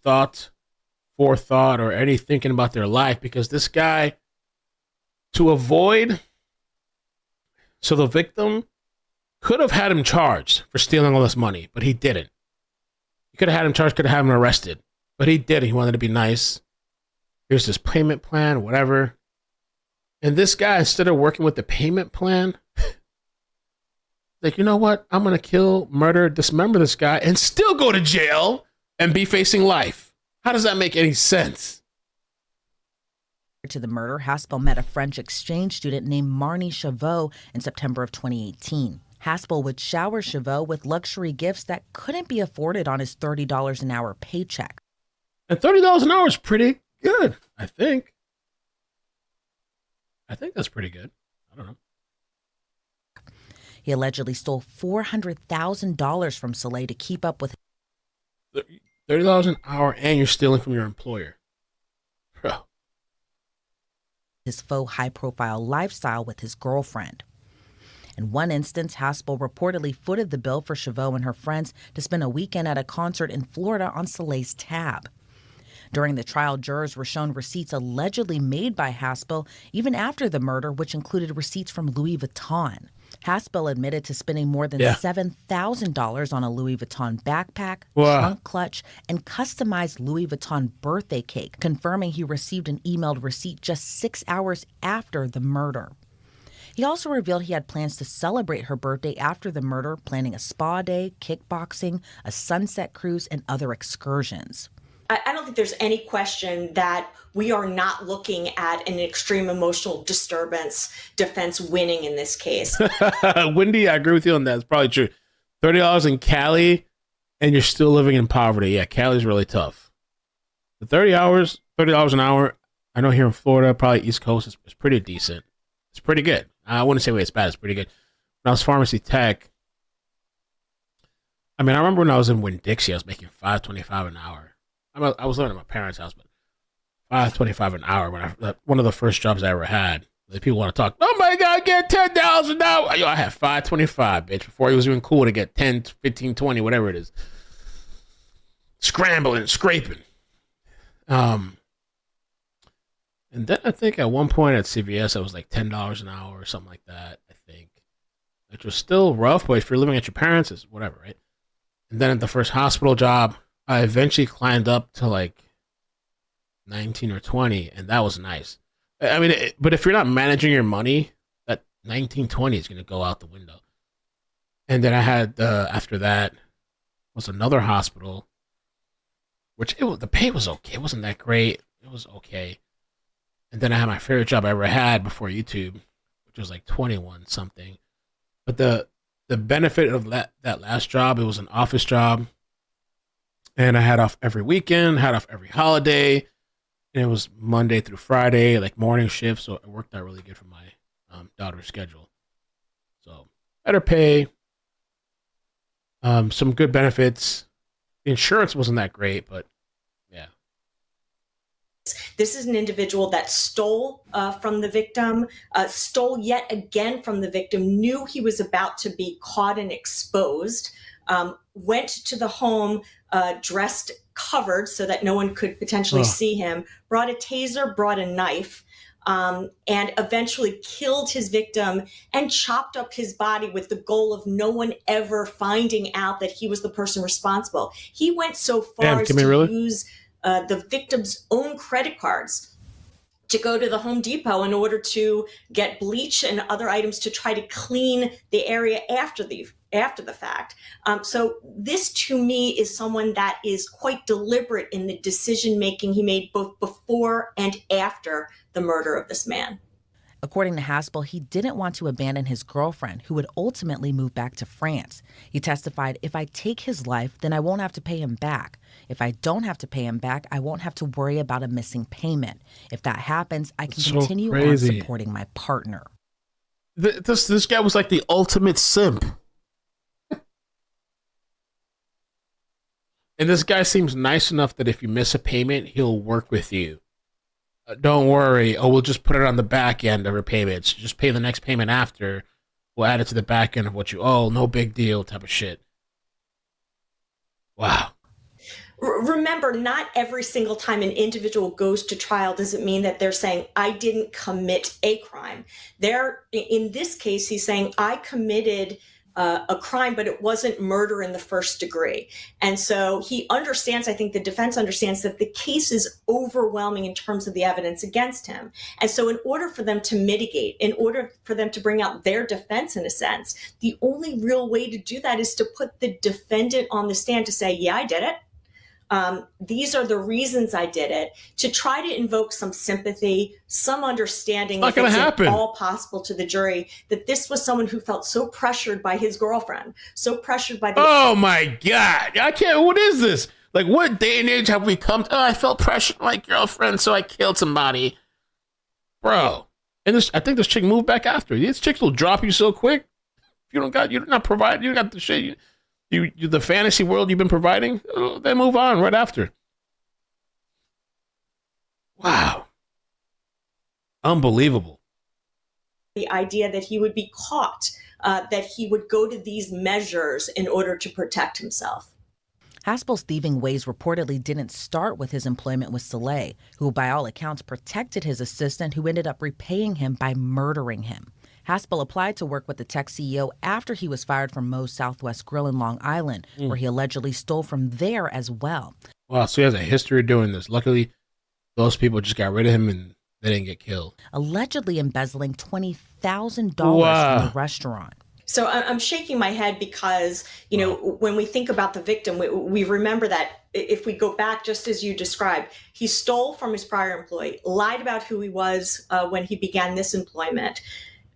forethought, or any thinking about their life, because this guy, to avoid, so the victim could have had him charged for stealing all this money, but he didn't. He could have had him charged, could have had him arrested, but he didn't. He wanted to be nice. Here's this payment plan, whatever. And this guy, instead of working with the payment plan, like, you know what? I'm going to kill, murder, dismember this guy and still go to jail and be facing life. How does that make any sense? To the murder, Haspel met a French exchange student named Marnie Chavot in September of 2018. Haspel would shower Chavot with luxury gifts that couldn't be afforded on his $30 an hour paycheck. And $30 an hour is pretty good, I think. I think that's pretty good. I don't know. He allegedly stole $400,000 from Soleil to keep up with $30 an hour, and you're stealing from your employer. Bro. His faux high-profile lifestyle with his girlfriend. In one instance, Haspel reportedly footed the bill for Chavot and her friends to spend a weekend at a concert in Florida on Soleil's tab. During the trial, jurors were shown receipts allegedly made by Haspel even after the murder, which included receipts from Louis Vuitton. Haspel admitted to spending more than $7,000 on a Louis Vuitton backpack, trunk clutch, and customized Louis Vuitton birthday cake, confirming he received an emailed receipt just 6 hours after the murder. He also revealed he had plans to celebrate her birthday after the murder, planning a spa day, kickboxing, a sunset cruise, and other excursions. I don't think there's any question that we are not looking at an extreme emotional disturbance defense winning in this case. Wendy, I agree with you on that. It's probably true. $30 in Cali, and you're still living in poverty. Yeah, Cali's really tough. The $30 an hour, I know here in Florida, probably East Coast, is pretty decent. It's pretty good. I wouldn't say it's bad. It's pretty good. When I was pharmacy tech, I mean, I remember when I was in Winn-Dixie, I was making $5.25 an hour. I was living at my parents' house, but $5.25 an hour. When one of the first jobs I ever had, like, people want to talk. Oh my God, get $10 an hour. Yo, I had $5.25, bitch. Before it was even cool to get 10, 15, 20, whatever it is. Scrambling, scraping. And then I think at one point at CVS, it was like $10 an hour or something like that. I think, which was still rough, but if you're living at your parents', it's whatever, right? And then at the first hospital job, I eventually climbed up to like 19 or 20, and that was nice. I mean, but if you're not managing your money, that 19, 20 is going to go out the window. And then I had, after that, was another hospital, which the pay was okay. It wasn't that great. It was okay. And then I had my favorite job I ever had before YouTube, which was like 21 something. But the benefit of that last job, it was an office job. And I had off every weekend, had off every holiday, and it was Monday through Friday, like morning shift. So it worked out really good for my daughter's schedule. So better pay, some good benefits. The insurance wasn't that great, but yeah. This is an individual that stole from the victim, stole yet again from the victim, knew he was about to be caught and exposed, went to the home dressed covered so that no one could potentially see him, brought a taser, brought a knife, and eventually killed his victim and chopped up his body with the goal of no one ever finding out that he was the person responsible. He went so far as to use the victim's own credit cards to go to the Home Depot in order to get bleach and other items to try to clean the area after the fact. So this, to me, is someone that is quite deliberate in the decision making he made both before and after the murder of this man. According to Haspel, he didn't want to abandon his girlfriend, who would ultimately move back to France. He testified, "If I take his life, then I won't have to pay him back. If I don't have to pay him back, I won't have to worry about a missing payment. If that happens, I can continue on supporting my partner." This guy was like the ultimate simp. And this guy seems nice enough that if you miss a payment, he'll work with you don't worry. Oh, we'll just put it on the back end of your payments. Just pay the next payment after. We'll add it to the back end of what you owe. No big deal type of shit. Wow. Remember, not every single time an individual goes to trial does it mean that they're saying, I didn't commit a crime. In this case, he's saying, I committed a crime, but it wasn't murder in the first degree. And so he understands, I think the defense understands, that the case is overwhelming in terms of the evidence against him. And so in order for them to mitigate, in order for them to bring out their defense, in a sense, the only real way to do that is to put the defendant on the stand to say, yeah, I did it. These are the reasons I did it, to try to invoke some sympathy, some understanding, if it's at all possible, to the jury that this was someone who felt so pressured by his girlfriend, so pressured by the... Oh my God. I can't. What is this? Like, what day and age have we come to? Oh, I felt pressured by my girlfriend, so I killed somebody. Bro. And I think this chick moved back after. These chicks will drop you so quick. If you're not providing, you got the shit. You the fantasy world you've been providing, they move on right after. Wow. Unbelievable. The idea that he would be caught, that he would go to these measures in order to protect himself. Haspel's thieving ways reportedly didn't start with his employment with Soleil, who by all accounts protected his assistant, who ended up repaying him by murdering him. Haspel applied to work with the tech CEO after he was fired from Moe's Southwest Grill in Long Island, where he allegedly stole from there as well. Wow, so he has a history of doing this. Luckily, those people just got rid of him and they didn't get killed. Allegedly embezzling $20,000 from the restaurant. So I'm shaking my head because, when we think about the victim, we remember that if we go back, just as you described, he stole from his prior employee, lied about who he was when he began this employment,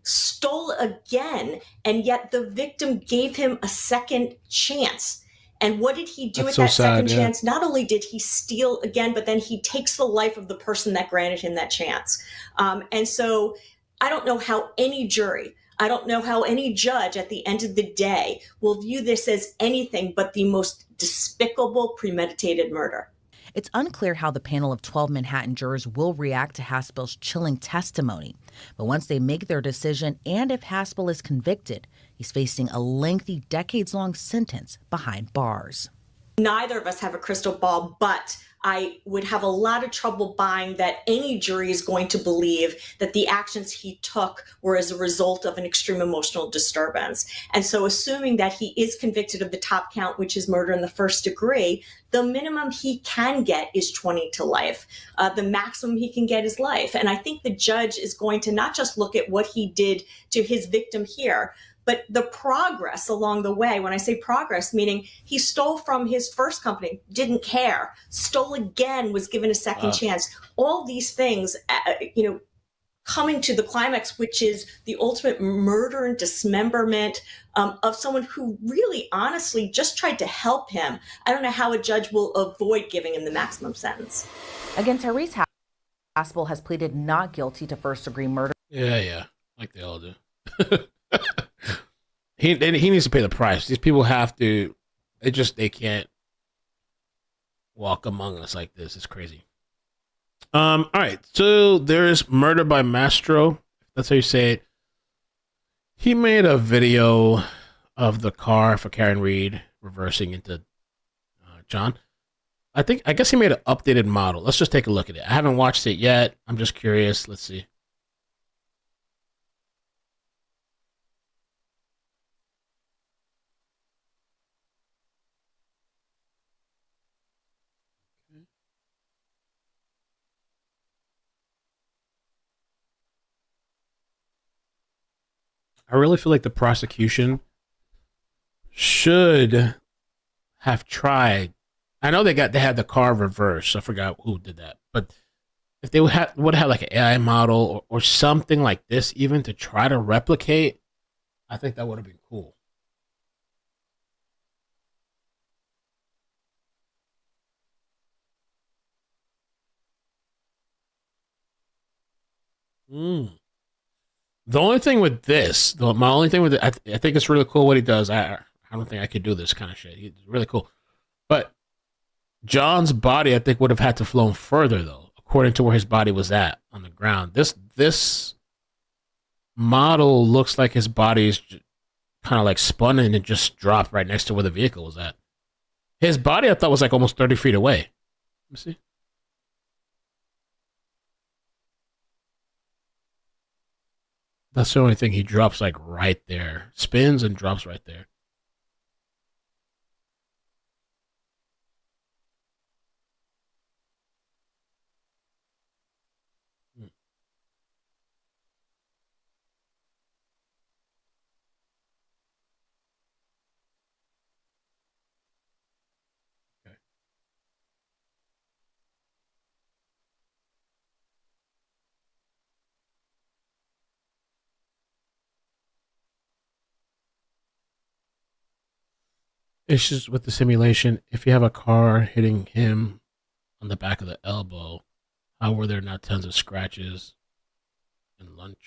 stole again, and yet the victim gave him a second chance. And what did he do with that second chance? Not only did he steal again, but then he takes the life of the person that granted him that chance. And so I don't know how any jury, I don't know how any judge at the end of the day will view this as anything but the most despicable premeditated murder. It's unclear how the panel of 12 Manhattan jurors will react to Haspel's chilling testimony. But once they make their decision, and if Haspel is convicted, he's facing a lengthy, decades-long sentence behind bars. Neither of us have a crystal ball, but I would have a lot of trouble buying that any jury is going to believe that the actions he took were as a result of an extreme emotional disturbance. And so assuming that he is convicted of the top count, which is murder in the first degree, the minimum he can get is 20 to life. The maximum he can get is life. And I think the judge is going to not just look at what he did to his victim here, but the progress along the way. When I say progress, meaning he stole from his first company, didn't care, stole again, was given a second chance. All these things, coming to the climax, which is the ultimate murder and dismemberment of someone who really, honestly, just tried to help him. I don't know how a judge will avoid giving him the maximum sentence. Again, Tyrese Haspel has pleaded not guilty to first-degree murder. Yeah, like they all do. He needs to pay the price. These people have to. They can't walk among us like this. It's crazy. All right. So there's Murder by Mastro. That's how you say it. He made a video of the car for Karen Reed reversing into John. I guess he made an updated model. Let's just take a look at it. I haven't watched it yet. I'm just curious. Let's see. I really feel like the prosecution should have tried. I know they had the car reversed. I forgot who did that, but if they would have like an AI model or something like this, even to try to replicate, I think that would have been cool. The only thing with this, my only thing with it, I think it's really cool what he does. I don't think I could do this kind of shit. He's really cool. But John's body, I think, would have had to flown further, though, according to where his body was at on the ground. This model looks like his body is kind of like spun and it just dropped right next to where the vehicle was at. His body, I thought, was like almost 30 feet away. Let me see. That's the only thing. He drops like right there. Spins and drops right there. Issues with the simulation. If you have a car hitting him on the back of the elbow, how were there not tons of scratches and lunk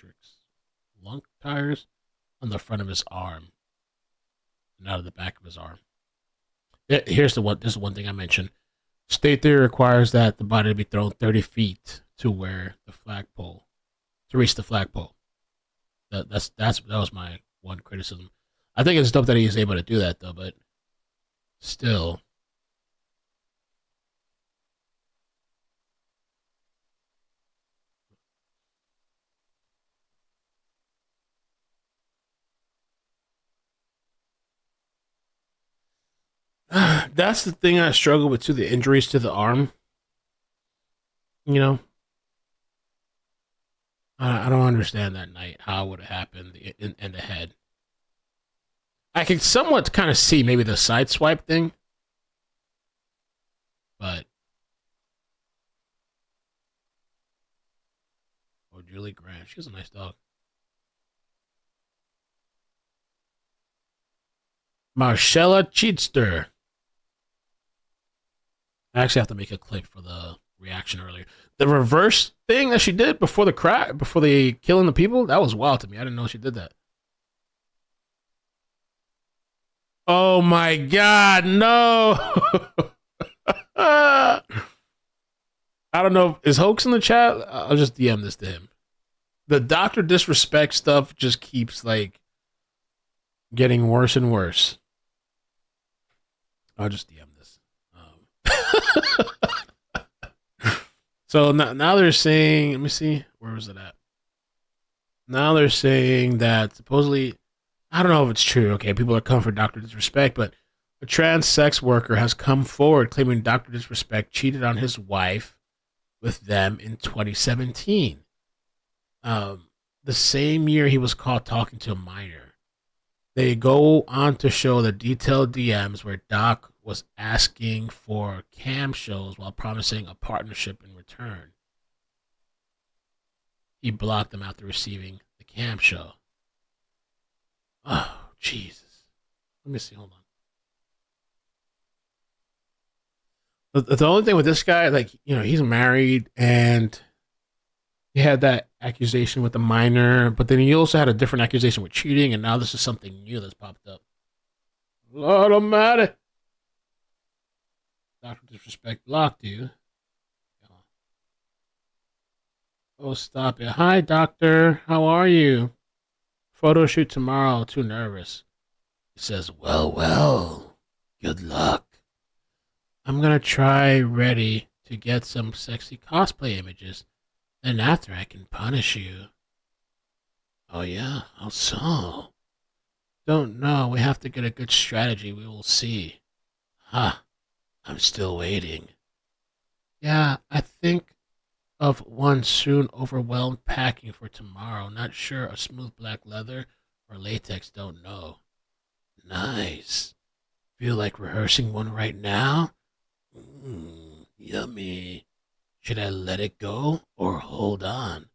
tires on the front of his arm and out of the back of his arm? Here's the one. This is one thing I mentioned. State theory requires that the body be thrown 30 feet to where the flagpole, to reach the flagpole. That was my one criticism. I think it's dope that he is able to do that though, but still. That's the thing I struggle with too, the injuries to the arm. You know? I don't understand that night, how it would have happened in the head. I can somewhat kind of see maybe the side swipe thing. But. Oh, Julie Grant. She's a nice dog. Marcella Cheatster. I actually have to make a clip for the reaction earlier. The reverse thing that she did before the crack, before the killing the people, that was wild to me. I didn't know she did that. Oh my God, no. I don't know. Is Hoax in the chat? I'll just DM this to him. The Dr. Disrespect stuff just keeps like getting worse and worse. I'll just DM this. So now they're saying, let me see, where was it at? Now they're saying that supposedly, I don't know if it's true. Okay, people are coming for Dr. Disrespect, but a trans sex worker has come forward claiming Dr. Disrespect cheated on his wife with them in 2017. The same year he was caught talking to a minor. They go on to show the detailed DMs where Doc was asking for cam shows while promising a partnership in return. He blocked them after receiving the cam show. Oh, Jesus. Let me see. Hold on. The only thing with this guy, like, you know, he's married and he had that accusation with the minor, but then he also had a different accusation with cheating, and now this is something new that's popped up. Lord Almighty. Dr. Disrespect blocked you. Oh, stop it. Hi, doctor. How are you? Photo shoot tomorrow. Too nervous. He says, well. Good luck. I'm going to try ready to get some sexy cosplay images. Then after I can punish you. Oh, yeah? How so? Don't know. We have to get a good strategy. We will see. I'm still waiting. Yeah, I think of one soon. Overwhelmed packing for tomorrow. Not sure. A smooth black leather or latex. Don't know. Nice. Feel like rehearsing one right now? Yummy. Should I let it go or hold on?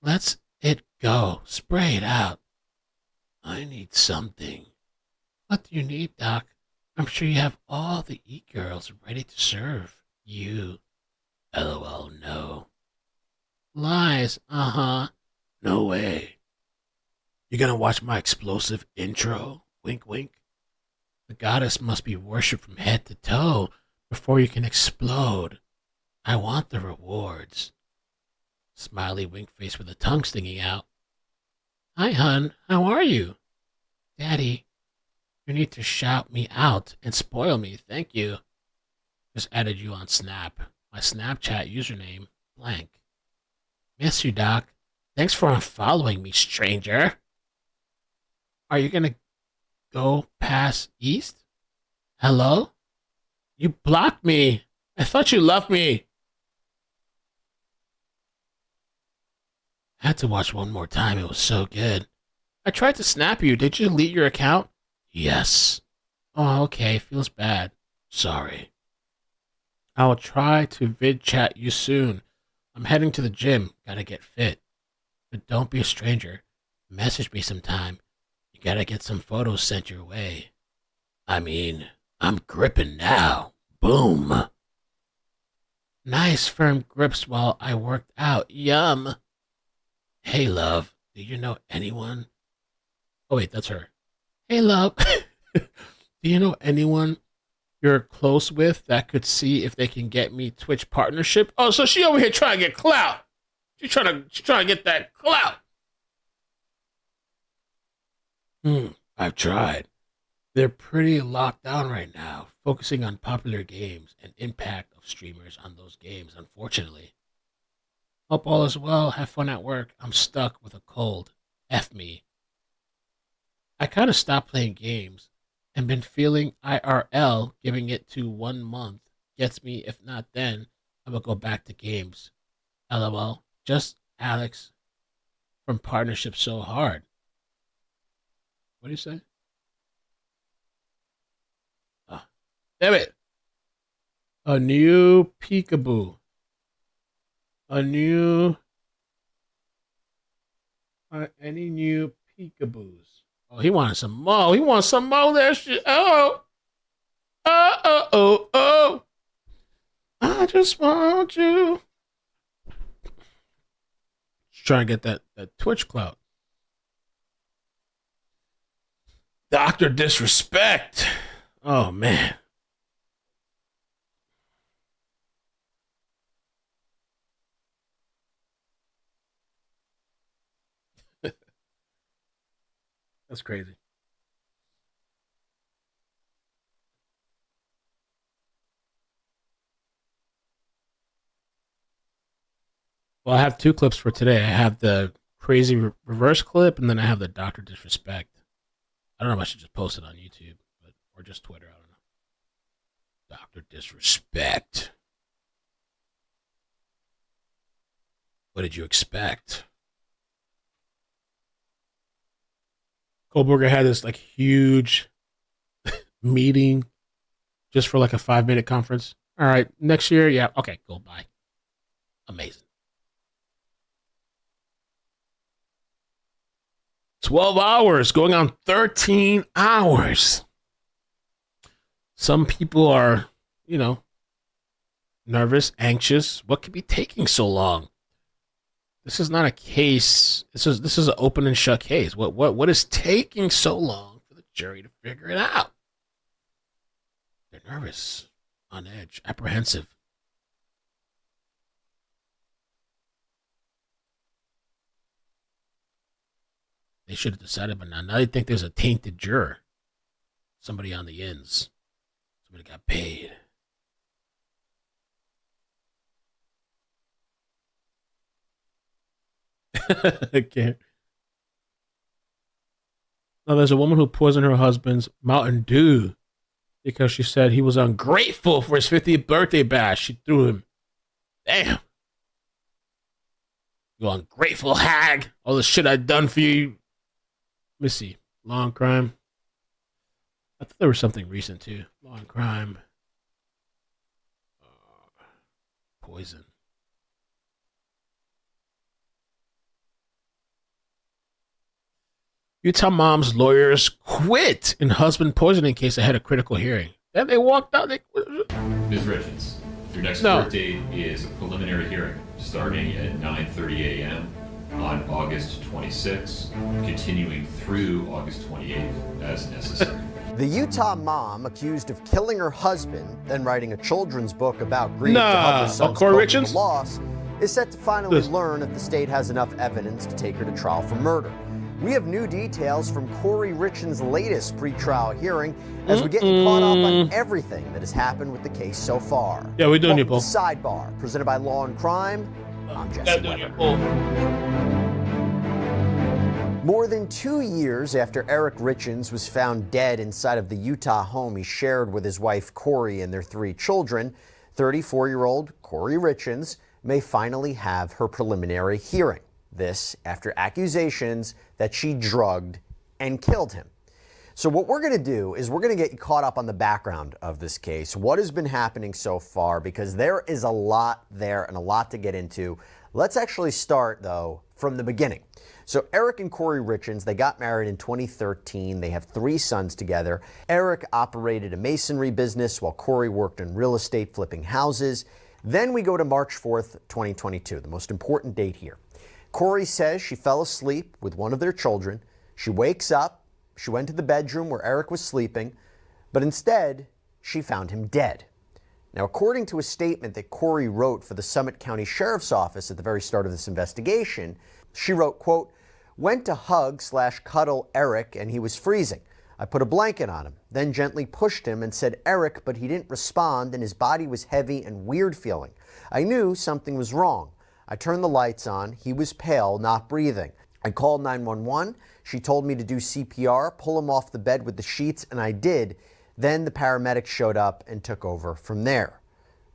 Let's it go. Spray it out. I need something. What do you need, Doc? I'm sure you have all the e-girls ready to serve you. LOL, no. Lies, No way. You gonna watch my explosive intro? Wink, wink. The goddess must be worshipped from head to toe before you can explode. I want the rewards. Smiley wink face with a tongue sticking out. Hi, hun. How are you? Daddy, you need to shout me out and spoil me. Thank you. Just added you on Snap. My Snapchat username, blank. Miss you, Doc. Thanks for unfollowing me, stranger. Are you gonna go past east? Hello? You blocked me. I thought you loved me. I had to watch one more time. It was so good. I tried to snap you. Did you delete your account? Yes. Oh, okay. Feels bad. Sorry. I'll try to vid chat you soon. I'm heading to the gym. Gotta get fit. But don't be a stranger. Message me sometime. You gotta get some photos sent your way. I mean, I'm gripping now. Boom. Nice firm grips while I worked out. Yum. Hey, love. Do you know anyone? Oh, wait, that's her. Hey, love. Do you know anyone you're close with that could see if they can get me Twitch partnership? Oh, so she over here trying to get clout. She's trying to get that clout. I've tried. They're pretty locked down right now, focusing on popular games and impact of streamers on those games, unfortunately. Hope all is well. Have fun at work. I'm stuck with a cold. F me. I kind of stopped playing games and been feeling IRL. Giving it to 1 month gets me. If not then, I will go back to games. LOL. Just Alex from Partnership So Hard. What do you say? Oh, damn it. A new peekaboo. Any new peekaboos? Oh, he wanted some more. He wants some more of that shit. Oh. I just want you. Just trying to get that Twitch clout. Dr. Disrespect. Oh, man. That's crazy. Well, I have 2 clips for today. I have the crazy reverse clip, and then I have the Dr. Disrespect. I don't know if I should just post it on YouTube, or just Twitter. I don't know. Dr. Disrespect. What did you expect? Kohlberger had this like huge meeting just for like a 5-minute conference. All right, next year, yeah, okay, cool, bye. Amazing. 12 hours, going on 13 hours. Some people are, nervous, anxious. What could be taking so long? This is not a case. This is an open and shut case. What is taking so long for the jury to figure it out? They're nervous, on edge, apprehensive. They should have decided by now. Now they think there's a tainted juror. Somebody on the ends. Somebody got paid. Okay. Now there's a woman who poisoned her husband's Mountain Dew because she said he was ungrateful for his 50th birthday bash. She threw him. Damn. You ungrateful hag. All the shit I've done for you. Let me see. Law and Crime. I thought there was something recent too. Law and Crime. Poison. Utah mom's lawyers quit in husband poisoning case ahead of critical hearing. Then they walked out. Ms. Richards, your next court date is a preliminary hearing starting at 9:30 a.m. on August 26th, continuing through August 28th as necessary. The Utah mom accused of killing her husband, then writing a children's book about grief to help her son's Corey cope with Richens? the loss, is set to finally learn if the state has enough evidence to take her to trial for murder. We have new details from Corey Richens' latest pretrial hearing as we get you caught up on everything that has happened with the case so far. Yeah, we're doing Welcome you, to Sidebar, presented by Law and Crime. I'm Jesse Weber. More than 2 years after Eric Richens was found dead inside of the Utah home he shared with his wife Corey and their 3 children, 34-year-old Corey Richens may finally have her preliminary hearing. This after accusations that she drugged and killed him. So what we're going to do is we're going to get you caught up on the background of this case, what has been happening so far, because there is a lot there and a lot to get into. Let's actually start, though, from the beginning. So Eric and Corey Richens, they got married in 2013. They have 3 sons together. Eric operated a masonry business while Corey worked in real estate flipping houses. Then we go to March 4th, 2022, the most important date here. Corey says she fell asleep with one of their children. She wakes up, she went to the bedroom where Eric was sleeping, but instead she found him dead. Now, according to a statement that Corey wrote for the Summit County Sheriff's Office at the very start of this investigation, she wrote, quote, "Went to hug/cuddle Eric and he was freezing. I put a blanket on him, then gently pushed him and said, 'Eric,' but he didn't respond and his body was heavy and weird feeling. I knew something was wrong. I turned the lights on. He was pale, not breathing. I called 911. She told me to do CPR, pull him off the bed with the sheets, and I did. Then the paramedics showed up and took over from there."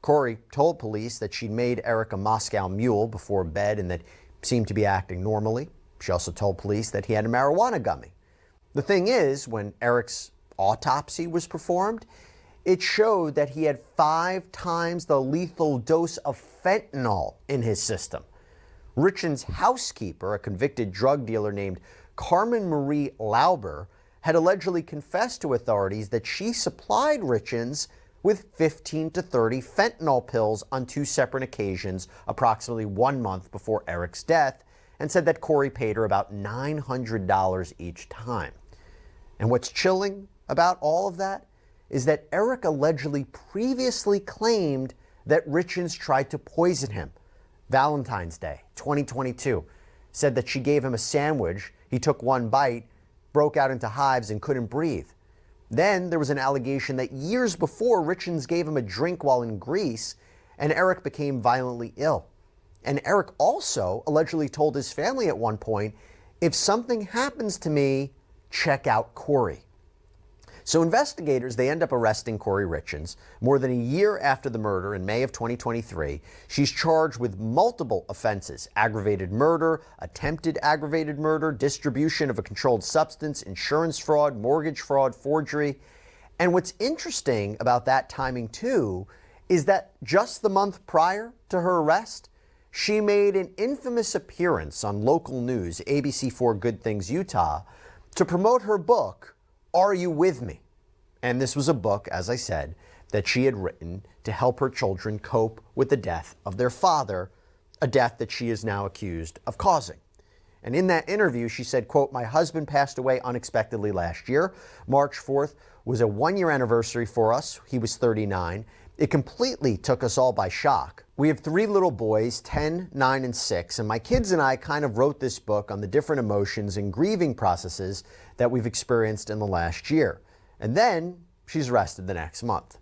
Corey told police that she'd made Eric a Moscow Mule before bed and that he seemed to be acting normally. She also told police that he had a marijuana gummy. The thing is, when Eric's autopsy was performed, it showed that he had 5 times the lethal dose of fentanyl in his system. Richens' housekeeper, a convicted drug dealer named Carmen Marie Lauber, had allegedly confessed to authorities that she supplied Richens with 15 to 30 fentanyl pills on 2 separate occasions approximately 1 month before Eric's death, and said that Corey paid her about $900 each time. And what's chilling about all of that is that Eric allegedly previously claimed that Richens tried to poison him. Valentine's Day, 2022, said that she gave him a sandwich. He took 1 bite, broke out into hives, and couldn't breathe. Then there was an allegation that years before, Richens gave him a drink while in Greece, and Eric became violently ill. And Eric also allegedly told his family at one point, "If something happens to me, check out Corey." So investigators, they end up arresting Corey Richens. More than a year after the murder in May of 2023, she's charged with multiple offenses: aggravated murder, attempted aggravated murder, distribution of a controlled substance, insurance fraud, mortgage fraud, forgery. And what's interesting about that timing too is that just the month prior to her arrest, she made an infamous appearance on local news, ABC4 Good Things Utah, to promote her book, Are You With Me? And this was a book, as I said, that she had written to help her children cope with the death of their father, a death that she is now accused of causing. And in that interview, she said, quote, "My husband passed away unexpectedly last year. March 4th was a 1-year anniversary for us. He was 39. It completely took us all by shock. We have 3 little boys, 10, 9, and 6, and my kids and I kind of wrote this book on the different emotions and grieving processes that we've experienced in the last year." And then she's arrested the next month.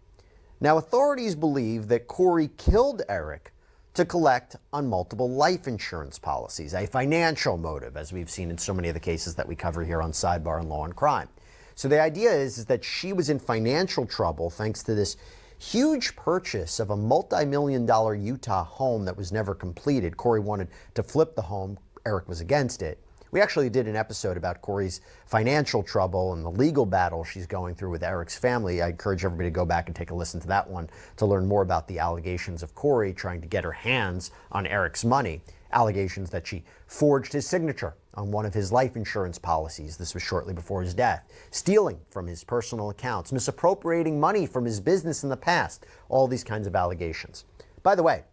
Now, authorities believe that Corey killed Eric to collect on multiple life insurance policies, a financial motive, as we've seen in so many of the cases that we cover here on Sidebar and Law and Crime. So the idea is that she was in financial trouble thanks to this huge purchase of a multi-million-dollar Utah home that was never completed. Corey wanted to flip the home. Eric was against it. We actually did an episode about Corey's financial trouble and the legal battle she's going through with Eric's family. I encourage everybody to go back and take a listen to that one to learn more about the allegations of Corey trying to get her hands on Eric's money. Allegations that she forged his signature on one of his life insurance policies. This was shortly before his death. Stealing from his personal accounts, misappropriating money from his business in the past. All these kinds of allegations. By the way,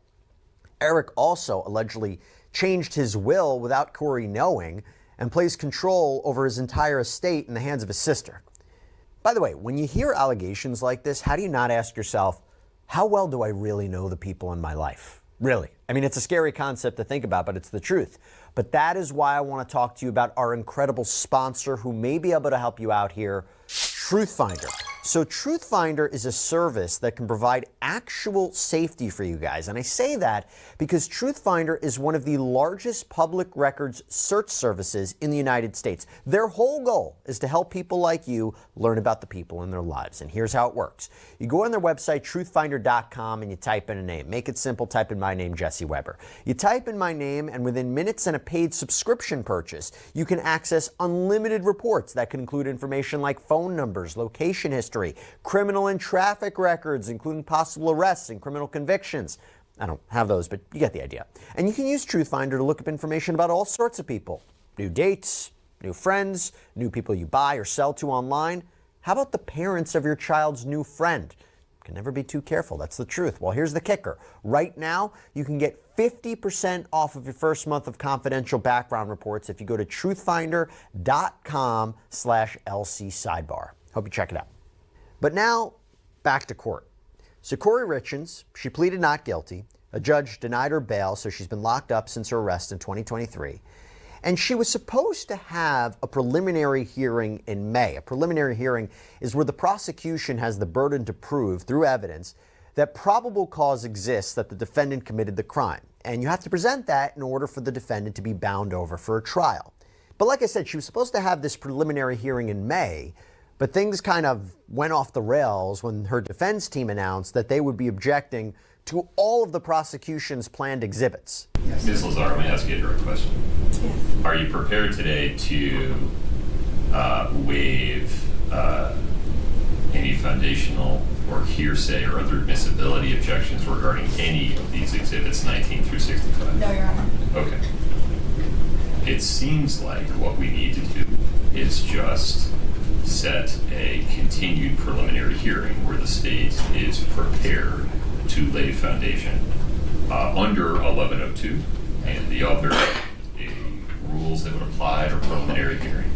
Eric also allegedly changed his will without Corey knowing and placed control over his entire estate in the hands of his sister. By the way, when you hear allegations like this, how do you not ask yourself, how well do I really know the people in my life? Really? I mean, it's a scary concept to think about, but it's the truth. But that is why I want to talk to you about our incredible sponsor who may be able to help you out here, Truthfinder. So Truthfinder is a service that can provide actual safety for you guys. And I say that because Truthfinder is one of the largest public records search services in the United States. Their whole goal is to help people like you learn about the people in their lives. And here's how it works. You go on their website, truthfinder.com, and you type in a name. Make it simple, type in my name, Jesse Weber. You type in my name, and within minutes and a paid subscription purchase, you can access unlimited reports that can include information like phone numbers, location history, criminal and traffic records, including possible arrests and criminal convictions. I don't have those, but you get the idea. And you can use Truthfinder to look up information about all sorts of people. New dates, new friends, new people you buy or sell to online. How about the parents of your child's new friend? Can never be too careful. That's the truth. Well, here's the kicker. Right now, you can get 50% off of your first month of confidential background reports if you go to truthfinder.com/LC sidebar. Hope you check it out. But now, back to court. So Corey Richins, she pleaded not guilty. A judge denied her bail, so she's been locked up since her arrest in 2023. And she was supposed to have a preliminary hearing in May. A preliminary hearing is where the prosecution has the burden to prove through evidence that probable cause exists that the defendant committed the crime. And you have to present that in order for the defendant to be bound over for a trial. But like I said, she was supposed to have this preliminary hearing in May, but things kind of went off the rails when her defense team announced that they would be objecting to all of the prosecution's planned exhibits. Ms. Lazaro, may I ask you a direct question? Yes. Are you prepared today to waive any foundational or hearsay or other admissibility objections regarding any of these exhibits 19 through 65? No, Your Honor. Okay. It seems like what we need to do is just set a continued preliminary hearing where the state is prepared to lay foundation under 1102 and the other rules that would apply to a preliminary hearing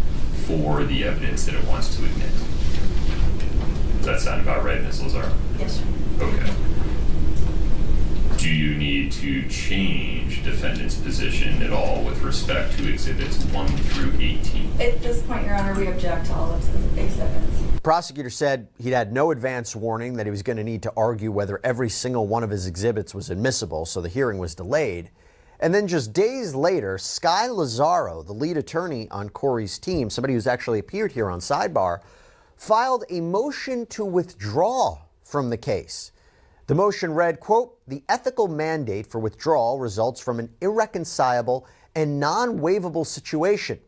for the evidence that it wants to admit. Does that sound about right, Ms. Lazaro? Yes, sir. Okay. Do you need to change defendant's position at all with respect to exhibits 1 through 18? At this point, Your Honor, we object to all of the exhibits. The prosecutor said he'd had no advance warning that he was going to need to argue whether every single one of his exhibits was admissible, so the hearing was delayed. And then just days later, Sky Lazaro, the lead attorney on Corey's team, somebody who's actually appeared here on Sidebar, filed a motion to withdraw from the case. The motion read, quote, "The ethical mandate for withdrawal results from an irreconcilable and non-waivable situation.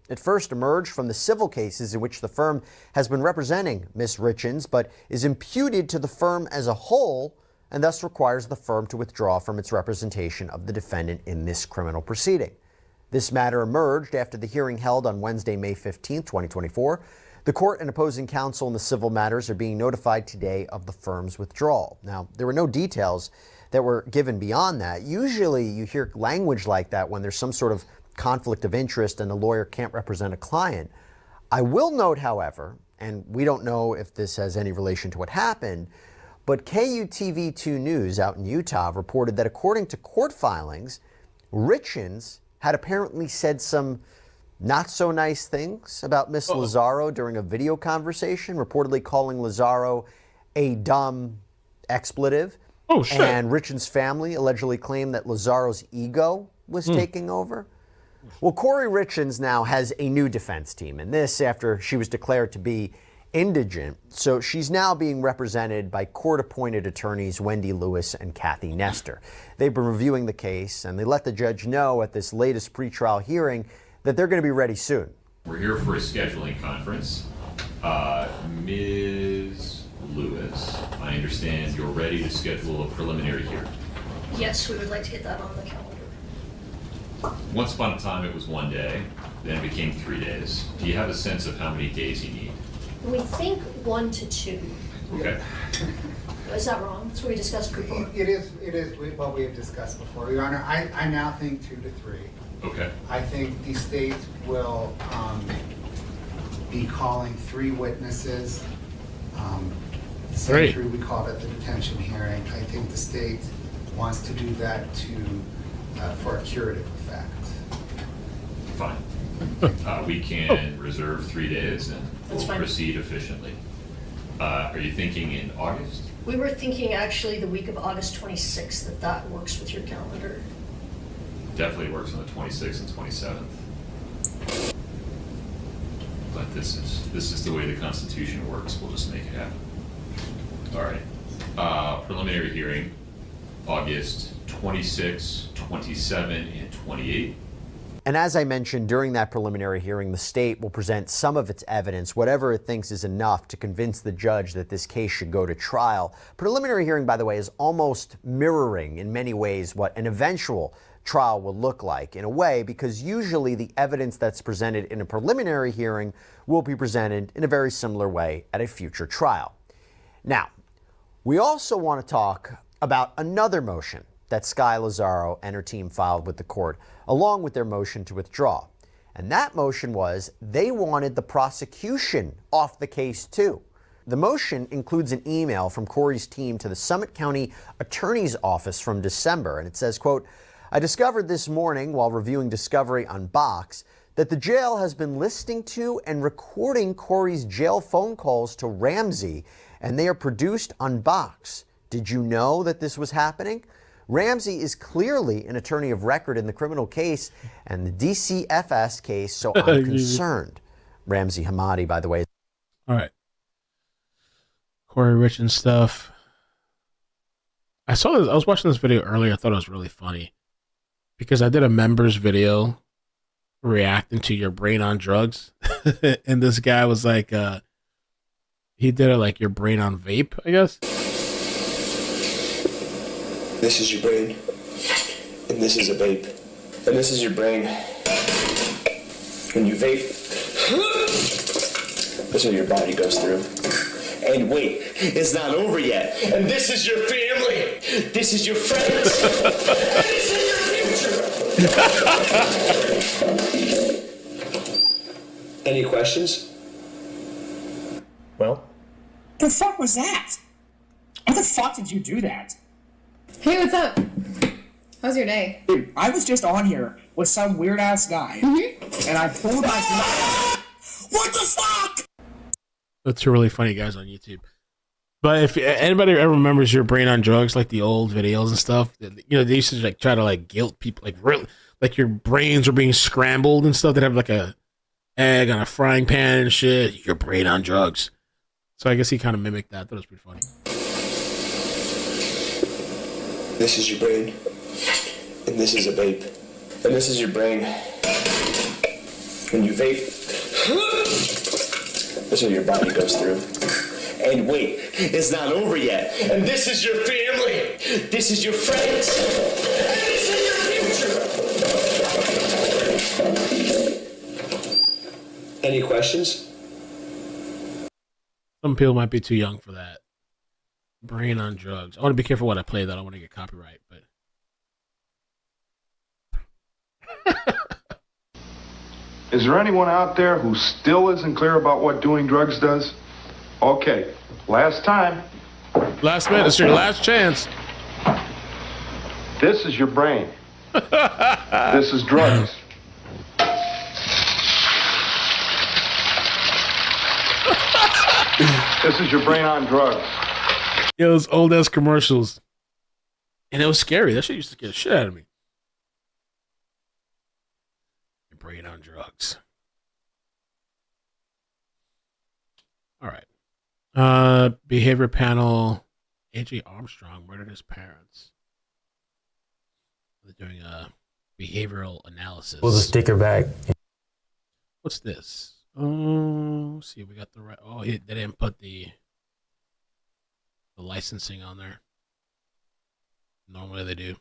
It first emerged from the civil cases in which the firm has been representing Ms. Richins, but is imputed to the firm as a whole and thus requires the firm to withdraw from its representation of the defendant in this criminal proceeding. This matter emerged after the hearing held on Wednesday, May 15, 2024. The court and opposing counsel in the civil matters are being notified today of the firm's withdrawal." Now, there were no details that were given beyond that. Usually you hear language like that when there's some sort of conflict of interest and a lawyer can't represent a client. I will note, however, and we don't know if this has any relation to what happened, but KUTV2 News out in Utah reported that according to court filings, Richins had apparently said some not so nice things about Miss Lazaro during a video conversation, reportedly calling Lazaro a dumb expletive. Oh, shit. And Richins' family allegedly claimed that Lazaro's ego was taking over. Well, Corey Richins now has a new defense team, and this after she was declared to be indigent. So she's now being represented by court-appointed attorneys Wendy Lewis and Kathy Nestor. They've been reviewing the case, and they let the judge know at this latest pretrial hearing that they're going to be ready soon. We're here for a scheduling conference. Ms. Lewis, I understand you're ready to schedule a preliminary hearing. Yes, we would like to get that on the calendar. Once upon a time it was 1 day, then it became 3 days. Do you have a sense of how many days you need? We think 1 to 2. Okay. Is that wrong? That's what we discussed before. It is what we have discussed before, Your Honor. I now think 2 to 3. Okay. I think the state will be calling 3 witnesses. Great. Same 3 we called at the detention hearing. I think the state wants to do that for a curative effect. Fine. We can reserve 3 days and That's we'll fine. proceed efficiently. Are you thinking in August? We were thinking actually the week of August 26th, if that works with your calendar. Definitely works on the 26th and 27th. But this is the way the Constitution works. We'll just make it happen. All right. Preliminary hearing, August 26, 27, and 28. And as I mentioned during that preliminary hearing, the state will present some of its evidence, whatever it thinks is enough to convince the judge that this case should go to trial. Preliminary hearing, by the way, is almost mirroring in many ways what an eventual trial will look like in a way, because usually the evidence that's presented in a preliminary hearing will be presented in a very similar way at a future trial. Now, we also want to talk about another motion that Sky Lazaro and her team filed with the court, along with their motion to withdraw. And that motion was they wanted the prosecution off the case too. The motion includes an email from Corey's team to the Summit County Attorney's Office from December, and it says, quote, "I discovered this morning while reviewing discovery on Box that the jail has been listening to and recording Corey's jail phone calls to Ramsey, and they are produced on Box. Did you know that this was happening? Ramsey is clearly an attorney of record in the criminal case and the DCFS case, so I'm concerned." Ramsey Hamadi, by the way. All right. Corey Richens stuff. I saw this. I was watching this video earlier. I thought it was really funny because I did a members video reacting to your brain on drugs. And this guy was like, he did it like your brain on vape, I guess. This is your brain, and this is a vape, and this is your brain. When you vape, this is what your body goes through. And wait, it's not over yet. And this is your family. This is your friends. This is your future. Any questions? Well? The fuck was that? How the fuck did you do that? Hey, what's up? How's your day? Dude, I was just on here with some weird ass guy, and I pulled my. What the fuck? That's 2 really funny guys on YouTube. But if anybody ever remembers your brain on drugs, like the old videos and stuff, you know, they used to like try to like guilt people, like really, like your brains are being scrambled and stuff. They'd have like a egg on a frying pan and shit. Your brain on drugs. So I guess he kind of mimicked that. That was pretty funny. This is your brain, and this is a vape, and this is your brain. When you vape, this is what your body goes through. And wait, it's not over yet. And this is your family. This is your friends. This is your future. Any questions? Some people might be too young for that. Brain on drugs. I want to be careful what I play, though. I don't want to get copyright, but. Is there anyone out there who still isn't clear about what doing drugs does? Okay, last time. Last minute, it's your last chance. This is your brain. This is drugs. This is your brain on drugs. Yeah, those old ass commercials. And it was scary. That shit used to scare the shit out of me. Your brain on drugs. All right. Behavior panel. AJ Armstrong murdered his parents. They're doing a behavioral analysis. Pull the sticker back. What's this? Oh, see, we got the right. Oh, they didn't put the licensing on there. Normally they do.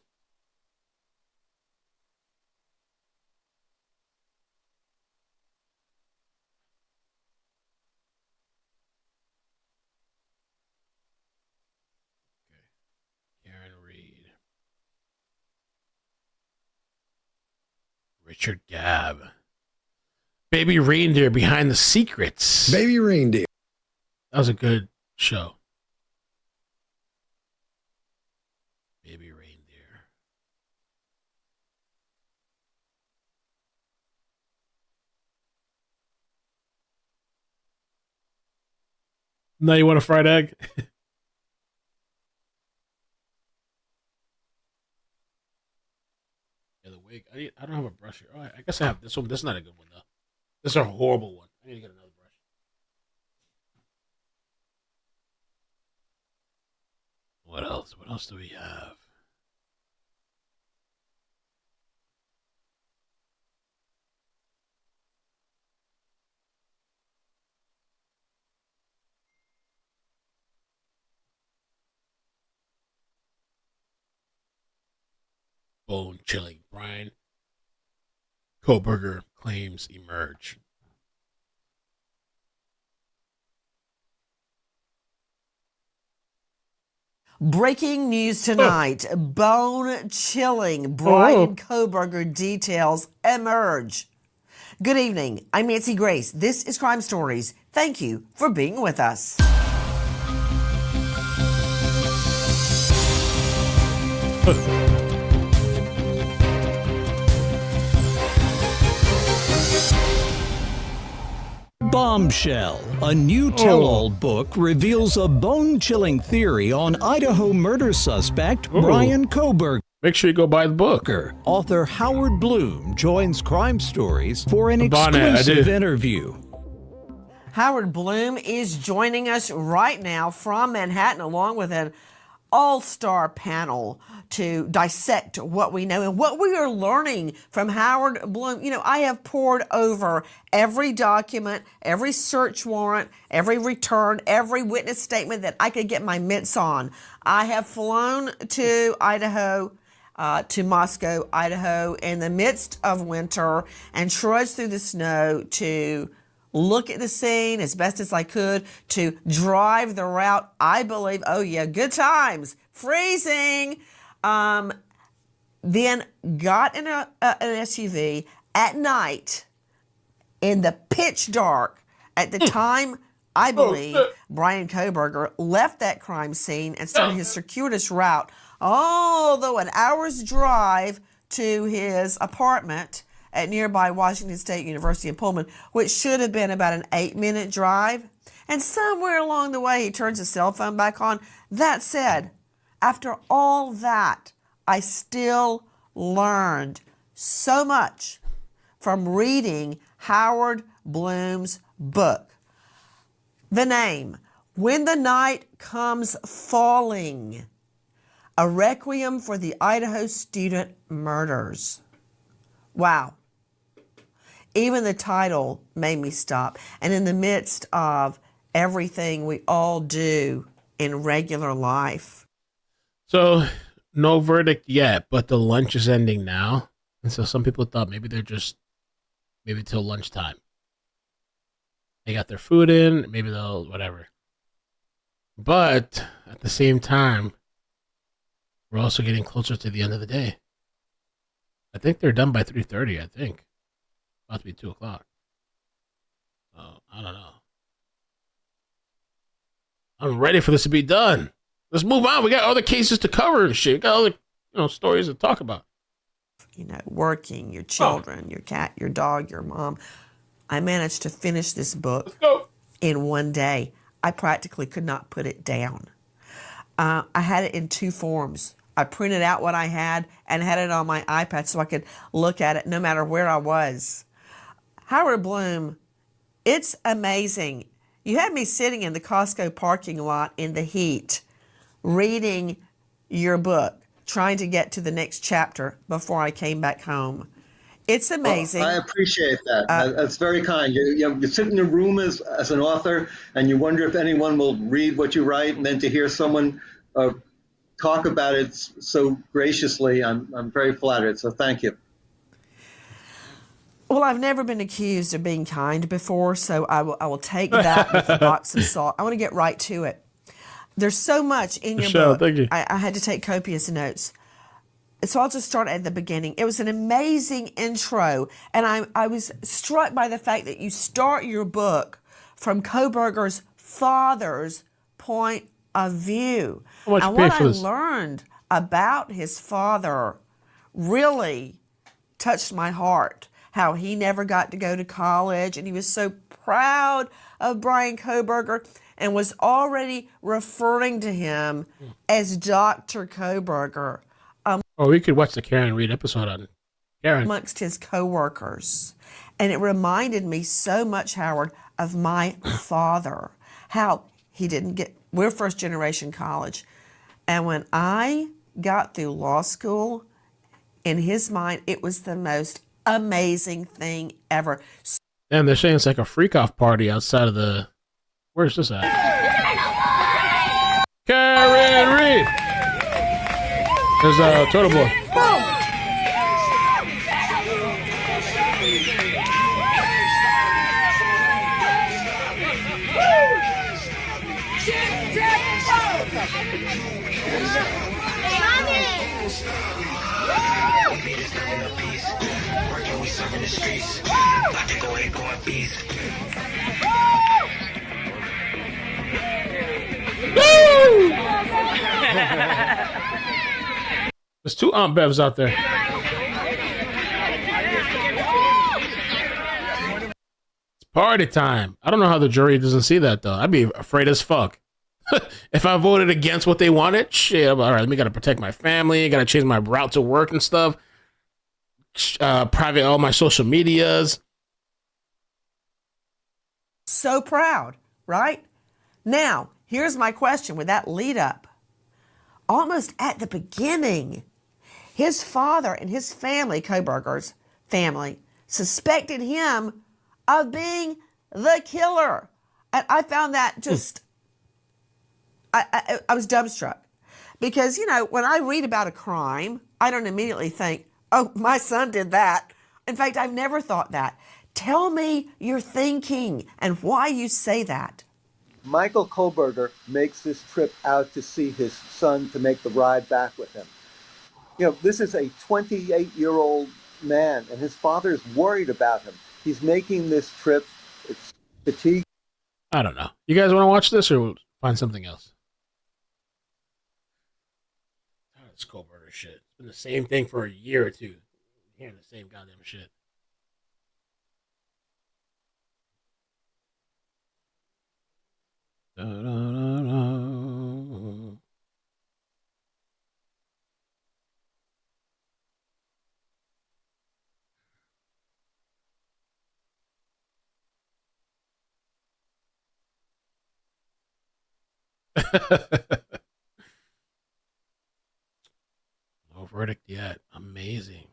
Karen Reed. Richard Gabb. Baby Reindeer Behind the Secrets. Baby Reindeer. That was a good show. Baby Reindeer. Now you want a fried egg? Yeah, the wig. I don't have a brush here. Oh, I guess I have this one. This is not a good one though. This is a horrible one. I need to get another brush. What else? What else do we have? Bone chilling. Brian Koberger claims emerge. Breaking news tonight. Bone chilling. Brian Koberger details emerge. Good evening. I'm Nancy Grace. This is Crime Stories. Thank you for being with us. Bombshell, a new tell-all book, reveals a bone-chilling theory on Idaho murder suspect Brian Koberger. Make sure you go buy the book. Author Howard Bloom joins Crime Stories for an exclusive interview. Howard Bloom is joining us right now from Manhattan, along with an all-star panel to dissect what we know and what we are learning from Howard Bloom. You know, I have pored over every document, every search warrant, every return, every witness statement that I could get my mitts on. I have flown to Idaho, to Moscow, Idaho, in the midst of winter and trudged through the snow to look at the scene as best as I could, to drive the route. I believe, oh yeah, good times, freezing. Then got in an SUV at night in the pitch dark at the time, I believe, Brian Koberger left that crime scene and started his circuitous route, although an hour's drive to his apartment at nearby Washington State University in Pullman, which should have been about an 8-minute drive. And somewhere along the way, he turns his cell phone back on. That said, after all that, I still learned so much from reading Howard Bloom's book. The name, When the Night Comes Falling, a Requiem for the Idaho Student Murders. Wow. Even the title made me stop. And in the midst of everything we all do in regular life. So, no verdict yet, but the lunch is ending now. And so some people thought maybe till lunchtime. They got their food in, maybe they'll, whatever. But at the same time, we're also getting closer to the end of the day. I think they're done by 3:30, I think. About to be 2 o'clock. So, I don't know. I'm ready for this to be done. Let's move on. We got other cases to cover and shit. We got other, stories to talk about. You know, working, your children, your cat, your dog, your mom. I managed to finish this book in one day. I practically could not put it down. I had it in 2 forms. I printed out what I had and had it on my iPad so I could look at it no matter where I was. Howard Bloom, it's amazing. You had me sitting in the Costco parking lot in the heat, reading your book, trying to get to the next chapter before I came back home. It's amazing. Well, I appreciate that. That's very kind. You sit in a room as an author, and you wonder if anyone will read what you write, and then to hear someone talk about it so graciously, I'm very flattered. So thank you. Well, I've never been accused of being kind before, so I will take that with a box of salt. I want to get right to it. There's so much in your book. Thank you. I had to take copious notes. So I'll just start at the beginning. It was an amazing intro, and I was struck by the fact that you start your book from Kohberger's father's point of view. How much And you pay what for I this? learned about his father really touched my heart. How he never got to go to college, and he was so proud of Brian Kohberger and was already referring to him as Dr. Kohberger Oh, we could watch the Karen Reed episode on Karen. amongst his coworkers. And it reminded me so much, Howard, of my father. How he didn't get, we're first generation college. And when I got through law school, in his mind, it was the most amazing thing ever. Damn, they're saying it's like a freak off party outside of the. Where's this at? Karen Reed! There's a Turtle Boy. There's two Aunt Bevs out there. It's party time. I don't know how the jury doesn't see that, though. I'd be afraid as fuck. If I voted against what they wanted, shit, all right, we got to protect my family. Got to change my route to work and stuff. Private all my social medias. So proud, right? Now, here's my question with that lead up. Almost at the beginning, his father and his family, Kohberger's family, suspected him of being the killer. And I found that just, I was dumbstruck. Because, you know, when I read about a crime, I don't immediately think, oh, my son did that. In fact, I've never thought that. Tell me your thinking and why you say that. Michael Kohberger makes this trip out to see his son to make the ride back with him. You know, this is a 28-year-old man, and his father is worried about him. He's making this trip. It's fatigue. I don't know. You guys want to watch this or we'll find something else? Oh, it's Kohberger shit. It's been the same thing for a year or two. Hearing the same goddamn shit. Da, da, da, da. No verdict yet. Amazing.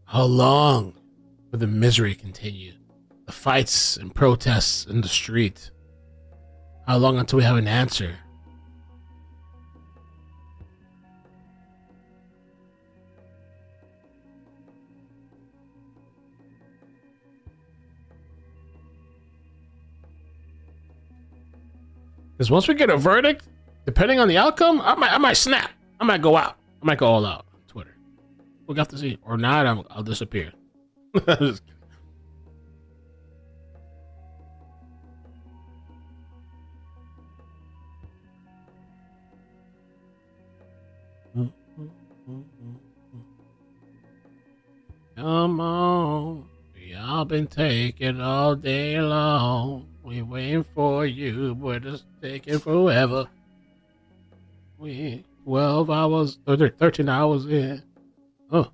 How long will the misery continue? The fights and protests in the street. How long until we have an answer? Because once we get a verdict, depending on the outcome, I might snap. I might go out. I might go all out on Twitter. We'll have to see. Or not, I'll disappear. Just kidding. Come on. We all been taking all day long. We waiting for you, but it's taking forever. We 12 hours, 13 hours in. Oh.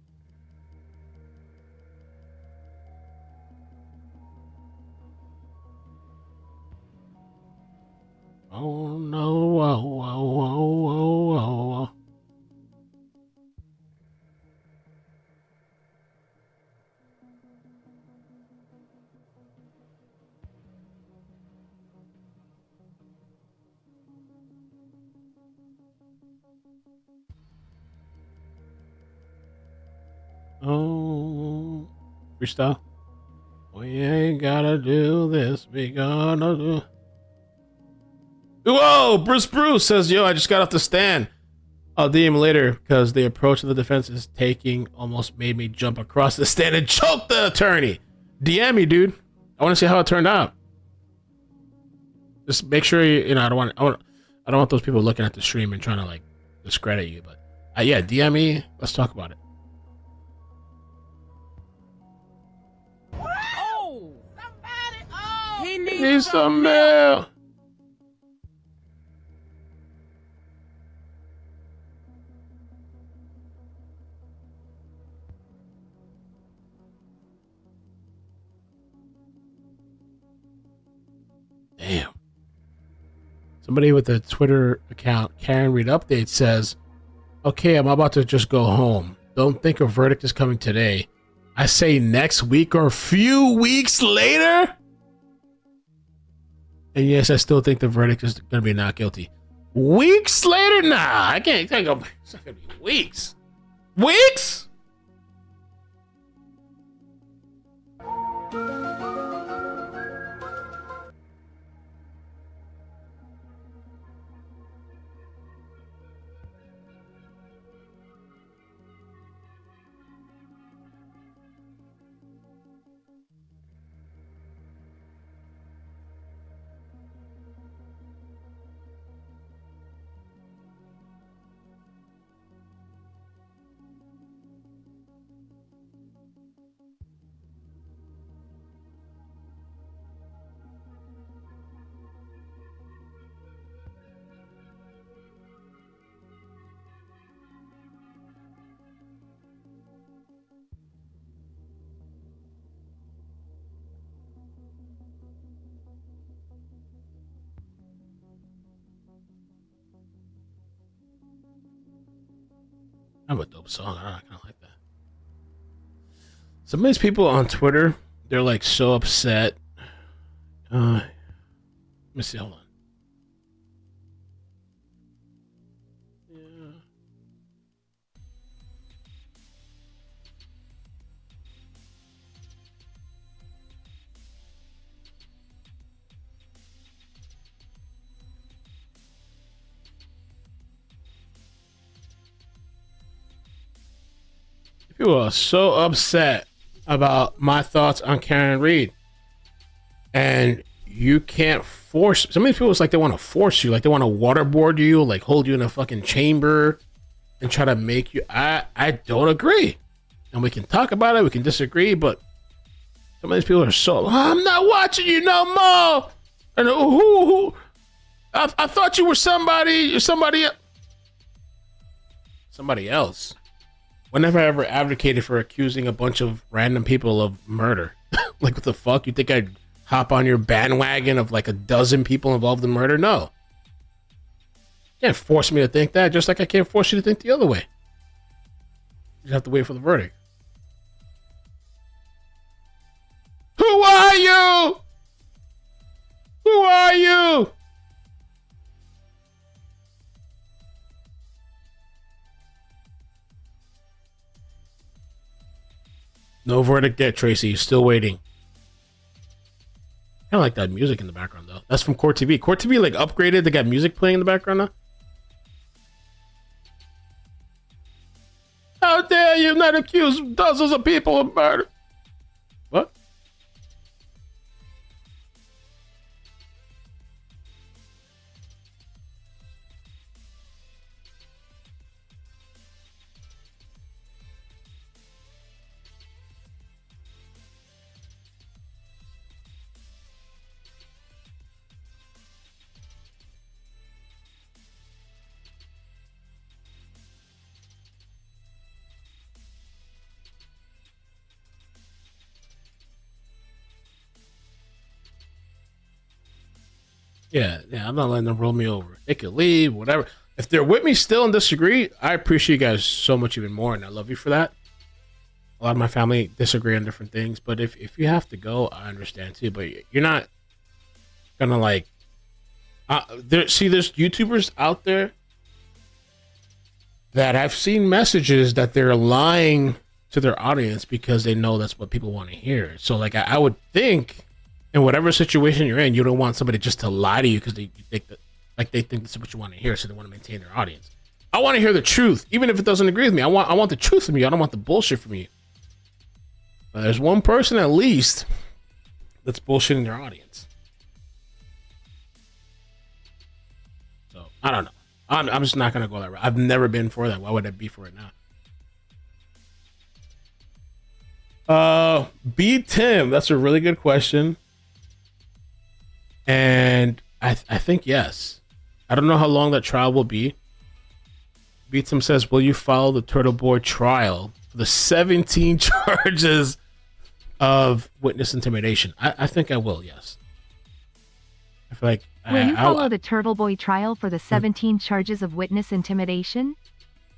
Oh no, oh, oh, oh, oh, oh. Oh, freestyle. Oh We ain't gotta do this. We gonna do. Whoa! Bruce says, "Yo, I just got off the stand. I'll DM him later because the approach of the defense is taking almost made me jump across the stand and choke the attorney. DM me, dude. I want to see how it turned out. Just make sure you know. I don't want those people looking at the stream and trying to like discredit you. But yeah, DM me. Let's talk about it." He Need some mail. Damn. Somebody with a Twitter account, Karen Reed Update, says, "Okay, I'm about to just go home. Don't think a verdict is coming today. I say next week or a few weeks later." And yes, I still think the verdict is going to be not guilty. Weeks later? Nah, I can't go. It's not going to be weeks. Weeks? I have a dope song. I kind of like that. Some of these people on Twitter, they're like so upset. Let me see. Hold on. People are so upset about my thoughts on Karen Reed. And you can't force. Some of these people, it's like they want to force you. Like they want to waterboard you, like hold you in a fucking chamber and try to make you. I don't agree. And we can talk about it. We can disagree. But some of these people are so, I'm not watching you no more. And who? I thought you were somebody else. Whenever I ever advocated for accusing a bunch of random people of murder, like what the fuck? You think I'd hop on your bandwagon of like a dozen people involved in murder? No. You can't force me to think that, just like I can't force you to think the other way. You just have to wait for the verdict. Who are you? Who are you? No verdict yet, Tracy. Still waiting. I like that music in the background, though. That's from Court TV. Court TV, like, upgraded. They got music playing in the background now. How dare you not accuse dozens of people of murder? What? Yeah, I'm not letting them roll me over. They could leave, whatever. If they're with me still and disagree, I appreciate you guys so much even more, and I love you for that. A lot of my family disagree on different things, but if you have to go, I understand too. But you're not gonna like. There's YouTubers out there that I've seen messages that they're lying to their audience because they know that's what people want to hear. So like I would think in whatever situation you're in, you don't want somebody just to lie to you because they think that they think that's what you want to hear, so they want to maintain their audience. I want to hear the truth, even if it doesn't agree with me. I want the truth from you. I don't want the bullshit from you. But there's one person at least that's bullshitting their audience. So I don't know. I'm just not gonna go that route. I've never been for that. Why would I be for it now? B Tim, that's a really good question. And I think yes. I don't know how long that trial will be. B Tim says, will you follow the Turtle Boy trial for the 17 charges of witness intimidation? I think I will, yes. I feel like will you follow the Turtle Boy trial for the 17 charges of witness intimidation?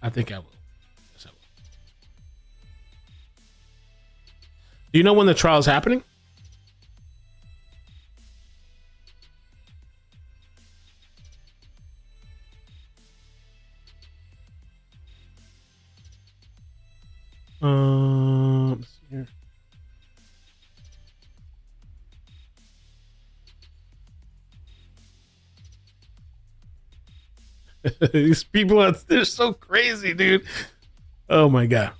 I think I will. Yes, I will. Do you know when the trial is happening? Let's see here. These people, they're so crazy, dude. Oh my God.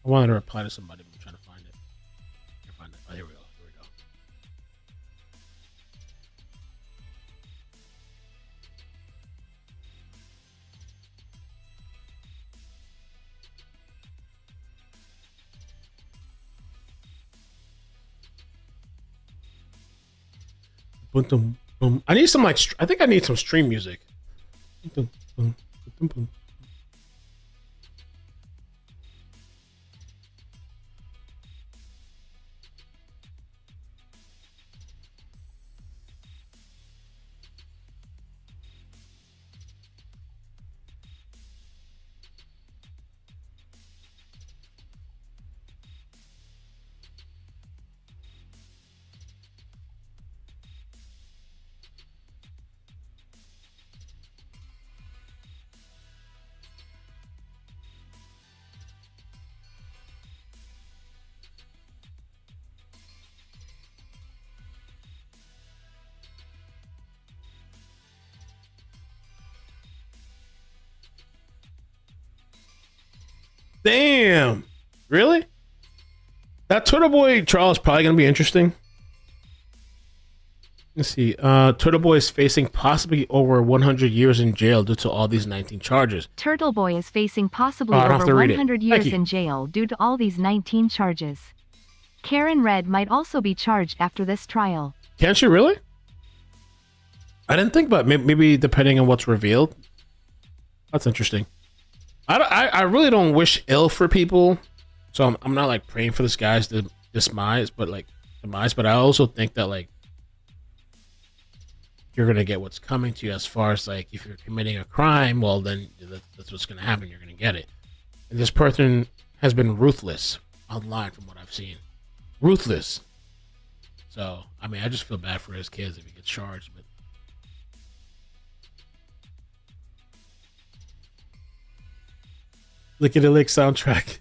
I wanted to reply to somebody, but I'm trying to find it. Can't find it. Oh, here we go. Here we go. Boom, boom, boom. I need some I think I need some stream music. Boom, boom, boom, boom. Damn. Really? That Turtle Boy trial is probably going to be interesting. Let's see. Turtle Boy is facing possibly over 100 years in jail due to all these 19 charges. Turtle Boy is facing possibly I don't have to over read it. 100 Thank years you. in jail due to all these 19 charges. Karen Red might also be charged after this trial. Can she really? I didn't think about it. Maybe depending on what's revealed. That's interesting. I really don't wish ill for people, so I'm not like praying for this guy's demise, but I also think that like you're gonna get what's coming to you as far as like if you're committing a crime, well then that's what's gonna happen. You're gonna get it. And this person has been ruthless online from what I've seen. Ruthless. So I mean, I just feel bad for his kids if he gets charged, but. Look at the Lick soundtrack.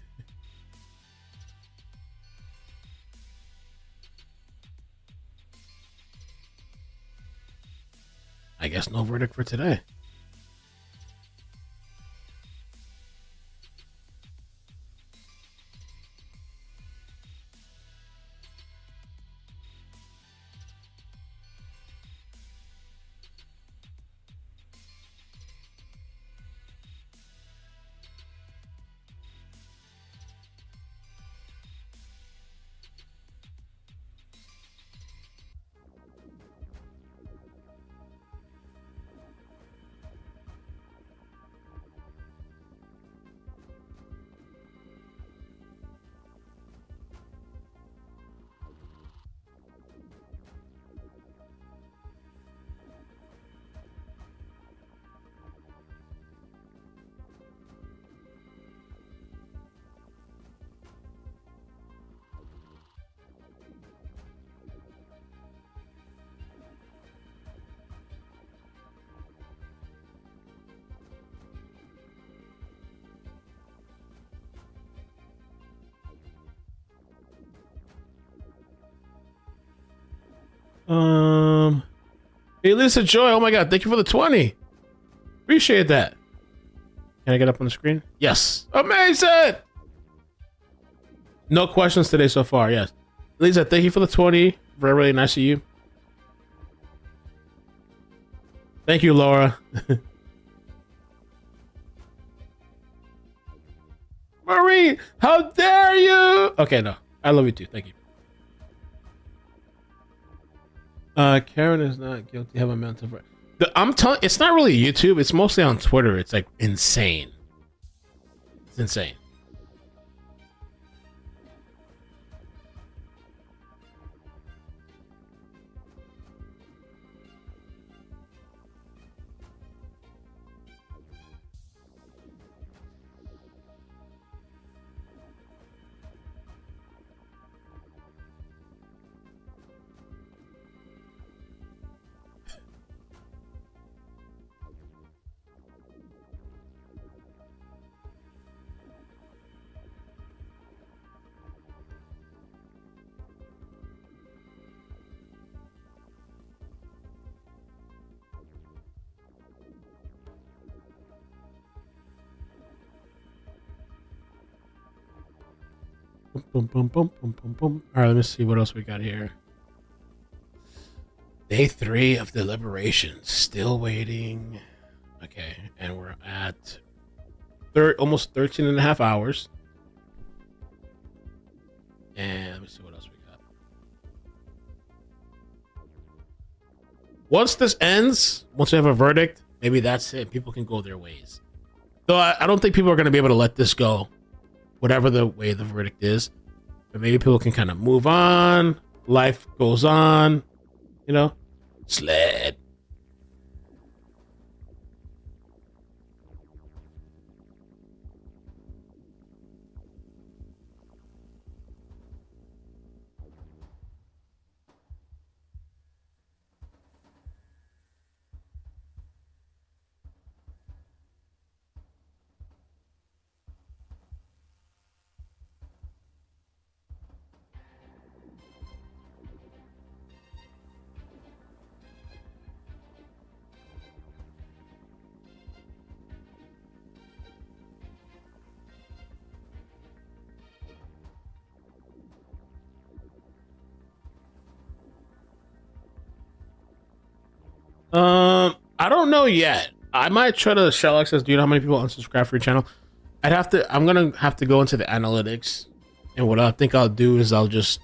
I guess no verdict for today. Hey, Lisa Joy. Oh my God. Thank you for the 20. Appreciate that. Can I get up on the screen? Yes. Amazing. No questions today so far. Yes. Lisa, thank you for the 20. Very, really nice of you. Thank you, Laura. Marie, how dare you? Okay, no. I love you too. Thank you. Karen is not guilty. Have a mental break. I'm telling. It's not really YouTube. It's mostly on Twitter. It's like insane. It's insane. Boom, boom, boom, boom, boom, boom. All right, let me see what else we got here. Day 3 of deliberations. Still waiting. Okay, and we're at almost 13 and a half hours. And let me see what else we got. Once this ends, once we have a verdict, maybe that's it. People can go their ways. So I don't think people are going to be able to let this go, whatever the way the verdict is. But maybe people can kind of move on. Life goes on, you know? Sled. I don't know yet. I might try to shell access. Do you know how many people unsubscribe for your channel? I'm gonna have to go into the analytics, and what I think I'll do is I'll just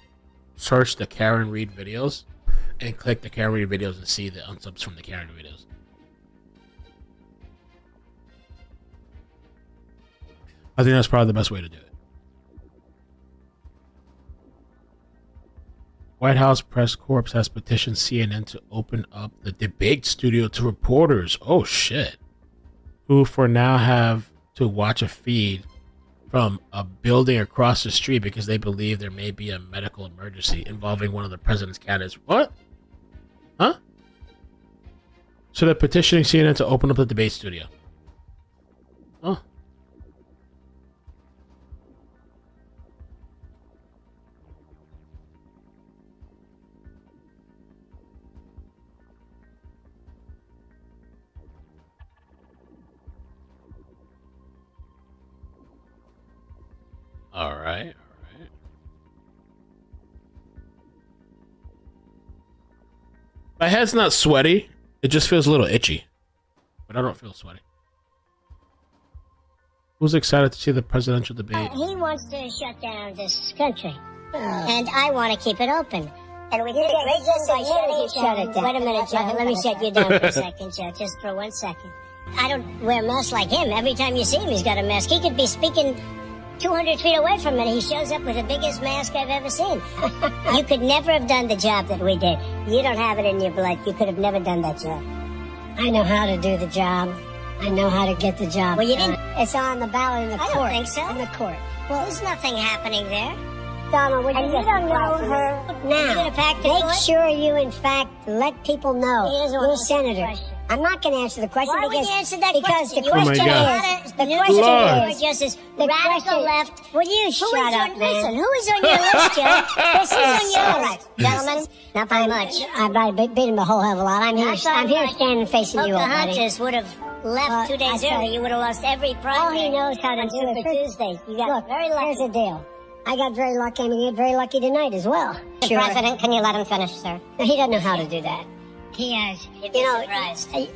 search the Karen Reed videos and click the Karen Reed videos and see the unsubs from the Karen Reed videos. I think that's probably the best way to do it. White House press corps has petitioned CNN to open up the debate studio to reporters. Oh shit. Who for now have to watch a feed from a building across the street because they believe there may be a medical emergency involving one of the president's candidates. What? Huh? So they're petitioning CNN to open up the debate studio. Oh. All right. My head's not sweaty. It just feels a little itchy. But I don't feel sweaty. Who's excited to see the presidential debate? He wants to shut down this country. And I want to keep it open. And we did it right just by shut it down. Wait a minute, Joe. Let me shut you down for a second, Joe. Just for 1 second. I don't wear masks like him. Every time you see him, he's got a mask. He could be speaking 200 feet away from it. He shows up with the biggest mask I've ever seen. You could never have done the job that we did. You don't have it in your blood. You could have never done that job. I know how to do the job. I know how to get the job. Well, you didn't. It's on the ballot in the court. I don't think so. In the court. Well, there's nothing happening there. Donald, would you don't know her now. Make sure you, in fact, let people know you're a senator. I'm not going to answer the question. Why would you answer that question? The question is, the question is, the radical left. Will you shut up, man? Listen, who is on your Yes, Joe. This is on you. All right, gentlemen. Not by much. I beat him a whole hell of a lot. I'm here standing facing you all, buddy. Pocahontas would have left 2 days early. You would have lost every primary. All he knows how to do is Super Tuesday. You got very lucky. Here's the deal. I got very lucky, and you get very lucky tonight as well. Mr. President, can you let him finish, sir? He doesn't know how to do that. He has. You know,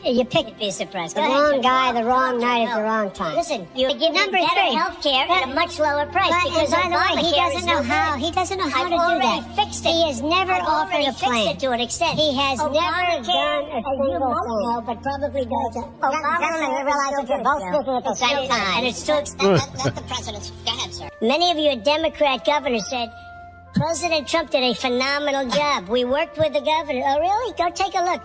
you picked the wrong guy, the wrong night at the wrong time. Listen, you give number better health care at a much lower price. Because by the way, he doesn't know how. He doesn't know how to do that. Fixed it. He has never offered a plan. Fixed it to an extent. He has never done a single thing. But probably does. Gentlemen, we realize that you're both speaking at the same time, and it's too expensive. Let the president. Go ahead, sir. Many of your Democrat governors said President Trump did a phenomenal job. We worked with the governor. Oh, really? Go take a look.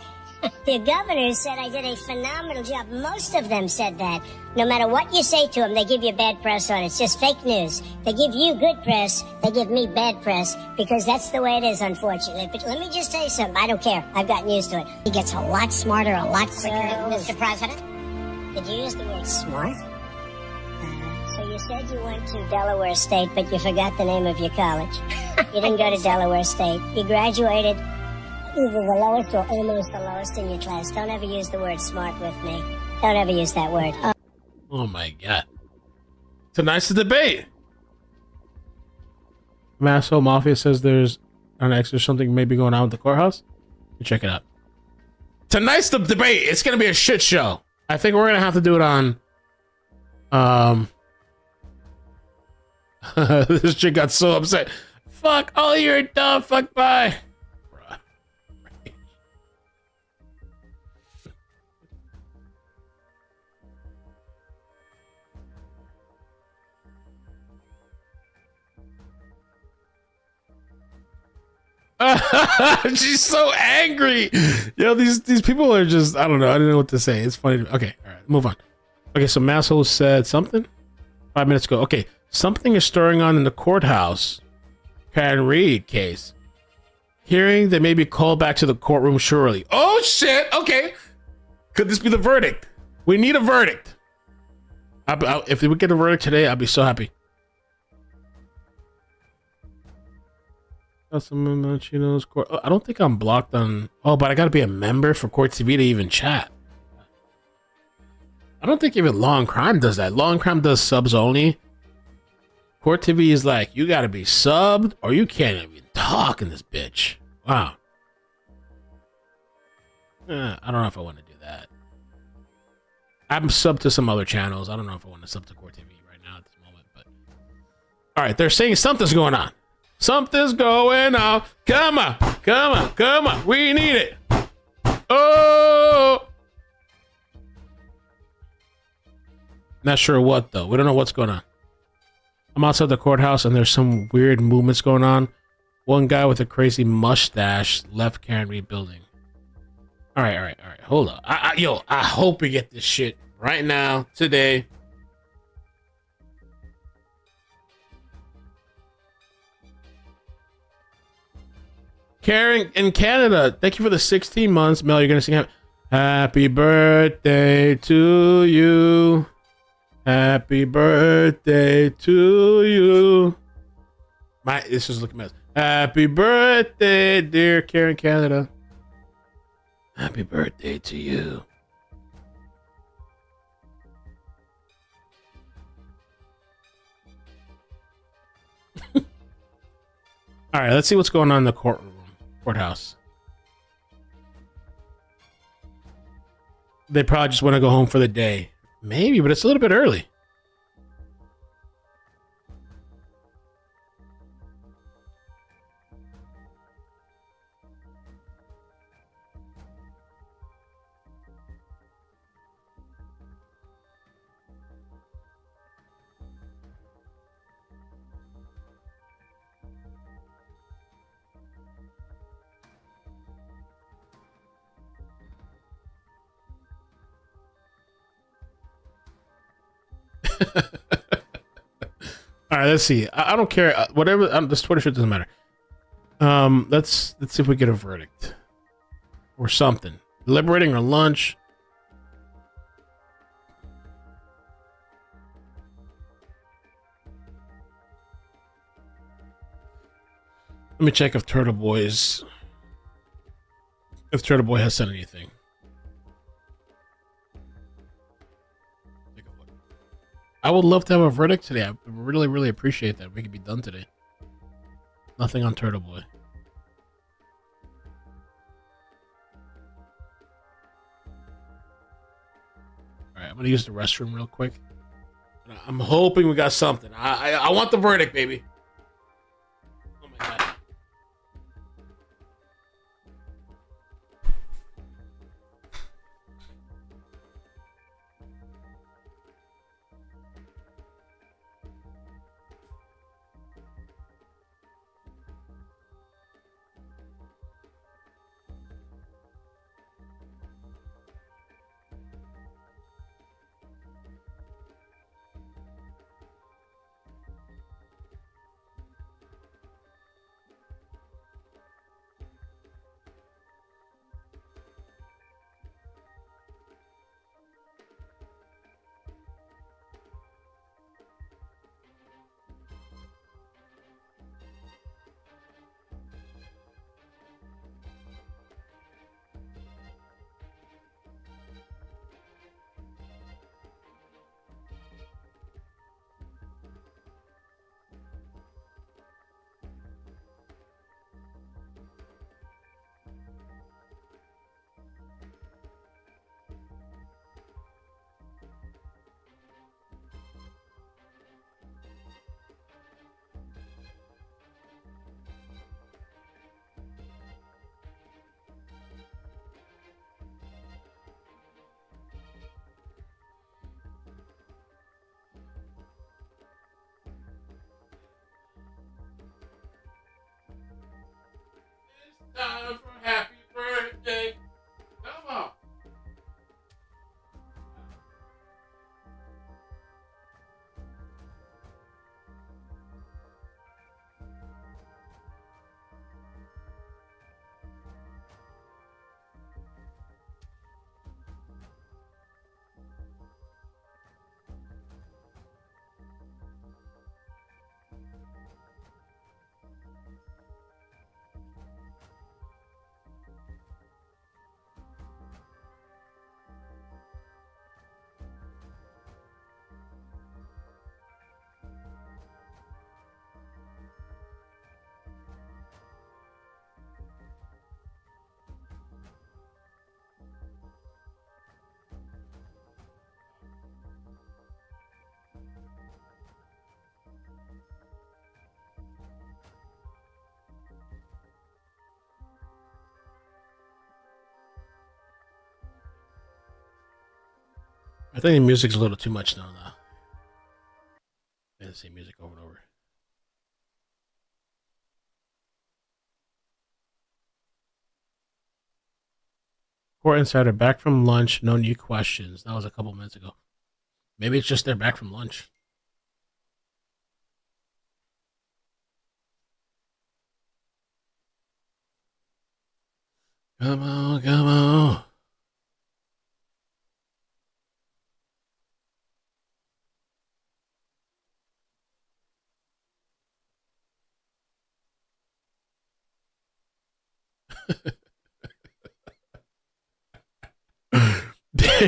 The governor said I did a phenomenal job. Most of them said that. No matter what you say to them, they give you bad press on it. It's just fake news. They give you good press. They give me bad press because that's the way it is, unfortunately. But let me just tell you something. I don't care. I've gotten used to it. He gets a lot smarter, a lot quicker. Mr. President? Did you use the word smart? So you said you went to Delaware State, but you forgot the name of your college. You didn't go to Delaware State. You graduated either the lowest or almost the lowest in your class. Don't ever use the word smart with me. Don't ever use that word. Oh my God. Tonight's the debate. Masso Mafia says there's an extra something maybe going on with the courthouse. You check it out. Tonight's the debate. It's gonna be a shit show. I think we're gonna have to do it on this chick got so upset. Fuck all you're dumb. Fuck bye. She's so angry. Yo, these people are just, I don't know. I don't know what to say. It's funny. Okay, all right, move on. Okay, so Masso said something 5 minutes ago. Okay, something is stirring on in the courthouse Karen Reed case. Hearing that may be called back to the courtroom shortly. Oh shit. Okay, could this be the verdict? We need a verdict. If we get a verdict today, I'll be so happy. Court. I don't think I'm blocked on. Oh, but I gotta be a member for Court TV to even chat. I don't think even Law and Crime does that. Law and Crime does subs only. Court TV is like, you gotta be subbed or you can't even talk in this bitch. Wow. I don't know if I want to do that. I'm subbed to some other channels. I don't know if I want to sub to Court TV right now at this moment. But all right, they're saying something's going on. Something's going on. Come on, come on, come on. We need it. Oh. Not sure what though. We don't know what's going on. I'm outside the courthouse and there's some weird movements going on. One guy with a crazy mustache left Karen Reed building. All right. Hold on. I hope we get this shit right now, today. Karen in Canada, thank you for the 16 months. Mel, you're going to sing happy birthday to you. Happy birthday to you. This is looking mess. Happy birthday, dear Karen Canada. Happy birthday to you. All right, let's see what's going on in the courthouse. They probably just want to go home for the day. Maybe, but it's a little bit early. All right, let's see. I don't care. Whatever. This Twitter shit doesn't matter. Let's see if we get a verdict or something. Deliberating or lunch. Let me check if Turtle Boy has said anything. I would love to have a verdict today. I really, really appreciate that. We could be done today. Nothing on Turtle Boy. All right, I'm gonna use the restroom real quick. I'm hoping we got something. I want the verdict, baby. Oh my god. Time for happy birthday. Come on. I think the music's a little too much now. The same music over and over. Court Insider back from lunch. No new questions. That was a couple minutes ago. Maybe it's just they're back from lunch. Come on, come on.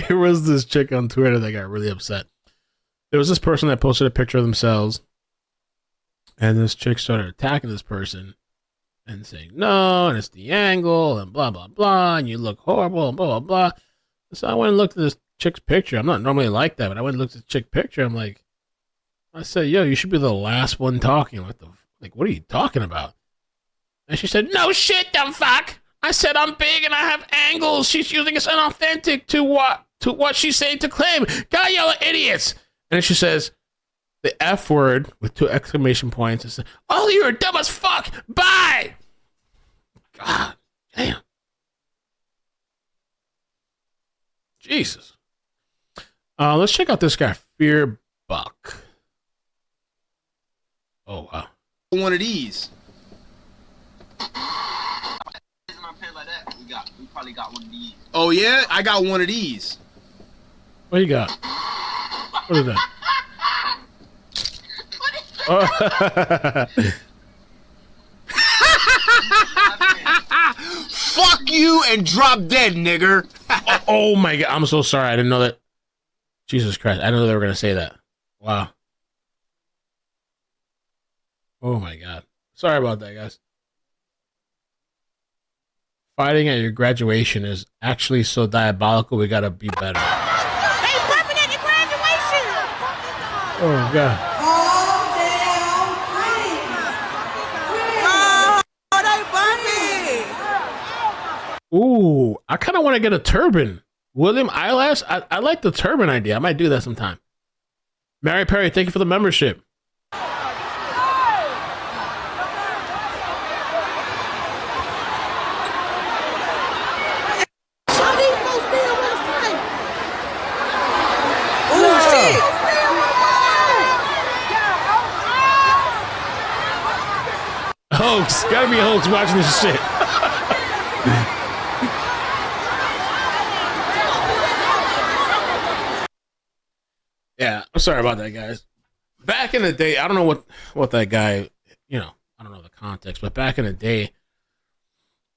There was this chick on Twitter that got really upset. There was this person that posted a picture of themselves, and this chick started attacking this person and saying, no, and it's the angle, and blah, blah, blah, and you look horrible, and blah, blah, blah. So I went and looked at this chick's picture. I'm not normally like that, but I went and looked at the chick picture. I'm like, I said, yo, you should be the last one talking. What are you talking about? And she said, no shit, dumb fuck. I said I'm big and I have angles. She's using it's unauthentic to what she's saying to claim. God, y'all are idiots. And then she says the F word with 2 exclamation points. And says, oh, you're dumb as fuck. Bye. God damn. Jesus. Let's check out this guy, Fear Buck. Oh wow. One of these. We probably got one of these. Oh yeah, I got one of these. What you got? What is that? and drop dead, nigger. Oh my God. I'm so sorry. I didn't know that. Jesus Christ. I didn't know they were going to say that. Wow. Oh my God. Sorry about that, guys. Fighting at your graduation is actually so diabolical. We got to be better. They bumping at your graduation. Oh my God. Ooh, I kind of want to get a turban. William Eyelash? I like the turban idea. I might do that sometime. Mary Perry, thank you for the membership. Hoax. Gotta be a hoax watching this shit. Yeah, I'm sorry about that, guys. Back in the day, I don't know what that guy, I don't know the context, but back in the day,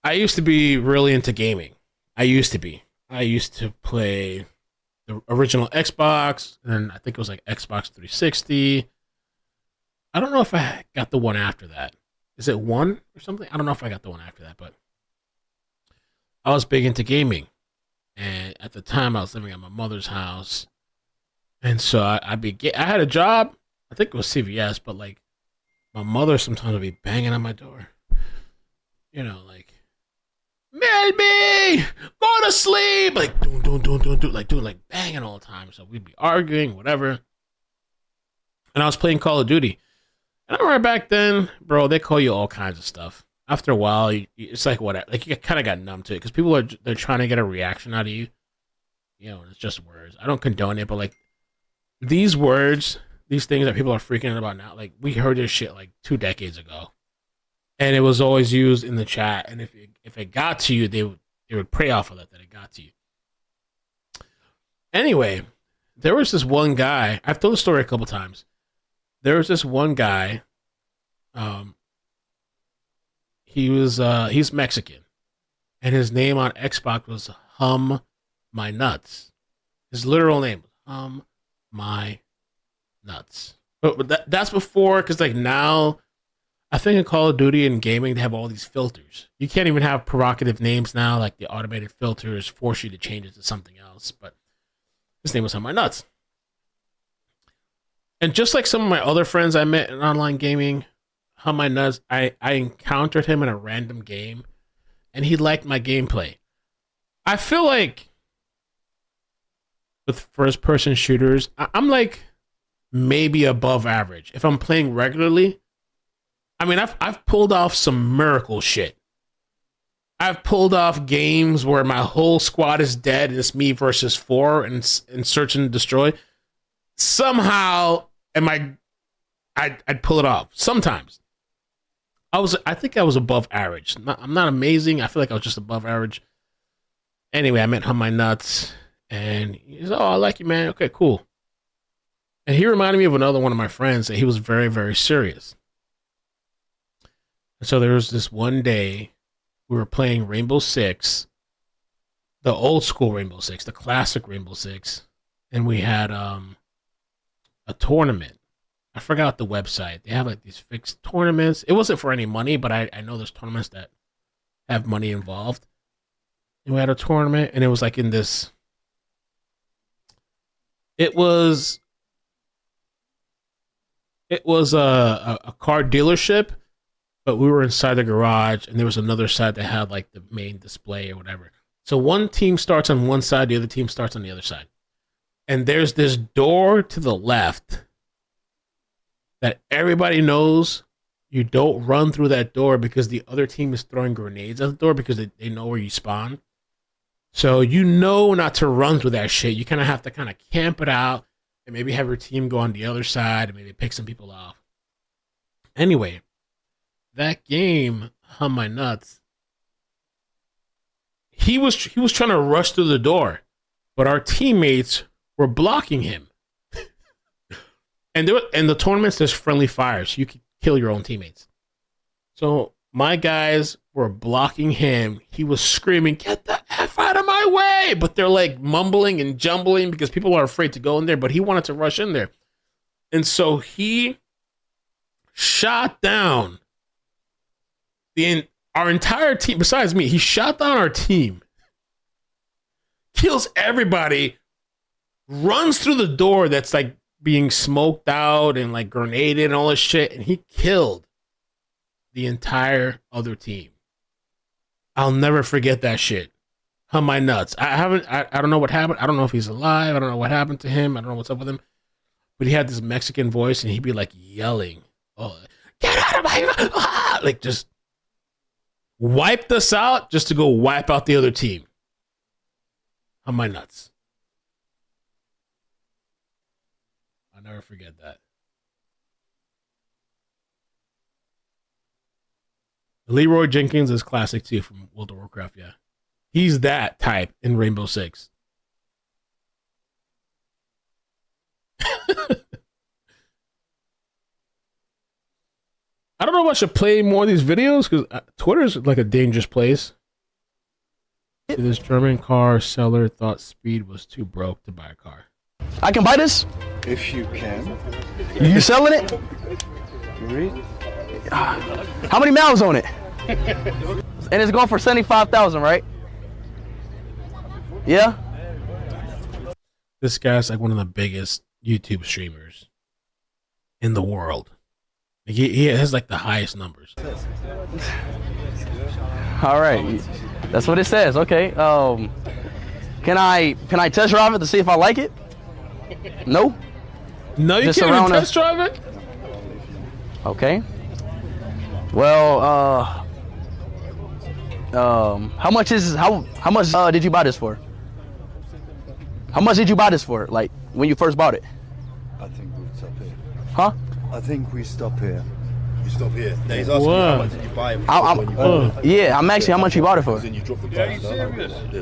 I used to be really into gaming. I used to play the original Xbox, and I think it was like Xbox 360. I don't know if I got the one after that. Is it 1 or something? I don't know if I got the one after that, but I was big into gaming. And at the time, I was living at my mother's house. And so I had a job. I think it was CVS, but like my mother sometimes would be banging on my door. Like, Melby, go to sleep. Like, doing banging all the time. So we'd be arguing, whatever. And I was playing Call of Duty. And I remember back then, bro, they call you all kinds of stuff. After a while, it's like whatever. Like you kind of got numb to it because people they're trying to get a reaction out of you. And it's just words. I don't condone it, but like these words, these things that people are freaking out about now, like we heard this shit like 2 decades ago, and it was always used in the chat. And if it got to you, they would prey off of that it got to you. Anyway, there was this one guy. I've told the story a couple times. There was this one guy. He's Mexican, and his name on Xbox was Hum My Nuts. His literal name was Hum My Nuts. But that's before, because like now, I think in Call of Duty and gaming, they have all these filters. You can't even have provocative names now, like the automated filters force you to change it to something else. But his name was Hum My Nuts. And just like some of my other friends I met in online gaming, Hum My Nuts, I encountered him in a random game, and he liked my gameplay. I feel like with first-person shooters, I'm like maybe above average. If I'm playing regularly, I mean, I've pulled off some miracle shit. I've pulled off games where my whole squad is dead and it's me versus 4 and search and destroy. Somehow, I'd pull it off. Sometimes. I think I was above average. I'm not amazing. I feel like I was just above average. Anyway, I met Hum My Nuts, and he's oh, I like you, man. Okay, cool. And he reminded me of another one of my friends that he was very, very serious. And so there was this one day we were playing Rainbow Six, the old school Rainbow Six, the classic Rainbow Six, and we had a tournament. I forgot the website. They have like these fixed tournaments. It wasn't for any money, but I know there's tournaments that have money involved. And we had a tournament, and it was like in this. It was a car dealership, but we were inside the garage, and there was another side that had like the main display or whatever. So one team starts on one side, the other team starts on the other side. And there's this door to the left that everybody knows you don't run through that door because the other team is throwing grenades at the door because they know where you spawn. So you know not to run through that shit. You kind of have to kind of camp it out and maybe have your team go on the other side and maybe pick some people off. Anyway, that game, Hum My Nuts, he was trying to rush through the door, but our teammates were blocking him. And the tournaments, there's friendly fire, so you can kill your own teammates. So My guys were blocking him. He was screaming, "Get the F out of my way!" But they're like mumbling and jumbling because people are afraid to go in there, but he wanted to rush in there. And so he shot down our entire team. Besides me, he shot down our team, kills everybody, runs through the door that's like being smoked out and like grenaded and all this shit, and he killed the entire other team. I'll never forget that shit. On my nuts. I don't know what happened. I don't know if he's alive. I don't know what happened to him. I don't know what's up with him. But he had this Mexican voice and he'd be like yelling, "Oh, get out of my," like just wiped us out just to go wipe out the other team. On my nuts. I'll never forget that. Leroy Jenkins is classic too from World of Warcraft, yeah. He's that type in Rainbow Six. I don't know if I should play more of these videos because Twitter's like a dangerous place. This German car seller thought Speed was too broke to buy a car. I can buy this? If you can. You selling it? Read. How many miles on it? And it's going for 75,000, right? Yeah? This guy's like one of the biggest YouTube streamers in the world. He has like the highest numbers. All right. That's what it says. Okay. Can I test drive it to see if I like it? No? No, you Just can't around even test drive it? Okay. Well, how much did you buy this for? How much did you buy this for? Like when you first bought it? I think we'll stop here. Huh? I think we stop here. You stop here. Now he's asking you how much did you buy it for when you bought it. Yeah, I'm asking how much you bought it for. Then you drop the price.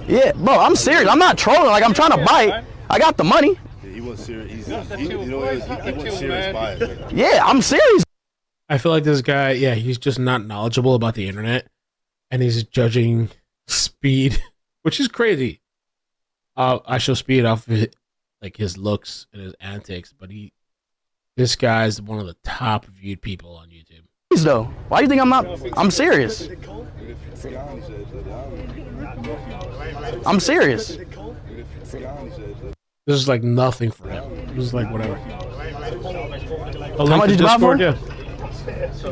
Yeah, bro, I'm serious. I'm not trolling. Like I'm trying to buy it. I got the money. He wants serious. He wants serious buyers. Yeah, I'm serious. I feel like this guy, yeah, he's just not knowledgeable about the internet, and he's judging Speed, which is crazy. I show Speed off of like his looks and his antics, but this guy's one of the top viewed people on YouTube. Though, why do you think I'm not? I'm serious. I'm serious. This is like nothing for him. This is like whatever. How much did you buy for? Yeah.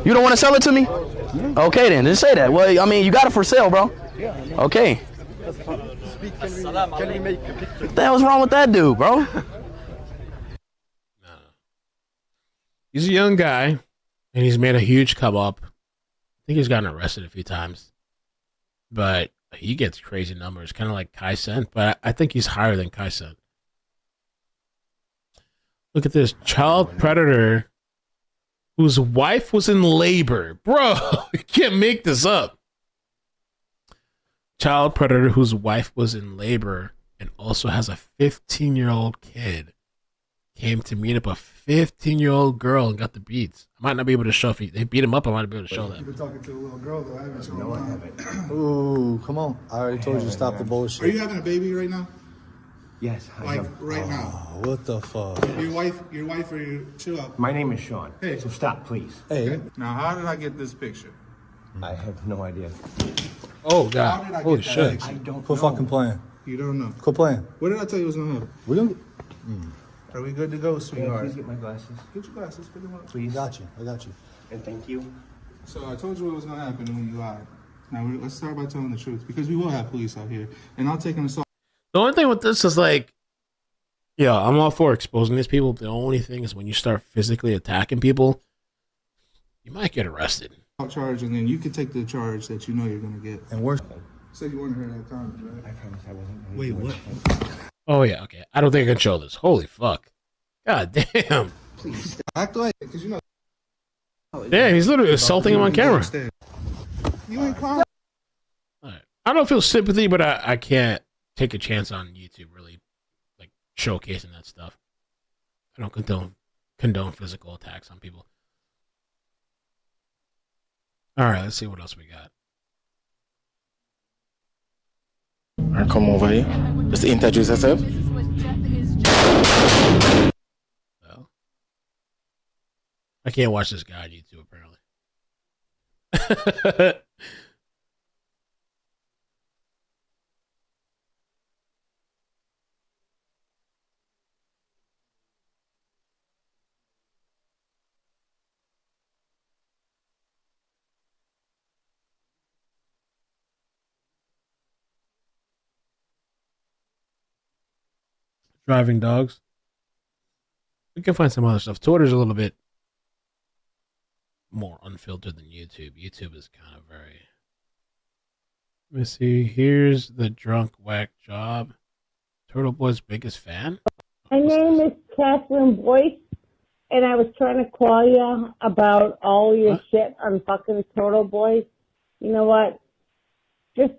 You don't want to sell it to me? Okay then, just say that. Well, I mean, you got it for sale, bro. Okay. What the hell's wrong with that dude, bro? He's a young guy, and he's made a huge come up. I think he's gotten arrested a few times, but he gets crazy numbers, kind of like Kai Sent, but I think he's higher than Kai Sent. Look at this child predator whose wife was in labor. Bro, you can't make this up. Child predator whose wife was in labor and also has a 15-year-old kid came to meet up a 15-year-old girl and got the beats. I might not be able to show if they beat him up. I might not be able to show that. You've been talking to a little girl though, haven't you? No, I haven't. Ooh, come on. I already told you to stop the bullshit. Are you having a baby right now? Yes. Like right now? What the fuck? Your wife or your chill out. My name is Sean. Hey. So stop, please. Hey. Now, how did I get this picture? I have no idea. Oh, How God. did I Holy get that shit. picture? I don't Quit fucking playing. You don't know. Quit playing. What did I tell you was gonna happen? We're gonna. Are we good to go, sweetheart? Please get my glasses. Get your glasses. Put them on. Please. I got you. And thank you. So I told you what was gonna happen when you lied. Now let's start by telling the truth because we will have police out here, and I'll take an assault. The only thing with this is like, yeah, I'm all for exposing these people. The only thing is when you start physically attacking people, you might get arrested. Charge, and then you can take the charge that you know you're gonna get. And worse. Said you weren't here that time, right? I promise I wasn't. Wait, what? Oh, yeah, okay. I don't think I can show this. Holy fuck. God damn. Please act like it, because you know. Damn, he's literally assaulting him on camera. You ain't crying. All right. I don't feel sympathy, but I can't take a chance on YouTube really, like, showcasing that stuff. I don't condone physical attacks on people. All right, let's see what else we got. I come over here just to introduce yourself. Well, I can't watch this guy on YouTube, apparently. Driving dogs. We can find some other stuff. Twitter's a little bit more unfiltered than YouTube. YouTube is kind of very. Let me see. Here's the drunk whack job. Turtle Boy's biggest fan. My name is Catherine Boyce, and I was trying to call you about all your shit on fucking Turtle Boy. You know what? Just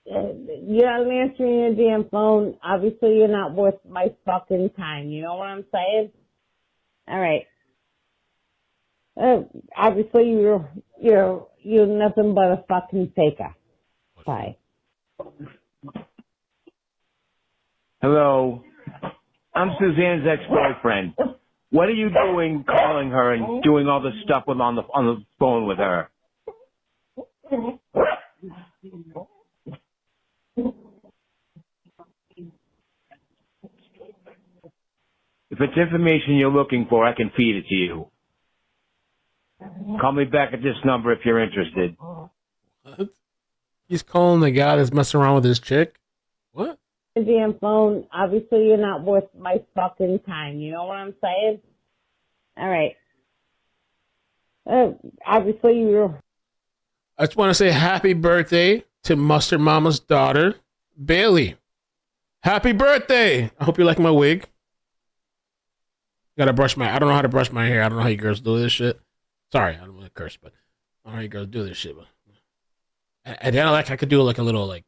you're not answering your damn phone. Obviously, you're not worth my fucking time. You know what I'm saying? All right. Obviously, you're nothing but a fucking faker. Bye. Hello. I'm Suzanne's ex-boyfriend. What are you doing calling her and doing all this stuff on the phone with her? If it's information you're looking for, I can feed it to you. Call me back at this number if you're interested. What? He's calling the guy that's messing around with his chick? What? The damn phone. Obviously, you're not worth my fucking time. You know what I'm saying? All right. Obviously, you're. I just want to say happy birthday to Mustard Mama's daughter, Bailey. Happy birthday! I hope you like my wig. Gotta brush I don't know how to brush my hair. I don't know how you girls do this shit. Sorry, I don't want to curse, but I don't know how you girls do this shit. But and then I could do like a little like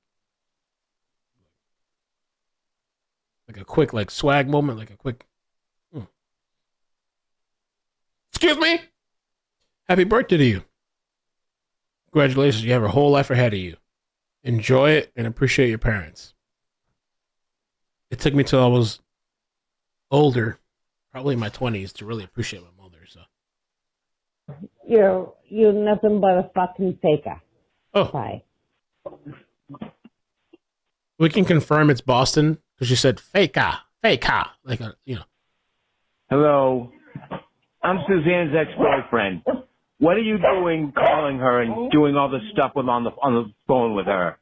a quick like swag moment, like a quick. Excuse me. Happy birthday to you. Congratulations, you have a whole life ahead of you. Enjoy it and appreciate your parents. It took me till I was older, probably in my 20s, to really appreciate my mother. So You're nothing but a fucking faker. Oh. Bye. We can confirm it's Boston because you said faker, like a, you know. Hello. I'm Suzanne's ex-boyfriend. What are you doing calling her and doing all this stuff on the phone with her?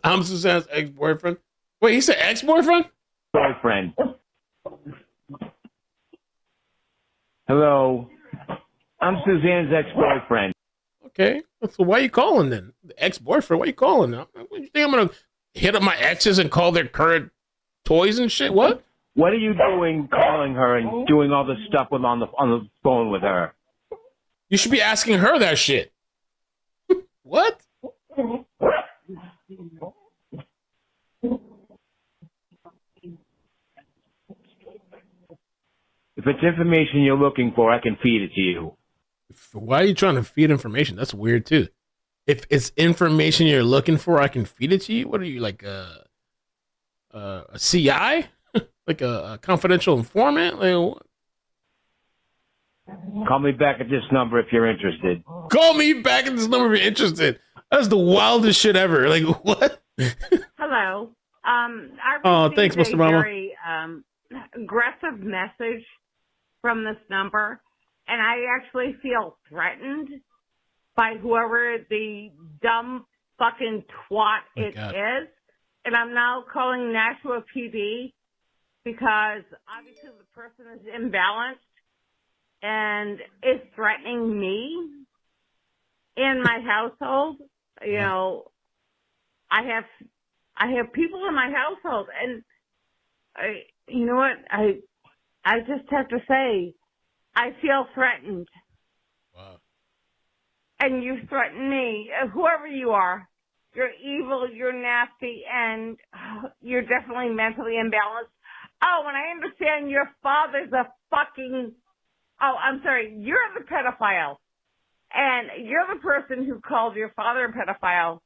I'm Suzanne's ex-boyfriend. Wait, he said ex-boyfriend? Boyfriend. Hello. I'm Suzanne's ex-boyfriend. Okay. So why are you calling then? The ex-boyfriend? Why are you calling now? What, you think I'm going to hit up my exes and call their current toys and shit? What? What are you doing calling her and doing all this stuff on the phone with her? You should be asking her that shit. What? If it's information you're looking for, I can feed it to you. Why are you trying to feed information? That's weird too. If it's information you're looking for, I can feed it to you. What are you, like a CI? Like a confidential informant? Like, what? Call me back at this number if you're interested. Call me back at this number if you're interested. That's the wildest shit ever. Like, what? Hello. Oh, thanks, Mr. Mama. Very aggressive message from this number, and I actually feel threatened by whoever the dumb fucking twat it is. And I'm now calling Nashua PD because obviously the person is imbalanced and is threatening me in my household. You know, I have people in my household, and you know what? I just have to say, I feel threatened. Wow. And you threaten me, whoever you are. You're evil, you're nasty, and you're definitely mentally imbalanced. Oh, and I understand your father's a fucking... Oh, I'm sorry, you're the pedophile. And you're the person who called your father a pedophile.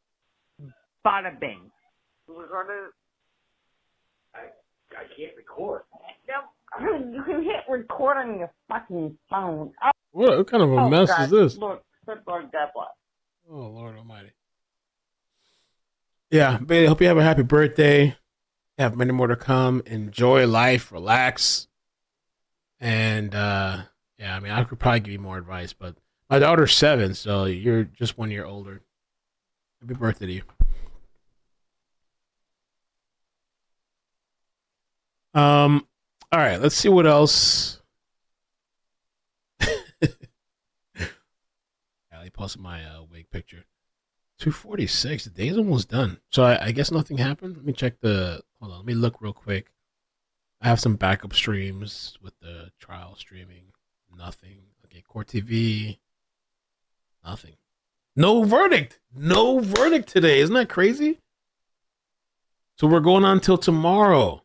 Bada bing. I can't record. No, you can hit record on your fucking phone. Oh, What kind of a mess God, is this? Look, good Lord, God bless. Oh, Lord Almighty. Yeah, Bailey, hope you have a happy birthday. Have many more to come. Enjoy life, relax. And yeah, I mean, I could probably give you more advice, but my daughter's 7, so you're just 1 year older. Happy birthday to you. All right, let's see what else. Ali posted my wig picture. 2:46. The day's almost done. So I guess nothing happened. Let me check the. Hold on. Let me look real quick. I have some backup streams with the trial streaming. Nothing. Okay, Court TV. Nothing. No verdict. No verdict today. Isn't that crazy? So we're going on till tomorrow.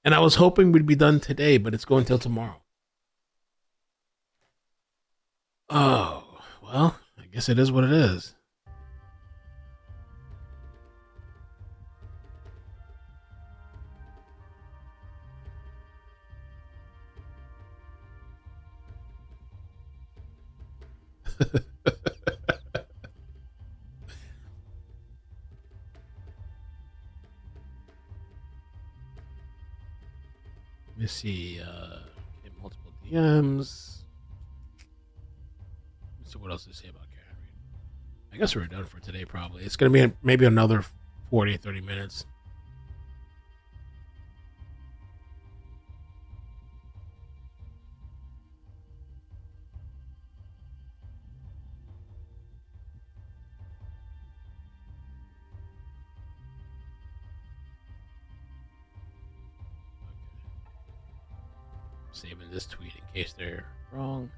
And I was hoping we'd be done today, but it's going till tomorrow. Oh, well, I guess it is what it is. Let me see. Get multiple DMs. Let's see what else to say about Karen Reed. I guess we're done for today, probably. It's going to be maybe another 40, 30 minutes. Saving this tweet in case they're wrong.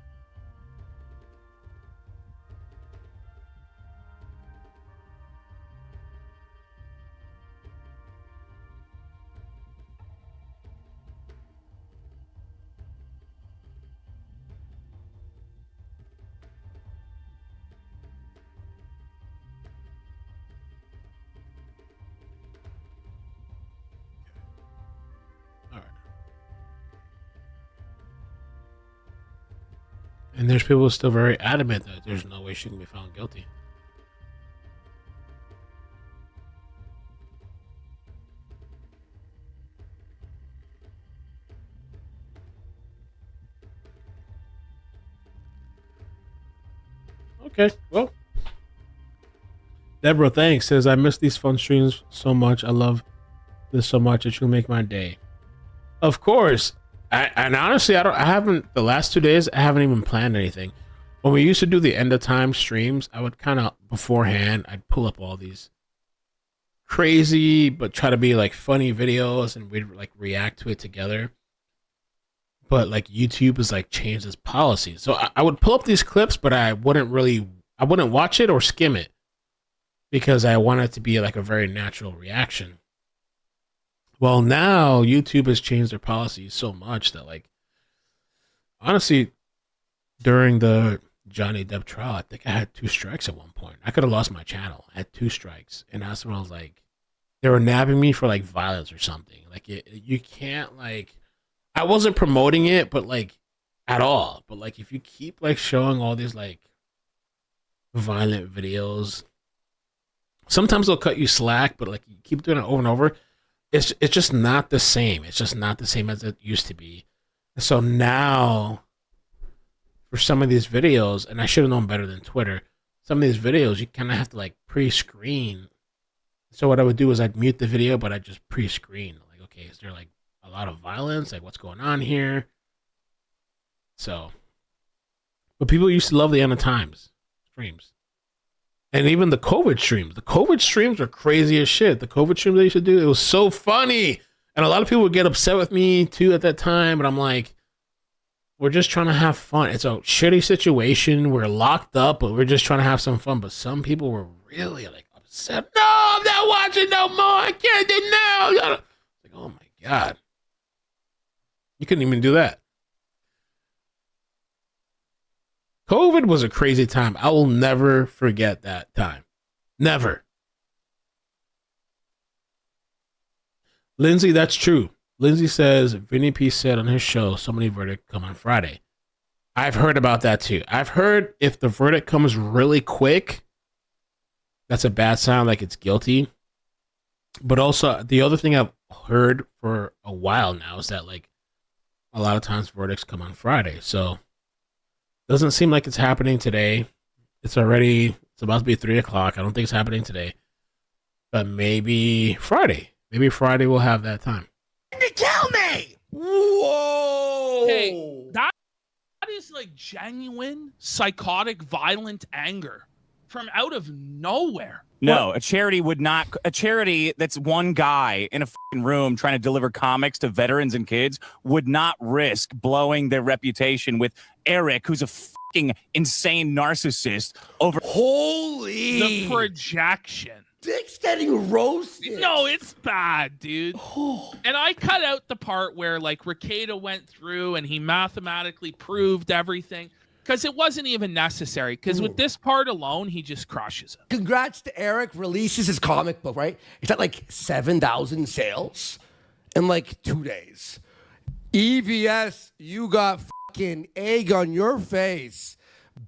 And there's people still very adamant that there's no way she can be found guilty. Okay, well. Deborah, thanks. Says, I miss these fun streams so much. I love this so much. It will make my day. Of course. And honestly, I haven't, the last 2 days, I haven't even planned anything. When we used to do the end of time streams, I would kind of, beforehand, I'd pull up all these crazy, but try to be like funny videos and we'd like react to it together. But like YouTube has like changed its policy. So I would pull up these clips, but I wouldn't watch it or skim it because I want it to be like a very natural reaction. Well, now YouTube has changed their policies so much that, like, honestly, during the Johnny Depp trial, I think I had 2 strikes at one point. I could have lost my channel. I had 2 strikes. And that's when I was like, they were nabbing me for, like, violence or something. Like, you can't, like, I wasn't promoting it, but, like, at all. But, like, if you keep, like, showing all these, like, violent videos, sometimes they'll cut you slack, but, like, you keep doing it over and over. It's just not the same. It's just not the same as it used to be. So now, for some of these videos, and I should have known better than Twitter, some of these videos you kind of have to like pre-screen. So what I would do is I'd mute the video, but I'd just pre-screen. Like, okay, is there like a lot of violence? Like, what's going on here? So, but people used to love the End of Times streams. And even the COVID streams. The COVID streams are crazy as shit. The COVID streams they used to do, it was so funny. And a lot of people would get upset with me too at that time. But I'm like, we're just trying to have fun. It's a shitty situation. We're locked up, but we're just trying to have some fun. But some people were really like upset. No, I'm not watching no more. I can't do now. Like, oh my God. You couldn't even do that. COVID was a crazy time. I will never forget that time. Never. Lindsay, that's true. Lindsay says Vinny P said on his show so many verdicts come on Friday. I've heard about that too. I've heard if the verdict comes really quick, that's a bad sign, like it's guilty. But also the other thing I've heard for a while now is that like a lot of times verdicts come on Friday. So doesn't seem like it's happening today. It's about to be 3:00. I don't think it's happening today. But maybe Friday. Maybe Friday we'll have that time. You kill me! Whoa! Hey, that is like genuine, psychotic, violent anger from out of nowhere. No, a charity would not. A charity that's one guy in a fucking room trying to deliver comics to veterans and kids would not risk blowing their reputation with Eric, who's a fucking insane narcissist, over the projection. Dick's getting roasted. No, it's bad, dude. And I cut out the part where like Rekieta went through and he mathematically proved everything. Because it wasn't even necessary. Because with this part alone, he just crushes it. Congrats to Eric. Releases his comic book, right? It's at like 7,000 sales in like 2 days. EVS, you got fucking egg on your face,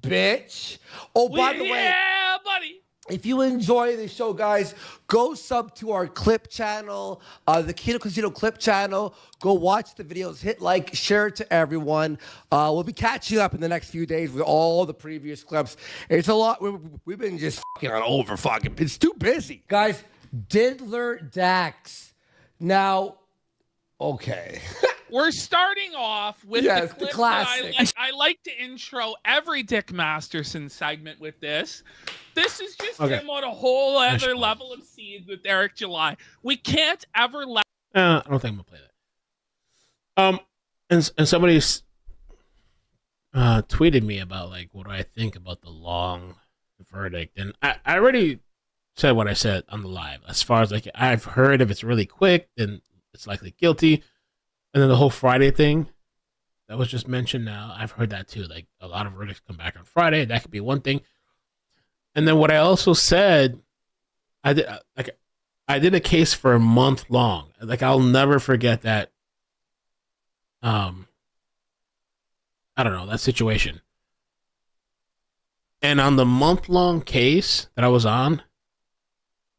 bitch. Oh, by the way. Yeah, buddy. If you enjoy the show, guys, go sub to our clip channel, the Kino Casino clip channel. Go watch the videos, hit like, share it to everyone. We'll be catching up in the next few days with all the previous clips. It's a lot. We've been just fucking on over fucking. It's too busy. Guys, Diddler Dax. Now, okay. We're starting off with the clip classic. that I like to intro every Dick Masterson segment with this. This is just him on a whole other level of seed with Eric July. We can't ever let. I don't think I'm gonna play that. And somebody tweeted me about like what do I think about the long verdict, and I already said what I said on the live. As far as like I've heard if it's really quick, then it's likely guilty. And then the whole Friday thing that was just mentioned now, I've heard that too. Like a lot of verdicts come back on Friday. That could be one thing. And then what I also said, I did a case for a month long. Like I'll never forget that. I don't know, that situation. And on the month-long case that I was on,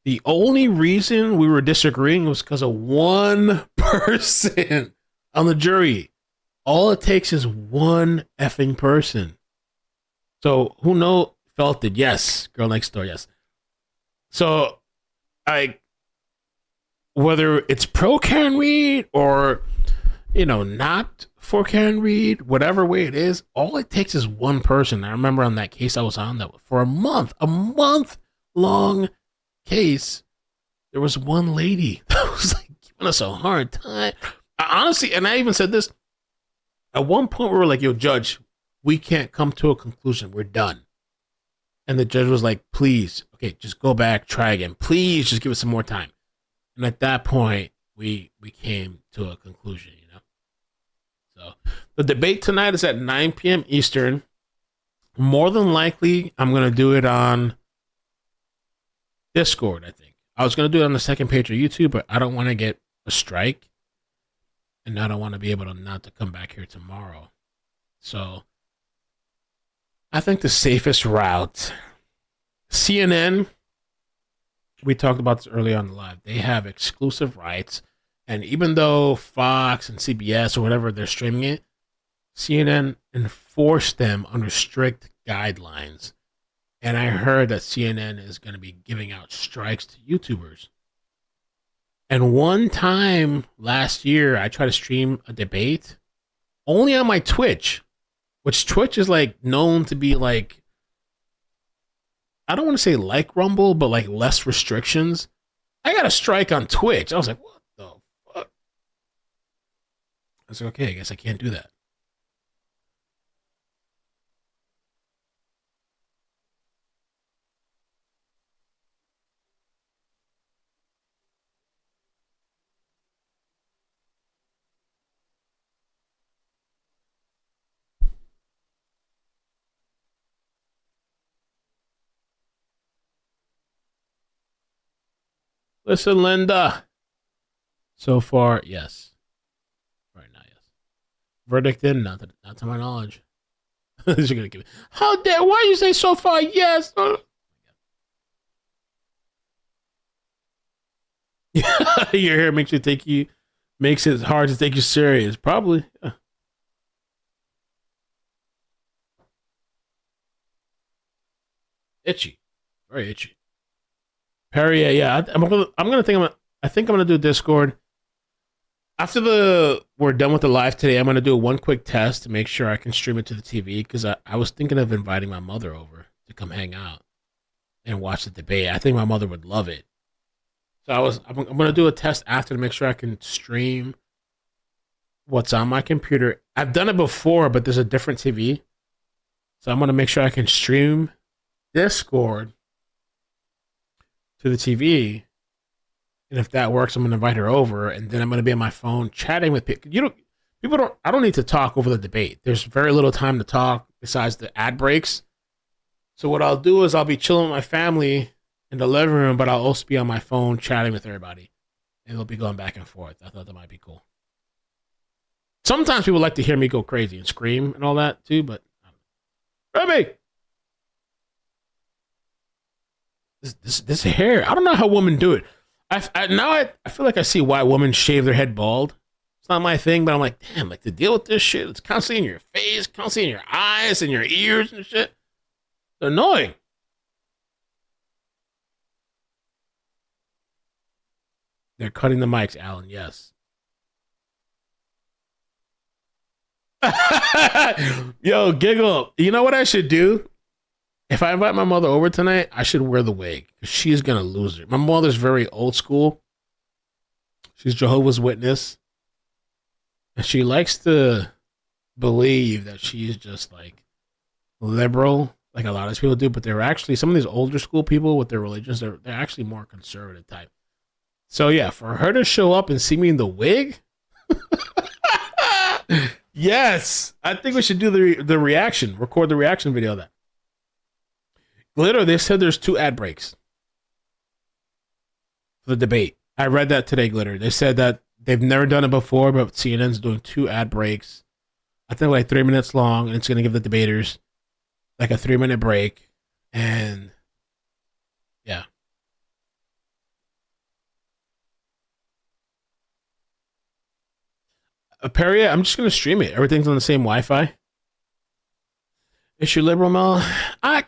the only reason we were disagreeing was because of one person on the jury. All it takes is one effing person. So who felt it? Yes. Girl next door, yes. So whether it's pro Karen Reed or, not for Karen Reed, whatever way it is, all it takes is one person. I remember on that case I was on that for a month long case, there was one lady that was like giving us a hard time. Honestly, and I even said this, at one point we were like, yo, judge, we can't come to a conclusion. We're done. And the judge was like, please, okay, just go back, try again. Please just give us some more time. And at that point, we came to a conclusion, So the debate tonight is at 9 p.m. Eastern. More than likely, I'm going to do it on Discord, I think. I was going to do it on the second page of YouTube, but I don't want to get a strike. And I don't want to be able to not to come back here tomorrow. So I think the safest route, CNN, we talked about this earlier on the live. They have exclusive rights. And even though Fox and CBS or whatever, they're streaming it, CNN enforced them under strict guidelines. And I heard that CNN is going to be giving out strikes to YouTubers. And one time last year, I tried to stream a debate only on my Twitch, which Twitch is like known to be like, I don't want to say like Rumble, but like less restrictions. I got a strike on Twitch. I was like, what the fuck? I was like, okay, I guess I can't do that. Listen, Linda. So far, yes. Right now, yes. Verdict in, not to my knowledge. You're gonna give it. How dare? Why you say so far? Yes. Your hair makes it hard to take you serious. Probably. Yeah. Itchy, very itchy. Perry, yeah. I think I'm gonna do Discord. After we're done with the live today, I'm going to do one quick test to make sure I can stream it to the TV, because I was thinking of inviting my mother over to come hang out and watch the debate. I think my mother would love it. So I'm going to do a test after to make sure I can stream what's on my computer. I've done it before, but there's a different TV. So I'm going to make sure I can stream Discord to the TV. And if that works, I'm going to invite her over, and then I'm going to be on my phone chatting with people. I don't need to talk over the debate. There's very little time to talk besides the ad breaks. So what I'll do is I'll be chilling with my family in the living room, but I'll also be on my phone chatting with everybody. And we'll be going back and forth. I thought that might be cool. Sometimes people like to hear me go crazy and scream and all that too, but Remy! This hair, I don't know how women do it. I feel like I see why women shave their head bald. It's not my thing, but I'm like, damn, like to deal with this shit, it's constantly in your face, constantly in your eyes and your ears and shit. It's annoying. They're cutting the mics, Alan, yes. Yo, Giggle, you know what I should do? If I invite my mother over tonight, I should wear the wig. She's going to lose it. My mother's very old school. She's Jehovah's Witness. And she likes to believe that she's just like liberal, like a lot of people do. But they're actually, some of these older school people with their religions, they're actually more conservative type. So yeah, for her to show up and see me in the wig, yes, I think we should do the reaction, record the reaction video of that. Glitter, they said there's 2 ad breaks for the debate. I read that today, Glitter. They said that they've never done it before, but CNN's doing 2 ad breaks. I think like 3 minutes long, and it's going to give the debaters like a 3-minute break. And yeah. Perry, I'm just going to stream it. Everything's on the same Wi-Fi. Is she liberal, Mel? I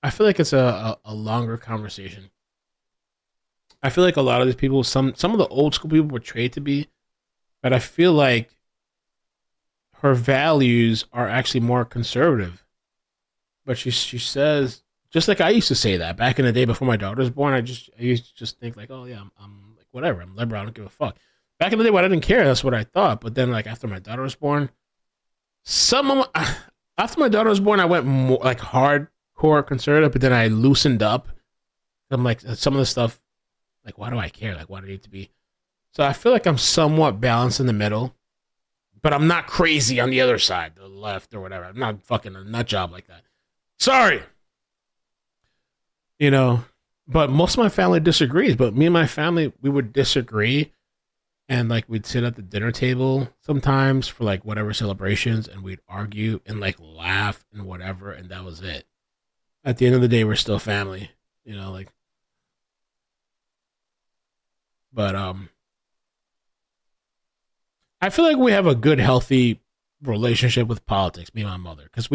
feel like it's a longer conversation. I feel like a lot of these people, some of the old school people portrayed to be, but I feel like her values are actually more conservative. But she says, just like I used to say that back in the day before my daughter was born, I used to just think like, oh yeah, I'm like whatever, I'm liberal, I don't give a fuck. Back in the day when I didn't care, that's what I thought. But then like after my daughter was born, after my daughter was born, I went more like hardcore conservative, but then I loosened up. I'm like, some of the stuff, like, why do I care? Like, why do I need to be? So I feel like I'm somewhat balanced in the middle, but I'm not crazy on the other side, the left or whatever. I'm not fucking a nut job like that. Sorry. You know, but most of my family disagrees, but me and my family, we would disagree. And like we'd sit at the dinner table sometimes for like whatever celebrations, and we'd argue and like laugh and whatever, and that was it. At the end of the day, we're still family, you know, like. But I feel like we have a good, healthy relationship with politics, me and my mother, because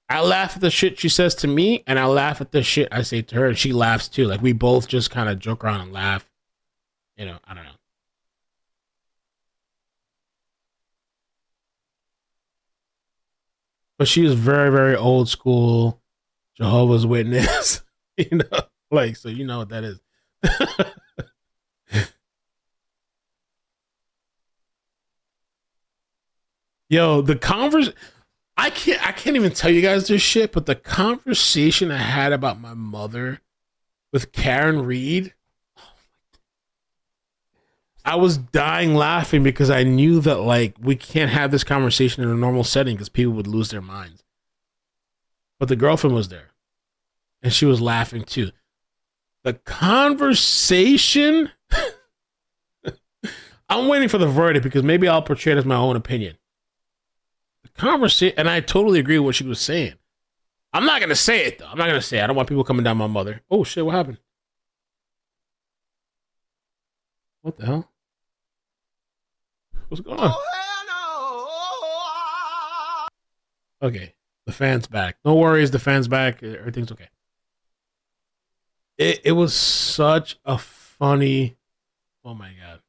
I laugh at the shit she says to me, and I laugh at the shit I say to her, and she laughs too. Like we both just kind of joke around and laugh. You know, I don't know. But she is very, very old school, Jehovah's Witness, you know, like, so you know what that is. Yo, I can't even tell you guys this shit, but the conversation I had about my mother with Karen Reed, I was dying laughing because I knew that like we can't have this conversation in a normal setting because people would lose their minds. But the girlfriend was there, and she was laughing too. The conversation. I'm waiting for the verdict because maybe I'll portray it as my own opinion. The conversation, and I totally agree with what she was saying. I'm not gonna say it though. I'm not gonna say it. I don't want people coming down my mother. Oh shit! What happened? What the hell? What's going on? Okay, the fan's back. No worries, the fan's back. Everything's okay. It was such a funny. Oh my god.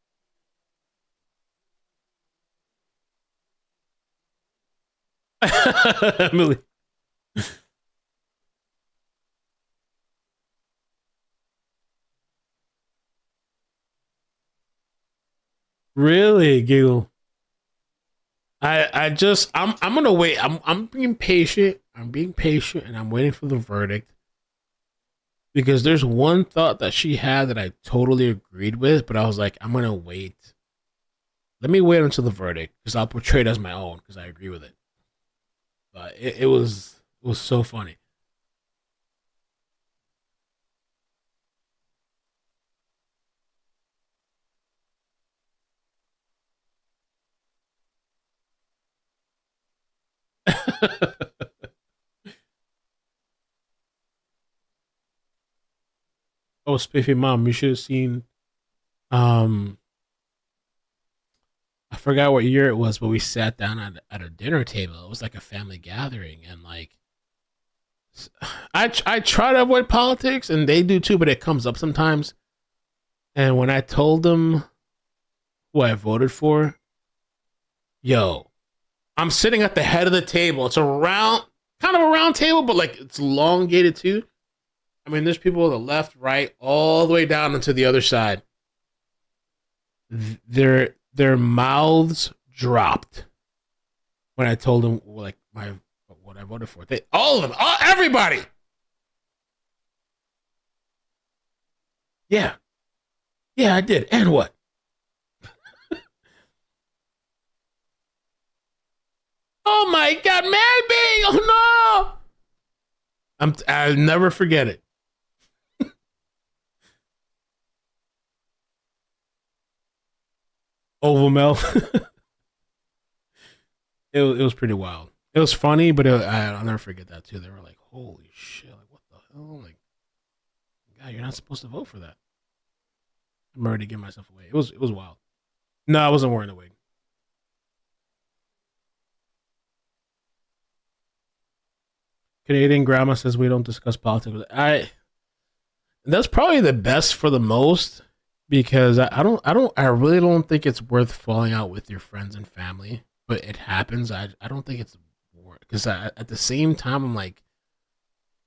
Emily. Really, Giggle. I'm gonna wait. I'm being patient. I'm being patient and I'm waiting for the verdict. Because there's one thought that she had that I totally agreed with, but I was like, I'm gonna wait. Let me wait until the verdict, because I'll portray it as my own, because I agree with it. But it was so funny. Oh, Spiffy Mom, you should have seen. I forgot what year it was, but we sat down at a dinner table. It was like a family gathering, and like, I try to avoid politics, and they do too, but it comes up sometimes. And when I told them who I voted for, yo, I'm sitting at the head of the table. It's kind of a round table, but like it's elongated too. I mean, there's people on the left, right, all the way down into the other side. Their mouths dropped when I told them like what I voted for. All of them, everybody. Yeah, I did. And what? Oh my God, Melby! Oh no! I'll never forget it. Oval Mel. It was pretty wild. It was funny, but I'll never forget that too. They were like, "Holy shit! Like, what the hell? Like, God, you're not supposed to vote for that." I'm ready to give myself away. It was wild. No, I wasn't wearing the wig. Canadian grandma says we don't discuss politics. That's probably the best for the most, because I really don't think it's worth falling out with your friends and family, but it happens. I don't think it's worth, because at the same time I'm like,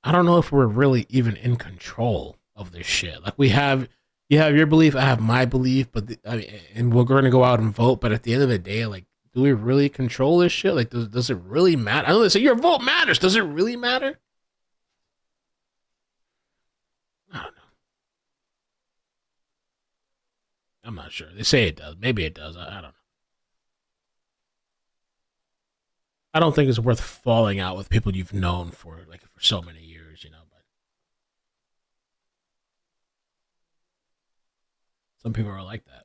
I don't know if we're really even in control of this shit. Like, you have your belief, I have my belief, but and we're going to go out and vote. But at the end of the day, like, do we really control this shit? Like, does it really matter? I know they say your vote matters. Does it really matter? I don't know. I'm not sure. They say it does. Maybe it does. I don't know. I don't think it's worth falling out with people you've known for so many years, you know. But some people are like that.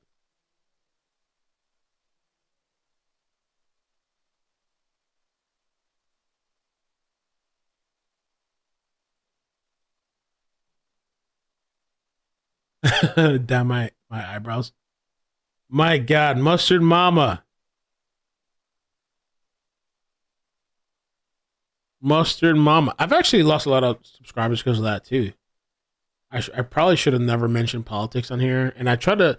Down my eyebrows. My God, Mustard Mama. Mustard Mama. I've actually lost a lot of subscribers because of that too. I probably should have never mentioned politics on here, and I try to.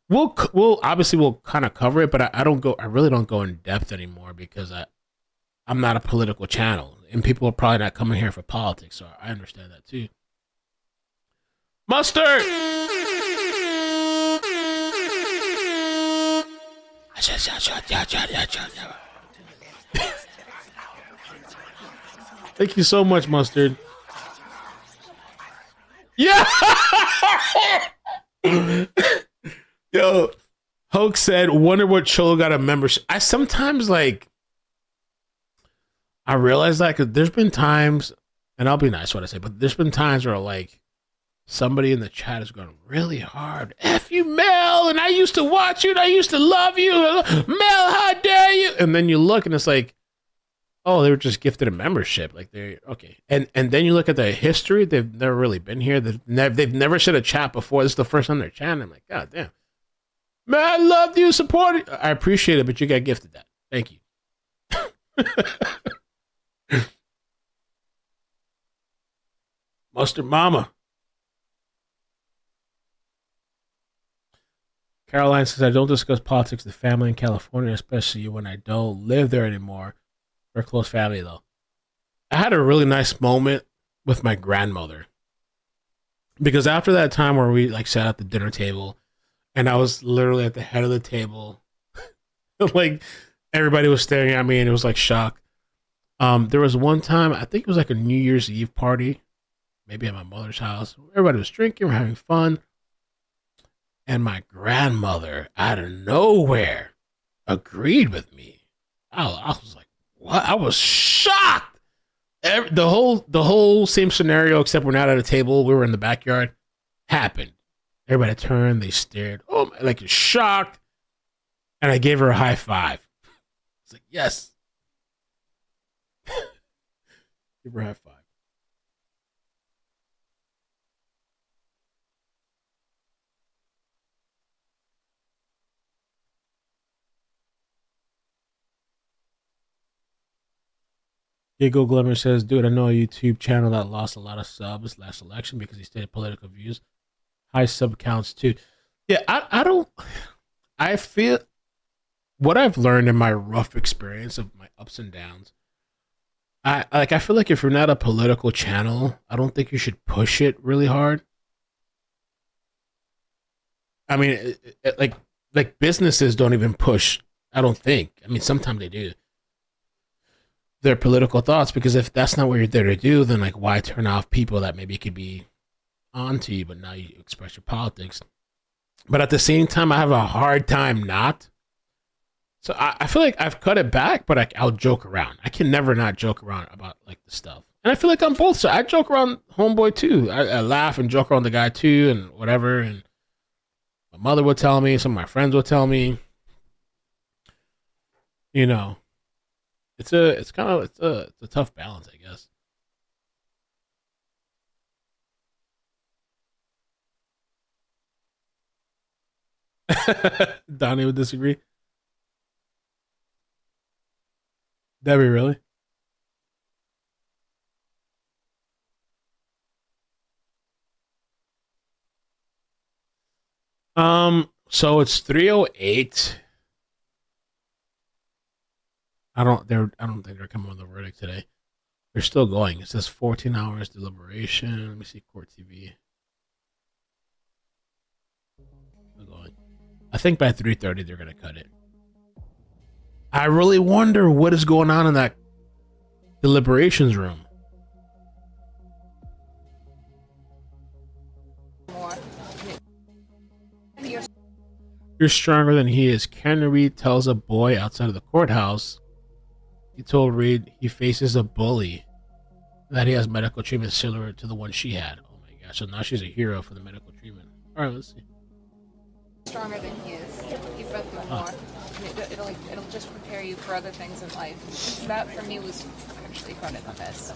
We'll kind of cover it, but I really don't go in depth anymore, because I'm not a political channel, and people are probably not coming here for politics, so I understand that too. Mustard! Thank you so much, Mustard. Yeah! Yo, Hoke said, wonder what Cholo got a membership. I sometimes, like, I realize that, because there's been times, and I'll be nice what I say, but there's been times where, like, Somebody in the chat is going really hard. F you, Mel, and I used to watch you, and I used to love you. Mel, how dare you? And then you look, and it's like, oh, they were just gifted a membership. Like, they're okay. And then you look at the history. They've never really been here. They've never said a chat before. This is the first time they're chatting. I'm like, God damn. Man, I loved you, supported. I appreciate it, but you got gifted that. Thank you. Mustard Mama. Caroline says, I don't discuss politics with family in California, especially when I don't live there anymore. We're a close family, though. I had a really nice moment with my grandmother. Because after that time where we like sat at the dinner table, and I was literally at the head of the table, like everybody was staring at me, and it was like shock. There was one time, I think it was like a New Year's Eve party, maybe at my mother's house. Everybody was drinking, we're having fun. And my grandmother, out of nowhere, agreed with me. I was like, what? I was shocked. The whole same scenario, except we're not at a table. We were in the backyard. Happened. Everybody turned. They stared. Oh, like shocked. And I gave her a high five. I was like, yes. Give her a high five. Giggle Glimmer says, dude, I know a YouTube channel that lost a lot of subs last election because he stated political views. High sub counts too. Yeah, I feel what I've learned in my rough experience of my ups and downs. I feel like if you're not a political channel, I don't think you should push it really hard. I mean, like businesses don't even push, I don't think. I mean, sometimes they do. Their political thoughts, because if that's not what you're there to do, then like why turn off people that maybe could be on to you, but now you express your politics. But at the same time, I have a hard time not. So I feel like I've cut it back, but I'll joke around. I can never not joke around about like the stuff. And I feel like on both sides, I joke around homeboy too. I laugh and joke around the guy too, and whatever. And my mother would tell me, some of my friends would tell me, you know. It's a tough balance, I guess. Donnie would disagree. Debbie, really? So it's 3:08. I don't think they're coming with a verdict today. They're still going. It says 14 hours deliberation. Let me see Court TV. They're going. I think by 3:30 they're gonna cut it. I really wonder what is going on in that deliberations room. You're stronger than he is. Ken Reed tells a boy outside of the courthouse. He told Reed he faces a bully, that he has medical treatment similar to the one she had. Oh my gosh, so now she's a hero for the medical treatment. All right, let's see. Stronger than he is. You've been through more. It'll just prepare you for other things in life. That for me was actually harder than this.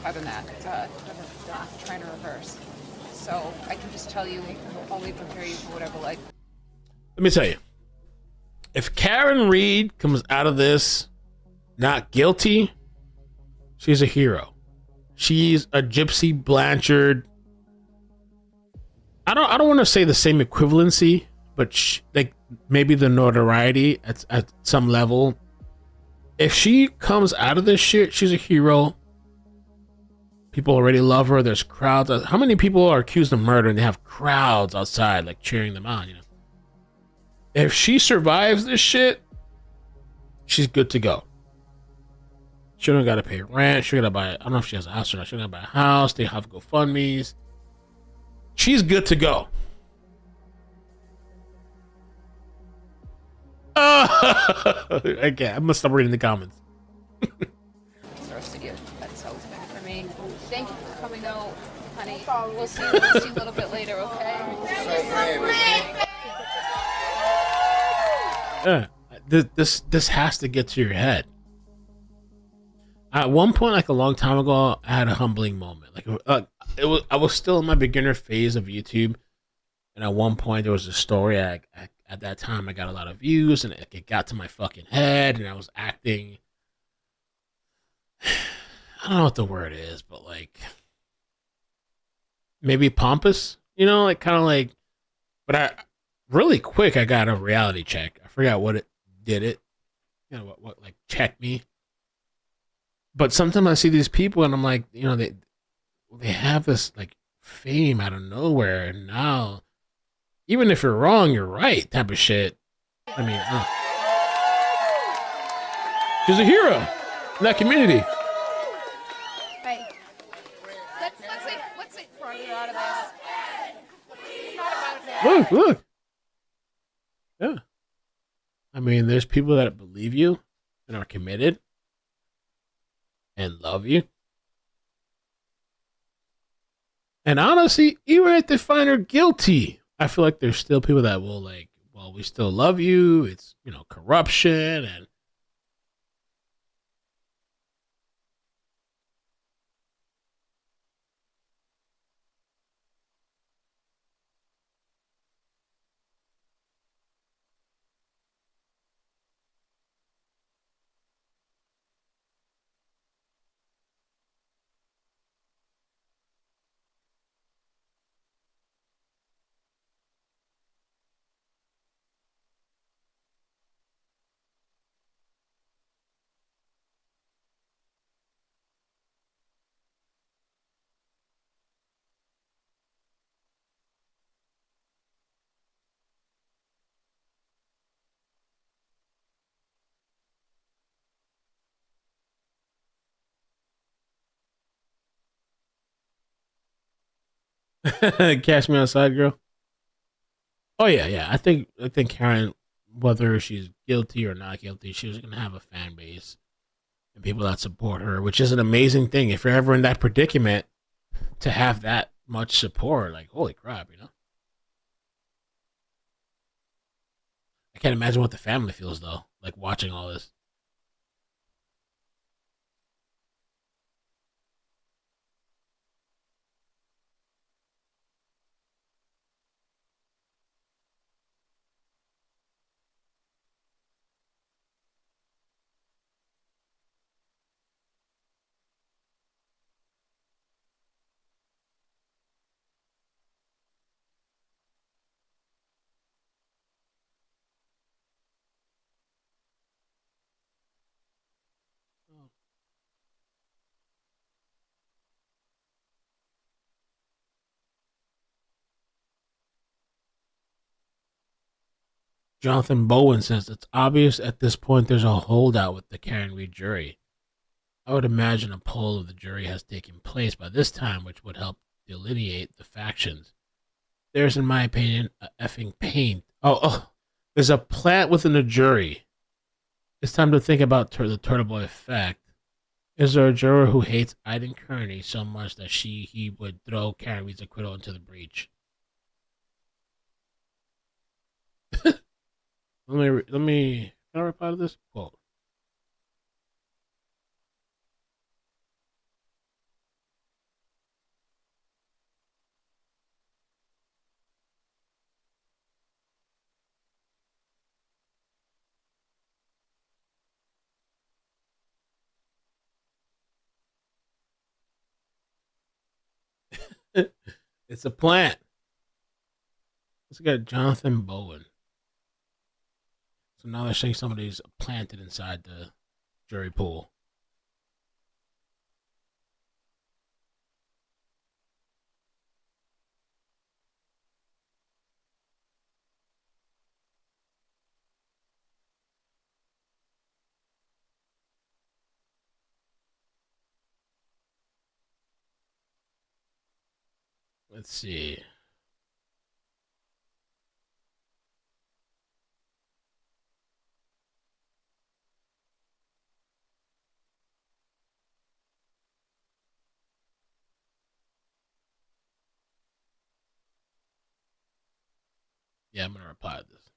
Harder than that. Trying to reverse. So I can just tell you, it will only prepare you for whatever life. Let me tell you, if Karen Reed comes out of this not guilty, she's a hero. She's a Gypsy Blanchard. I don't want to say the same equivalency, but like maybe the notoriety at some level. If she comes out of this shit, she's a hero. People already love her. There's crowds. How many people are accused of murder and they have crowds outside like cheering them on? You know, if she survives this shit, she's good to go. She don't gotta pay rent. She gotta buy. I don't know if she has a house or not. She gotta buy a house. They have GoFundMes. She's good to go. Okay, I must stop reading the comments. Roasted you. That's always been for me. Thank you for coming out. honey. We'll see you a little bit later, okay? Yeah, this has to get to your head. At one point, like a long time ago, I had a humbling moment. I was still in my beginner phase of YouTube, and at one point there was a story. At that time, I got a lot of views, and it got to my fucking head, and I was acting. I don't know what the word is, but like maybe pompous, like kind of like. But I really quick, I got a reality check. I forgot what it did. It, what like checked me. But sometimes I see these people, and I'm like, they have this like fame out of nowhere, and now, even if you're wrong, you're right type of shit. I mean, she's a hero in that community. Hey, let's get farther out of this. It's not about that. Look. Yeah. I mean, there's people that believe you and are committed and love you. And honestly, even if they find her guilty, I feel like there's still people that will like, well, we still love you. It's, corruption and Catch Me Outside, girl. Oh yeah. I think Karen, whether she's guilty or not guilty, she's gonna have a fan base and people that support her, which is an amazing thing. If you're ever in that predicament, to have that much support, like holy crap, I can't imagine what the family feels though, like watching all this. Jonathan Bowen says it's obvious at this point there's a holdout with the Karen Reed jury. I would imagine a poll of the jury has taken place by this time, which would help delineate the factions. There's, in my opinion, a effing pain. There's a plant within the jury. It's time to think about the Turtle Boy effect. Is there a juror who hates Aiden Kearney so much that he would throw Karen Reed's acquittal into the breach? Let me. Can I reply to this quote? It's a plant. Let's get Jonathan Bowen. So now they're saying somebody's planted inside the jury pool. Let's see. Yeah, I'm gonna reply to this.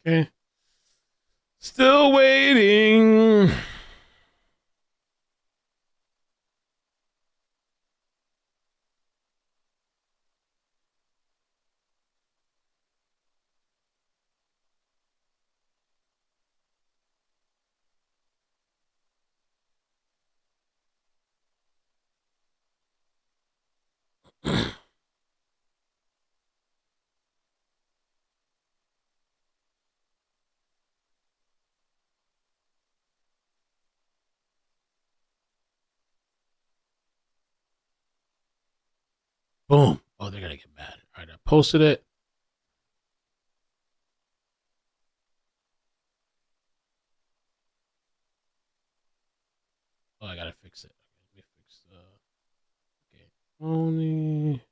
Okay. Still waiting. Boom. Oh, they're gonna get mad. All right, I posted it. Oh, I gotta fix it. Let me fix okay. Only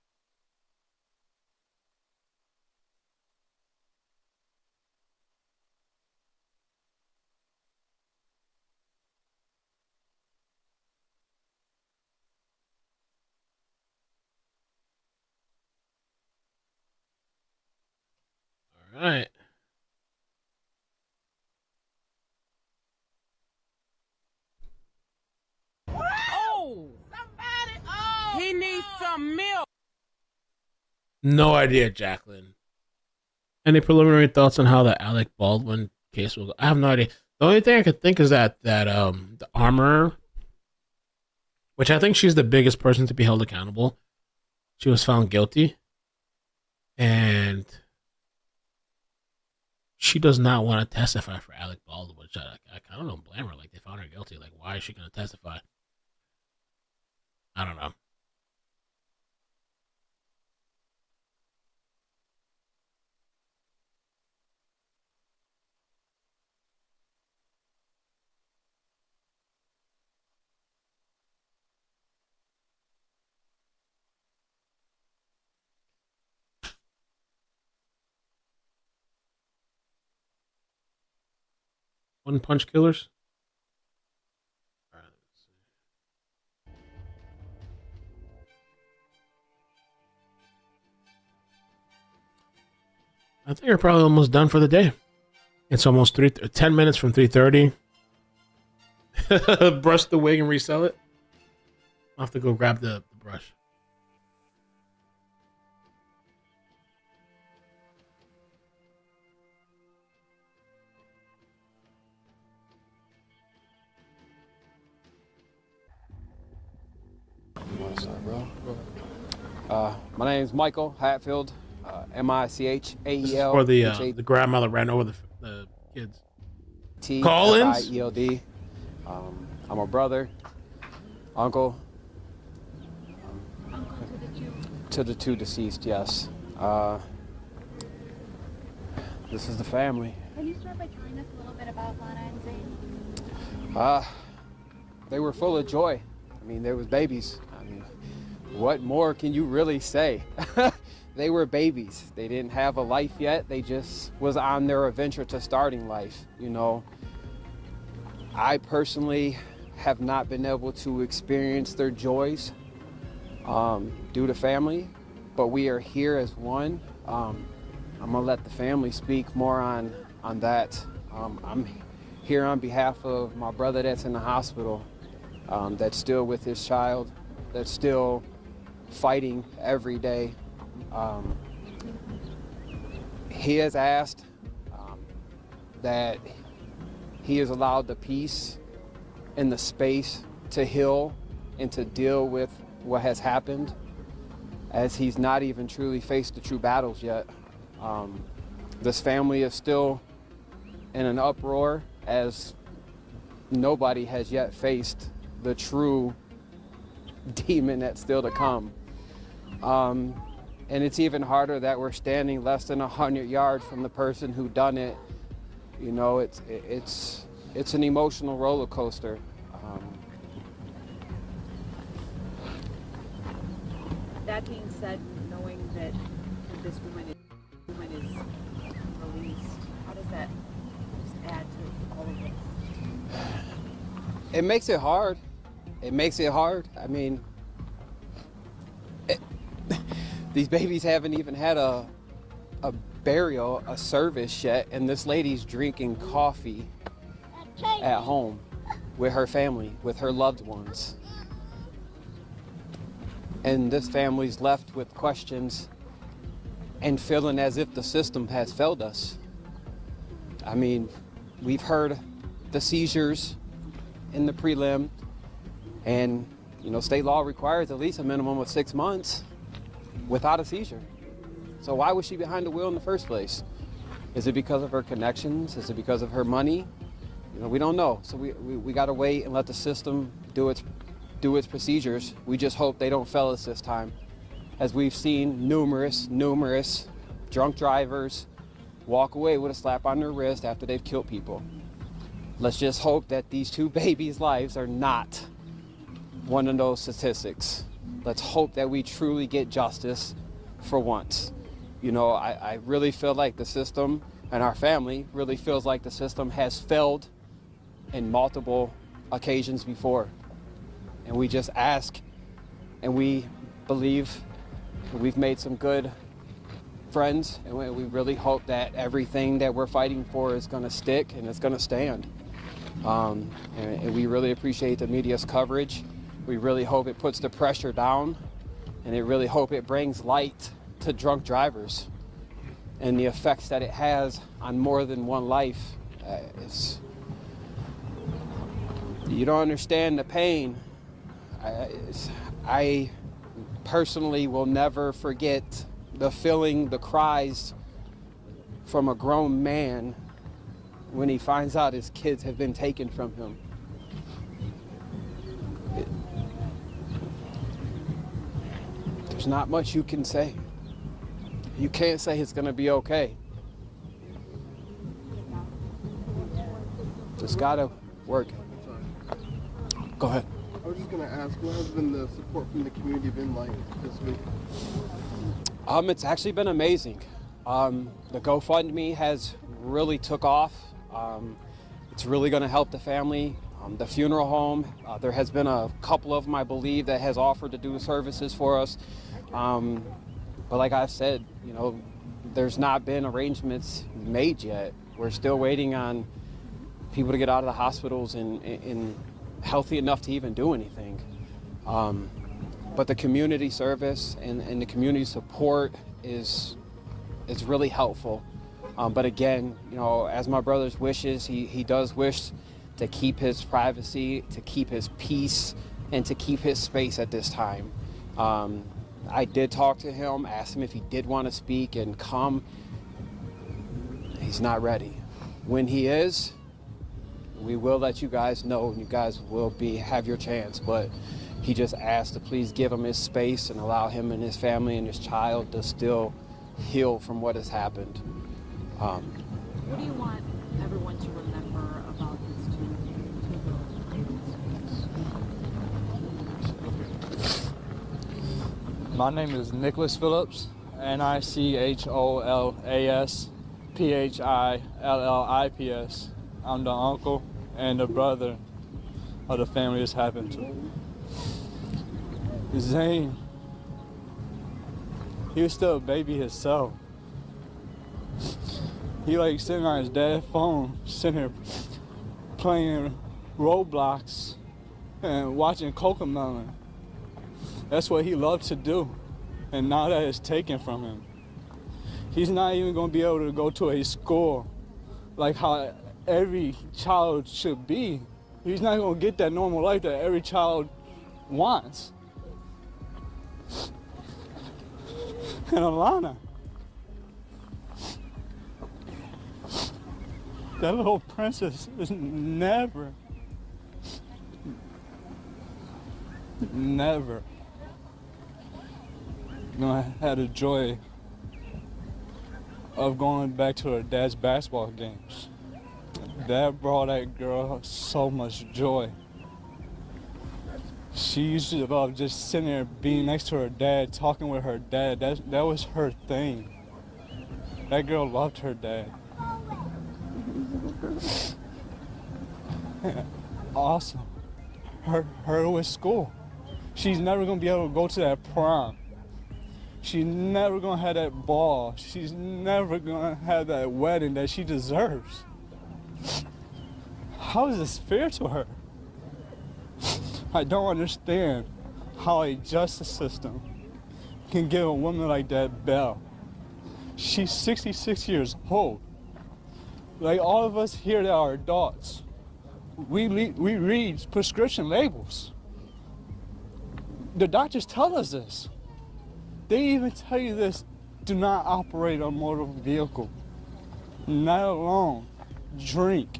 all right. Oh, somebody! Oh, he needs some milk. No idea, Jacqueline. Any preliminary thoughts on how the Alec Baldwin case will go? I have no idea. The only thing I could think is that the armorer, which I think she's the biggest person to be held accountable, she was found guilty, and she does not want to testify for Alec Baldwin, which I kind of don't blame her. Like, they found her guilty. Like, why is she going to testify? I don't know. One Punch Killers. All right, let's see. I think you're probably almost done for the day. It's almost 10 minutes from 3:30. Brush the wig and resell it. I'll have to go grab the brush. What's up, bro? My name's Michael Hatfield. Michael. For the grandmother ran over the kids. Collins? T-F-I-E-L-D. I'm a brother, uncle. To the two deceased, yes. This is the family. Can you start by telling us a little bit about Lana and Zane? They were full of joy. I mean, they was babies. I mean, what more can you really say? They were babies. They didn't have a life yet. They just was on their adventure to starting life, you know. I personally have not been able to experience their joys due to family, but we are here as one. I'm gonna let the family speak more on that. I'm here on behalf of my brother that's in the hospital, that's still with his child, that's still fighting every day. He has asked that he is allowed the peace and the space to heal and to deal with what has happened, as he's not even truly faced the true battles yet. This family is still in an uproar, as nobody has yet faced the true demon that's still to come. And it's even harder that we're standing less than 100 yards from the person who done it. You know, it's an emotional roller coaster. That being said, knowing that this woman is released, how does that just add to all of this? It makes it hard. It makes it hard. I mean, these babies haven't even had a burial, a service yet, and this lady's drinking coffee at home with her family, with her loved ones. And this family's left with questions and feeling as if the system has failed us. I mean, we've heard the seizures in the prelim, and you know, state law requires at least a minimum of 6 months without a seizure. So why was she behind the wheel in the first place? Is it because of her connections? Is it because of her money? You know, we don't know. So we got to wait and let the system do its procedures. We just hope they don't fail us this time, as we've seen numerous drunk drivers walk away with a slap on their wrist after they've killed people. Let's just hope that these two babies' lives are not one of those statistics. Let's hope that we truly get justice for once. You know, I really feel like the system, and our family really feels like the system has failed in multiple occasions before. And we just ask, and we believe we've made some good friends, and we really hope that everything that we're fighting for is gonna stick and it's gonna stand. And we really appreciate the media's coverage. We really hope it puts the pressure down, and we really hope it brings light to drunk drivers and the effects that it has on more than one life. You don't understand the pain. I personally will never forget the feeling, the cries from a grown man when he finds out his kids have been taken from him. There's not much you can say. You can't say it's gonna be okay. Just gotta work. Go ahead. I was just gonna ask, what has been the support from the community been like this week? It's actually been amazing. The GoFundMe has really took off. It's really gonna help the family. The funeral home, there has been a couple of them, I believe, that has offered to do services for us. But like I said, you know, there's not been arrangements made yet. We're still waiting on people to get out of the hospitals and healthy enough to even do anything. But the community service and the community support is really helpful. But again, you know, as my brother's wishes, he does wish to keep his privacy, to keep his peace, and to keep his space at this time. I did talk to him, asked him if he did want to speak and come. He's not ready. When he is, we will let you guys know, and you guys will have your chance. But he just asked to please give him his space and allow him and his family and his child to still heal from what has happened. What do you want everyone to remember about these two babies? My name is Nicholas Phillips, NICHOLASPHILLIPS. I'm the uncle and the brother of the family this happened to. Zane, he was still a baby himself. He like sitting on his dad's phone, sitting here playing Roblox and watching Cocomelon. That's what he loved to do, and now that is taken from him. He's not even gonna be able to go to a school like how every child should be. He's not gonna get that normal life that every child wants. And Alana, that little princess is never gonna have the joy of going back to her dad's basketball games. That brought that girl so much joy. She used to love just sitting there being next to her dad, talking with her dad. That was her thing. That girl loved her dad. Awesome. Her with school. She's never gonna be able to go to that prom. She's never gonna have that ball. She's never gonna have that wedding that she deserves. How is this fair to her? I don't understand how a justice system can give a woman like that bail. She's 66 years old. Like all of us here that are adults, we read prescription labels. The doctors tell us this. They even tell you this: do not operate a motor vehicle, not alone drink.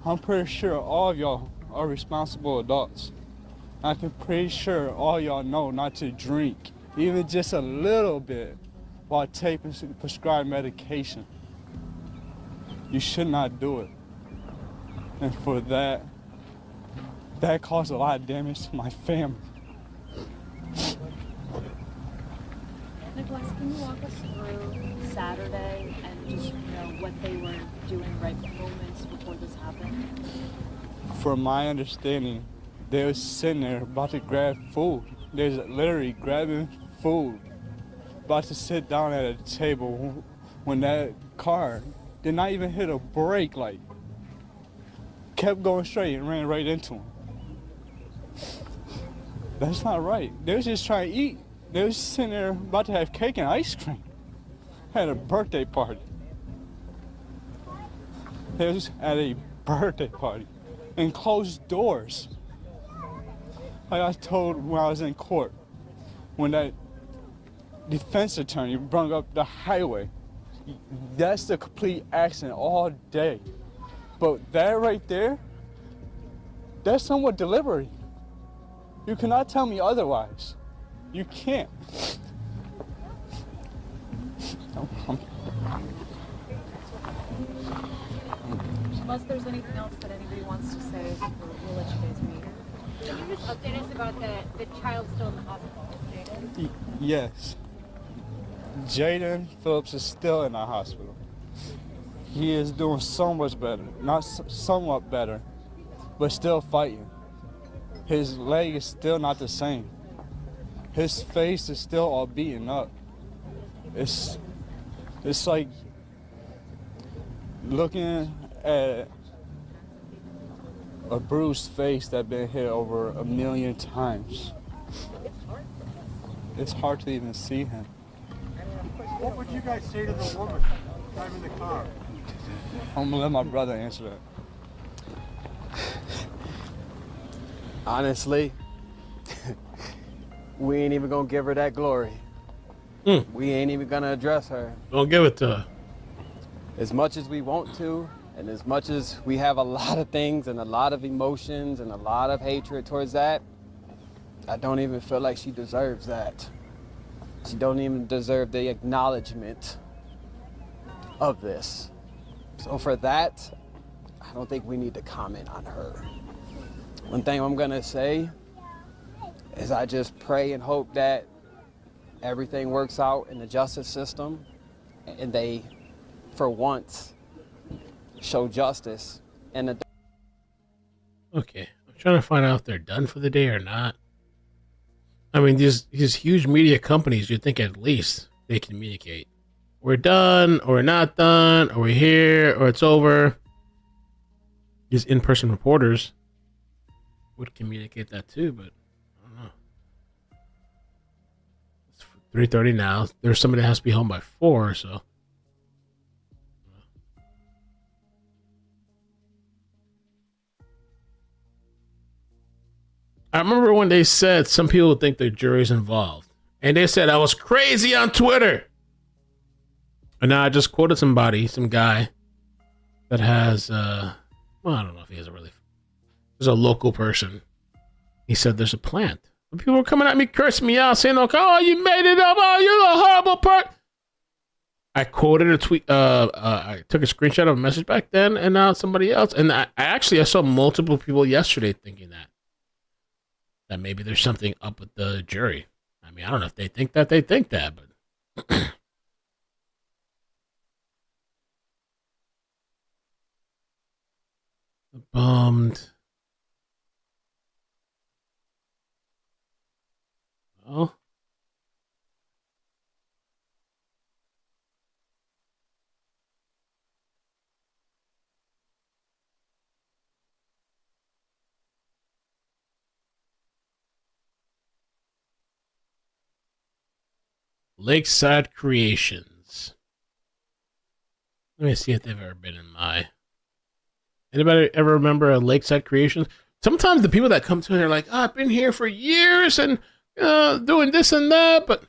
I'm pretty sure all of y'all are responsible adults. I'm pretty sure all y'all know not to drink, even just a little bit, while taking prescribed medication. You should not do it. And for that caused a lot of damage to my family. Nicholas, can you walk us through Saturday and just what they were doing right moments before this happened? From my understanding, they were sitting there about to grab food. They was literally grabbing food, about to sit down at a table when that car did not even hit a brake light. Kept going straight and ran right into him. That's not right. They was just trying to eat. They was sitting there about to have cake and ice cream. Had a birthday party. They was at a birthday party and closed doors. Like I told when I was in court, when that defense attorney brought up the highway, that's the complete accident all day. But that right there, that's somewhat deliberate. You cannot tell me otherwise. You can't. Unless there's anything else that anybody wants to say, we'll let you guys meet. Can you just update us about the child still in the hospital, Jaden? Yes. Jaden Phillips is still in the hospital. He is doing so much better. Not somewhat better, but still fighting. His leg is still not the same. His face is still all beaten up. It's like looking at a bruised face that's been hit over 1,000,000 times. It's hard to even see him. What would you guys say to the woman driving the car? I'm gonna let my brother answer that. Honestly, we ain't even gonna give her that glory. We ain't even gonna address her. Don't give it to her. As much as we want to, and as much as we have a lot of things and a lot of emotions and a lot of hatred towards that, I don't even feel like she deserves that. She don't even deserve the acknowledgement of this. So for that, I don't think we need to comment on her. One thing I'm gonna say is I just pray and hope that everything works out in the justice system and they, for once, show justice. And Okay, I'm trying to find out if they're done for the day or not. I mean, these huge media companies, you'd think at least they communicate. We're done, or we're not done, or we're here, or it's over. These in-person reporters would communicate that too, but I don't know. It's 3:30 now. There's somebody that has to be home by 4, so. I remember when they said some people think the jury's involved. And they said I was crazy on Twitter. And now I just quoted somebody, some guy that has, well, I don't know if he has a really, there's a local person. He said there's a plant. And people were coming at me, cursing me out, saying, oh, you made it up. Oh, you're a horrible person. I quoted a tweet. I took a screenshot of a message back then, and now somebody else. And I saw multiple people yesterday thinking that maybe there's something up with the jury. I mean, I don't know if they think that, but bummed. Oh. Lakeside Creations. Let me see if they've ever been in my. Anybody ever remember a Lakeside Creations? Sometimes the people that come to it are like, I've been here for years and doing this and that, but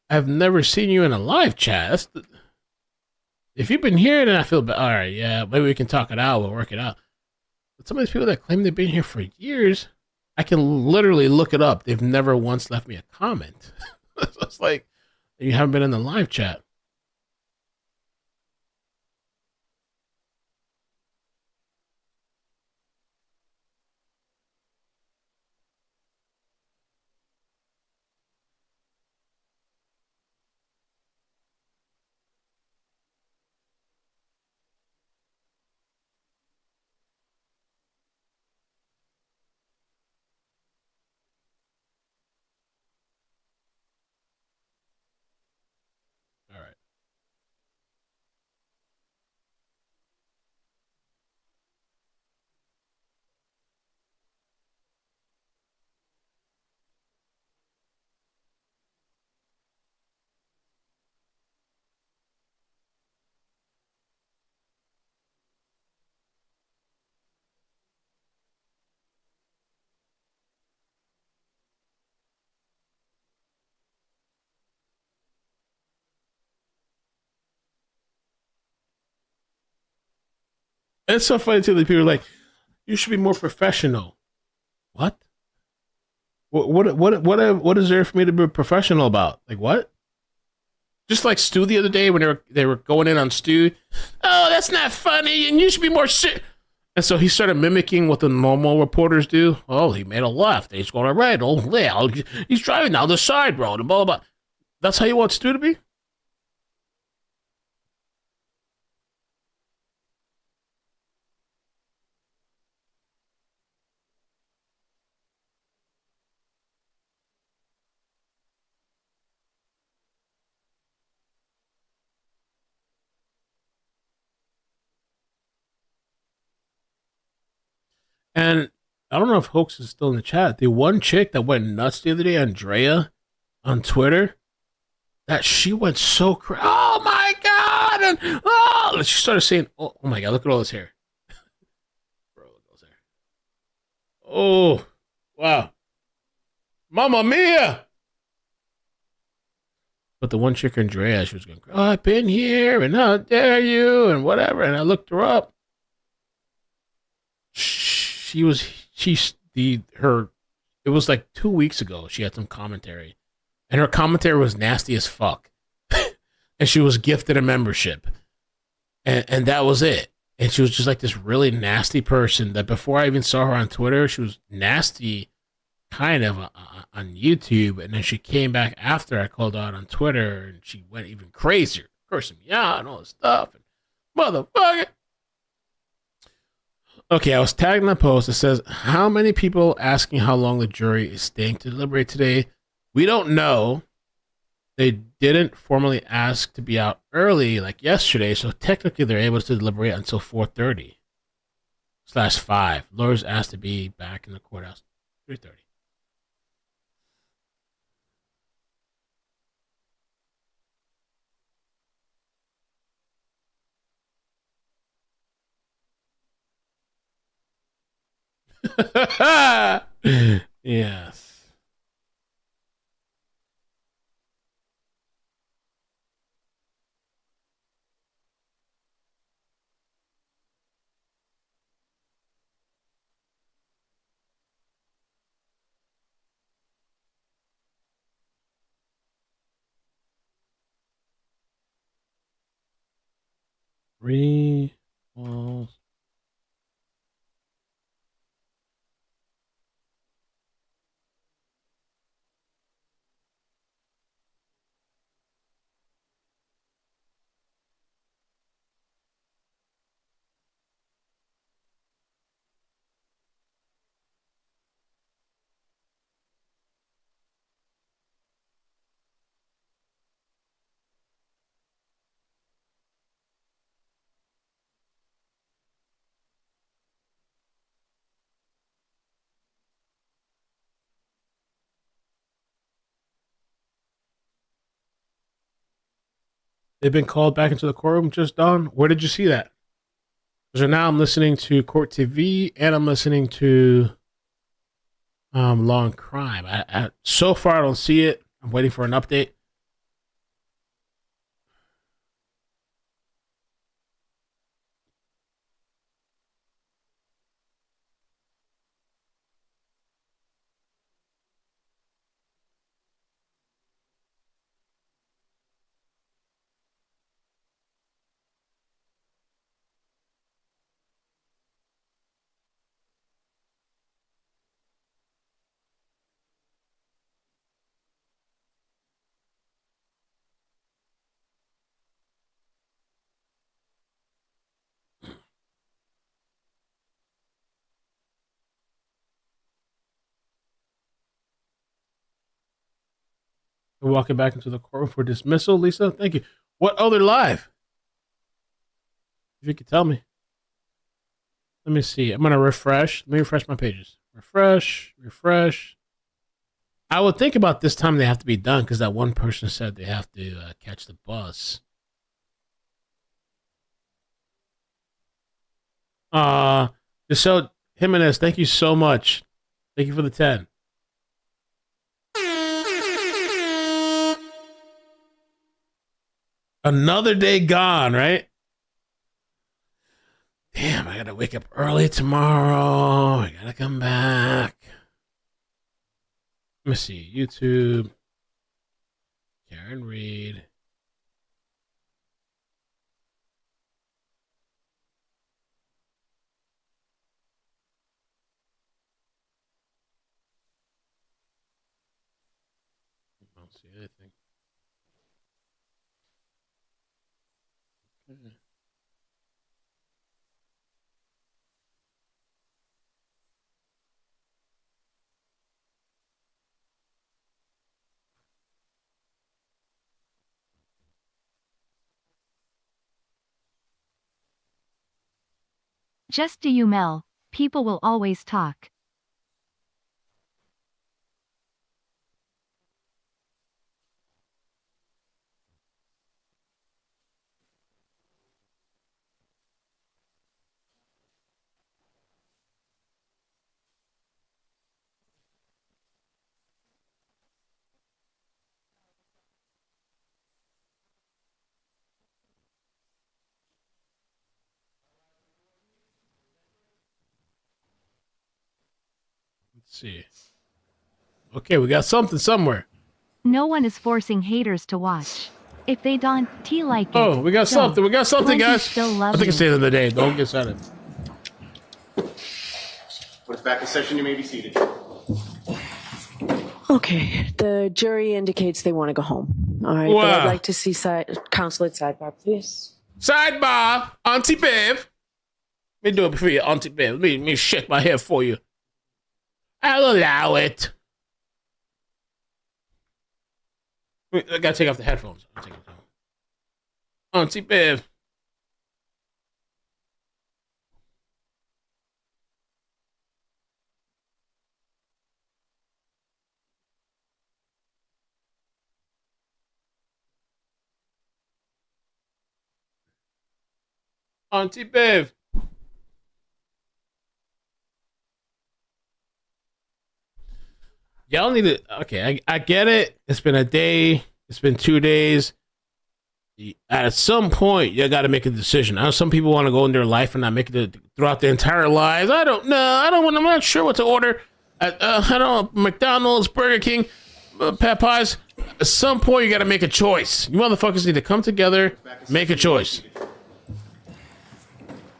I've never seen you in a live chat. If you've been here, then I feel bad. All right, yeah, maybe we can talk it out. We'll work it out. But some of these people that claim they've been here for years, I can literally look it up. They've never once left me a comment. It's like, you haven't been in the live chat. And it's so funny too that people are like, you should be more professional. What? What is there for me to be professional about? Like what? Just like Stu the other day when they were going in on Stu. Oh, that's not funny, and you should be more shit. And so he started mimicking what the normal reporters do. Oh, he made a left. He's going to right. Oh, yeah, he's driving down the side road and blah blah blah. That's how you want Stu to be? And I don't know if Hoax is still in the chat. The one chick that went nuts the other day, Andrea, on Twitter, that she went so crazy. Oh my God! And she started saying, "Oh my God, look at all this hair." Bro, look at all this hair. Oh, wow, Mamma Mia! But the one chick, Andrea, she was going, "Oh, I've been here, and how dare you, and whatever." And I looked her up. It was like 2 weeks ago. She had some commentary, and her commentary was nasty as fuck. And she was gifted a membership, and that was it. And she was just like this really nasty person that before I even saw her on Twitter, she was nasty kind of on YouTube. And then she came back after I called out on Twitter, and she went even crazier, cursing me out and all this stuff. And motherfucker. Okay, I was tagged in a post that says, how many people asking how long the jury is staying to deliberate today? We don't know. They didn't formally ask to be out early like yesterday, so technically they're able to deliberate until 4:30/5. Lawyers asked to be back in the courthouse 3:30. Yes. Three walls. They've been called back into the courtroom just done. Where did you see that? So now I'm listening to Court TV and I'm listening to Law and Crime. So far I don't see it. I'm waiting for an update. We're walking back into the courtroom for dismissal, Lisa. Thank you. What other live? If you could tell me. Let me see. I'm going to refresh. Let me refresh my pages. Refresh. I would think about this time they have to be done because that one person said they have to catch the bus. Giselle Jimenez, thank you so much. Thank you for the 10. Another day gone, right? Damn, I gotta wake up early tomorrow. I gotta come back. Let me see. YouTube. Karen Reed. I don't see anything. Okay. Just do you, Mel. People will always talk. Let's see. Okay, we got something somewhere. No one is forcing haters to watch. If they don't like it. Oh, we got something. We got something, Plenty guys. still I love think it's the you. end of the day. Don't get excited. When it's back in session, you may be seated. Okay, the jury indicates they want to go home. All right, but Wow. I'd like to see counsel at sidebar, please. Sidebar, Auntie Bev. Let me do it for you, Auntie Bev. Let me shake my hair for you. I'll allow it. Wait, I gotta take off the headphones. I'll take it off. Auntie Bev. Auntie Bev. y'all need to. Okay, I get it. It's been a day. It's been 2 days. At some point, you got to make a decision. I know some people want to go in their life and not make it throughout their entire lives. I don't know. I'm not sure what to order. I don't know. McDonald's, Burger King, Popeyes. At some point, you got to make a choice. You motherfuckers need to come together, make a choice.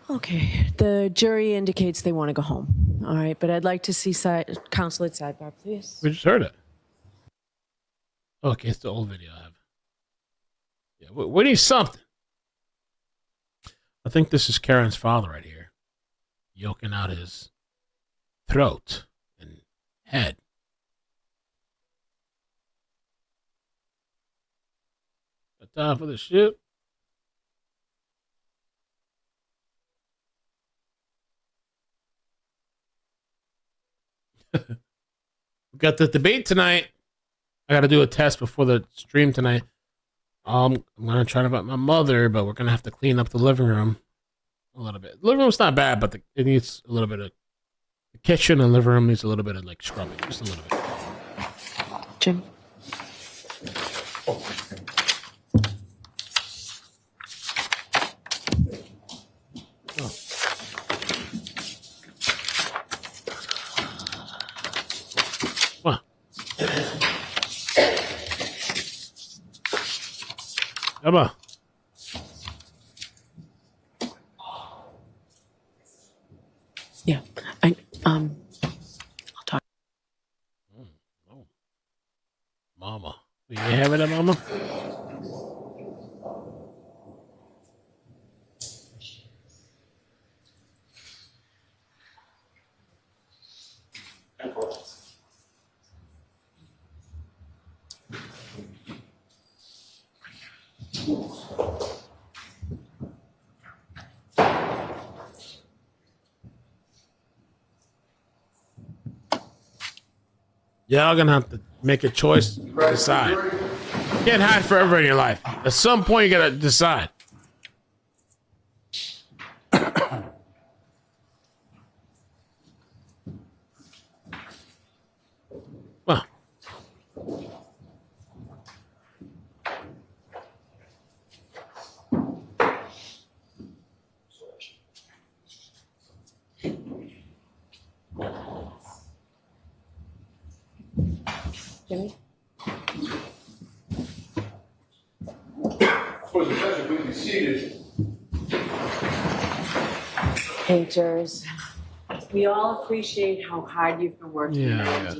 Okay, the jury indicates they want to go home. All right, but I'd like to see counsel at sidebar, please. We just heard it. Okay, it's the old video I have. Yeah, we need something. I think this is Karen's father right here, yoking out his throat and head. Got time for the shit. We got the debate tonight. I got to do a test before the stream tonight. I'm gonna try to invite my mother, but we're gonna have to clean up the living room a little bit. The living room's not bad, but it needs a little bit of the kitchen and living room needs a little bit of like scrubbing, just a little bit. Jim. Come on. Yeah, I'll talk. Oh. Mama. You having it, Mama? Y'all gonna have to make a choice, decide. You can't hide forever in your life. At some point, you gotta decide. Well. Jimmy? Hey, jurors. We all appreciate how hard you've been working. Yeah.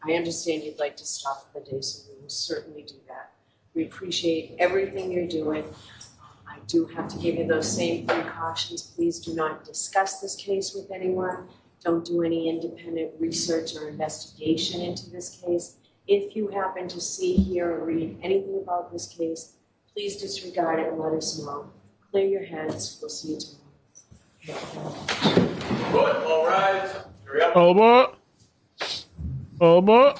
I understand you'd like to stop for the day, so we will certainly do that. We appreciate everything you're doing. I do have to give you those same precautions. Please do not discuss this case with anyone. Don't do any independent research or investigation into this case. If you happen to see, hear, or read anything about this case, please disregard it and let us know. Clear your heads. We'll see you tomorrow. All right. Hurry up. Oh boy. Oh boy.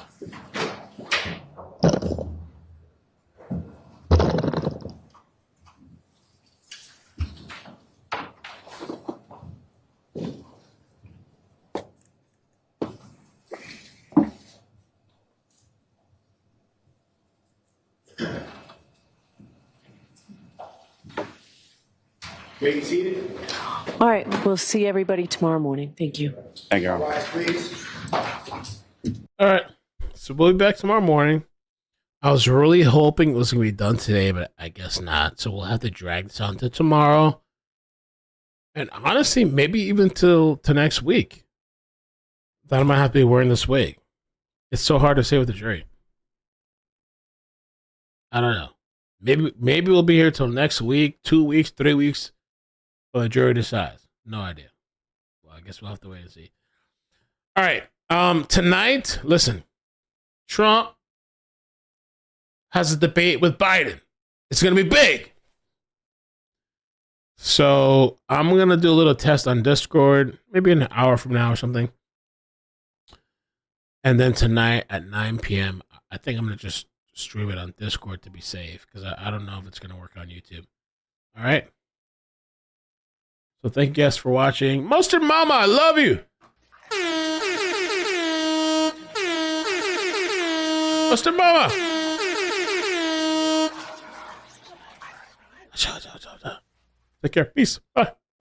Wait, seated. All right, we'll see everybody tomorrow morning. Thank you. Thank you. Rise, please. All right. So we'll be back tomorrow morning. I was really hoping it was going to be done today, but I guess not. So we'll have to drag this on to tomorrow. And honestly, maybe even to next week. That I might have to be wearing this wig. It's so hard to say with the jury. I don't know. Maybe we'll be here till next week, 2 weeks, 3 weeks, for the jury decides. No idea. Well, I guess we'll have to wait and see. All right. Tonight, listen. Trump has a debate with Biden. It's going to be big. So I'm going to do a little test on Discord, maybe an hour from now or something. And then tonight at 9 p.m., I think I'm going to just stream it on Discord to be safe, because I don't know if it's going to work on YouTube. All right? So thank you guys for watching. Mustard Mama, I love you. Buster Mama. Take care. Peace. Bye.